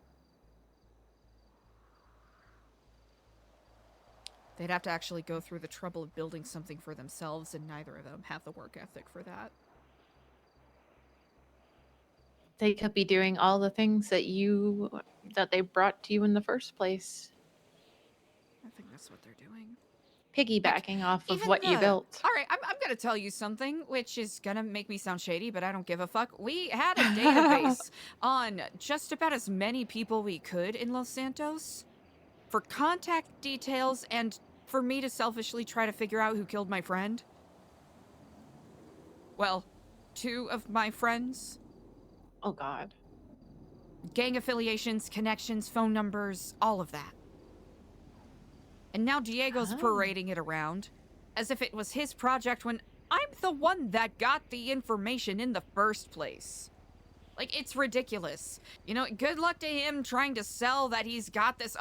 they'd have to actually go through the trouble of building something for themselves, and neither of them have the work ethic for that. they could be doing all the things that they brought to you in the first place. I think that's what they're doing. Piggybacking off of what you built. All right, I'm gonna tell you something, which is gonna make me sound shady, but I don't give a fuck. We had a database on just about as many people we could in Los Santos for contact details and for me to selfishly try to figure out who killed my friend. Well, 2 of my friends. Oh, God. Gang affiliations, connections, phone numbers, all of that. And now Diego's parading it around as if it was his project when I'm the one that got the information in the first place. Like, it's ridiculous. You know, good luck to him trying to sell that he's got this,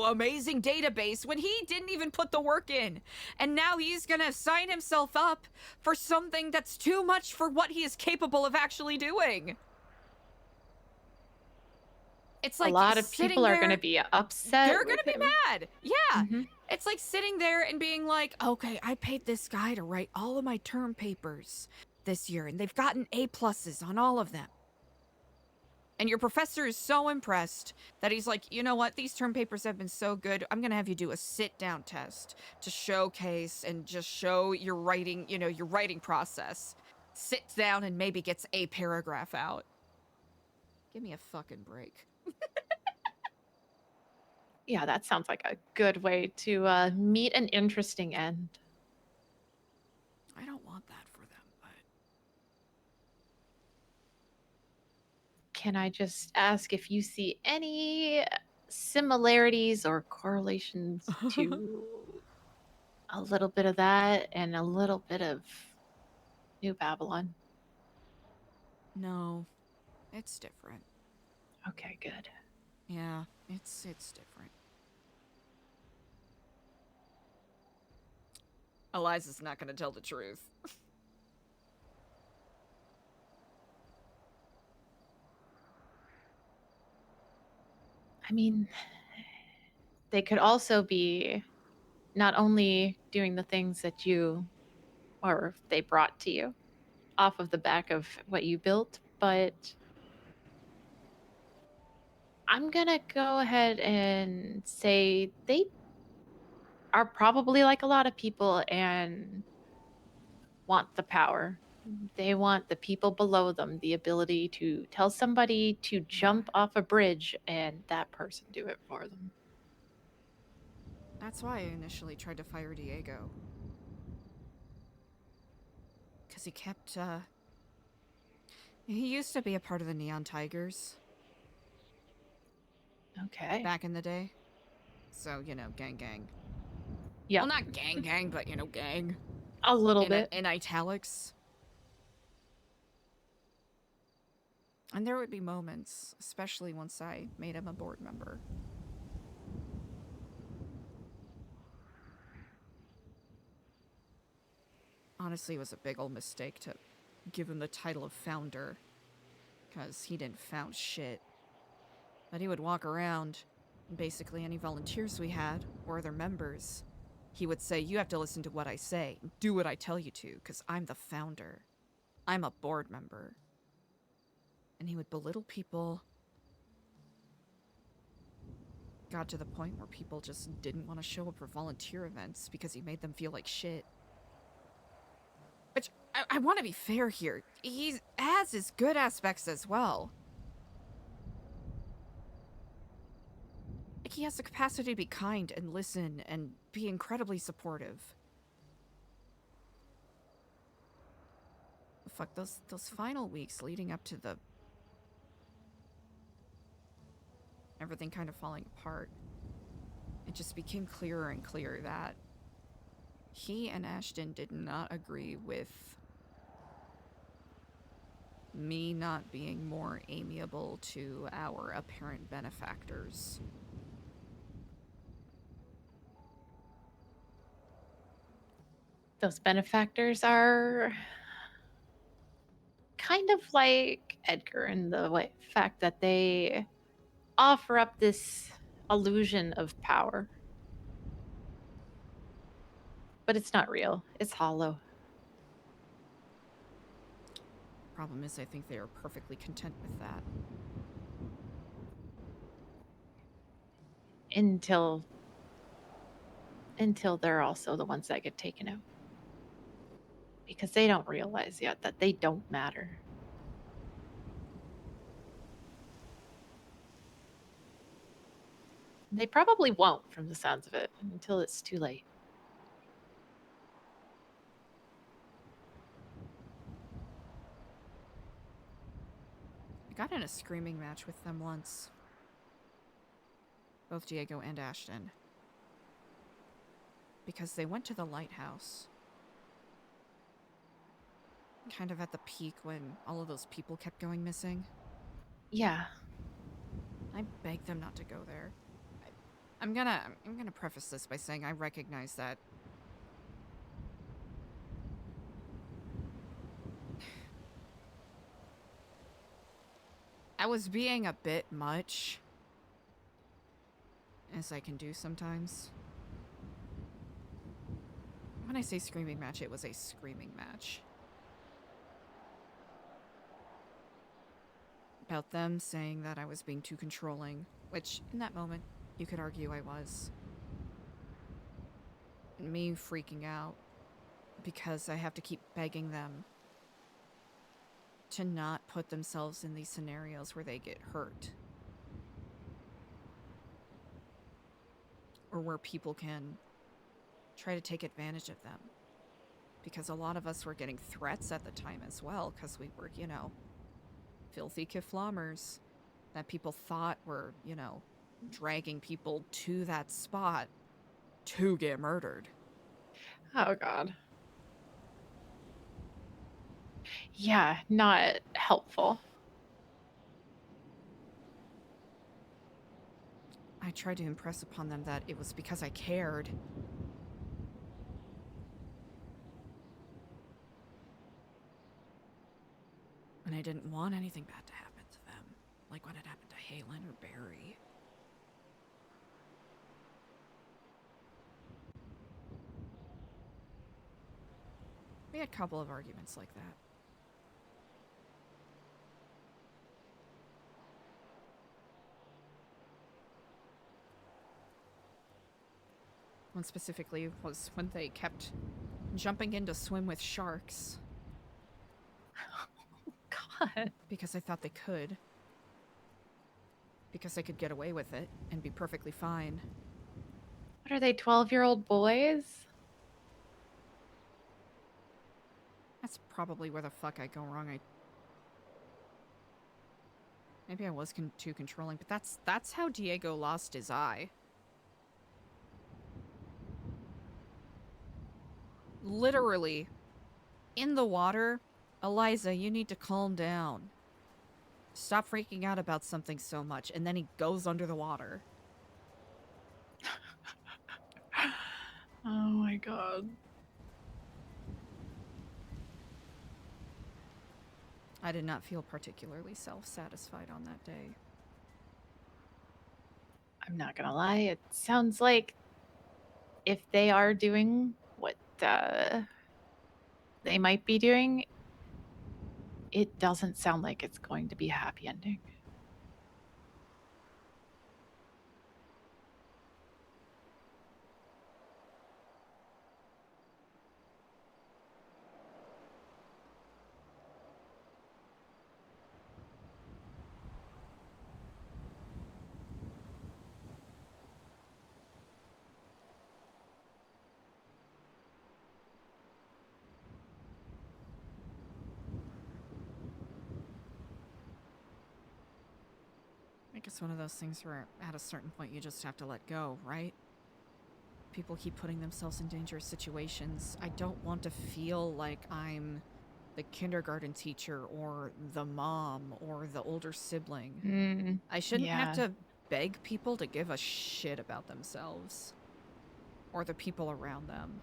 amazing database when he didn't even put the work in. And now he's gonna sign himself up for something that's too much for what he is capable of actually doing. It's like a lot of people are going to be upset. They're going to be mad. Yeah. It's like sitting there and being like, okay, I paid this guy to write all of my term papers this year, and they've gotten A+ on all of them. And your professor is so impressed that he's like, you know what? These term papers have been so good. I'm going to have you do a sit-down test to showcase and just show your writing, your writing process. Sits down and maybe gets a paragraph out. Give me a fucking break. Yeah, that sounds like a good way to meet an interesting end. I don't want that for them, but... Can I just ask if you see any similarities or correlations to a little bit of that and a little bit of New Babylon? No, it's different. Okay, good. Yeah, it's different. Eliza's not going to tell the truth. I mean, they could also be not only doing the things that they brought to you off of the back of what you built, but I'm gonna go ahead and say they are probably like a lot of people and want the power. They want the people below them the ability to tell somebody to jump off a bridge and that person do it for them. That's why I initially tried to fire Diego. Because he kept, he used to be a part of the Neon Tigers. Okay. Back in the day. So, you know, gang. Yeah. Well, not gang, but, you know, gang. A little bit. In italics. And there would be moments, especially once I made him a board member. Honestly, it was a big old mistake to give him the title of founder. Because he didn't found shit. But he would walk around, and basically any volunteers we had, or other members, he would say, you have to listen to what I say, and do what I tell you to, because I'm the founder. I'm a board member. And he would belittle people. Got to the point where people just didn't want to show up for volunteer events because he made them feel like shit. Which, I want to be fair here. He has his good aspects as well. Like, he has the capacity to be kind and listen and be incredibly supportive. Fuck, those final weeks leading up to the... everything kind of falling apart. It just became clearer and clearer that he and Ashton did not agree with me not being more amiable to our apparent benefactors. Those benefactors are kind of like Edgar in the fact that they offer up this illusion of power. But it's not real. It's hollow. Problem is, I think they are perfectly content with that. Until they're also the ones that get taken out. Because they don't realize yet that they don't matter. They probably won't, from the sounds of it, until it's too late. I got in a screaming match with them once. Both Diego and Ashton. Because they went to the lighthouse. Kind of at the peak when all of those people kept going missing. Yeah. I begged them not to go there. I'm gonna preface this by saying I recognize that I was being a bit much, as I can do sometimes. When I say screaming match, it was a screaming match. About them saying that I was being too controlling, which, in that moment, you could argue I was. And me freaking out because I have to keep begging them to not put themselves in these scenarios where they get hurt. Or where people can try to take advantage of them. Because a lot of us were getting threats at the time as well, because we were, you know, filthy kiflammers that people thought were, you know, dragging people to that spot to get murdered. Oh, God. Yeah, not helpful. I tried to impress upon them that it was because I cared. And I didn't want anything bad to happen to them, like what had happened to Halen or Barry. We had a couple of arguments like that. One specifically was when they kept jumping in to swim with sharks. God. Because I thought they could. Because I could get away with it and be perfectly fine. What are they, 12-year-old boys? That's probably where the fuck I go wrong. Maybe I was too controlling, but that's how Diego lost his eye. Literally, in the water, Eliza, you need to calm down. Stop freaking out about something so much. And then he goes under the water. Oh my god. I did not feel particularly self-satisfied on that day. I'm not gonna lie, it sounds like if they are doing what they might be doing, it doesn't sound like it's going to be a happy ending. I guess one of those things where at a certain point you just have to let go, right? People keep putting themselves in dangerous situations. I don't want to feel like I'm the kindergarten teacher or the mom or the older sibling. I shouldn't have Yeah. to beg people to give a shit about themselves or the people around them.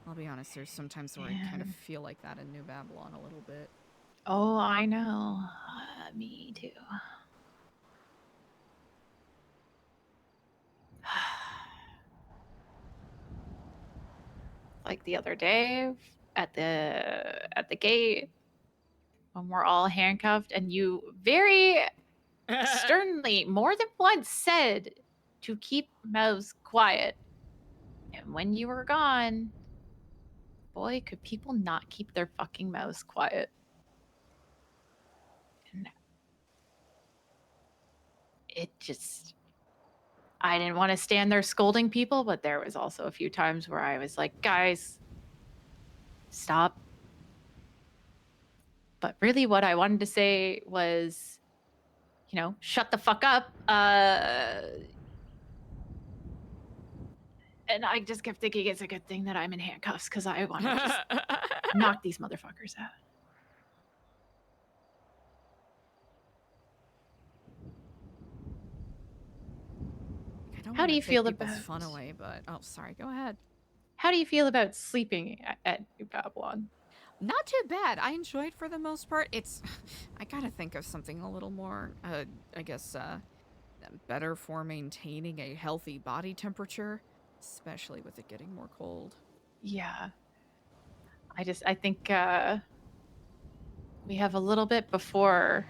I'll be honest, there's sometimes where I kind of feel like that in New Babylon a little bit. Oh, I know. Me too. Like the other day at the gate when we're all handcuffed and you very sternly more than once said to keep mouths quiet. And when you were gone, boy, could people not keep their fucking mouths quiet. And it just, I didn't want to stand there scolding people, but there was also a few times where I was like, guys, stop. But really what I wanted to say was, you know, shut the fuck up. And I just kept thinking it's a good thing that I'm in handcuffs because I want to just knock these motherfuckers out. I don't How do want to you take feel people's about fun away, but oh, sorry, go ahead. How do you feel about sleeping at New Babylon? Not too bad. I enjoyed for the most part. It's, I gotta think of something a little more, I guess, better for maintaining a healthy body temperature, especially with it getting more cold. Yeah. I think we have a little bit before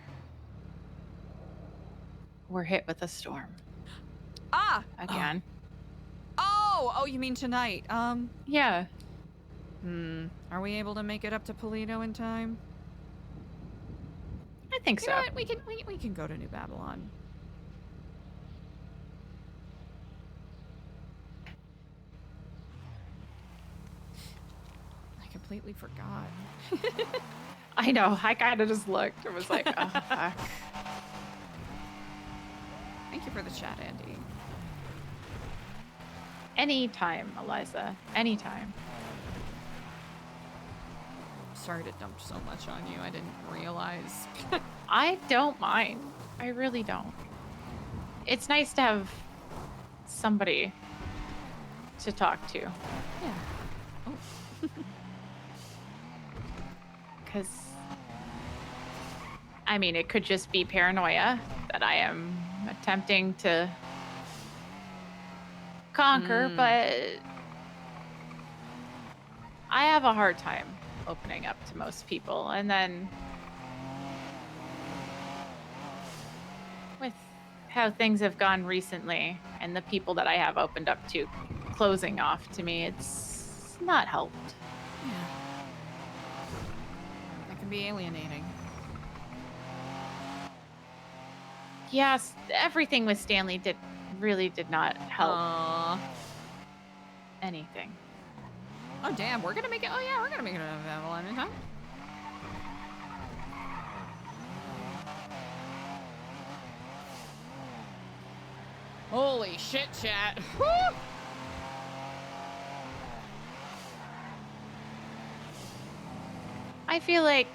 we're hit with a storm. Ah! Again. Oh, you mean tonight? Yeah. Are we able to make it up to Polito in time? I think You so. know what? We can go to New Babylon. I completely forgot. I know. I kind of just looked. It was like, oh, fuck. Thank you for the chat, Andy. Anytime, Eliza. Anytime. Sorry to dump so much on you. I didn't realize. I don't mind. I really don't. It's nice to have somebody to talk to. Yeah. Oh. Because, I mean, it could just be paranoia that I am attempting to conquer, but I have a hard time opening up to most people. And then with how things have gone recently and the people that I have opened up to closing off to me, it's not helped. Yeah. That can be alienating. Yes, everything with Stanley really did not help anything. Oh damn, we're gonna make it. Oh yeah, we're gonna make it out of Babylon in time. Holy shit, chat. Woo! I feel like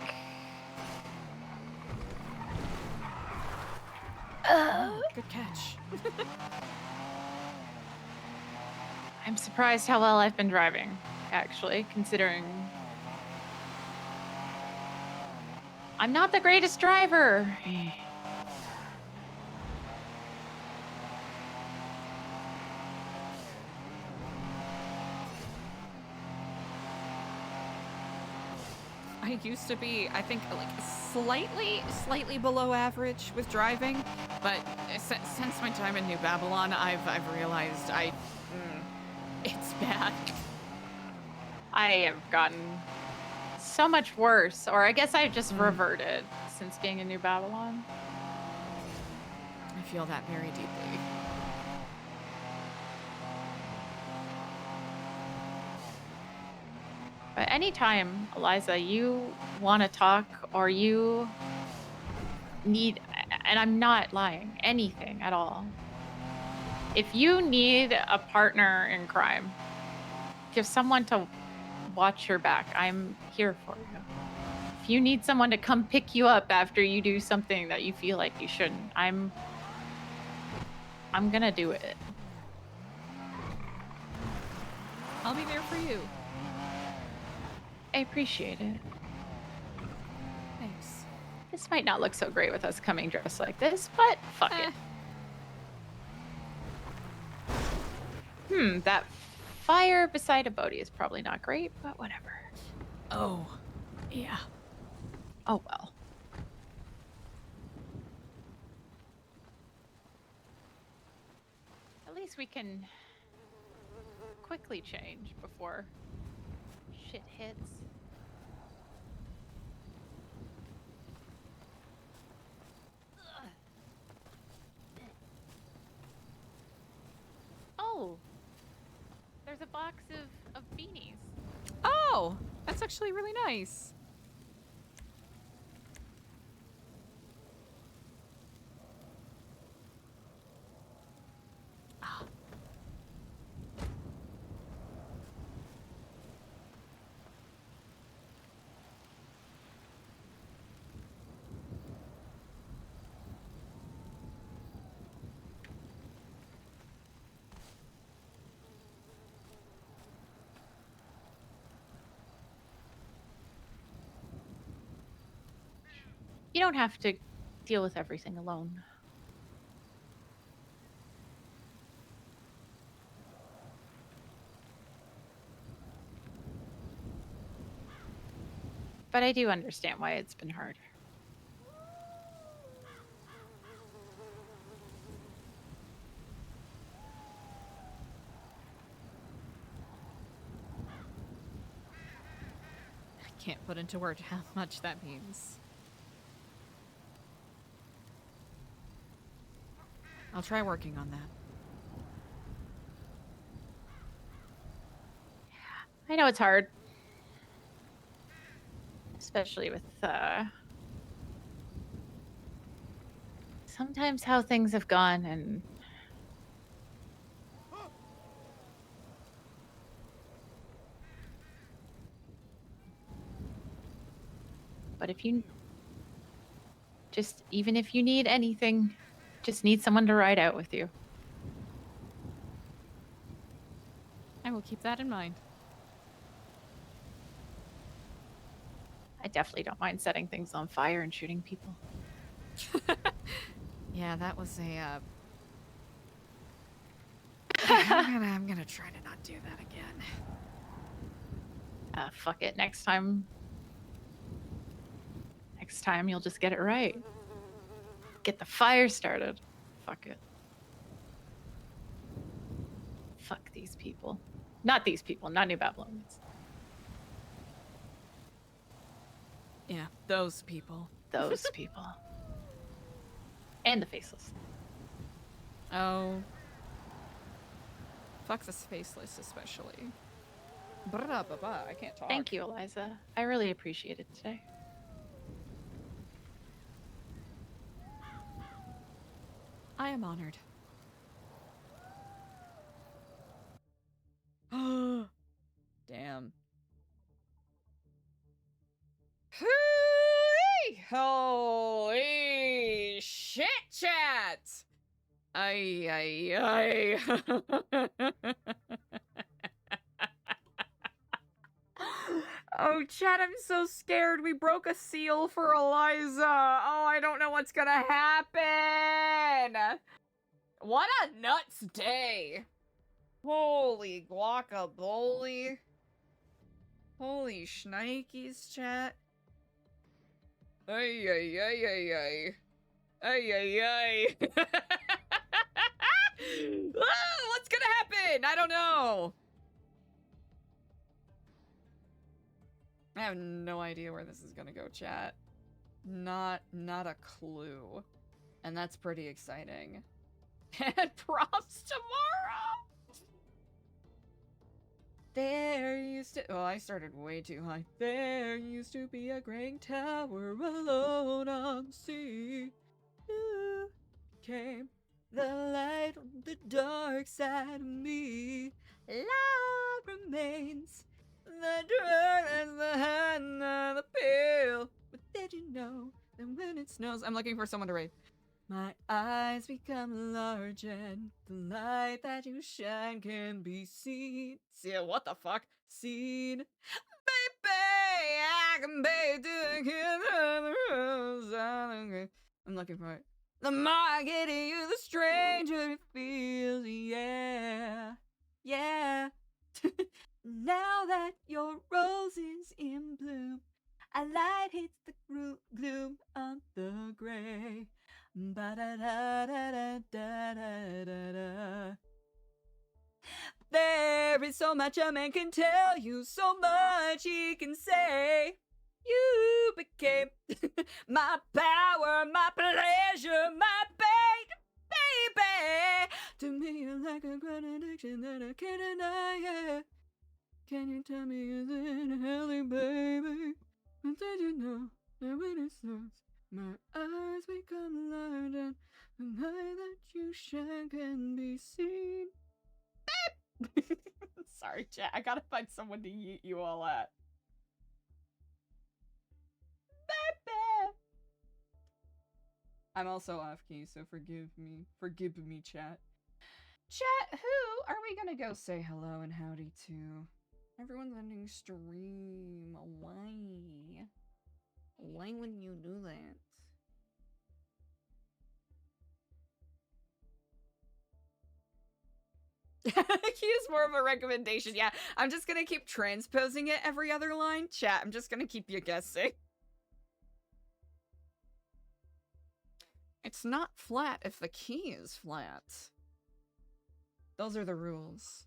Good catch. I'm surprised how well I've been driving, actually, considering I'm not the greatest driver. I used to be, I think, like slightly below average with driving, but since my time in New Babylon, I've realized it's bad. I have gotten so much worse, or I guess I've just reverted since being in New Babylon. I feel that very deeply. But anytime, Eliza, you want to talk or you need, and I'm not lying, anything at all. If you need a partner in crime, if someone to watch your back, I'm here for you. If you need someone to come pick you up after you do something that you feel like you shouldn't, I'm gonna do it. I'll be there for you. I appreciate it. Thanks. This might not look so great with us coming dressed like this, but fuck it. That fire beside a Bodhi is probably not great, but whatever. Oh, yeah. Oh well. At least we can quickly change before shit hits. Oh, there's a box of beanies. Oh, that's actually really nice. You don't have to deal with everything alone. But I do understand why it's been hard. I can't put into words how much that means. I'll try working on that. I know it's hard. Especially with sometimes how things have gone and but if you just even if you need anything, just need someone to ride out with you. I will keep that in mind. I definitely don't mind setting things on fire and shooting people. Yeah, that was a I'm gonna try to not do that again. Fuck it. Next time you'll just get it right. Get the fire started. Fuck it. Fuck these people. Not these people, not New Babylonians. Yeah, those people. Those people. And the faceless. Oh. Fuck this faceless especially. I can't talk. Thank you, Eliza. I really appreciate it today. I am honored. Ay, ay, ay. Oh, chat, I'm so scared. We broke a seal for Eliza. Oh, I don't know what's gonna happen. What a nuts day. Holy guacamole. Holy shnikes, chat. Ay, ay, ay, ay, ay. Ay, ay, ay. Ah, what's gonna happen? I don't know. I have no idea where this is gonna go, chat. Not a clue. And that's pretty exciting. And props tomorrow! There used to— oh, I started way too high. There used to be a great tower alone on the sea. You came the light on the dark side of me. Love remains the dirt and the hand of the pill. But did you know that when it snows— I'm looking for someone to rate. My eyes become large and the light that you shine can be seen. See, what the fuck? Seen. Baby, I can be doing. I'm looking for it. The more I get at you, the stranger it feels. Yeah. Yeah. Now that your rose is in bloom, a light hits the gloom of the gray. Ba-da-da-da-da-da-da-da. There is so much a man can tell you, so much he can say. You became my power, my pleasure, my baby. To me, you're like a contradiction that I can't deny. Yeah. Can you tell me is it healthy, baby? And did you know that when it snows, my eyes become large and the light that you shine can be seen? Beep! Sorry, chat. I gotta find someone to yeet you all at. Baby! I'm also off key, so forgive me. Forgive me, chat. Chat, who are we gonna go say hello and howdy to? Everyone's ending stream. Why? Why would you do that? Key is more of a recommendation. Yeah, I'm just gonna keep transposing it every other line. Chat, I'm just gonna keep you guessing. It's not flat if the key is flat. Those are the rules.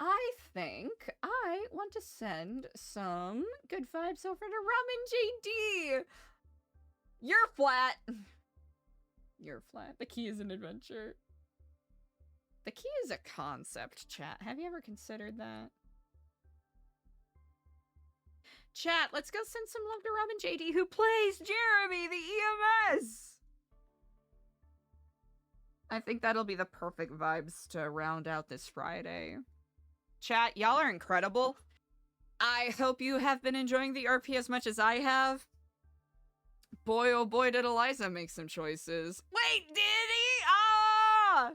I think I want to send some good vibes over to Ramen JD. You're flat. You're flat. The key is an adventure. The key is a concept, chat. Have you ever considered that? Chat, let's go send some love to Ramen JD, who plays Jeremy, the EMS. I think that'll be the perfect vibes to round out this Friday. Chat, y'all are incredible. I hope you have been enjoying the RP as much as I have. Boy, oh boy, did Eliza make some choices. Wait, did he? Ah!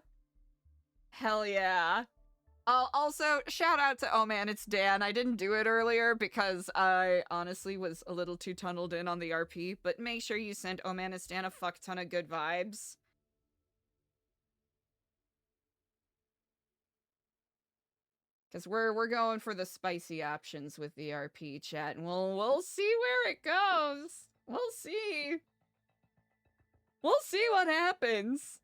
Hell yeah. Also, shout out to— oh man, it's Dan. I didn't do it earlier because I honestly was a little too tunneled in on the RP, but make sure you send oh man, it's Dan a fuck ton of good vibes. Because we're going for the spicy options with the RP, chat, and we'll see where it goes. We'll see. We'll see what happens.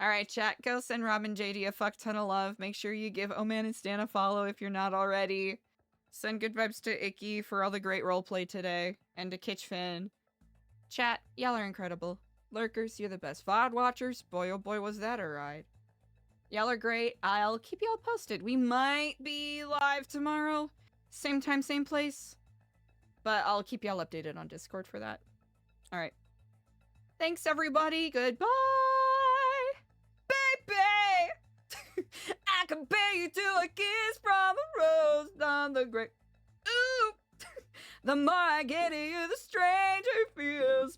Alright, chat, go send Robin JD a fuck ton of love. Make sure you give Oh Man and Stan a follow if you're not already. Send good vibes to Icky for all the great roleplay today. And to Kitchfin. Chat, y'all are incredible. Lurkers, you're the best. VOD watchers, boy oh boy was that a ride. Y'all are great. I'll keep y'all posted. We might be live tomorrow. Same time, same place. But I'll keep y'all updated on Discord for that. Alright. Thanks, everybody. Goodbye! Baby! I compare you to a kiss from a rose on the grave. Ooh! The more I get at you, the stranger it feels.